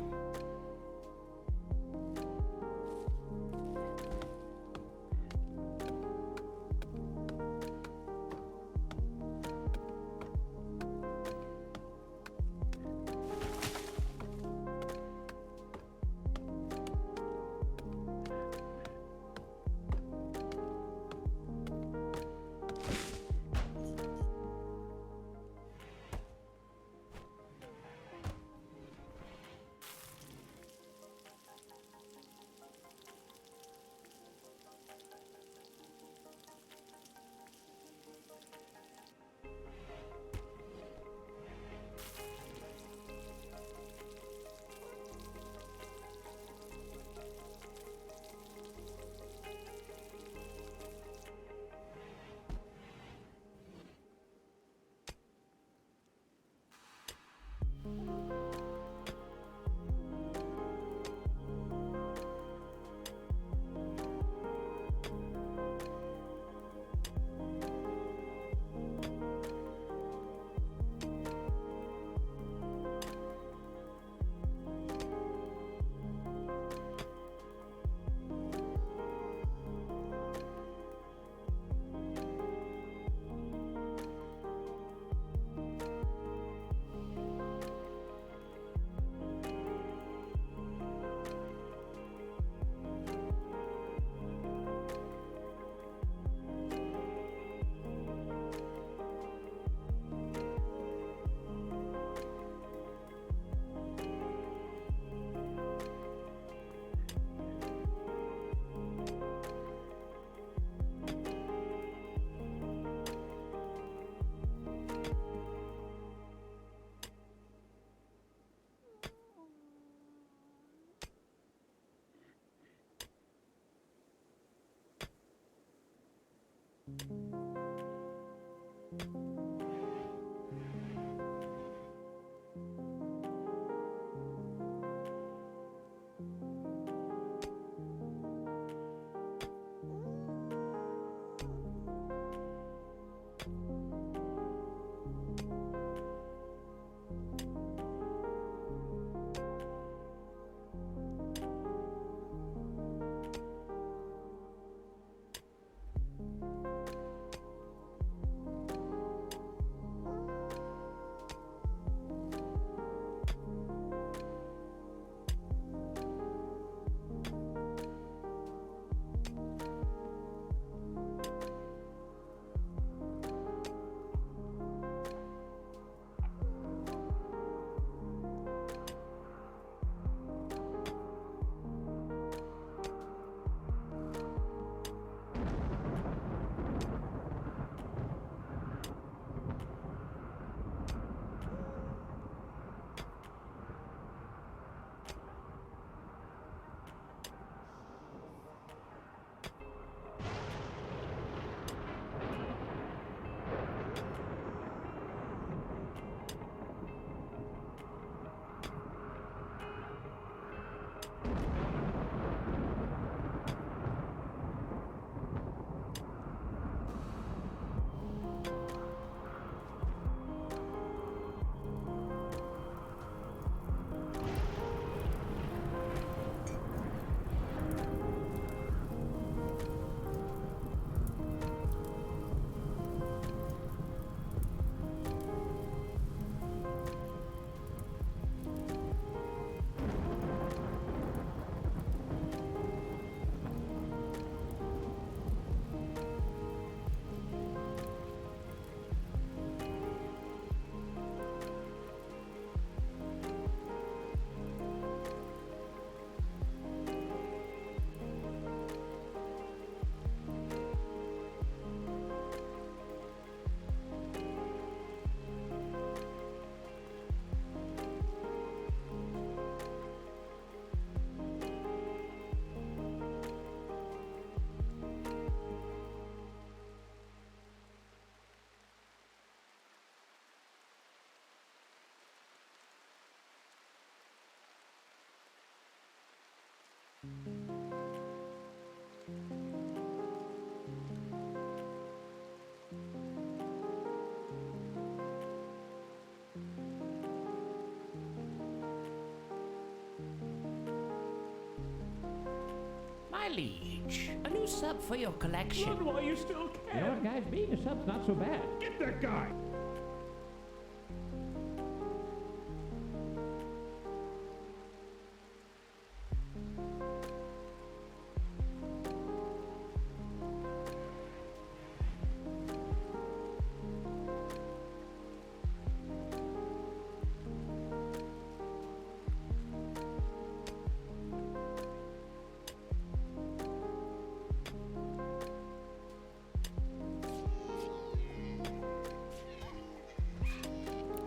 Liege. A new sub for your collection. Run while you still can. You know what, guys? Being a sub's not so bad. Get that guy.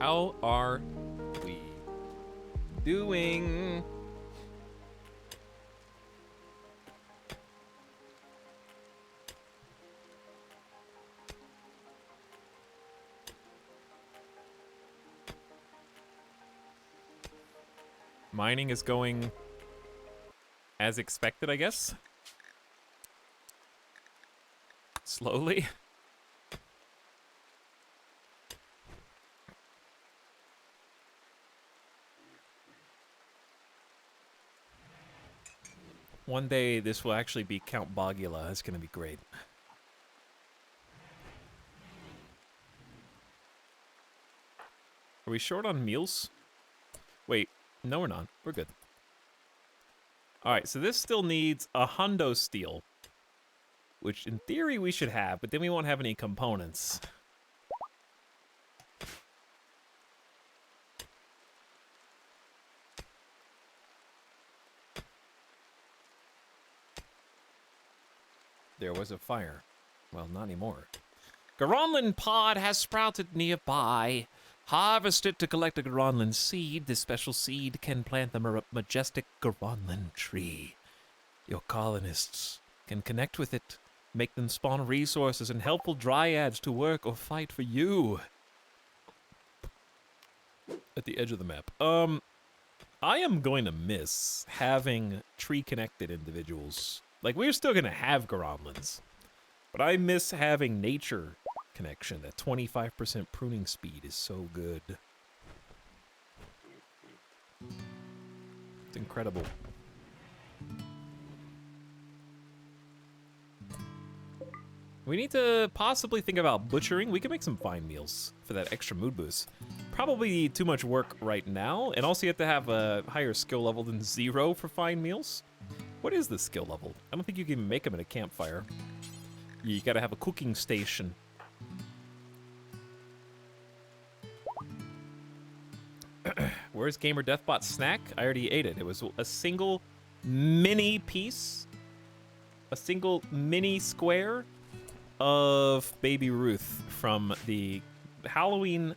How are we doing? Mining is going as expected, I guess. Slowly. One day this will actually be Count Bogula. It's gonna be great. Are we short on meals? Wait, no we're not. We're good. Alright, so this still needs a hundo steel. Which in theory we should have, but then we won't have any components. There was a fire. Well, not anymore. Garonlin pod has sprouted nearby. Harvest it to collect a Garonlin seed. This special seed can plant the majestic Garonlin tree. Your colonists can connect with it, make them spawn resources and helpful dryads to work or fight for you. At the edge of the map. I am going to miss having tree-connected individuals. Like, we're still going to have Garonlins, but I miss having nature connection. That 25% pruning speed is so good. It's incredible. We need to possibly think about butchering. We can make some fine meals for that extra mood boost. Probably too much work right now, and also you have to have a higher skill level than 0 for fine meals. What is the skill level? I don't think you can make them at a campfire. You gotta have a cooking station. Where's Gamer Deathbot's snack? I already ate it. It was a single mini piece, a single mini square of Baby Ruth from the Halloween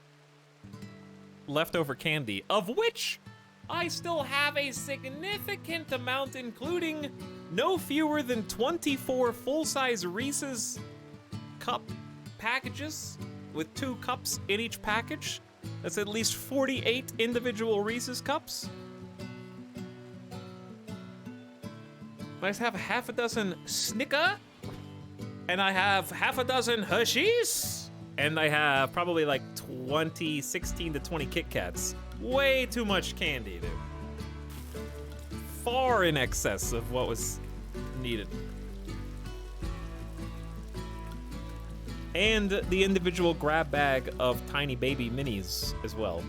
leftover candy, of which I still have a significant amount, including no fewer than 24 full-size Reese's cup packages with 2 cups in each package. That's at least 48 individual Reese's cups. I have half a dozen Snicker, and I have half a dozen Hershey's, and I have probably like 16 to 20 Kit Kats. Way too much candy, dude. Far in excess of what was needed. And the individual grab bag of tiny baby minis as well.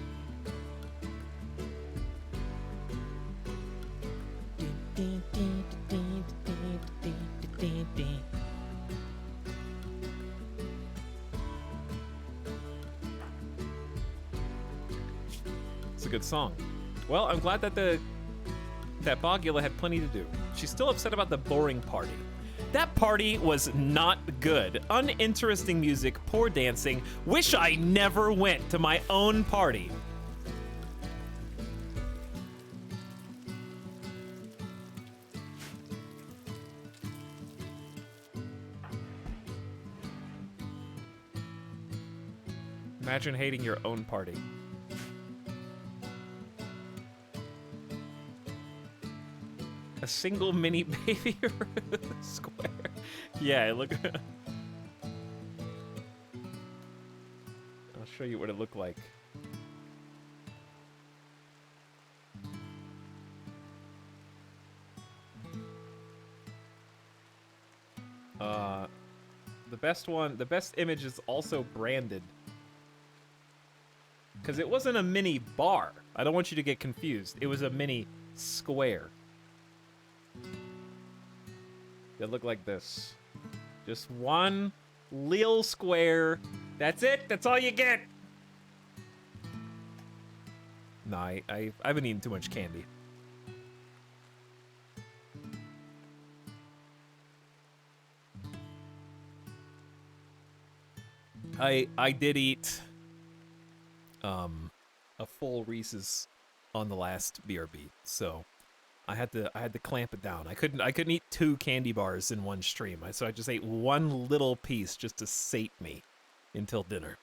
It's a good song. Well, I'm glad that that Bogula had plenty to do. She's still upset about the boring party. That party was not good. Uninteresting music, poor dancing. Wish I never went to my own party. Imagine hating your own party. A single mini baby square. Yeah, look. I'll show you what it looked like. best one, the best image is also branded. Because it wasn't a mini bar. I don't want you to get confused. It was a mini square. It looked like this. Just one little square. That's it. That's all you get. No, I've been eating too much candy. I did eat a full Reese's on the last BRB, so I had to clamp it down. I couldn't eat 2 candy bars in one stream. So I just ate one little piece just to sate me until dinner.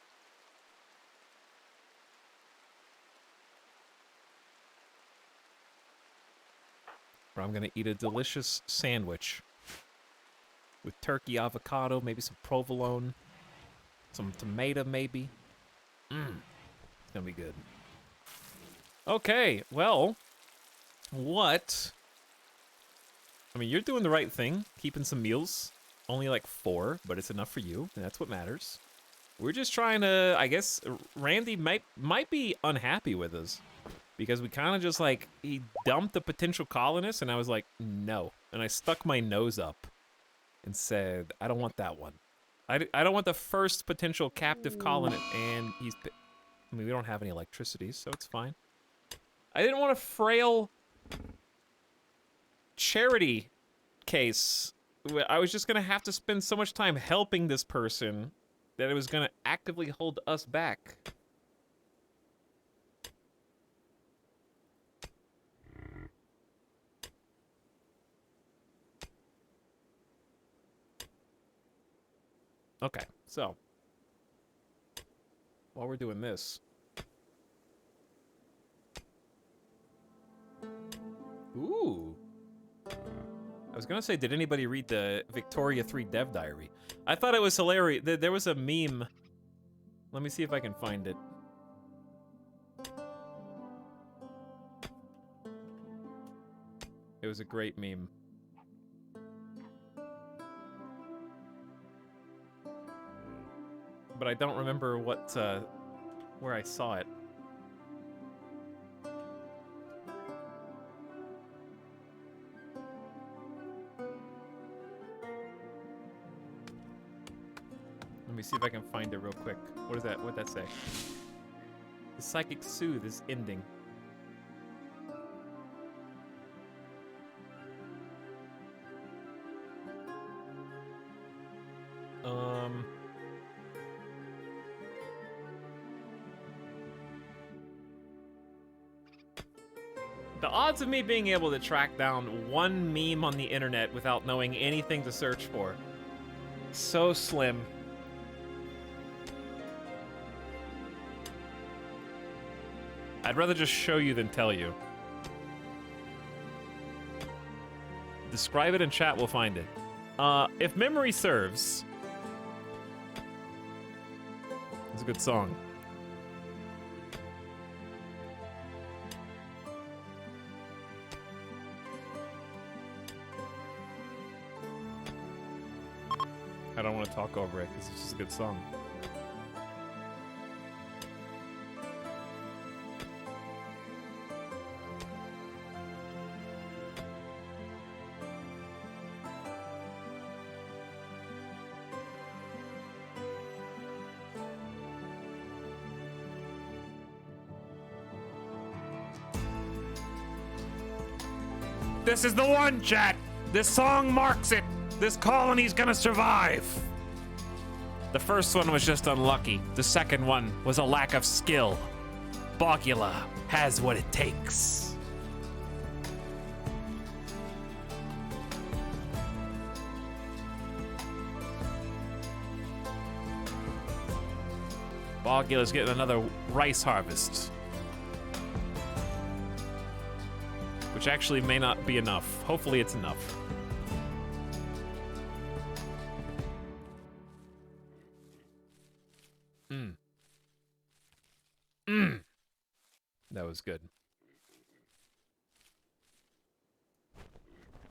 Or I'm gonna eat a delicious sandwich with turkey, avocado, maybe some provolone, some tomato, maybe. It's gonna be good. Okay, well, what? I mean, you're doing the right thing, keeping some meals. Only like 4, but it's enough for you, and that's what matters. We're just trying to, I guess, Randy might be unhappy with us. Because we kind of just like, he dumped a potential colonist, and I was like, no. And I stuck my nose up and said, I don't want that one. I don't want the first potential captive colonist, and I mean, we don't have any electricity, so it's fine. I didn't want a frail charity case. I was just gonna have to spend so much time helping this person that it was gonna actively hold us back. Okay, so while we're doing this, ooh, I was gonna say, did anybody read the Victoria 3 Dev Diary? I thought it was hilarious. There was a meme. Let me see if I can find it. It was a great meme. But I don't remember where I saw it. Let me see if I can find it real quick. What is that? What'd that say? The psychic soothe is ending. The odds of me being able to track down one meme on the internet without knowing anything to search for, so slim. I'd rather just show you than tell you. Describe it in chat, we'll find it. If memory serves, it's a good song. I don't want to talk over it because it's just a good song. This is the one, chat! This song marks it! This colony's gonna survive! The first one was just unlucky. The second one was a lack of skill. Bogula has what it takes. Bogula's getting another rice harvest. Which actually may not be enough. Hopefully it's enough. That was good.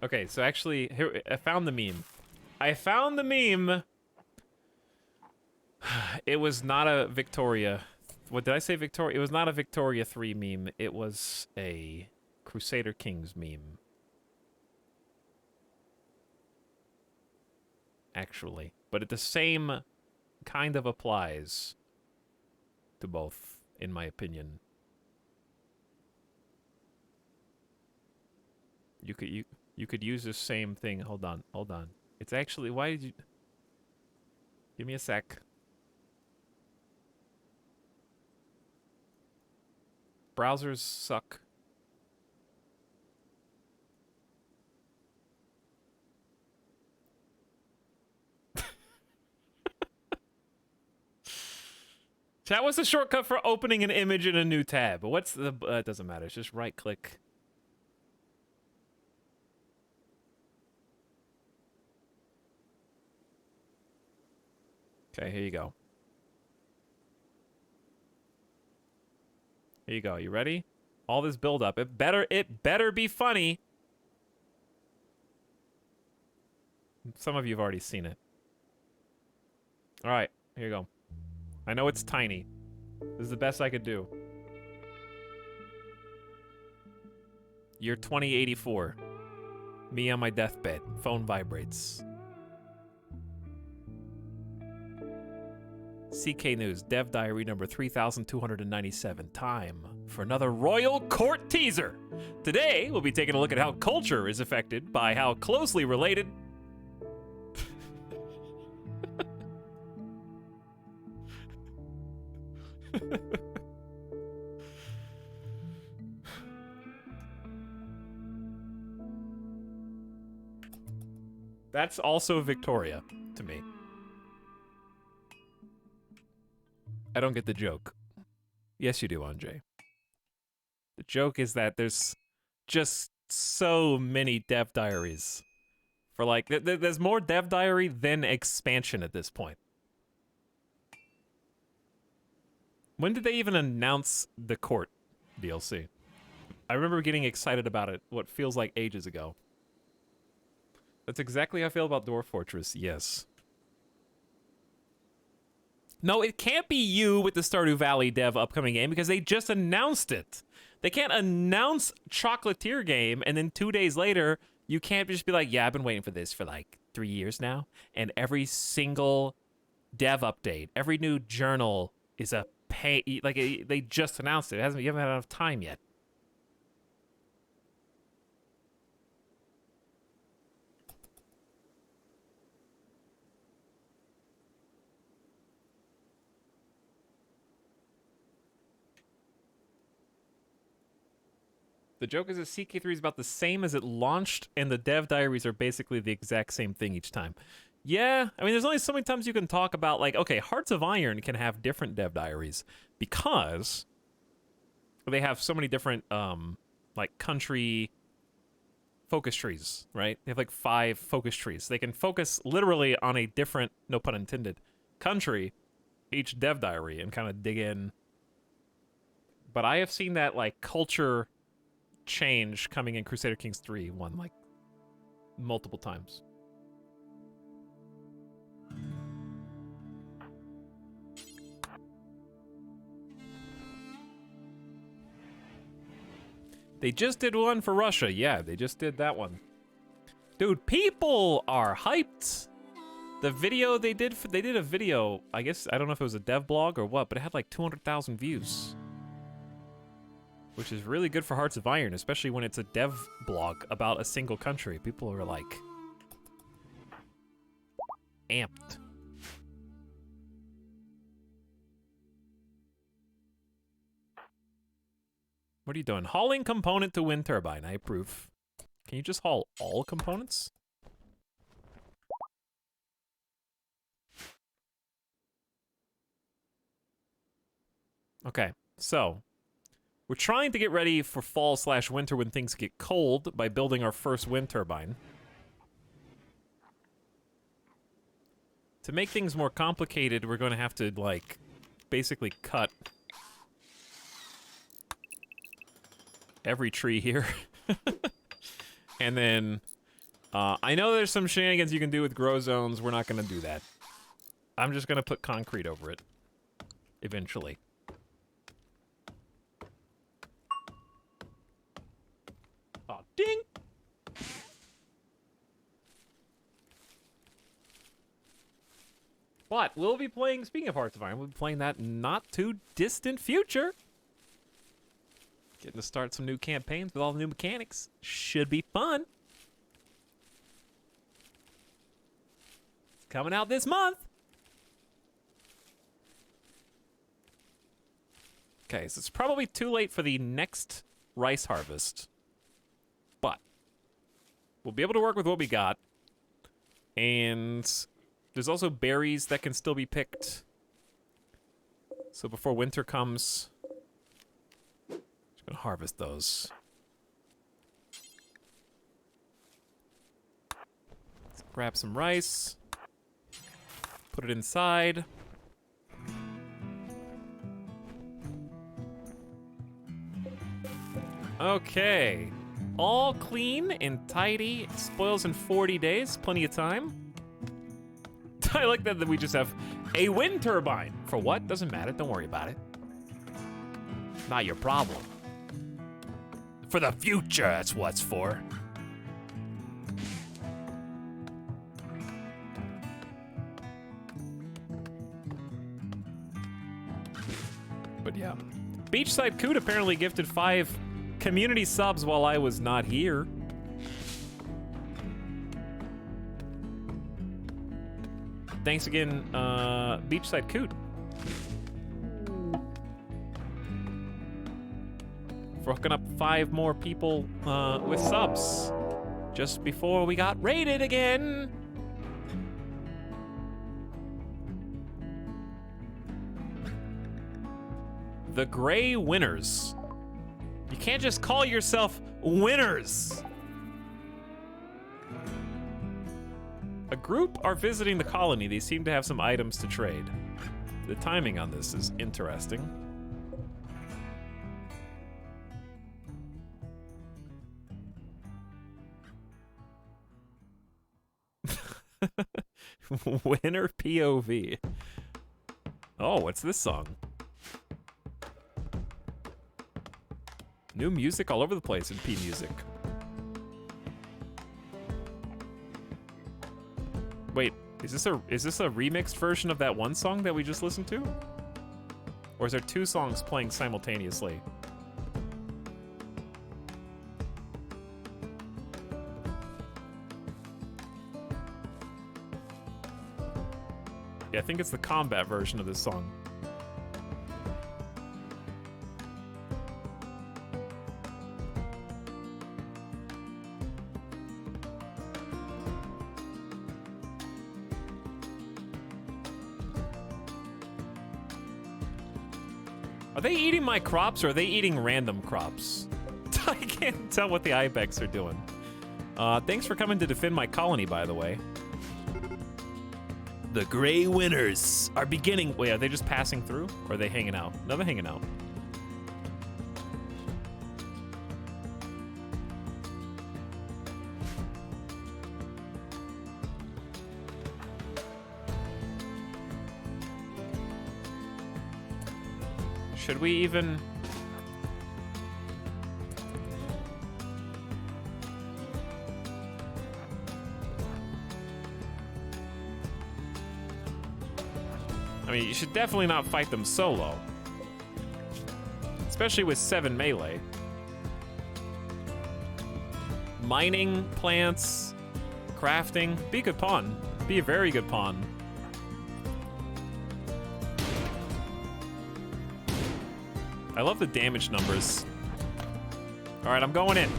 Okay, so actually, here, I found the meme. I found the meme It was not a Victoria. What did I say, Victoria? It was not a Victoria 3 meme. It was a Crusader Kings meme. Actually. But it the same kind of applies to both, in my opinion. You could use the same thing. Hold on. It's actually, why did you... Give me a sec. Browsers suck. Chat, what's the shortcut for opening an image in a new tab? What's the... it doesn't matter. It's just right-click. Okay, here you go. Here you go. You ready? All this build-up. It better be funny. Some of you have already seen it. All right, here you go. I know it's tiny. This is the best I could do. Year 2084. Me on my deathbed. Phone vibrates. CK News, Dev Diary number 3297. Time for another Royal Court teaser. Today, we'll be taking a look at how culture is affected by how closely related... That's also Victoria, to me. I don't get the joke. Yes, you do, Andre. The joke is that there's just so many dev diaries. For like, there's more dev diary than expansion at this point. When did they even announce the court DLC? I remember getting excited about it, what feels like ages ago. That's exactly how I feel about Dwarf Fortress, yes. No, it can't be you with the Stardew Valley dev upcoming game because they just announced it. They can't announce Chocolatier game and then 2 days later, you can't just be like, yeah, I've been waiting for this for like 3 years now. And every single dev update, every new journal is a pay, like they just announced it. You haven't had enough time yet. The joke is that CK3 is about the same as it launched, and the dev diaries are basically the exact same thing each time. Yeah, I mean, there's only so many times you can talk about, like, okay, Hearts of Iron can have different dev diaries because they have so many different, like, country focus trees, right? They have, like, 5 focus trees. They can focus literally on a different, no pun intended, country, each dev diary, and kind of dig in. But I have seen that, like, culture change coming in Crusader Kings 3 one, like, multiple times. They just did one for Russia. Yeah, they just did that one. Dude, people are hyped. The video they did a video, I guess, I don't know if it was a dev blog or what, but it had like 200,000 views. Which is really good for Hearts of Iron, especially when it's a dev blog about a single country. People are like amped. What are you doing? Hauling component to wind turbine. I approve. Can you just haul all components? Okay, so we're trying to get ready for fall/winter when things get cold by building our first wind turbine. To make things more complicated, we're going to have to, like, basically cut every tree here. And then, I know there's some shenanigans you can do with grow zones. We're not going to do that. I'm just going to put concrete over it. eventually. Oh, ding! But we'll be playing, speaking of Hearts of Iron, we'll be playing that not too distant future. Getting to start some new campaigns with all the new mechanics. Should be fun. It's coming out this month. Okay, so it's probably too late for the next rice harvest. But we'll be able to work with what we got. And there's also berries that can still be picked. So before winter comes, just gonna harvest those. Let's grab some rice. Put it inside. Okay. All clean and tidy. Spoils in 40 days. Plenty of time. I like that we just have a wind turbine. For what? Doesn't matter. Don't worry about it. Not your problem. For the future, that's what it's for. But yeah. Beachside Coot apparently gifted 5 community subs while I was not here. Thanks again, Beachside Coot, for hooking up 5 more people with subs just before we got raided again. The Gray Winners. You can't just call yourself winners. A group are visiting the colony. They seem to have some items to trade. The timing on this is interesting. Winner POV. Oh, what's this song? New music all over the place in P Music. Wait, is this a remixed version of that one song that we just listened to? Or is there 2 songs playing simultaneously? Yeah, I think it's the combat version of this song. Are they eating my crops or are they eating random crops? I can't tell what the ibex are doing. Thanks for coming to defend my colony, by the way. The Gray Winners are beginning. Wait, are they just passing through? Or are they hanging out? No, they're hanging out. Should we even... I mean, you should definitely not fight them solo. Especially with 7 melee. Mining, plants, crafting. Be a good pawn. Be a very good pawn. I love the damage numbers. All right, I'm going in.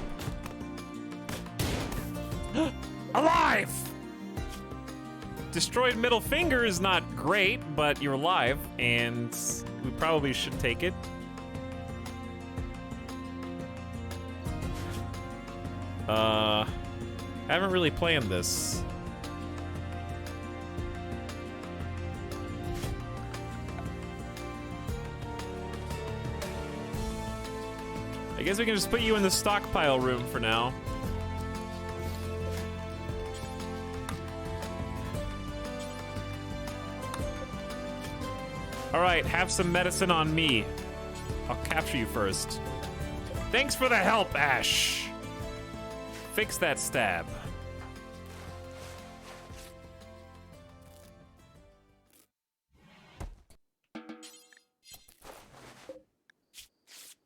Alive! Destroyed middle finger is not great, but you're alive, and we probably should take it. Haven't really planned this. I guess we can just put you in the stockpile room for now. All right, have some medicine on me. I'll capture you first. Thanks for the help, Ash. Fix that stab.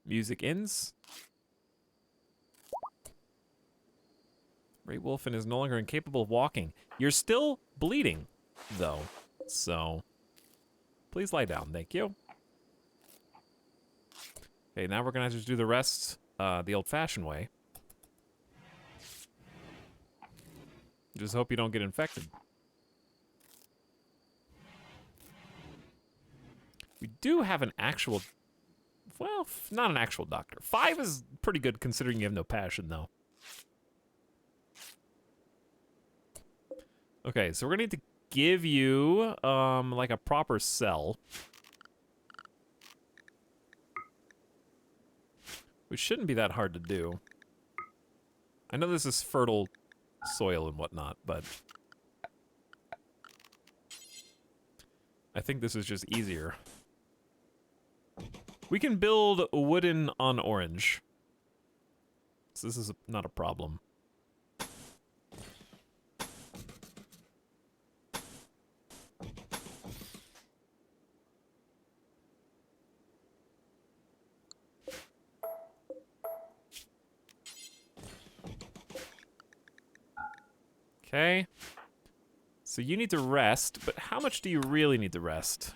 Music ends. Ray Wolfen is no longer incapable of walking. You're still bleeding, though, so please lie down, thank you. Okay, now we're gonna have to do the rest the old-fashioned way. Just hope you don't get infected. We do have an actual, well, not an actual doctor. 5 is pretty good considering you have no passion, though. Okay, so we're gonna need to give you, like a proper cell. Which shouldn't be that hard to do. I know this is fertile soil and whatnot, but I think this is just easier. We can build wooden on orange. So this is not a problem. Okay. So you need to rest, but how much do you really need to rest?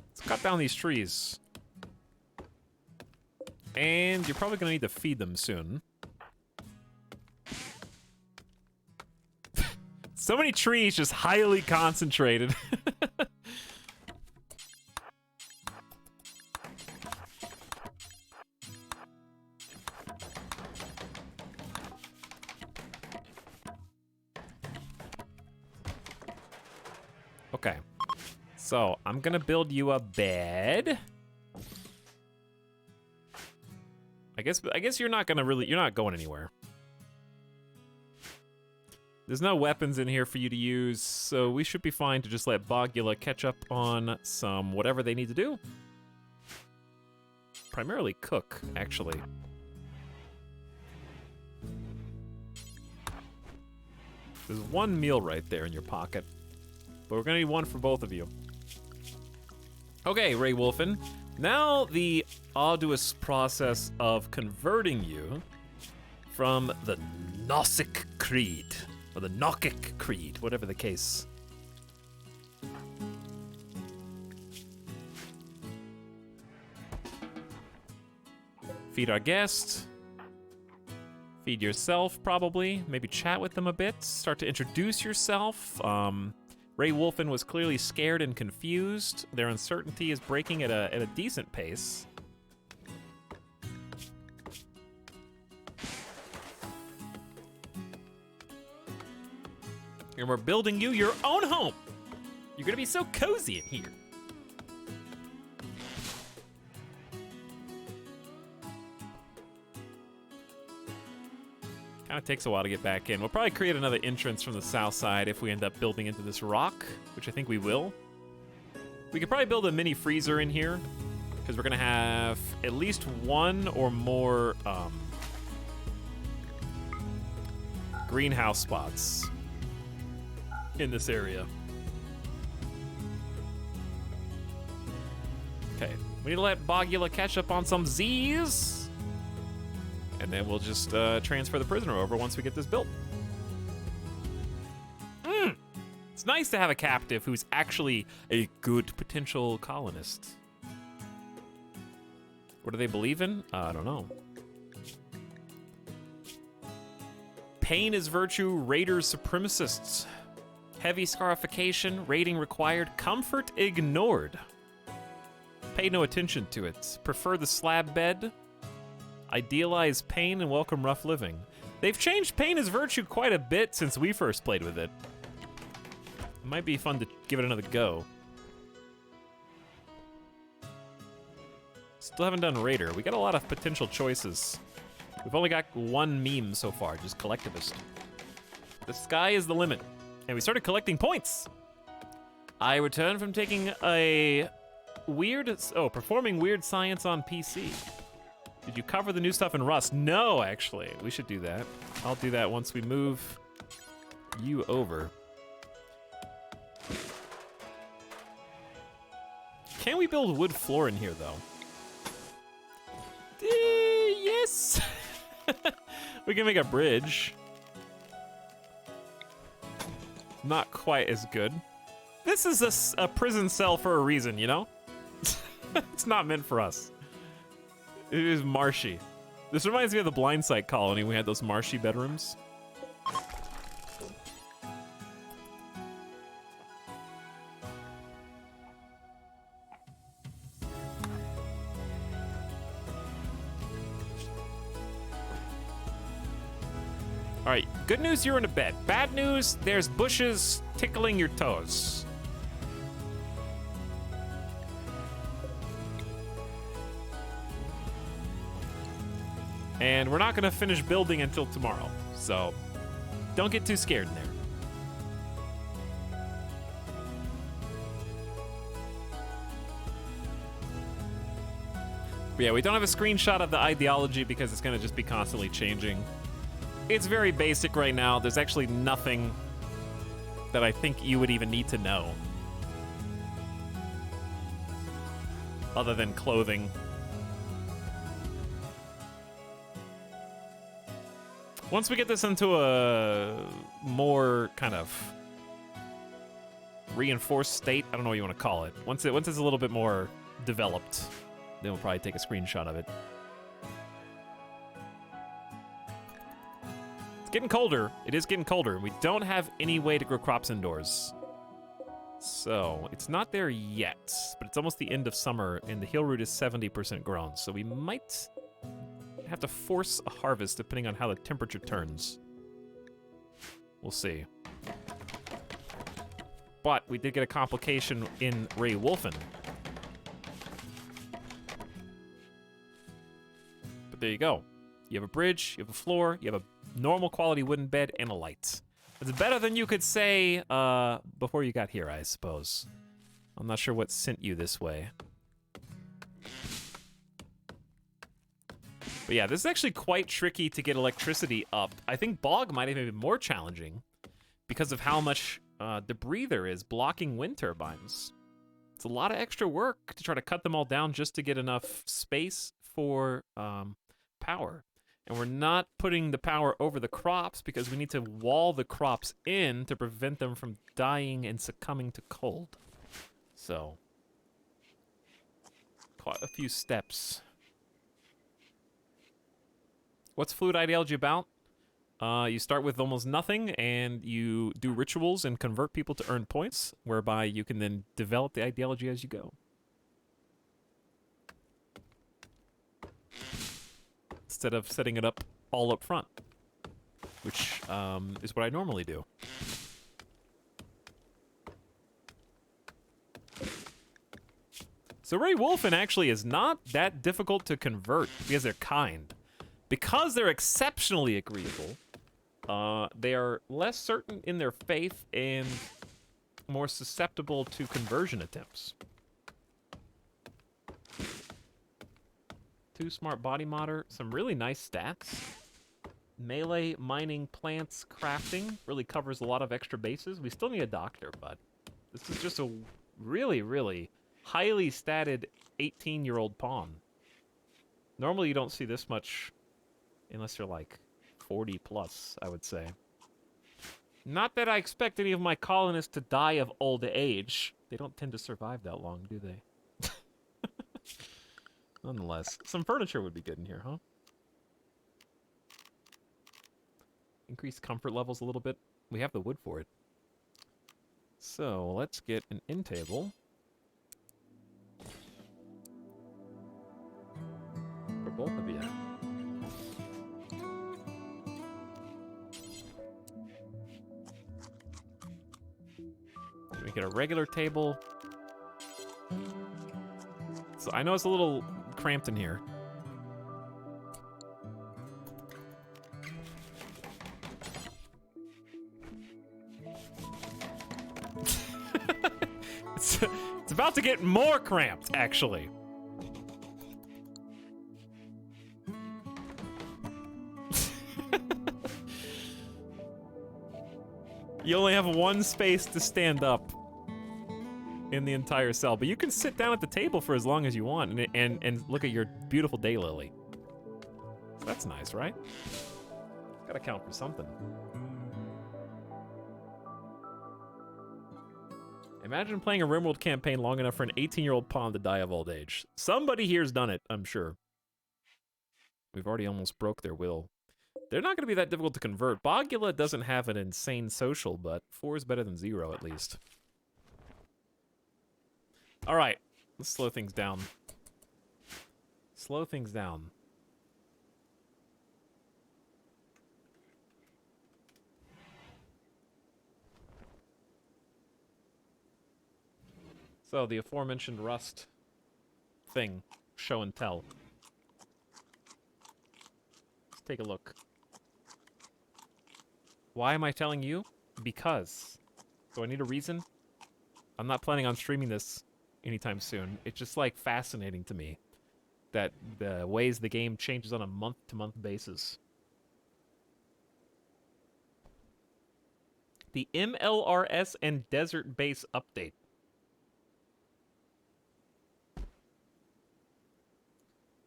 Let's cut down these trees. And you're probably gonna need to feed them soon. So many trees just highly concentrated. Okay, so I'm gonna build you a bed. I guess you're not going anywhere. There's no weapons in here for you to use, so we should be fine to just let Bogula catch up on some whatever they need to do. Primarily cook, actually. There's one meal right there in your pocket. But we're gonna need one for both of you. Okay, Ray Wolfen. Now the arduous process of converting you from the Gnostic Creed, or the Gnokic Creed, whatever the case. Feed our guest. Feed yourself, probably. Maybe chat with them a bit. Start to introduce yourself. Ray Wolfen was clearly scared and confused. Their uncertainty is breaking at a decent pace. And we're building you your own home. You're gonna be so cozy in here. Kind of takes a while to get back in. We'll probably create another entrance from the south side if we end up building into this rock, which I think we will. We could probably build a mini freezer in here, because we're gonna have at least one or more greenhouse spots in this area. Okay, we need to let Bogula catch up on some Z's. And then we'll just transfer the prisoner over once we get this built. It's nice to have a captive who's actually a good potential colonist. What do they believe in? I don't know. Pain is virtue, raiders supremacists. Heavy scarification, raiding required, comfort ignored. Pay no attention to it. Prefer the slab bed. Idealize pain and welcome rough living. They've changed pain as virtue quite a bit since we first played with it. It might be fun to give it another go. Still haven't done Raider. We got a lot of potential choices. We've only got one meme so far, just collectivist. The sky is the limit. And we started collecting points. I returned from taking a performing weird science on PC. Did you cover the new stuff in Rust? No, actually. We should do that. I'll do that once we move you over. Can we build wood floor in here, though? Yes. We can make a bridge. Not quite as good. This is a prison cell for a reason, you know? It's not meant for us. It is marshy. This reminds me of the Blind Sight colony. We had those marshy bedrooms. All right, good news, you're in a bed. Bad news, there's bushes tickling your toes. And we're not gonna finish building until tomorrow, so don't get too scared in there. But yeah, we don't have a screenshot of the ideology because it's gonna just be constantly changing. It's very basic right now. There's actually nothing that I think you would even need to know. Other than clothing. Once we get this into a more kind of reinforced state, I don't know what you want to call it. Once it's a little bit more developed, then we'll probably take a screenshot of it. It's getting colder. It is getting colder. We don't have any way to grow crops indoors. So it's not there yet, but it's almost the end of summer and the heel root is 70% grown. So we might have to force a harvest depending on how the temperature turns. We'll see. But we did get a complication in Ray Wolfen. But there you go. You have a bridge, you have a floor, you have a normal quality wooden bed, and a light. It's better than you could say before you got here, I suppose. I'm not sure what sent you this way. But yeah, this is actually quite tricky to get electricity up. I think Bog might even be more challenging because of how much debris there is blocking wind turbines. It's a lot of extra work to try to cut them all down just to get enough space for power. And we're not putting the power over the crops because we need to wall the crops in to prevent them from dying and succumbing to cold. So, quite a few steps. What's Fluid Ideology about? You start with almost nothing, and you do rituals and convert people to earn points, whereby you can then develop the ideology as you go. Instead of setting it up all up front, which is what I normally do. So Ray Wolfen actually is not that difficult to convert because they're kind. Because they're exceptionally agreeable, they are less certain in their faith and more susceptible to conversion attempts. 2 smart body modder, some really nice stats. Melee, mining, plants, crafting really covers a lot of extra bases. We still need a doctor, but this is just a really, really highly statted 18-year-old pawn. Normally you don't see this much unless you're like 40 plus, I would say. Not that I expect any of my colonists to die of old age. They don't tend to survive that long, do they? Nonetheless, some furniture would be good in here, huh? Increase comfort levels a little bit. We have the wood for it. So, let's get an end table. For both of you. We get a regular table. So I know it's a little cramped in here. It's about to get more cramped, actually. You only have one space to stand up in the entire cell, but you can sit down at the table for as long as you want and look at your beautiful daylily. So that's nice, right? Gotta count for something. Imagine playing a RimWorld campaign long enough for an 18-year-old pawn to die of old age. Somebody here's done it, I'm sure. We've already almost broke their will. They're not going to be that difficult to convert. Bogula doesn't have an insane social, but 4 is better than 0 at least. All right, let's slow things down. Slow things down. So, the aforementioned Rust thing, show and tell. Let's take a look. Why am I telling you? Because. Do I need a reason? I'm not planning on streaming this anytime soon. It's just, like, fascinating to me that the ways the game changes on a month-to-month basis. The MLRS and Desert Base update.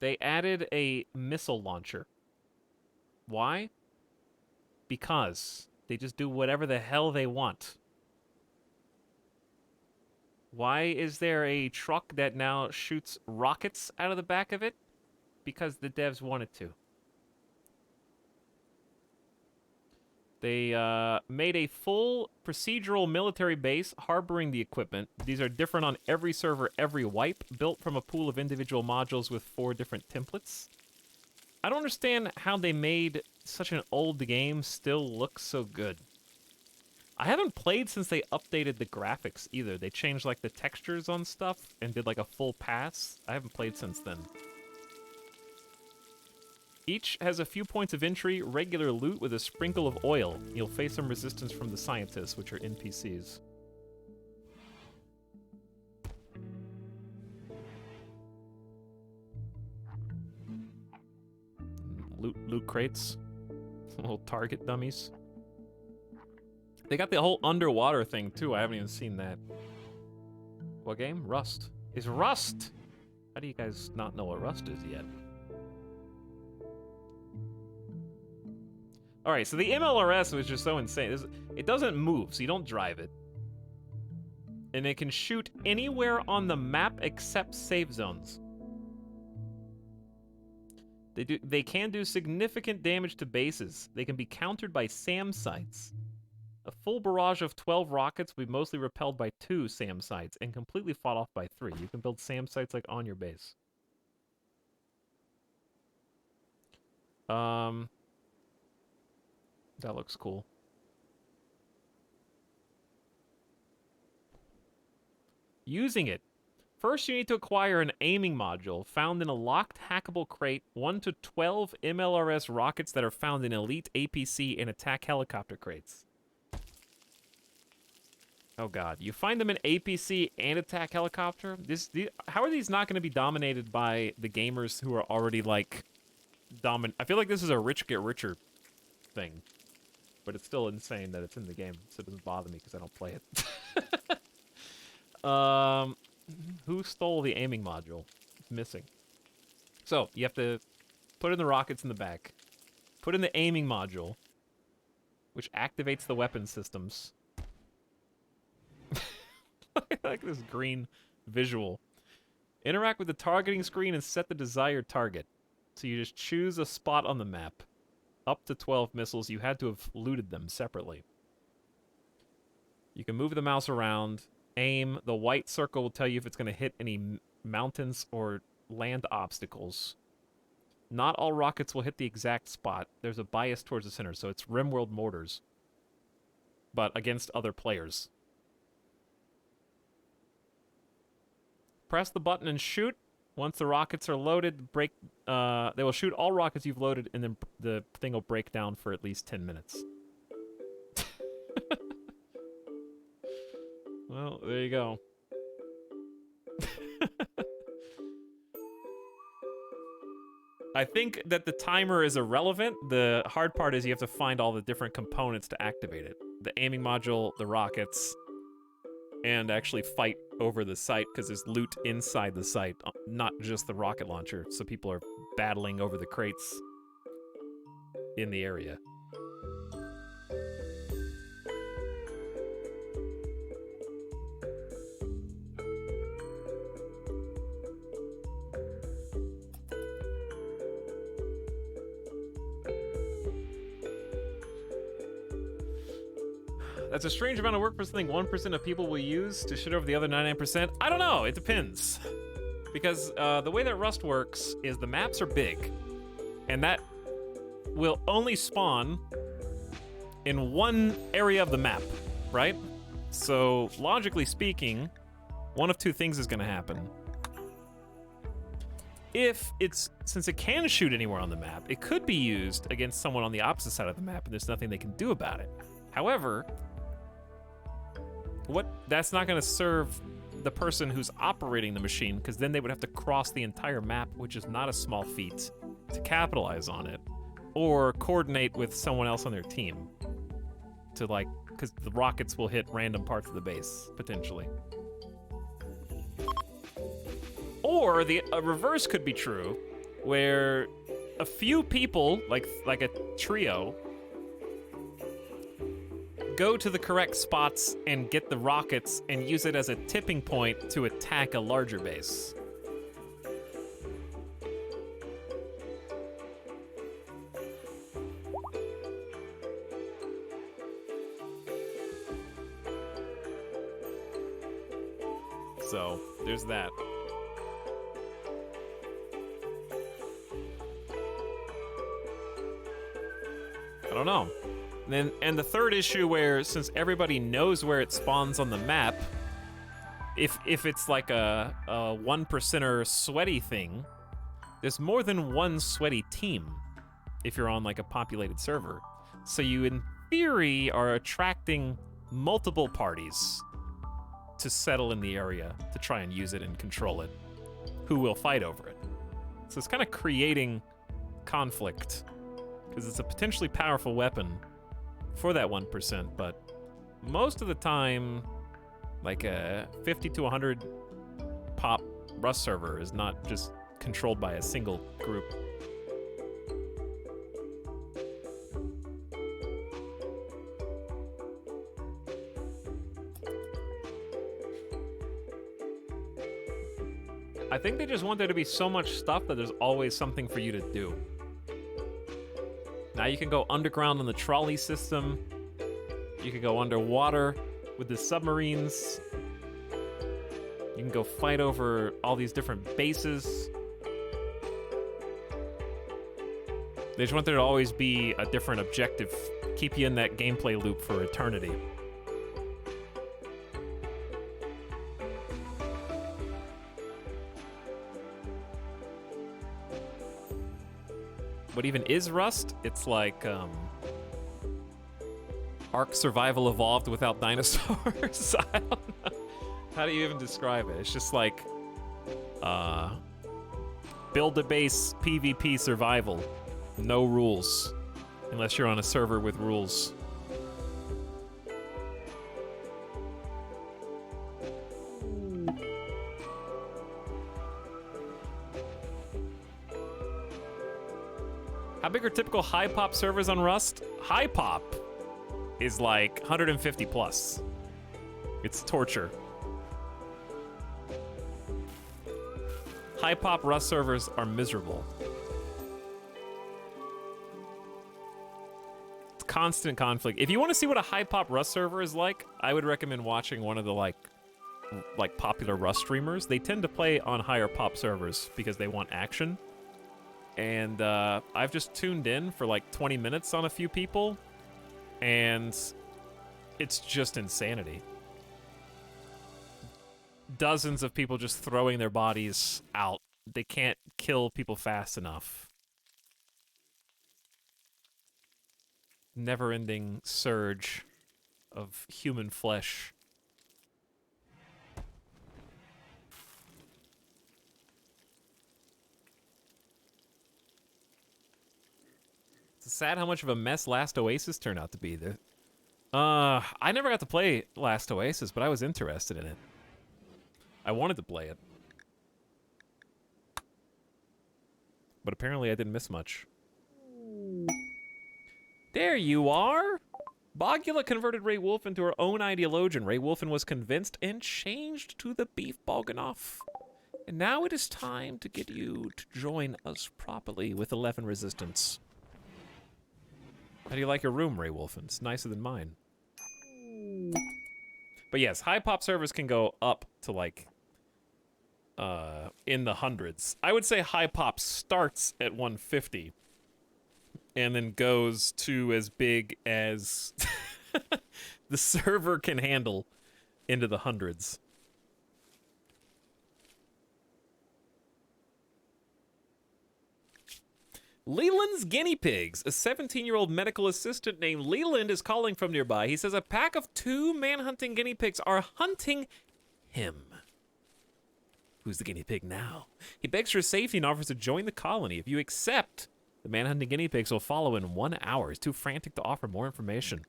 They added a missile launcher. Why? Because they just do whatever the hell they want. Why is there a truck that now shoots rockets out of the back of it? Because the devs wanted to. They made a full procedural military base harboring the equipment. These are different on every server, every wipe, built from a pool of individual modules with 4 different templates. I don't understand how they made such an old game still look so good. I haven't played since they updated the graphics either. They changed like the textures on stuff and did like a full pass. I haven't played since then. Each has a few points of entry, regular loot with a sprinkle of oil. You'll face some resistance from the scientists, which are NPCs. Loot crates. Little target dummies. They got the whole underwater thing, too. I haven't even seen that. What game? Rust. Is Rust? How do you guys not know what Rust is yet? Alright, so the MLRS was just so insane. It doesn't move, so you don't drive it. And it can shoot anywhere on the map except save zones. They can do significant damage to bases. They can be countered by SAM sites. A full barrage of 12 rockets will be mostly repelled by 2 SAM sites and completely fought off by 3. You can build SAM sites like on your base. That looks cool. Using it. First, you need to acquire an aiming module found in a locked hackable crate, 1 to 12 MLRS rockets that are found in elite APC and attack helicopter crates. Oh god, you find them in APC and attack helicopter? How are these not going to be dominated by the gamers who are already, like, I feel like this is a rich get richer thing. But it's still insane that it's in the game, so it doesn't bother me because I don't play it. Who stole the aiming module? It's missing. So, you have to put in the rockets in the back. Put in the aiming module, which activates the weapon systems. I like this green visual. Interact with the targeting screen and set the desired target. So you just choose a spot on the map. Up to 12 missiles, you had to have looted them separately. You can move the mouse around, aim. The white circle will tell you if it's going to hit any mountains or land obstacles. Not all rockets will hit the exact spot. There's a bias towards the center, so it's RimWorld mortars. But against other players. Press the button and shoot. Once the rockets are loaded, they will shoot all rockets you've loaded, and then the thing will break down for at least 10 minutes. Well, there you go. I think that the timer is irrelevant. The hard part is you have to find all the different components to activate it. The aiming module, the rockets, and actually fight over the site because there's loot inside the site, not just the rocket launcher. So people are battling over the crates in the area. That's a strange amount of work for something 1% of people will use to shit over the other 99%. I don't know, it depends. Because the way that Rust works is the maps are big, and that will only spawn in one area of the map, right? So, logically speaking, one of two things is gonna happen. Since it can shoot anywhere on the map, it could be used against someone on the opposite side of the map, and there's nothing they can do about it. However, that's not going to serve the person who's operating the machine, because then they would have to cross the entire map, which is not a small feat, to capitalize on it, or coordinate with someone else on their team to, like, because the rockets will hit random parts of the base, potentially. Or the reverse could be true, where a few people, like a trio, go to the correct spots and get the rockets and use it as a tipping point to attack a larger base. So, there's that. I don't know. And the third issue where, since everybody knows where it spawns on the map, if it's like a 1%er sweaty thing, there's more than one sweaty team if you're on like a populated server. So you, in theory, are attracting multiple parties to settle in the area to try and use it and control it, who will fight over it. So it's kind of creating conflict, because it's a potentially powerful weapon for that 1%, but most of the time, like a 50 to 100 pop Rust server is not just controlled by a single group. I think they just want there to be so much stuff that there's always something for you to do. Now you can go underground on the trolley system. You can go underwater with the submarines. You can go fight over all these different bases. They just want there to always be a different objective. Keep you in that gameplay loop for eternity. What even is Rust? It's like Ark Survival Evolved without dinosaurs. I don't know. How do you even describe it? It's just like build a base PvP survival. No rules. Unless you're on a server with rules. How big are typical high pop servers on Rust? High pop is like 150 plus. It's torture. High pop Rust servers are miserable. It's constant conflict. If you want to see what a high pop Rust server is like, I would recommend watching one of the like popular Rust streamers. They tend to play on higher pop servers because they want action. And I've just tuned in for like 20 minutes on a few people, and it's just insanity. Dozens of people just throwing their bodies out. They can't kill people fast enough. Never-ending surge of human flesh. sad how much of a mess Last Oasis turned out to be. I never got to play Last Oasis, but I was interested in it. I wanted to play it. But apparently I didn't miss much. There you are! Bogula converted Ray Wolf into her own ideologian. Ray Wolfen was convinced and changed to the Beef Boganoff. And now it is time to get you to join us properly with 11 Resistance. How do you like your room, Ray Wolfen? It's nicer than mine. But yes, high pop servers can go up to like in the hundreds. I would say high pop starts at 150 and then goes to as big as the server can handle into the hundreds. Leland's Guinea Pigs. A 17-year-old medical assistant named Leland is calling from nearby. He says a pack of 2 manhunting guinea pigs are hunting him. Who's the guinea pig now? He begs for safety and offers to join the colony. If you accept, the manhunting guinea pigs will follow in 1 hour. He's too frantic to offer more information.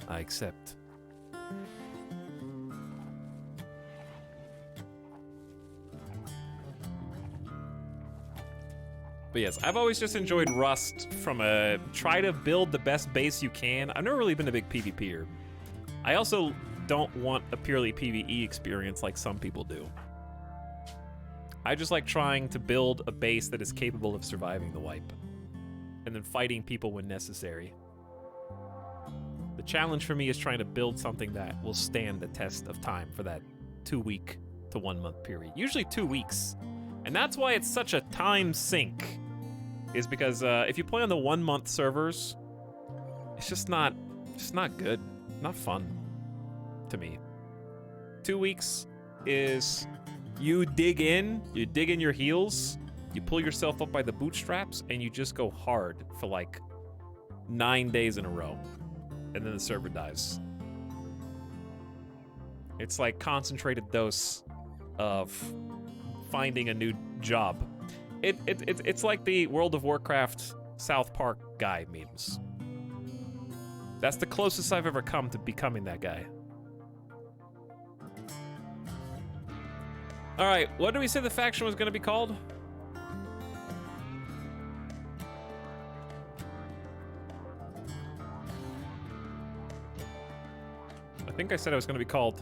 I accept. But yes, I've always just enjoyed Rust from a try to build the best base you can. I've never really been a big PvPer. I also don't want a purely PvE experience like some people do. I just like trying to build a base that is capable of surviving the wipe, and then fighting people when necessary. The challenge for me is trying to build something that will stand the test of time for that 2-week to 1-month period. Usually 2 weeks. And that's why it's such a time sink. Is because if you play on the 1-month servers, it's just not good, not fun to me. 2 weeks is you dig in your heels, you pull yourself up by the bootstraps, and you just go hard for like 9 days in a row, and then the server dies. It's like concentrated dose of finding a new job. It's like the World of Warcraft South Park guy memes. That's the closest I've ever come to becoming that guy. All right, what did we say the faction was going to be called? I think I said it was going to be called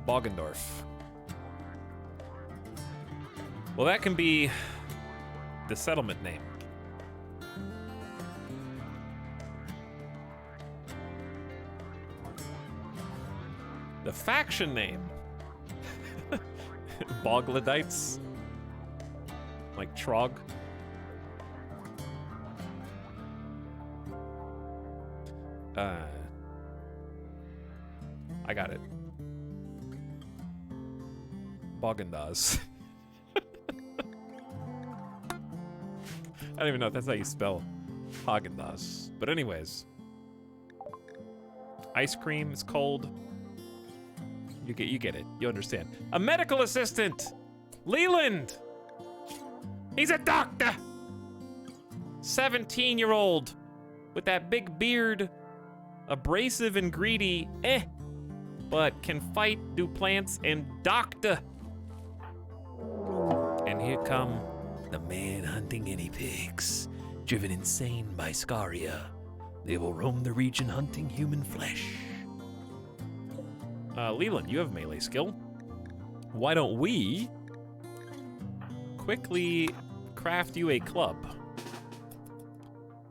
Boggendorf. Well, that can be the settlement name. The faction name. Bogladites. Like Trog. I got it. Bogendaz. I don't even know if that's how you spell Haagen-Dazs. But anyways. Ice cream is cold. You get it. You understand. A medical assistant! Leland! He's a doctor! 17-year-old with that big beard. Abrasive and greedy, but can fight, do plants, and doctor. And here come the man-hunting guinea pigs, driven insane by Scaria. They will roam the region hunting human flesh. Leland, you have melee skill. Why don't we quickly craft you a club?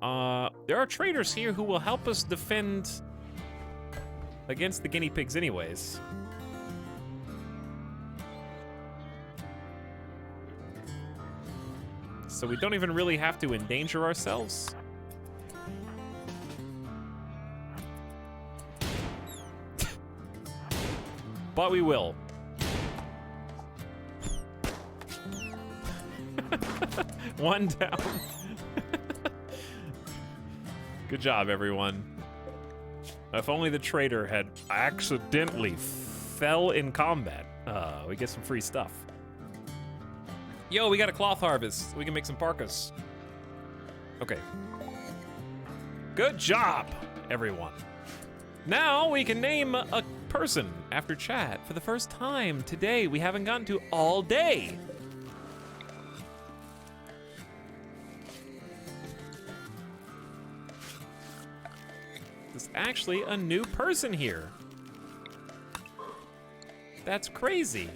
There are traders here who will help us defend against the guinea pigs anyways. So we don't even really have to endanger ourselves. But we will. One down. Good job, everyone. If only the trader had accidentally fell in combat. We get some free stuff. Yo, we got a cloth harvest. We can make some parkas. Okay. Good job, everyone. Now we can name a person after chat for the first time today. We haven't gotten to all day. There's actually a new person here. That's crazy.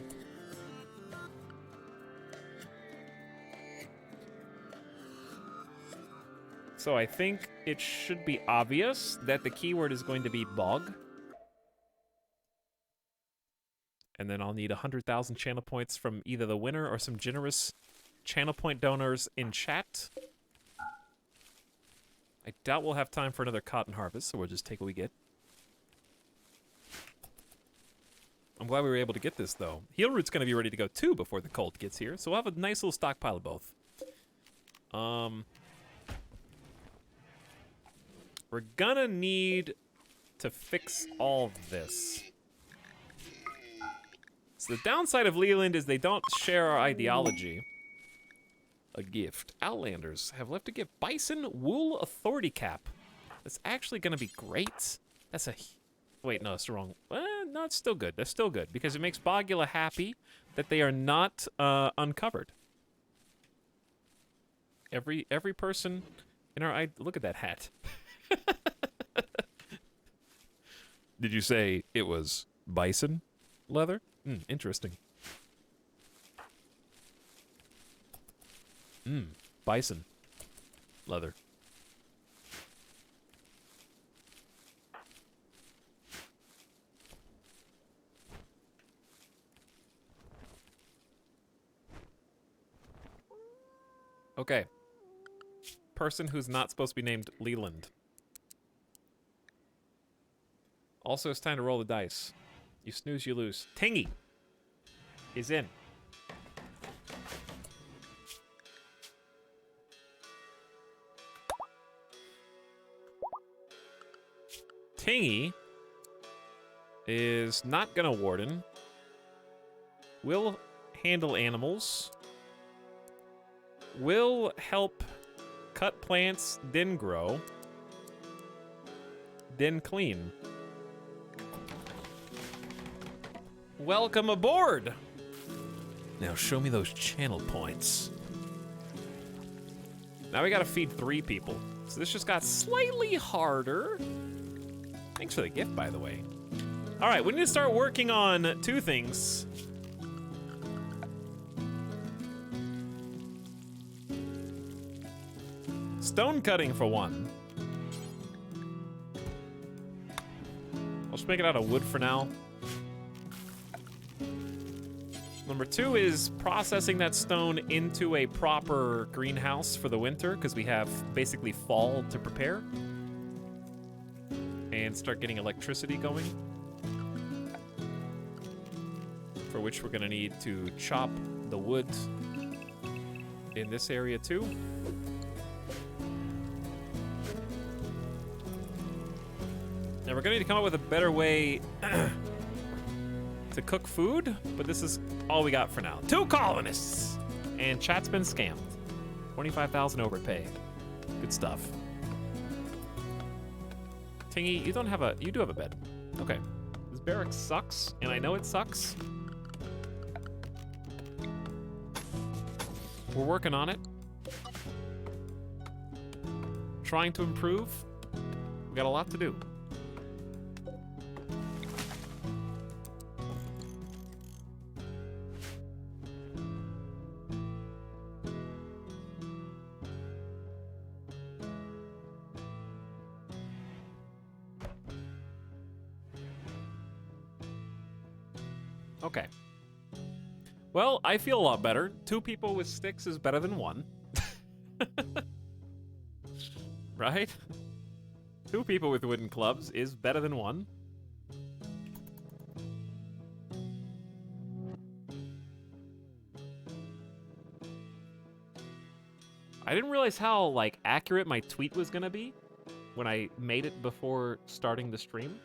So I think it should be obvious that the keyword is going to be bog. And then I'll need 100,000 channel points from either the winner or some generous channel point donors in chat. I doubt we'll have time for another cotton harvest, so we'll just take what we get. I'm glad we were able to get this, though. Heal Root's going to be ready to go, too, before the colt gets here, so we'll have a nice little stockpile of both. We're gonna need to fix all this. So the downside of Leland is they don't share our ideology. A gift. Outlanders have left a gift. Bison Wool Authority Cap. That's actually gonna be great. That's a... Wait, no, it's the wrong... no, it's still good. That's still good, because it makes Bogula happy that they are not uncovered. Every person in our... Look at that hat. Did you say it was bison leather? Interesting. Bison leather. Okay. Person who's not supposed to be named Leland. Also, it's time to roll the dice. You snooze, you lose. Tingy is in. Tingy is not gonna warden. Will handle animals. Will help cut plants, then grow. Then clean. Welcome aboard! Now show me those channel points. Now we gotta feed 3 people. So this just got slightly harder. Thanks for the gift, by the way. All right, we need to start working on 2 things. Stone cutting for 1. I'll just make it out of wood for now. Number 2 is processing that stone into a proper greenhouse for the winter, because we have basically fall to prepare. And start getting electricity going. For which we're gonna need to chop the wood in this area too. Now we're gonna need to come up with a better way to cook food, but this is all we got for now. 2 colonists! And chat's been scammed. 25,000 overpay. Good stuff. Tingy, you do have a bed. Okay. This barrack sucks, and I know it sucks. We're working on it. Trying to improve. We got a lot to do. Okay. Well, I feel a lot better. 2 people with sticks is better than 1. Right? 2 people with wooden clubs is better than 1. I didn't realize how, like, accurate my tweet was gonna be when I made it before starting the stream.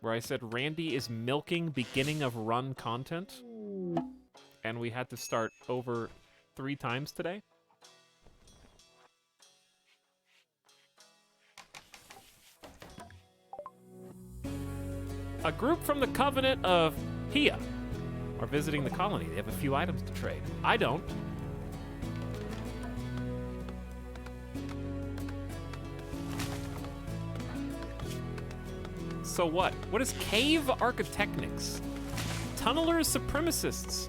where I said Randy is milking beginning of run content, and we had to start over 3 times today. A group from the Covenant of Hia are visiting the colony. They have a few items to trade. I don't. So what? What is cave architectonics? Tunnelers supremacists.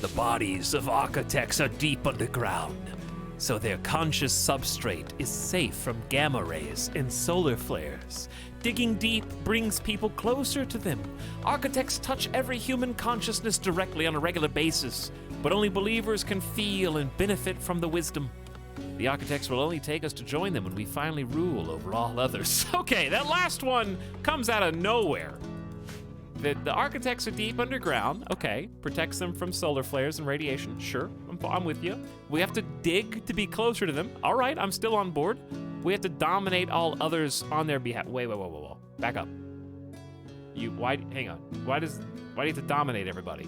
The bodies of architects are deep underground, so their conscious substrate is safe from gamma rays and solar flares. Digging deep brings people closer to them. Architects touch every human consciousness directly on a regular basis, but only believers can feel and benefit from the wisdom. The architects will only take us to join them when we finally rule over all others. Okay, that last one comes out of nowhere. The architects are deep underground. Okay, protects them from solar flares and radiation. Sure, I'm with you. We have to dig to be closer to them. All right, I'm still on board. We have to dominate all others on their behalf. Wait. Back up. Hang on. Why do you have to dominate everybody?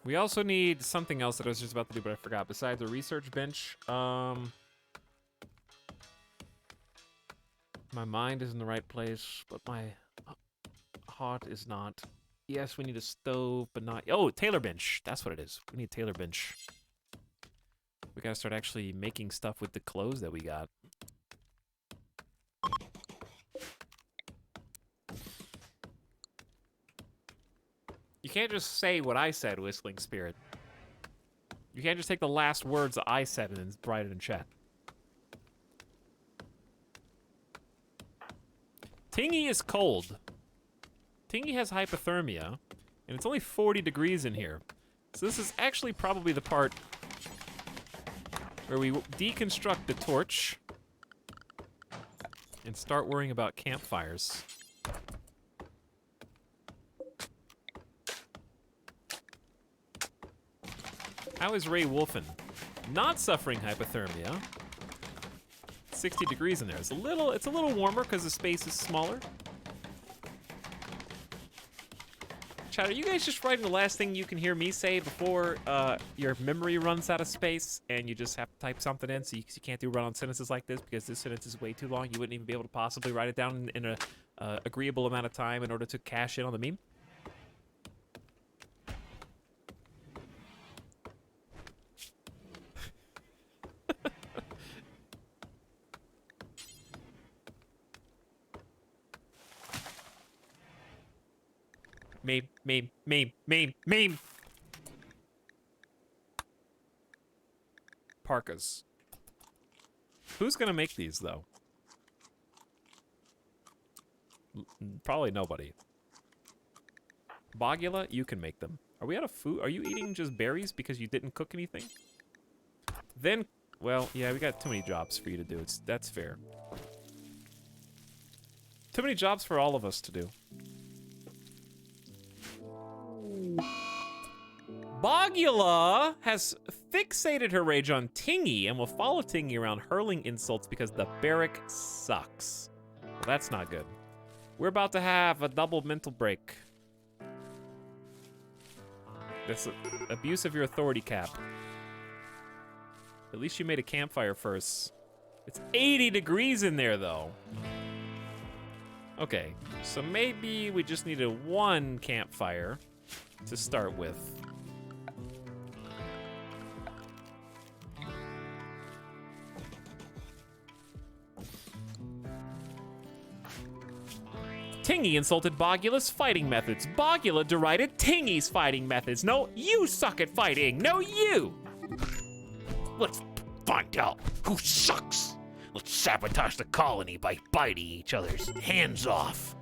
We also need something else that I was just about to do, but I forgot. Besides a research bench, my mind is in the right place, but my heart is not. Yes, we need a stove, but not. Oh, tailor bench. That's what it is. We need a tailor bench. We gotta start actually making stuff with the clothes that we got. You can't just say what I said, Whistling Spirit. You can't just take the last words that I said and then write it in chat. Tingy is cold. Tingy has hypothermia, and it's only 40 degrees in here. So this is actually probably the part where we deconstruct the torch and start worrying about campfires. How is Ray Wolfen? Not suffering hypothermia. 60 degrees in there. It's a little warmer because the space is smaller. Chat, are you guys just writing the last thing you can hear me say before your memory runs out of space and you just have to type something in so you can't do run-on sentences like this because this sentence is way too long? You wouldn't even be able to possibly write it down in a agreeable amount of time in order to cash in on the meme? Meme. Parkas. Who's gonna make these, though? Probably nobody. Bogula, you can make them. Are we out of food? Are you eating just berries because you didn't cook anything? Then, well, yeah, we got too many jobs for you to do. That's fair. Too many jobs for all of us to do. Bogula has fixated her rage on Tingy and will follow Tingy around hurling insults because the barrack sucks. Well, that's not good. We're about to have a double mental break. That's abuse of your authority cap. At least you made a campfire first. It's 80 degrees in there, though. Okay, so maybe we just needed 1 campfire to start with. Tingy insulted Bogula's fighting methods. Bogula derided Tingy's fighting methods. No, you suck at fighting. No, you. Let's find out who sucks. Let's sabotage the colony by biting each other's hands off.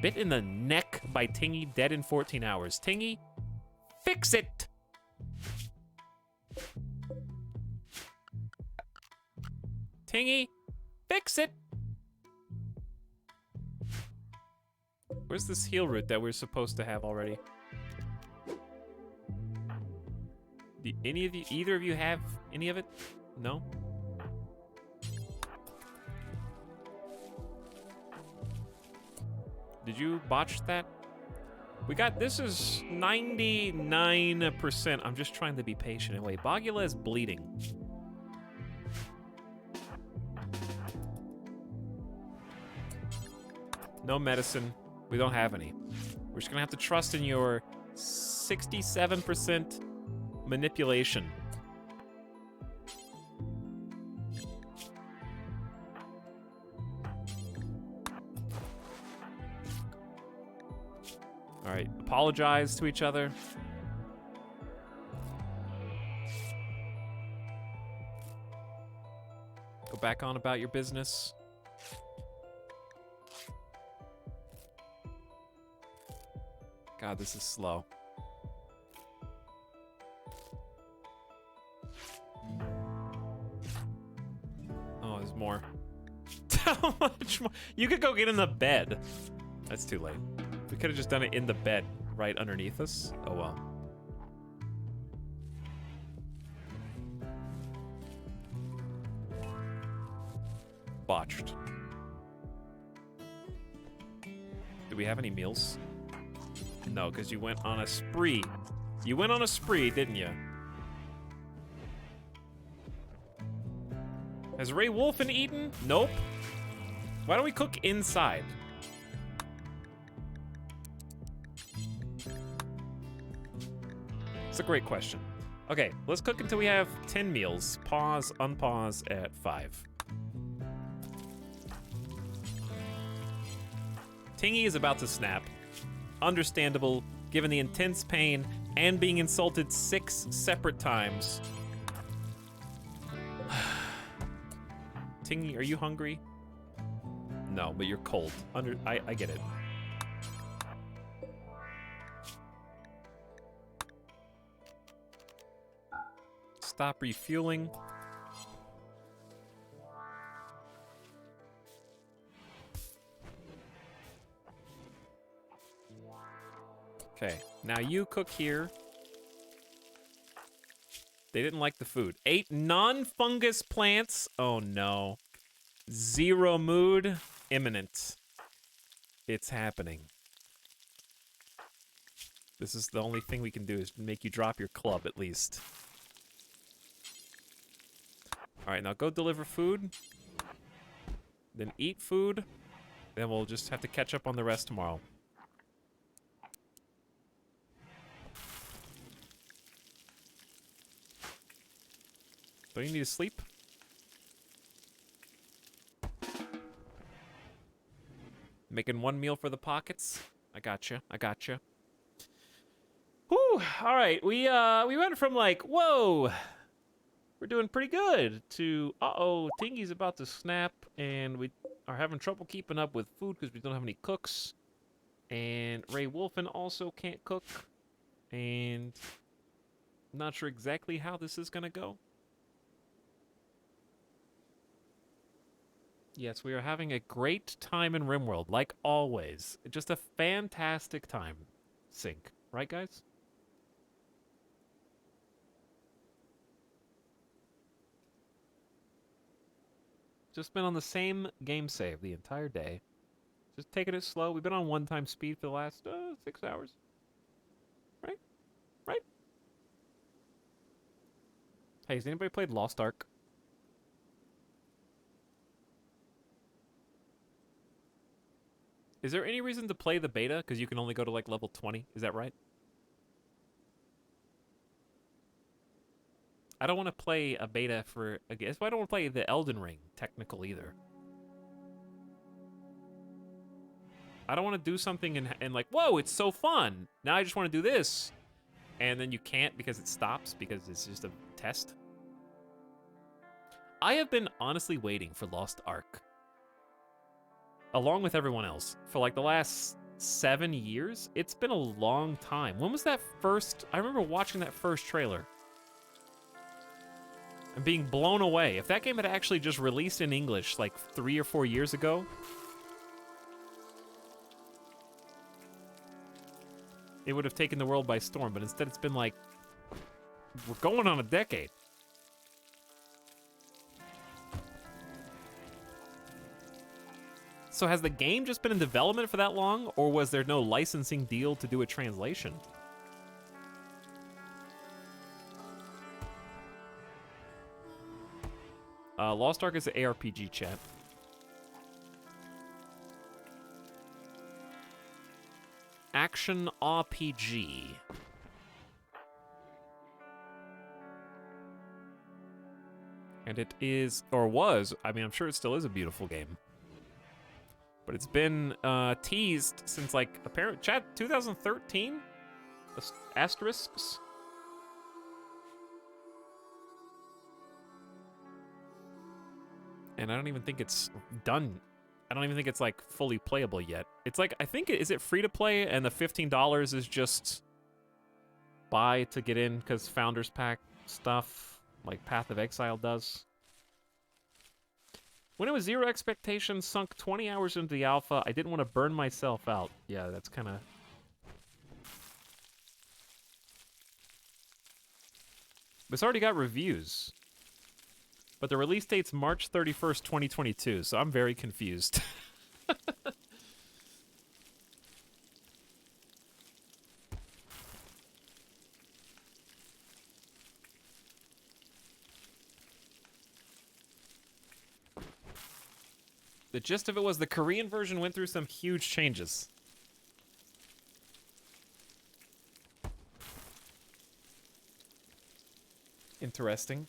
Bit in the neck by Tingy, dead in 14 hours. Tingy, fix it. Tingy, fix it. Where's this heal root that we're supposed to have already? Do either of you have any of it? No? Did you botch that? We got, this is 99%. I'm just trying to be patient. Anyway, Bogula is bleeding. No medicine. We don't have any. We're just gonna have to trust in your 67% manipulation. All right, apologize to each other. Go back on about your business. God, this is slow. Oh, there's more. How much more? You could go get in the bed. That's too late. We could have just done it in the bed right underneath us. Oh well. Botched. Do we have any meals? No, because you went on a spree. You went on a spree, didn't you? Has Ray Wolfen eaten? Nope. Why don't we cook inside? It's a great question. Okay, let's cook until we have 10 meals. Pause, unpause at 5. Tingy is about to snap. Understandable, given the intense pain and being insulted 6 separate times. Tingy, are you hungry? No, but you're cold. I get it. Stop refueling. Okay, now you cook here. They didn't like the food. 8 non-fungus plants. Oh no. 0 mood. Imminent. It's happening. This is the only thing we can do is make you drop your club at least. Alright, now go deliver food. Then eat food. Then we'll just have to catch up on the rest tomorrow. Don't you need to sleep? Making 1 meal for the pockets? I gotcha. I gotcha. Whew. All right. We went from like, whoa, we're doing pretty good, to, uh-oh, Tingy's about to snap, and we are having trouble keeping up with food because we don't have any cooks. And Ray Wolfen also can't cook. And I'm not sure exactly how this is going to go. Yes, we are having a great time in RimWorld, like always. Just a fantastic time, Sync. Right, guys? Just been on the same game save the entire day. Just taking it slow. We've been on 1-time speed for the last 6 hours. Right? Right? Hey, has anybody played Lost Ark? Is there any reason to play the beta? Because you can only go to, like, level 20. Is that right? I don't want to play a beta for... I guess I don't want to play the Elden Ring technical either. I don't want to do something and like, whoa, it's so fun. Now I just want to do this. And then you can't because it stops because it's just a test. I have been honestly waiting for Lost Ark, along with everyone else, for like the last 7 years. It's been a long time. When was that first? I remember watching that first trailer and being blown away. If that game had actually just released in English like 3 or 4 years ago, it would have taken the world by storm, but instead it's been like, we're going on a decade. So has the game just been in development for that long, or was there no licensing deal to do a translation? Lost Ark is an ARPG, chat. Action RPG. And it is, or was, I mean, I'm sure it still is a beautiful game. But it's been teased since, like, apparently, chat, 2013? Asterisks? And I don't even think it's done. I don't even think it's, like, fully playable yet. It's like, I think, is it free to play, and the $15 is just buy to get in because Founders Pack stuff, like Path of Exile does. When it was zero expectations, sunk 20 hours into the alpha, I didn't want to burn myself out. Yeah, that's kind of... It's already got reviews. But the release date's March 31st, 2022, so I'm very confused. The gist of it was the Korean version went through some huge changes. Interesting.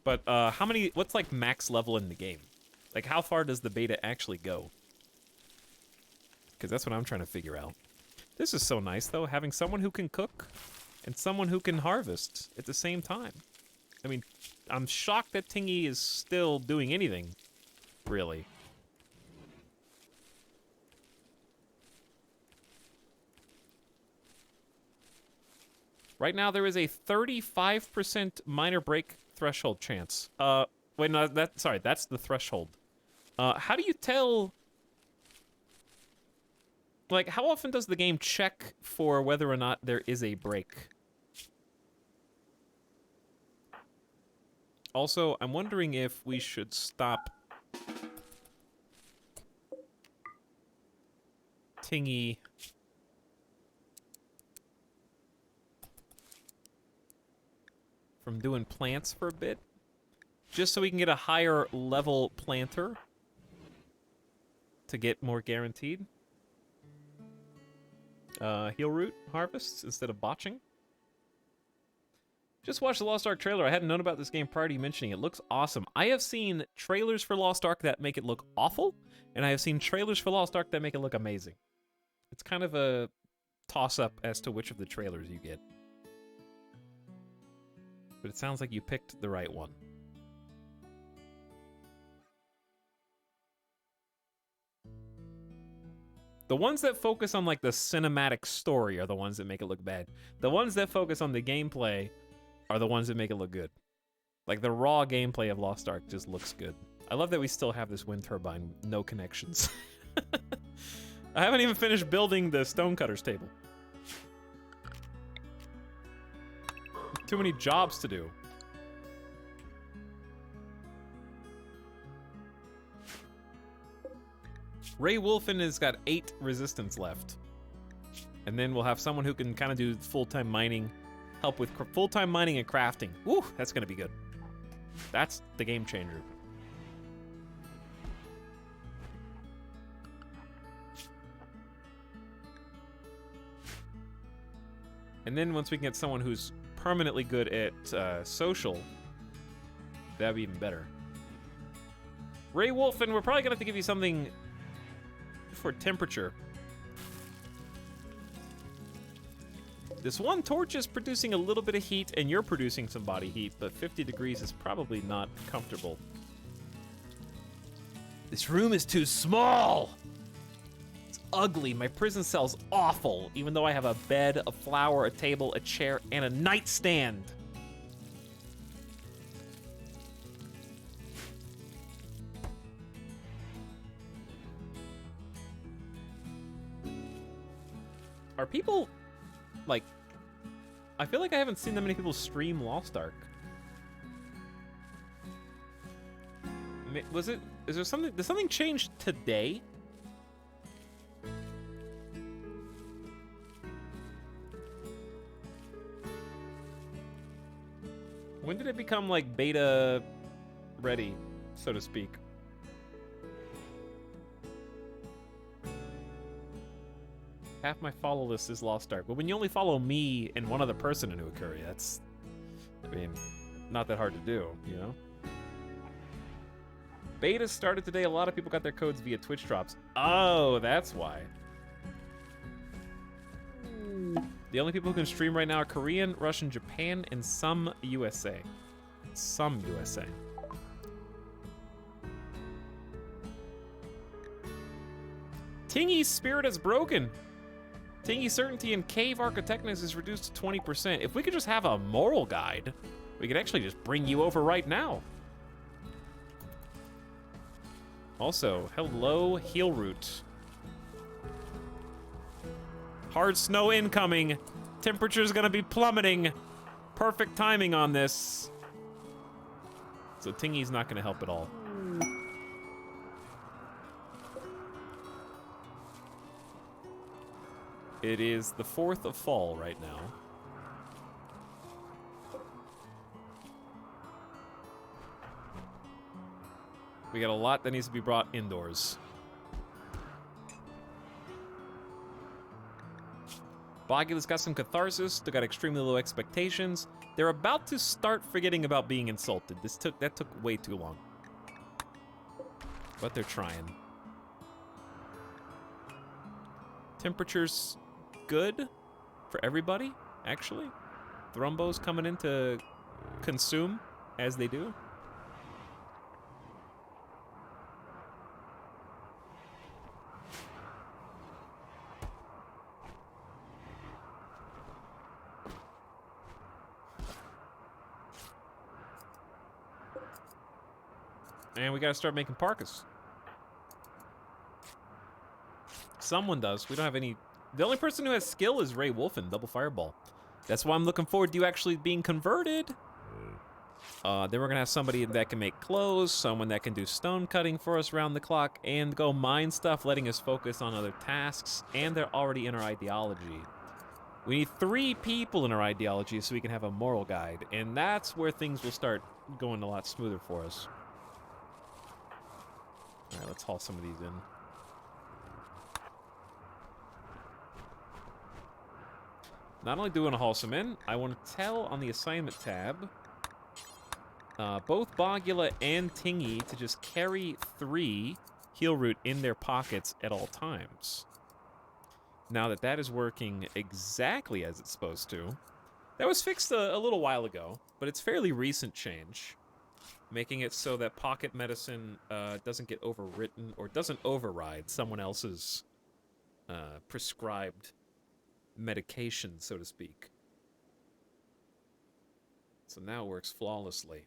But what's like max level in the game? Like how far does the beta actually go? Because that's what I'm trying to figure out. This is so nice though, having someone who can cook and someone who can harvest at the same time. I mean, I'm shocked that Tingy is still doing anything, really. Right now, there is a 35% minor break threshold chance. Wait, no, sorry, that's the threshold. How do you tell... Like, how often does the game check for whether or not there is a break? Also, I'm wondering if we should stop Tingy from doing plants for a bit, just so we can get a higher level planter to get more guaranteed. Heal root harvests instead of botching. Just watched the Lost Ark trailer. I hadn't known about this game prior to you mentioning it. It looks awesome. I have seen trailers for Lost Ark that make it look awful, and I have seen trailers for Lost Ark that make it look amazing. It's kind of a toss-up as to which of the trailers you get. But it sounds like you picked the right one. The ones that focus on like the cinematic story are the ones that make it look bad. The ones that focus on the gameplay are the ones that make it look good. Like the raw gameplay of Lost Ark just looks good. I love that we still have this wind turbine with no connections. I haven't even finished building the stonecutters table. Too many jobs to do. Ray Wolfen has got 8 resistance left. And then we'll have someone who can kind of do full-time mining, help with full-time mining and crafting. Woo, that's gonna be good. That's the game changer. And then once we can get someone who's permanently good at social, that'd be even better. Ray Wolfen, we're probably gonna have to give you something for temperature. This one torch is producing a little bit of heat, and you're producing some body heat, but 50 degrees is probably not comfortable. This room is too small! It's ugly. My prison cell's awful, even though I have a bed, a flower, a table, a chair, and a nightstand. Are people, like, I feel like I haven't seen that many people stream Lost Ark. Is there something, did something change today? When did it become, like, beta ready, so to speak? Half my follow list is Lost Ark. But when you only follow me and one other person in Ukuri, that's, I mean, not that hard to do, you know? Beta started today. A lot of people got their codes via Twitch drops. Oh, that's why. The only people who can stream right now are Korean, Russian, Japan, and some USA. Some USA. Tingy's spirit is broken. Tingy's certainty in cave architectness is reduced to 20%. If we could just have a moral guide, we could actually just bring you over right now. Also, hello, heel root. Hard snow incoming. Temperature's gonna be plummeting. Perfect timing on this. So Tingy's not gonna help at all. It is the 4th of fall right now. We got a lot that needs to be brought indoors. Bogula's got some catharsis. They got extremely low expectations. They're about to start forgetting about being insulted. That took way too long. But they're trying. Temperatures good for everybody, actually. Thrumbo's coming in to consume as they do. And we gotta start making parkas. Someone does. We don't have any. The only person who has skill is Ray Wolfen, double fireball. That's why I'm looking forward to you actually being converted. Then we're gonna have somebody that can make clothes, someone that can do stone cutting for us around the clock, and go mine stuff, letting us focus on other tasks, and they're already in our ideology. We need 3 people in our ideology so we can have a moral guide, and that's where things will start going a lot smoother for us. All right, let's haul some of these in. Not only do I want to haul some in, I want to tell on the assignment tab both Bogula and Tingy to just carry 3 heal root in their pockets at all times. Now that is working exactly as it's supposed to. That was fixed a little while ago, but it's fairly recent change, making it so that pocket medicine doesn't get overwritten or doesn't override someone else's prescribed medication, so to speak. So now it works flawlessly.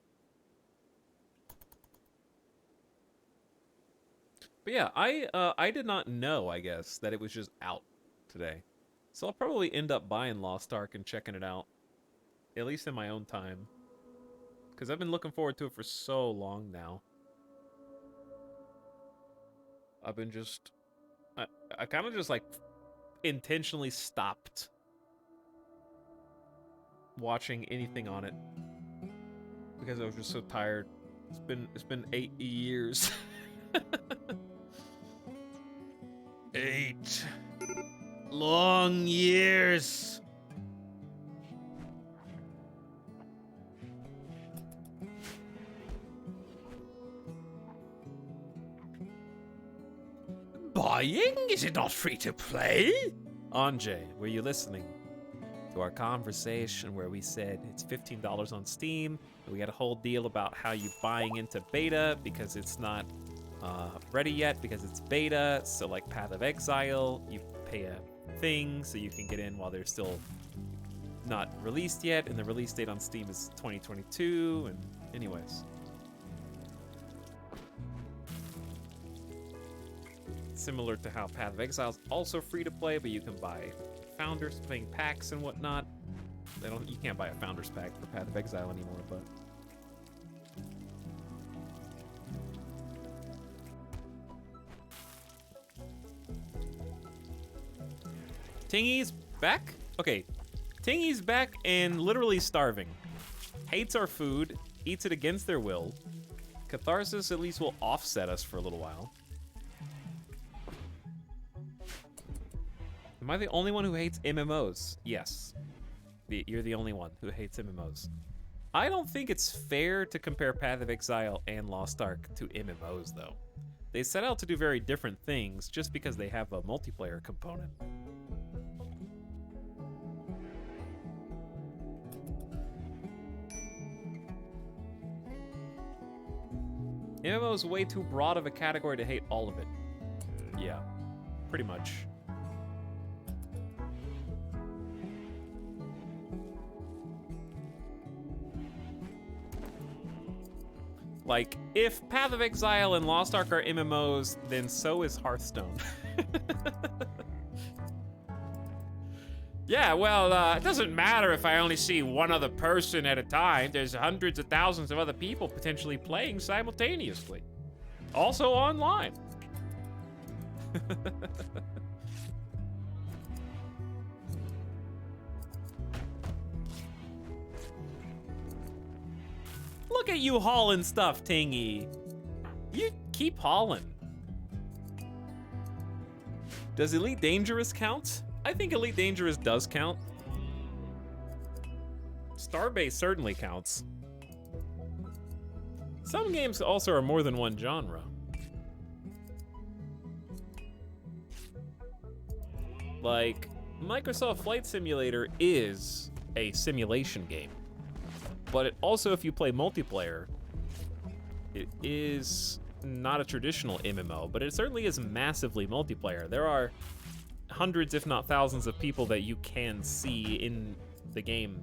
But yeah, I did not know, I guess, that it was just out today. So I'll probably end up buying Lost Ark and checking it out, at least in my own time. Because I've been looking forward to it for so long now. I've been just... I kind of just, like, intentionally stopped watching anything on it. Because I was just so tired. It's been 8 years. 8 long years. Buying? Is it not free to play? Anjay, were you listening to our conversation where we said it's $15 on Steam, and we had a whole deal about how you buying into beta because it's not ready yet because it's beta. So like Path of Exile, you pay a thing so you can get in while they're still not released yet, and the release date on Steam is 2022. And anyways, similar to how Path of Exile is also free to play, but you can buy founders playing packs and whatnot. You can't buy a founders pack for Path of Exile anymore, but Tingy's back? Okay. Tingy's back and literally starving. Hates our food, eats it against their will. Catharsis at least will offset us for a little while. Am I the only one who hates MMOs? Yes. You're the only one who hates MMOs. I don't think it's fair to compare Path of Exile and Lost Ark to MMOs, though. They set out to do very different things just because they have a multiplayer component. MMO is way too broad of a category to hate all of it. Yeah, pretty much. Like, if Path of Exile and Lost Ark are MMOs, then so is Hearthstone. Yeah, well, it doesn't matter if I only see one other person at a time. There's hundreds of thousands of other people potentially playing simultaneously. Also online. Look at you hauling stuff, Tingy. You keep hauling. Does Elite Dangerous count? I think Elite Dangerous does count. Starbase certainly counts. Some games also are more than one genre. Like, Microsoft Flight Simulator is a simulation game. But it also, if you play multiplayer, it is not a traditional MMO, but it certainly is massively multiplayer. There are hundreds, if not thousands, of people that you can see in the game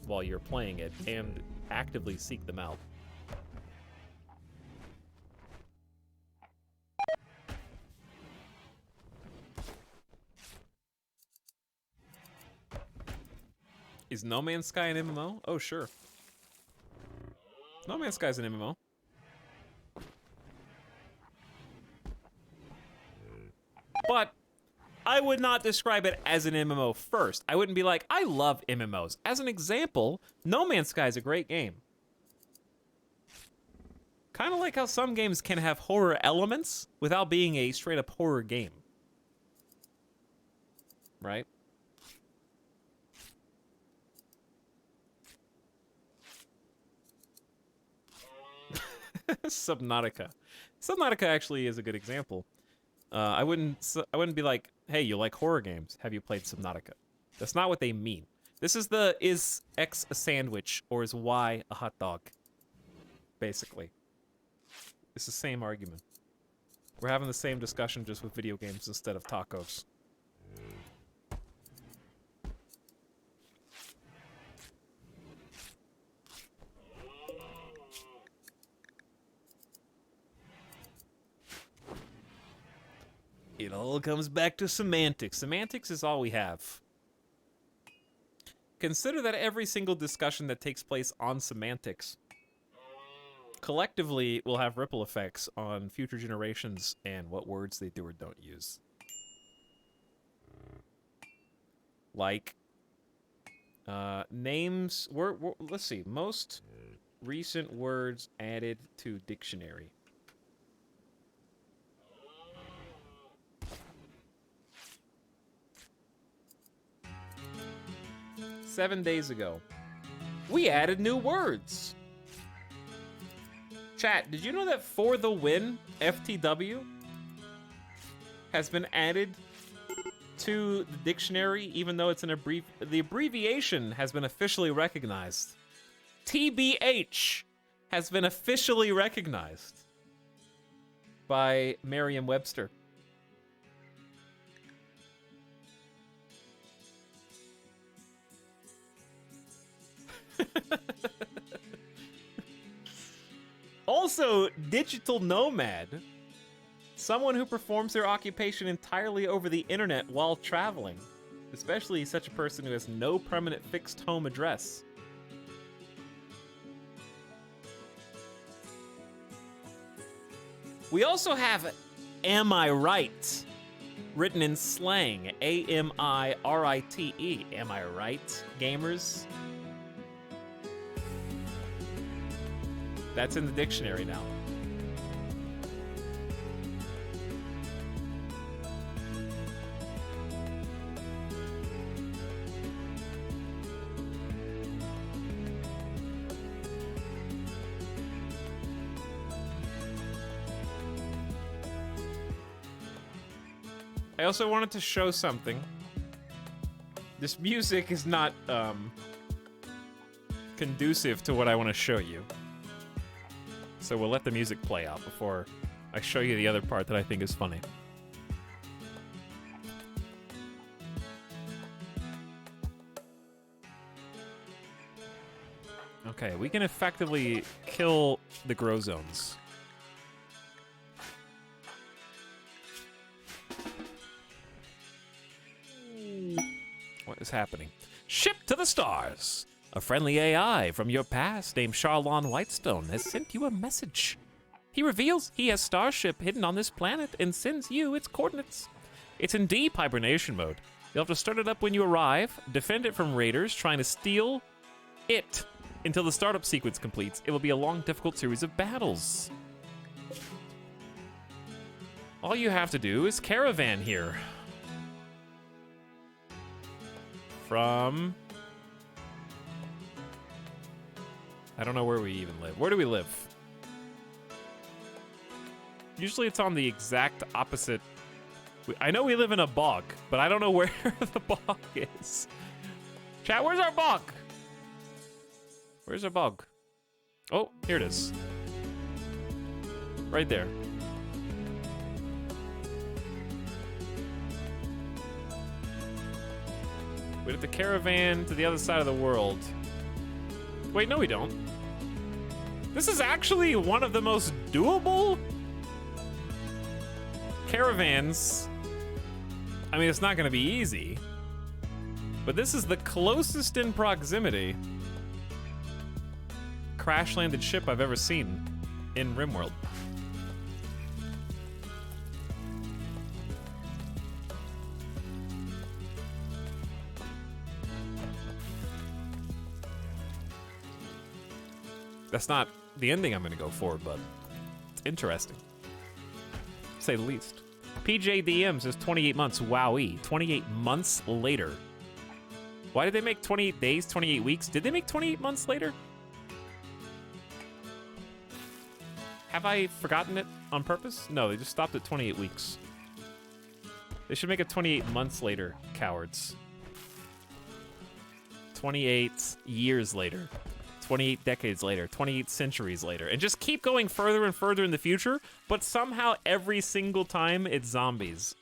while you're playing it and actively seek them out. Is No Man's Sky an MMO? Oh, sure. No Man's Sky is an MMO. But I would not describe it as an MMO first. I wouldn't be like, I love MMOs. As an example, No Man's Sky is a great game. Kind of like how some games can have horror elements without being a straight up horror game. Right? Subnautica. Subnautica actually is a good example. I wouldn't be like, hey, you like horror games? Have you played Subnautica? That's not what they mean. This is the is X a sandwich or is Y a hot dog? Basically. It's the same argument. We're having the same discussion just with video games instead of tacos. It all comes back to semantics. Semantics is all we have. Consider that every single discussion that takes place on semantics collectively will have ripple effects on future generations and what words they do or don't use. Like, names, let's see, most recent words added to dictionary. Seven days ago, we added new words. Chat, did you know that for the win, FTW has been added to the dictionary, even though it's the abbreviation has been officially recognized. TBH has been officially recognized by Merriam-Webster. Also, digital nomad, someone who performs their occupation entirely over the internet while traveling. Especially such a person who has no permanent fixed home address. We also have Am I Right? Written in slang. A-M-I-R-I-T-E. Am I right, gamers? That's in the dictionary now. I also wanted to show something. This music is not conducive to what I want to show you. So we'll let the music play out before I show you the other part that I think is funny. Okay, we can effectively kill the grow zones. What is happening? Ship to the stars! A friendly AI from your past named Charlon Whitestone has sent you a message. He reveals he has Starship hidden on this planet and sends you its coordinates. It's in deep hibernation mode. You'll have to start it up when you arrive, defend it from raiders trying to steal it until the startup sequence completes. It will be a long, difficult series of battles. All you have to do is caravan here. From... I don't know where we even live. Where do we live? Usually it's on the exact opposite. I know we live in a bog, but I don't know where the bog is. Chat, where's our bog? Where's our bog? Oh, here it is. Right there. We have to caravan to the other side of the world. Wait, no we don't. This is actually one of the most doable caravans. I mean, it's not gonna be easy, but this is the closest in proximity crash-landed ship I've ever seen in RimWorld. That's not the ending I'm gonna go for, but it's interesting, to say the least. PJDM says 28 months, wowee. 28 months later. Why did they make 28 days, 28 weeks? Did they make 28 months later? Have I forgotten it on purpose? No, they just stopped at 28 weeks. They should make it 28 months later, cowards. 28 years later. 28 decades later, 28 centuries later, and just keep going further and further in the future, but somehow every single time it's zombies.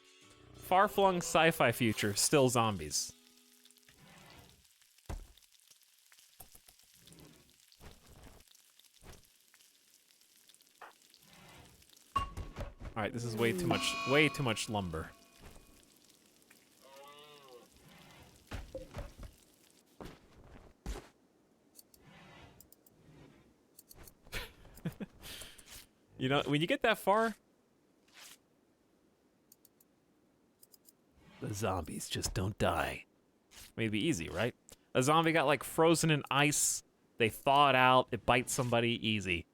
Far-flung sci-fi future, still zombies. All right, this is way too much lumber. You know, when you get that far, the zombies just don't die. Maybe easy, right? A zombie got like frozen in ice, they thaw it out, it bites somebody, easy.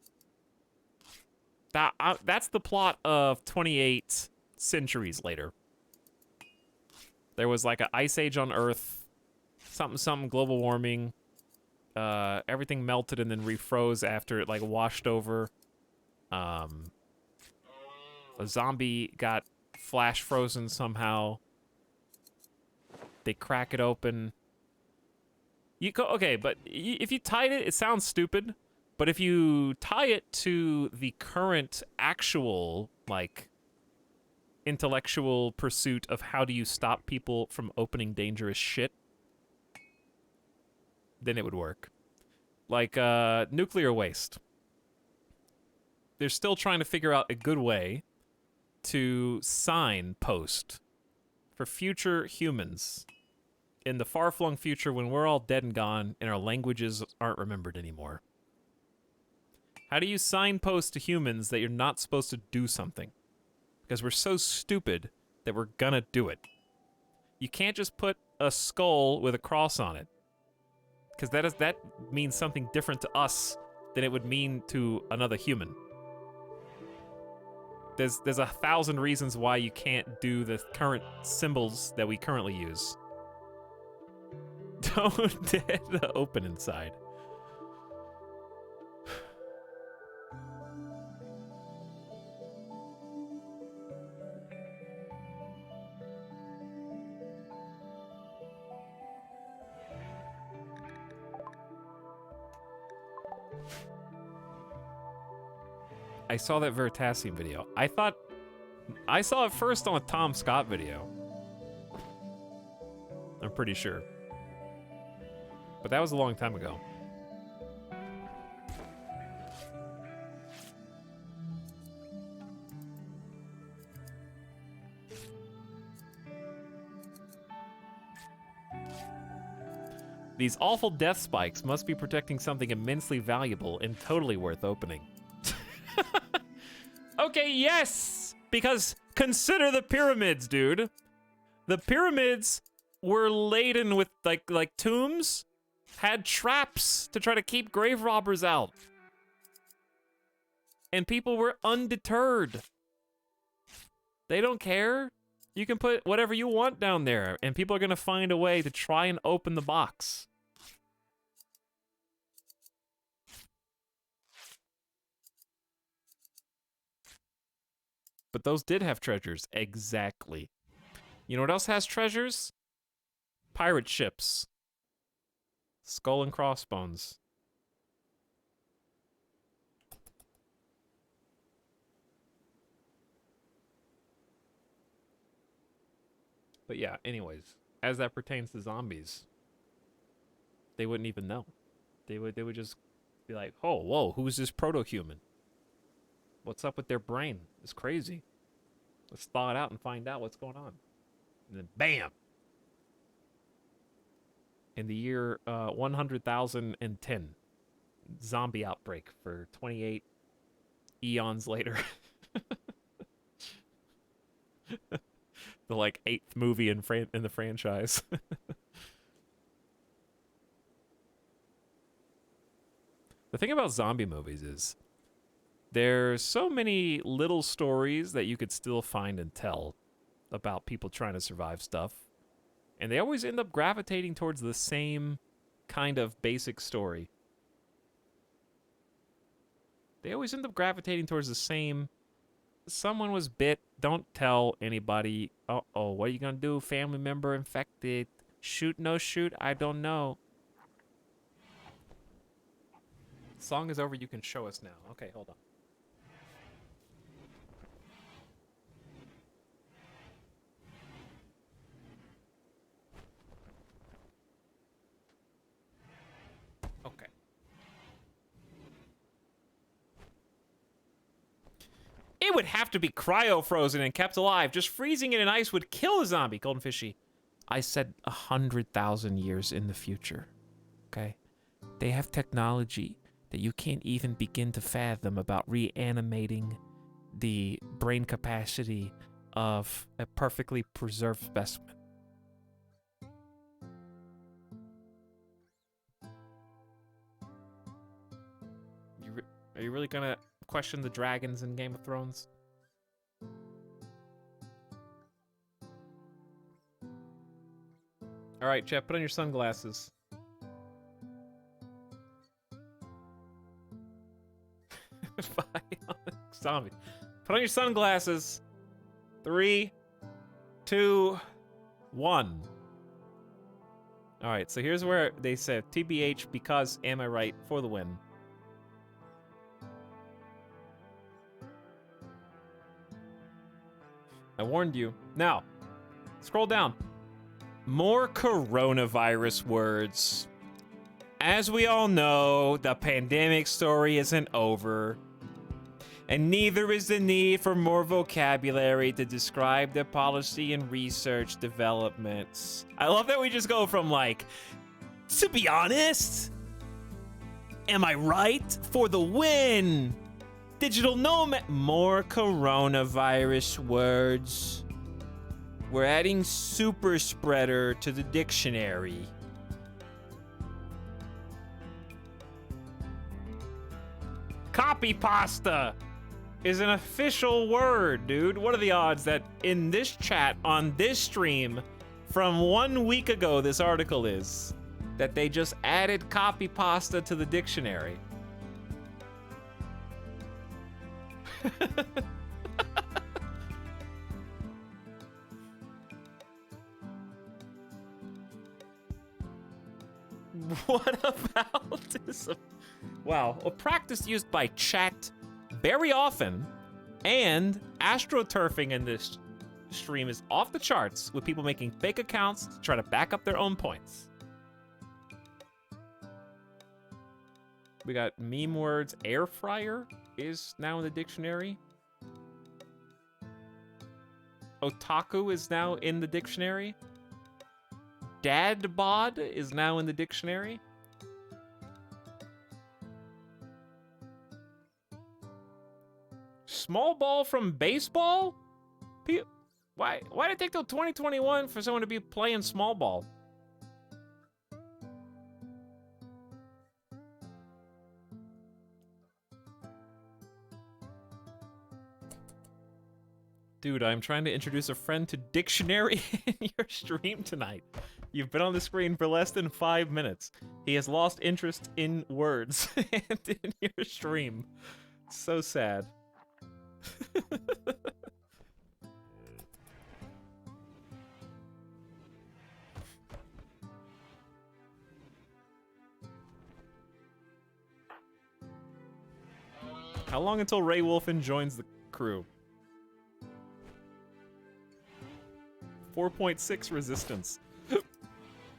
That's the plot of 28 centuries later. There was like an ice age on Earth, something, global warming. Everything melted and then refroze after it like washed over. A zombie got flash frozen somehow. They crack it open. Okay, but if you tied it, it sounds stupid. But if you tie it to the current actual, like, intellectual pursuit of how do you stop people from opening dangerous shit, then it would work. Like, nuclear waste. They're still trying to figure out a good way to signpost for future humans in the far-flung future when we're all dead and gone and our languages aren't remembered anymore? How do you signpost to humans that you're not supposed to do something? Because we're so stupid that we're gonna do it. You can't just put a skull with a cross on it. Because that means something different to us than it would mean to another human. There's 1,000 reasons why you can't do the current symbols that we currently use. Don't dead open inside. I saw that Veritasium video. I thought I saw it first on a Tom Scott video. I'm pretty sure. But that was a long time ago. These awful death spikes must be protecting something immensely valuable and totally worth opening. Okay, yes! Because consider the pyramids, dude. The pyramids were laden with, like tombs, had traps to try to keep grave robbers out. And people were undeterred. They don't care. You can put whatever you want down there, and people are gonna find a way to try and open the box. But those did have treasures. Exactly. You know what else has treasures? Pirate ships. Skull and crossbones. But yeah, anyways, as that pertains to zombies, they wouldn't even know. They would just be like, "Oh, whoa, who's this proto-human? What's up with their brain? It's crazy. Let's thaw it out and find out what's going on." And then bam! In the year 100,010, zombie outbreak for 28 eons later. The like 8th movie in the franchise. The thing about zombie movies is there's so many little stories that you could still find and tell about people trying to survive stuff. And they always end up gravitating towards the same kind of basic story. They always end up gravitating towards the same, someone was bit, don't tell anybody. Uh-oh, what are you gonna do? Family member infected. Shoot, no shoot, I don't know. Song is over, you can show us now. Okay, hold on. Okay. It would have to be cryo-frozen and kept alive. Just freezing it in ice would kill a zombie, Golden Fishy. I said 100,000 years in the future, okay? They have technology that you can't even begin to fathom about reanimating the brain capacity of a perfectly preserved specimen. Are you really gonna question the dragons in Game of Thrones? All right, Chet, put on your sunglasses. Zombie. Put on your sunglasses. 3, 2, 1. All right, so here's where they said TBH because am I right for the win. I warned you. Now, scroll down. More coronavirus words. As we all know, the pandemic story isn't over. And neither is the need for more vocabulary to describe their policy and research developments. I love that we just go from like, to be honest, am I right? For the win. Digital nomad. More coronavirus words. We're adding super spreader to the dictionary. Copy pasta is an official word, dude. What are the odds that in this chat on this stream from 1 week ago, this article is, that they just added copy pasta to the dictionary? What about this? Wow, a practice used by chat very often, and astroturfing in this stream is off the charts, with people making fake accounts to try to back up their own points. We got meme words. Air fryer is now in the dictionary. Otaku is now in the dictionary. Dad bod is now in the dictionary. Small ball from baseball? Why did it take till 2021 for someone to be playing small ball? Dude, I'm trying to introduce a friend to dictionary in your stream tonight. You've been on the screen for less than 5 minutes. He has lost interest in words and in your stream. So sad. How long until Ray Wolfen joins the crew? 4.6 resistance.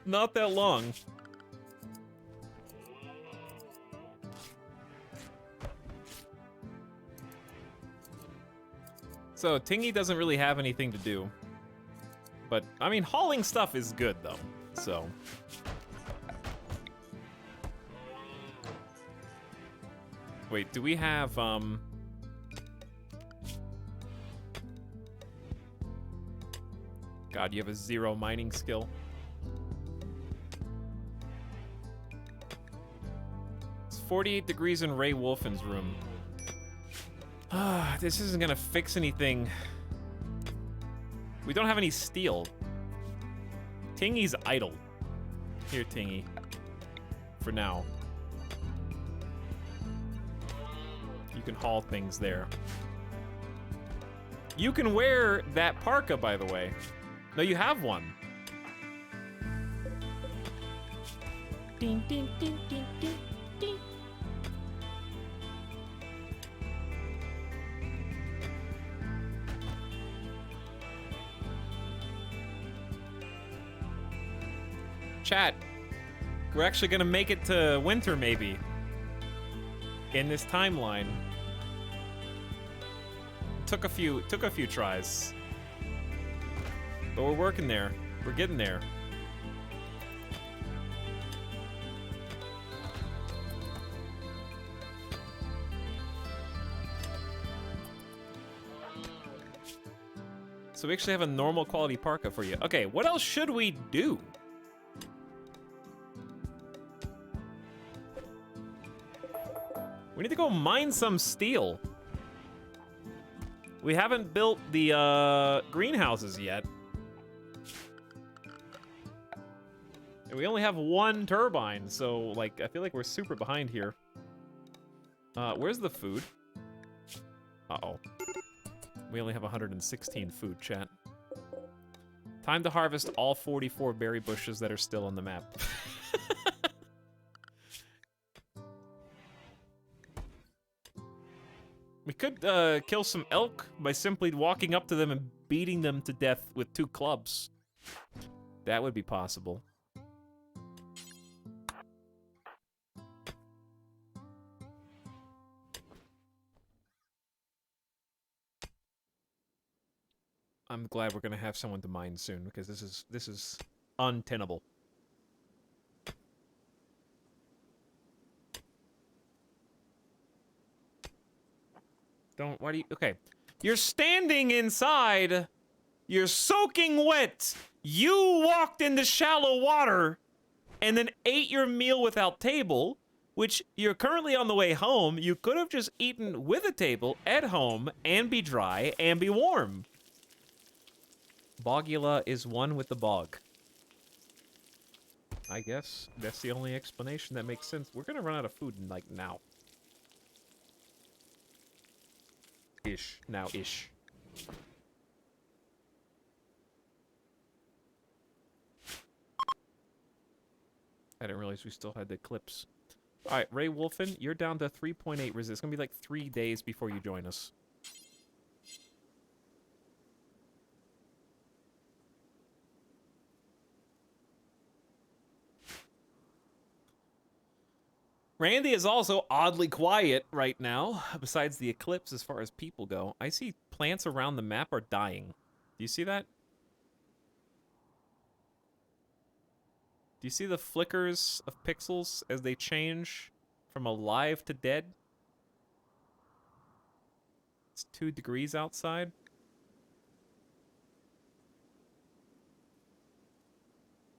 Not that long. So, Tingy doesn't really have anything to do. But, I mean, hauling stuff is good, though. So. Wait, do we have, God, you have a 0 mining skill. It's 48 degrees in Ray Wolfen's room. This isn't gonna fix anything. We don't have any steel. Tingy's idle. Here, Tingy. For now. You can haul things there. You can wear that parka, by the way. No, you have one. Ding, ding, ding, ding, ding, ding. Chat, we're actually gonna make it to winter, maybe. In this timeline. Took a few tries. But we're working there. We're getting there. So we actually have a normal quality parka for you. Okay, what else should we do? We need to go mine some steel. We haven't built the greenhouses yet. And we only have 1 turbine, so like I feel like we're super behind here. Where's the food? Uh-oh. We only have 116 food, chat. Time to harvest all 44 berry bushes that are still on the map. We could kill some elk by simply walking up to them and beating them to death with 2 clubs. That would be possible. I'm glad we're gonna have someone to mine soon because this is untenable. Why do you, okay. You're standing inside. You're soaking wet. You walked into shallow water and then ate your meal without table, which you're currently on the way home. You could have just eaten with a table at home and be dry and be warm. Bogula is one with the bog. I guess that's the only explanation that makes sense. We're gonna run out of food like now. Ish. Now-ish. I didn't realize we still had the clips. Alright, Ray Wolfen, you're down to 3.8 resist. It's gonna be like 3 days before you join us. Randy is also oddly quiet right now, besides the eclipse as far as people go. I see plants around the map are dying. Do you see that? Do you see the flickers of pixels as they change from alive to dead? It's 2 degrees outside.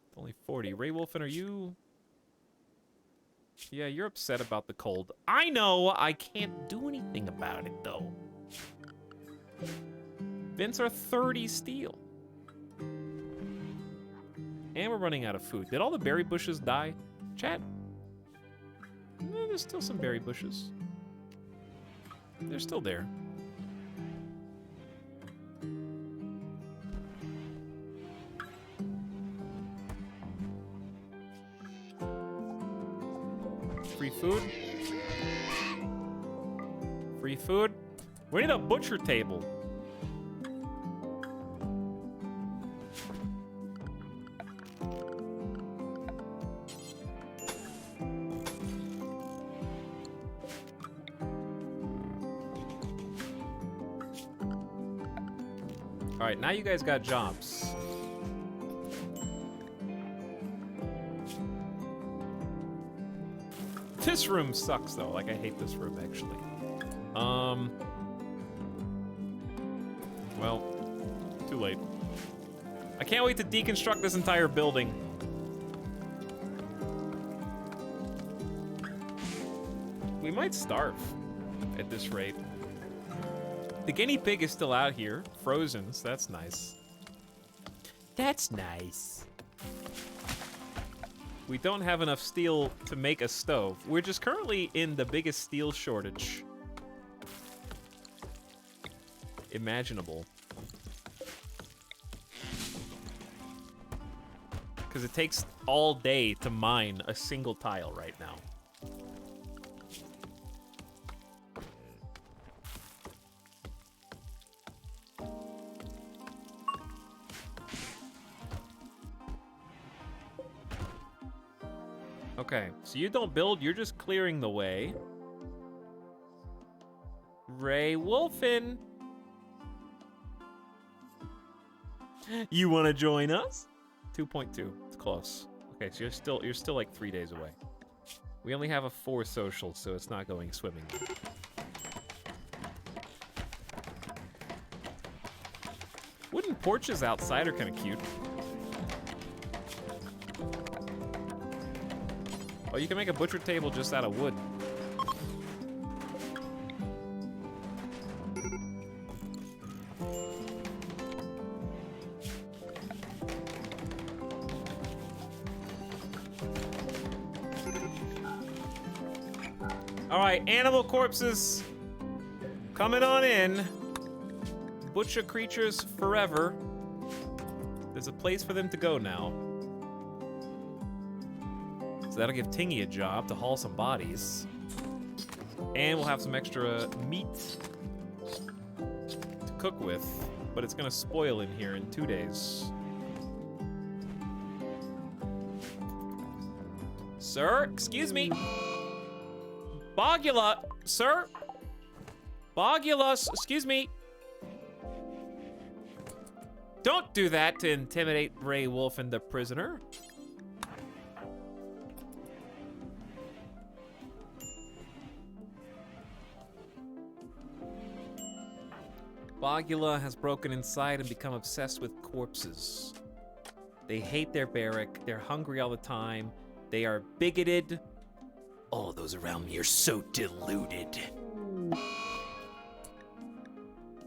It's only 40. Ray Wolfen, are you... Yeah, you're upset about the cold. I know! I can't do anything about it, though. Vents are 30 steel. And we're running out of food. Did all the berry bushes die? Chat? There's still some berry bushes. They're still there. Free food. Free food. We need a butcher table. All right, now you guys got jobs. This room sucks, though. Like, I hate this room, actually. Well, too late. I can't wait to deconstruct this entire building. We might starve at this rate. The guinea pig is still out here, frozen, so that's nice. That's nice. We don't have enough steel to make a stove. We're just currently in the biggest steel shortage imaginable. Because it takes all day to mine a single tile right now. Okay, so you don't build, you're just clearing the way. Ray Wolfen. You want to join us? 2.2, it's close. Okay, so you're still like 3 days away. We only have a 4 social, so it's not going swimmingly. Wooden porches outside are kind of cute. Oh, you can make a butcher table just out of wood. All right, animal corpses coming on in. Butcher creatures forever. There's a place for them to go now. So that'll give Tingy a job to haul some bodies. And we'll have some extra meat to cook with, but it's gonna spoil in here in 2 days. Sir, excuse me. Bogula, sir. Bogula, excuse me. Don't do that to intimidate Ray Wolf and the prisoner. Bogula has broken inside and become obsessed with corpses. They hate their barrack, they're hungry all the time, they are bigoted. All those around me are so deluded.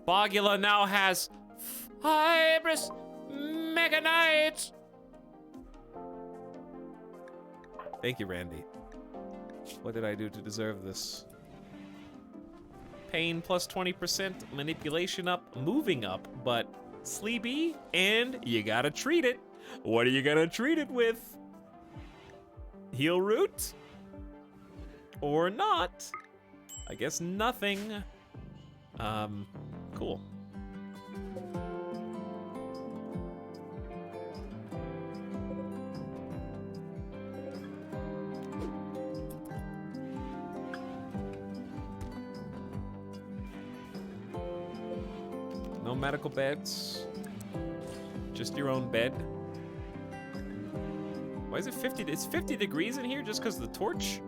Bogula now has fibrous meganite. Thank you, Randy. What did I do to deserve this? Pain plus 20%, manipulation up, moving up, but sleepy, and you gotta treat it. What are you gonna treat it with? Heal root? Or not? I guess nothing. Cool. No medical beds. Just your own bed. Why is it 50? It's 50 degrees in here just because of the torch?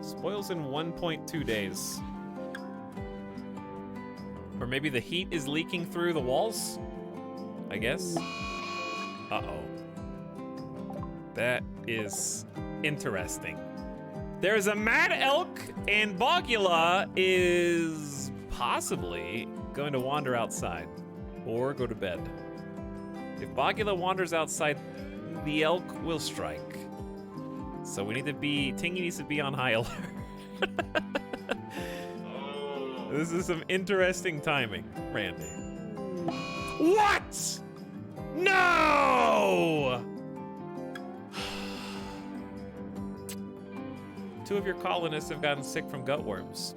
Spoils in 1.2 days. Or maybe the heat is leaking through the walls? I guess. Uh-oh. That is interesting. There's a mad elk, and Bogula is possibly going to wander outside or go to bed. If Bogula wanders outside, the elk will strike. So we need to be, Tingy needs to be on high alert. This is some interesting timing, Randy. What? No! Two of your colonists have gotten sick from gutworms.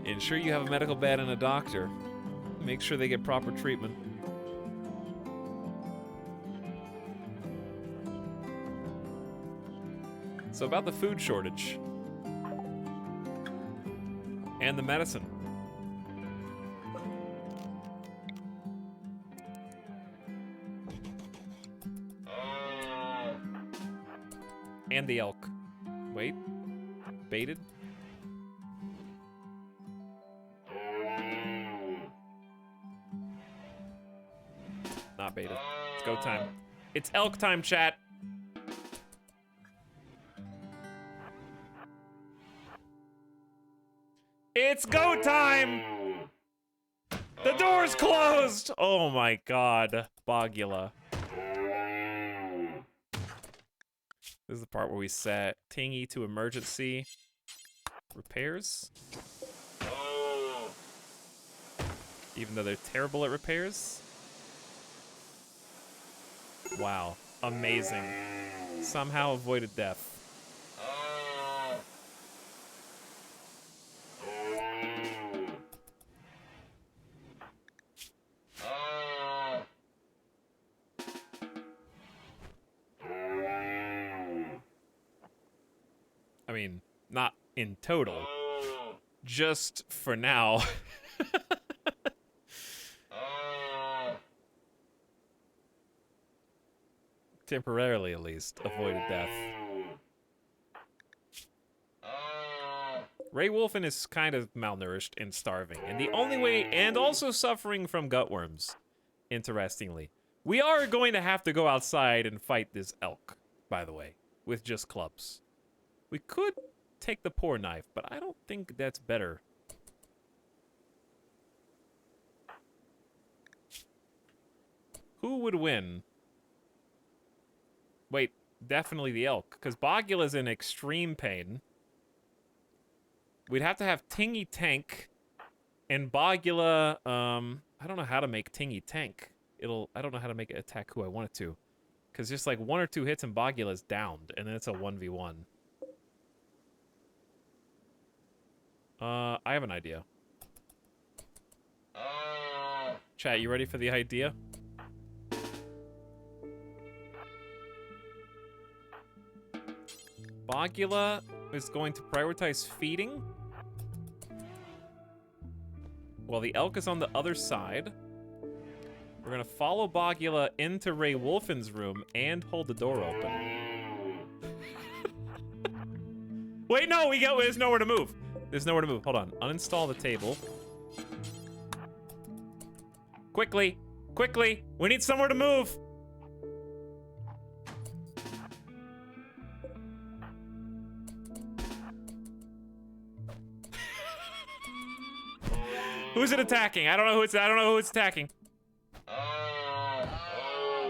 Ensure you have a medical bed and a doctor. Make sure they get proper treatment. So about the food shortage. And the medicine. And the elk. Wait. Baited? Not baited. It's go time. It's elk time, chat. It's go time! The door's closed! Oh my god. Bogula. This is the part where we set Tingy to emergency repairs. Even though they're terrible at repairs. Wow. Amazing. Somehow avoided death. I mean, not in total. Just for now. Temporarily, at least, avoided death. Ray Wolfen is kind of malnourished and starving, and the only way, and also suffering from gutworms, interestingly. We are going to have to go outside and fight this elk, by the way, with just clubs. We could take the poor knife, but I don't think that's better. Who would win? Wait, definitely the elk, because Bogula's in extreme pain. We'd have to have Tingy tank, and Bogula, I don't know how to make Tingy tank. I don't know how to make it attack who I want it to. Because just like 1 or 2 hits and Bogula's downed, and then it's a 1v1. I have an idea. Chat, you ready for the idea? Bogula is going to prioritize feeding, while the elk is on the other side. We're gonna follow Bogula into Ray Wolfen's room and hold the door open. Wait, no, there's nowhere to move. There's nowhere to move. Hold on. Uninstall the table. Quickly, quickly. We need somewhere to move. Who's it attacking? I don't know who it's attacking.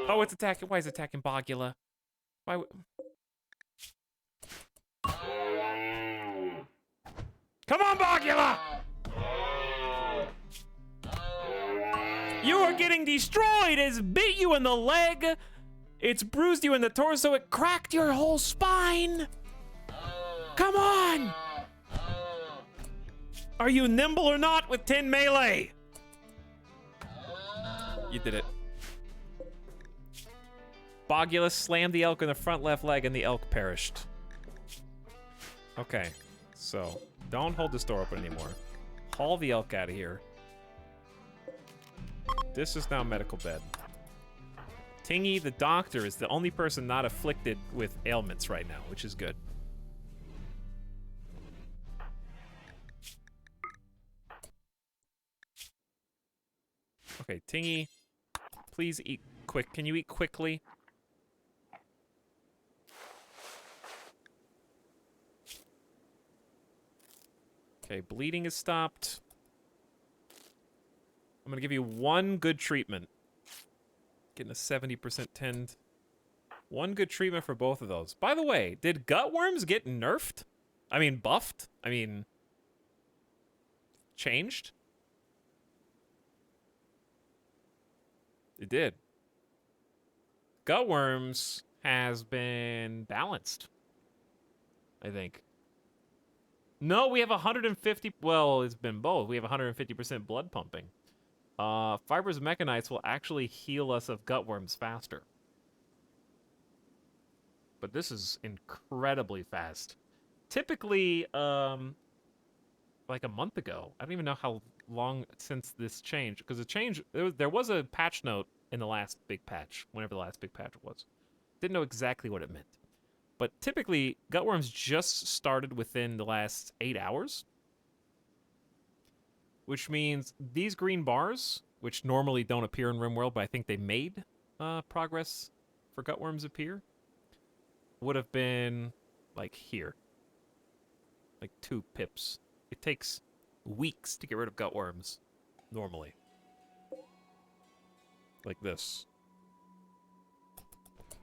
Oh, it's attacking. Why is it attacking Bogula? Why? Come on, Bogula! You are getting destroyed! It's bit you in the leg! It's bruised you in the torso, it cracked your whole spine! Come on! Are you nimble or not with 10 melee? You did it. Bogula slammed the elk in the front left leg and the elk perished. Okay, so don't hold this door open anymore. Haul the elk out of here. This is now medical bed. Tingy, the doctor, is the only person not afflicted with ailments right now, which is good. Okay, Tingy, please eat quick. Can you eat quickly? Okay, bleeding is stopped. I'm gonna give you one good treatment. Getting a 70% tend. One good treatment for both of those. By the way, did gutworms get nerfed? I mean, buffed? I mean, changed? It did. Gutworms has been balanced, I think. No, we have 150, well, it's been both. We have 150% blood pumping. Fibrous mechanites will actually heal us of gutworms faster. But this is incredibly fast. Typically, like a month ago. I don't even know how long since this changed. Because the change, there was a patch note in the last big patch, whenever the last big patch was. Didn't know exactly what it meant. But typically, gutworms just started within the last 8 hours. Which means these green bars, which normally don't appear in RimWorld, but I think they made progress for gutworms appear, would have been like here. Like 2 pips. It takes weeks to get rid of gutworms, normally. Like this.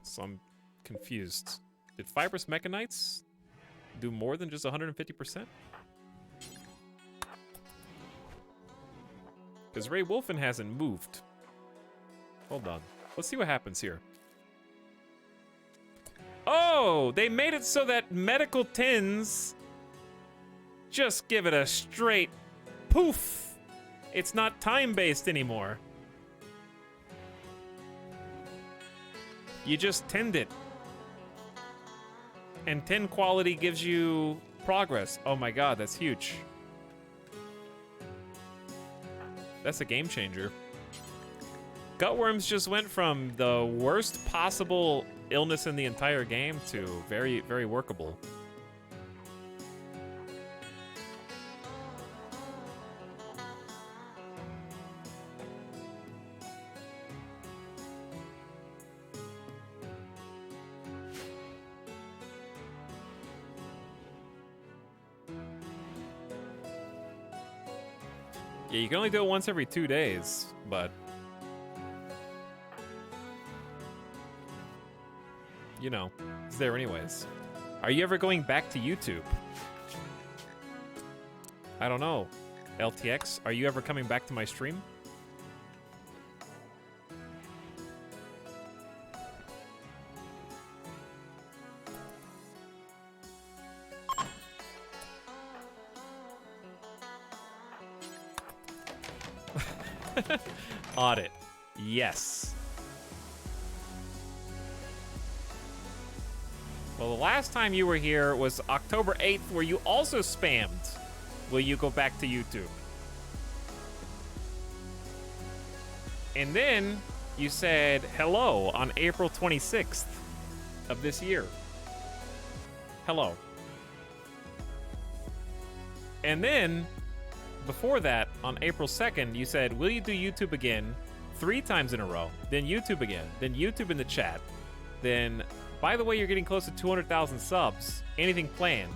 So I'm confused. Did fibrous mechanites do more than just 150%? Because Ray Wolfen hasn't moved. Hold on. Let's see what happens here. Oh! They made it so that medical tins just give it a straight poof. It's not time-based anymore. You just tend it. And 10 quality gives you progress. Oh my god, that's huge. That's a game changer. Gutworms just went from the worst possible illness in the entire game to very, very workable. Yeah, you can only do it once every 2 days, but you know, it's there anyways. Are you ever going back to YouTube? I don't know. LTX, are you ever coming back to my stream? Audit. Yes. Well, the last time you were here was October 8th, where you also spammed. Will you go back to YouTube? And then you said hello on April 26th of this year. Hello. And then, before that, on April 2nd, you said, will you do YouTube again 3 times in a row? Then YouTube again. Then YouTube in the chat. Then, by the way, you're getting close to 200,000 subs. Anything planned?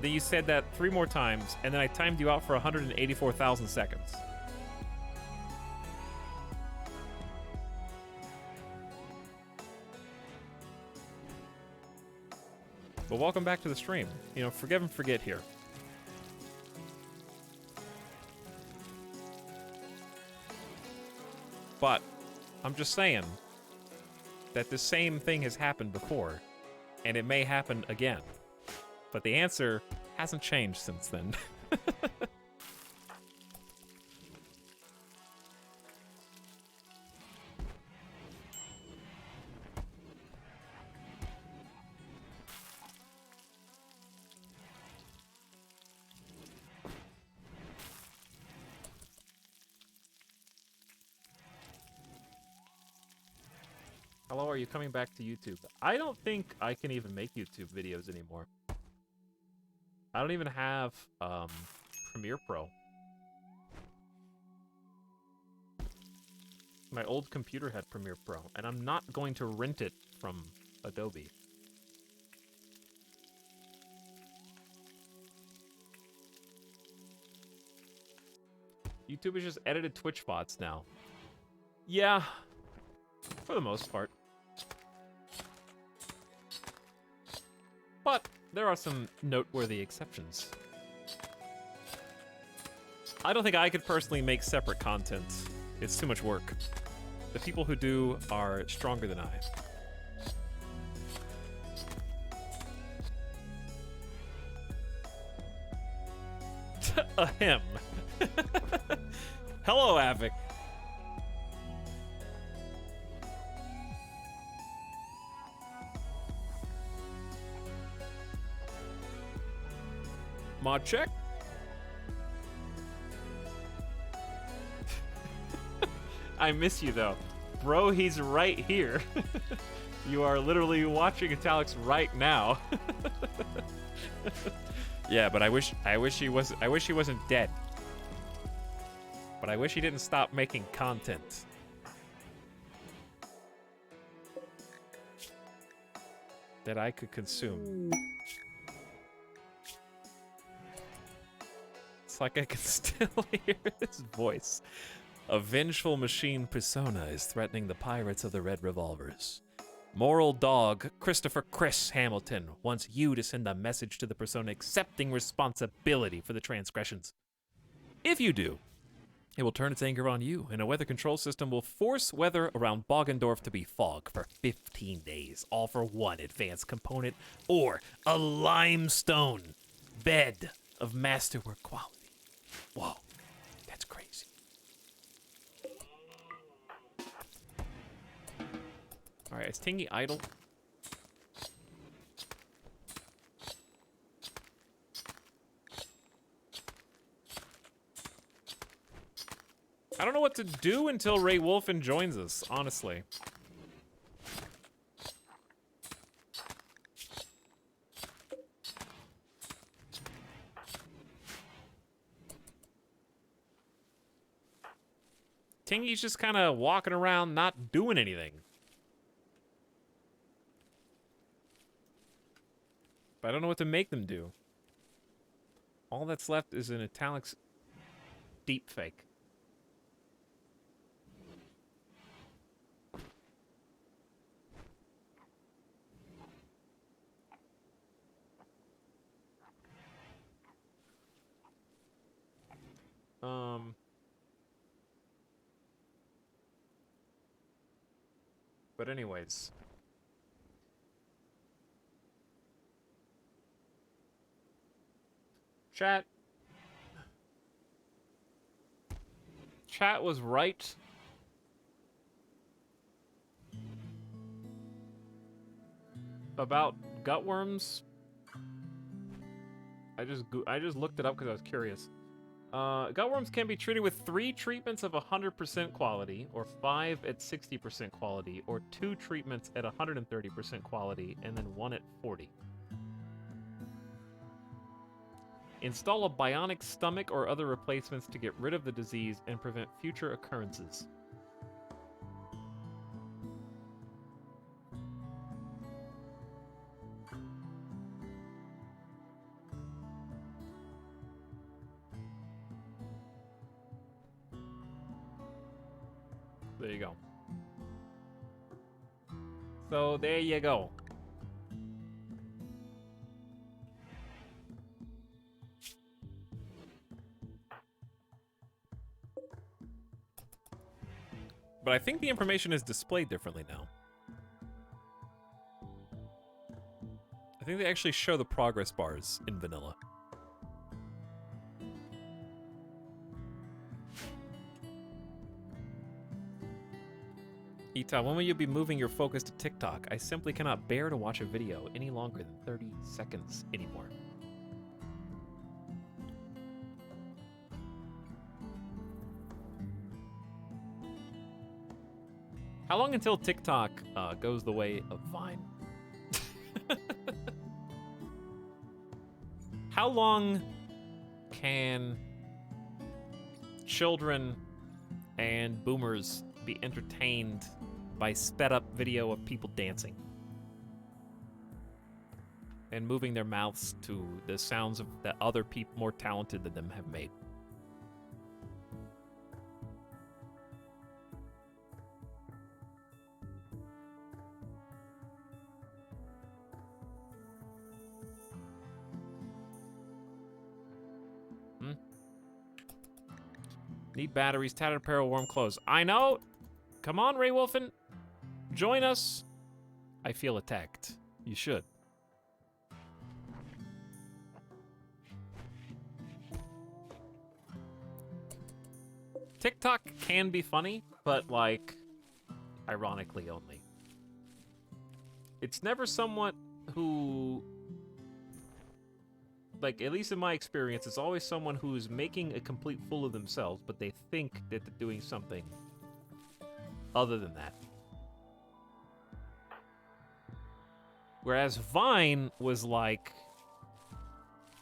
Then you said that 3 more times, and then I timed you out for 184,000 seconds. But welcome back to the stream. You know, forgive and forget here. But I'm just saying that the same thing has happened before, and it may happen again. But the answer hasn't changed since then. Hello, are you coming back to YouTube? I don't think I can even make YouTube videos anymore. I don't even have Premiere Pro. My old computer had Premiere Pro, and I'm not going to rent it from Adobe. YouTube is just edited Twitch bots now. Yeah, for the most part. But there are some noteworthy exceptions. I don't think I could personally make separate content. It's too much work. The people who do are stronger than I. Ahem. Hello, Avic. Mod check. I miss you though. Bro, he's right here. You are literally watching Etalyx right now. Yeah, but I wish he wasn't dead. But I wish he didn't stop making content. That I could consume. It's like I can still hear his voice. A vengeful machine persona is threatening the pirates of the Red Revolvers. Moral dog Christopher Chris Hamilton wants you to send a message to the persona accepting responsibility for the transgressions. If you do, it will turn its anger on you, and a weather control system will force weather around Boggendorf to be fog for 15 days, all for one advanced component or a limestone bed of masterwork quality. Whoa, that's crazy. All right, is Tingy idle? I don't know what to do until Ray Wolfen joins us, honestly. Tingy's just kind of walking around not doing anything. But I don't know what to make them do. All that's left is an Etalyx deepfake. But anyways. Chat was right. About Gutworms. I just looked it up because I was curious. Gutworms can be treated with 3 treatments of 100% quality, or 5 at 60% quality, or 2 treatments at 130% quality, and then 1 at 40. Install a bionic stomach or other replacements to get rid of the disease and prevent future occurrences. There you go. So there you go. But I think the information is displayed differently now. I think they actually show the progress bars in vanilla. Ita, when will you be moving your focus to TikTok? I simply cannot bear to watch a video any longer than 30 seconds anymore. How long until TikTok goes the way of Vine? How long can children and boomers be entertained by sped up video of people dancing and moving their mouths to the sounds of that other people more talented than them have made? Need batteries, tattered apparel, warm clothes. I know! Come on, Ray Wolfen. Join us. I feel attacked. You should. TikTok can be funny, but, like, ironically only. It's never someone who... Like, at least in my experience, it's always someone who's making a complete fool of themselves, but they think that they're doing something other than that. Whereas Vine was like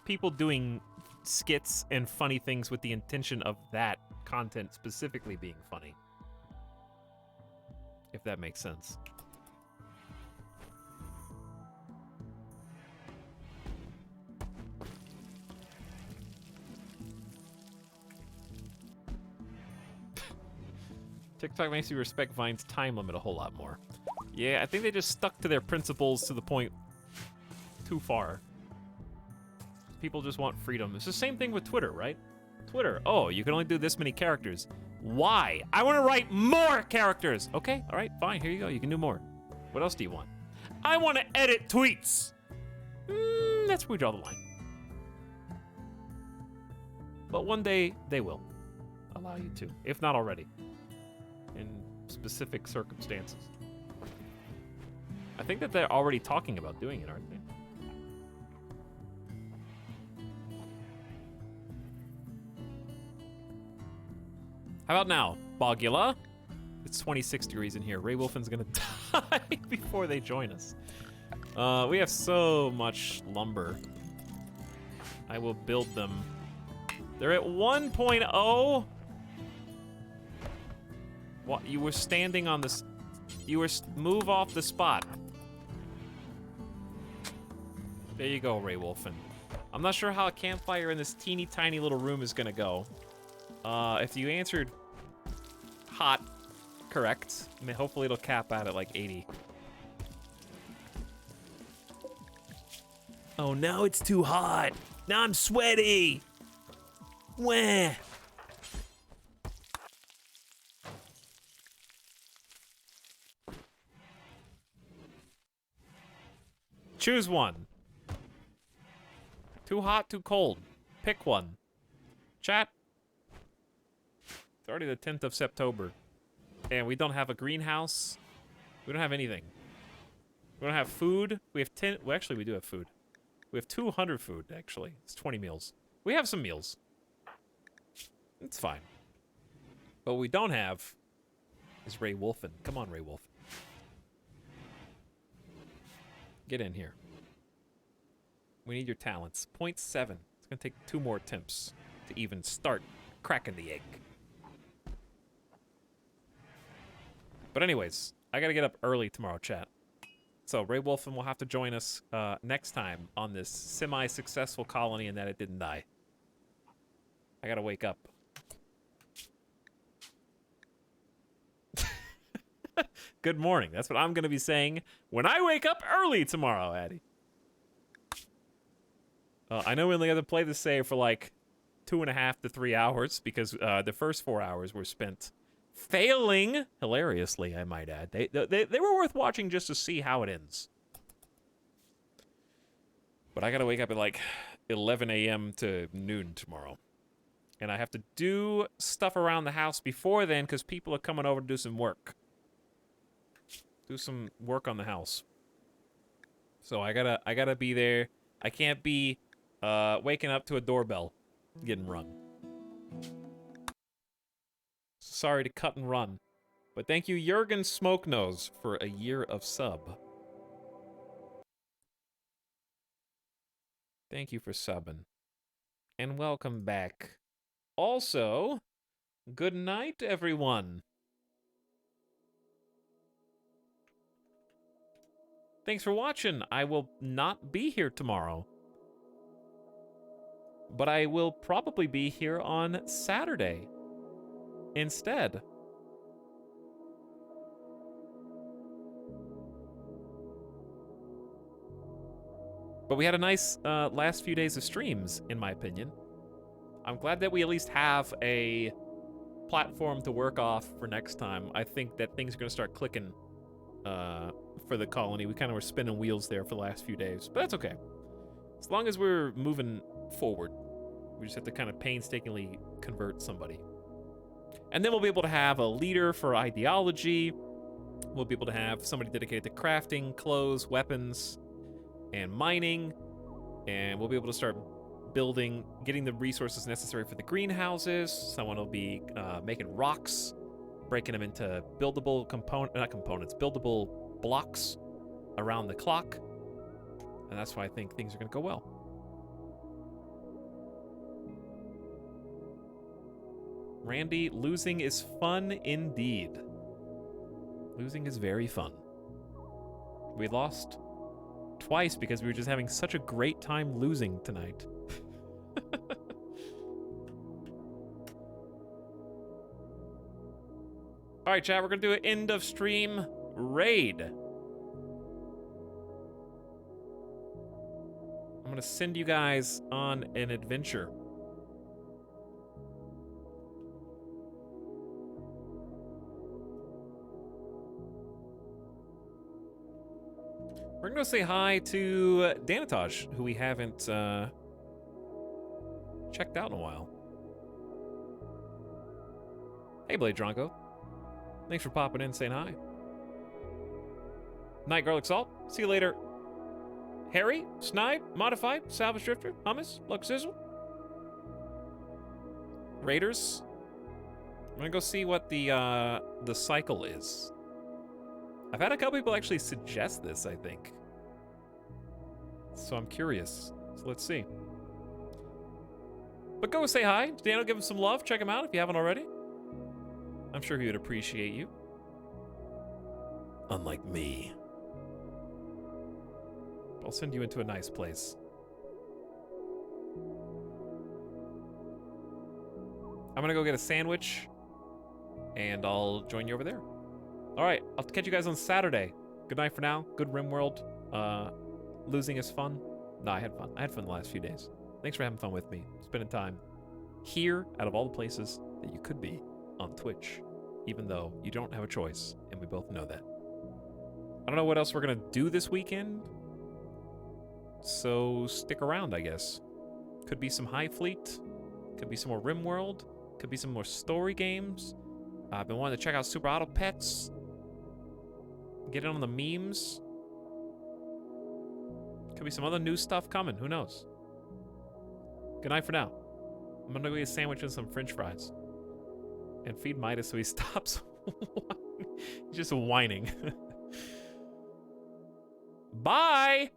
people doing skits and funny things with the intention of that content specifically being funny. If that makes sense. TikTok makes you respect Vine's time limit a whole lot more. Yeah, I think they just stuck to their principles to the point too far. People just want freedom. It's the same thing with Twitter, right? Twitter, oh, you can only do this many characters. Why? I want to write more characters. Okay, all right, fine, here you go. You can do more. What else do you want? I want to edit tweets. That's where we draw the line. But one day, they will allow you to, if not already. In specific circumstances. I think that they're already talking about doing it, aren't they? How about now, Bogula? It's 26 degrees in here. Ray Wolfen's gonna die before they join us. We have so much lumber. I will build them. They're at 1.0. What? You were standing on this. You were move off the spot. There you go, Ray Wolfen. I'm not sure how a campfire in this teeny tiny little room is gonna go. If you answered hot correct, I mean, hopefully it'll cap out at like 80. Oh, now it's too hot. Now I'm sweaty. Wah. Choose one. Too hot, too cold. Pick one. Chat. It's already the 10th of September. And we don't have a greenhouse. We don't have anything. We don't have food. We have 10. Well, actually, we do have food. We have 200 food, actually. It's 20 meals. We have some meals. It's fine. But what we don't have is Ray Wolfen. Come on, Ray Wolfen. Get in here. We need your talents. 0.7. It's going to take 2 more attempts to even start cracking the egg. But anyways, I got to get up early tomorrow, chat. So Ray Wolfen will have to join us next time on this semi-successful colony and that it didn't die. I got to wake up. Good morning. That's what I'm going to be saying when I wake up early tomorrow, Addy. I know we only got to play the save for like 2.5 to 3 hours because the first 4 hours were spent failing hilariously, I might add. They were worth watching just to see how it ends. But I got to wake up at like 11 a.m. to noon tomorrow. And I have to do stuff around the house before then because people are coming over to do some work. Do some work on the house. So I gotta be there. I can't be waking up to a doorbell getting rung. Sorry to cut and run. But thank you, Jurgen Smokenose, for a year of sub. Thank you for subbing. And welcome back. Also, good night, everyone. Thanks for watching. I will not be here tomorrow. But I will probably be here on Saturday instead. But we had a nice last few days of streams, in my opinion. I'm glad that we at least have a platform to work off for next time. I think that things are going to start clicking for the colony. We kind of were spinning wheels there for the last few days, but that's okay. As long as we're moving forward, we just have to kind of painstakingly convert somebody. And then we'll be able to have a leader for ideology. We'll be able to have somebody dedicated to crafting, clothes, weapons, and mining. And we'll be able to start building, getting the resources necessary for the greenhouses. Someone will be making rocks, breaking them into buildable buildable blocks around the clock. And that's why I think things are going to go well. Randy, losing is fun indeed. Losing is very fun. We lost twice because we were just having such a great time losing tonight. All right, chat, we're going to do an end of stream raid. I'm going to send you guys on an adventure. We're going to go say hi to Danatage, who we haven't checked out in a while. Hey, Blade Dronko. Thanks for popping in and saying hi. Night Garlic Salt. See you later. Harry, Snide, Modified, Salvage Drifter, Hummus, Lux Sizzle. Raiders. I'm gonna go see what the cycle is. I've had a couple people actually suggest this, I think. So I'm curious. So let's see. But go say hi. Daniel, give him some love. Check him out if you haven't already. I'm sure he would appreciate you. Unlike me. I'll send you into a nice place. I'm gonna go get a sandwich, and I'll join you over there. All right, I'll catch you guys on Saturday. Good night for now. Good RimWorld. Losing is fun. No, I had fun. I had fun the last few days. Thanks for having fun with me. Spending time here out of all the places that you could be on Twitch, even though you don't have a choice, and we both know that. I don't know what else we're gonna do this weekend, so stick around, I guess. Could be some High Fleet, could be some more RimWorld, could be some more story games. I've been wanting to check out Super Auto Pets, get in on the memes. Could be some other new stuff coming. Who knows? Good night for now. I'm gonna go get a sandwich and some french fries. And feed Midas so he stops He's just whining. Bye!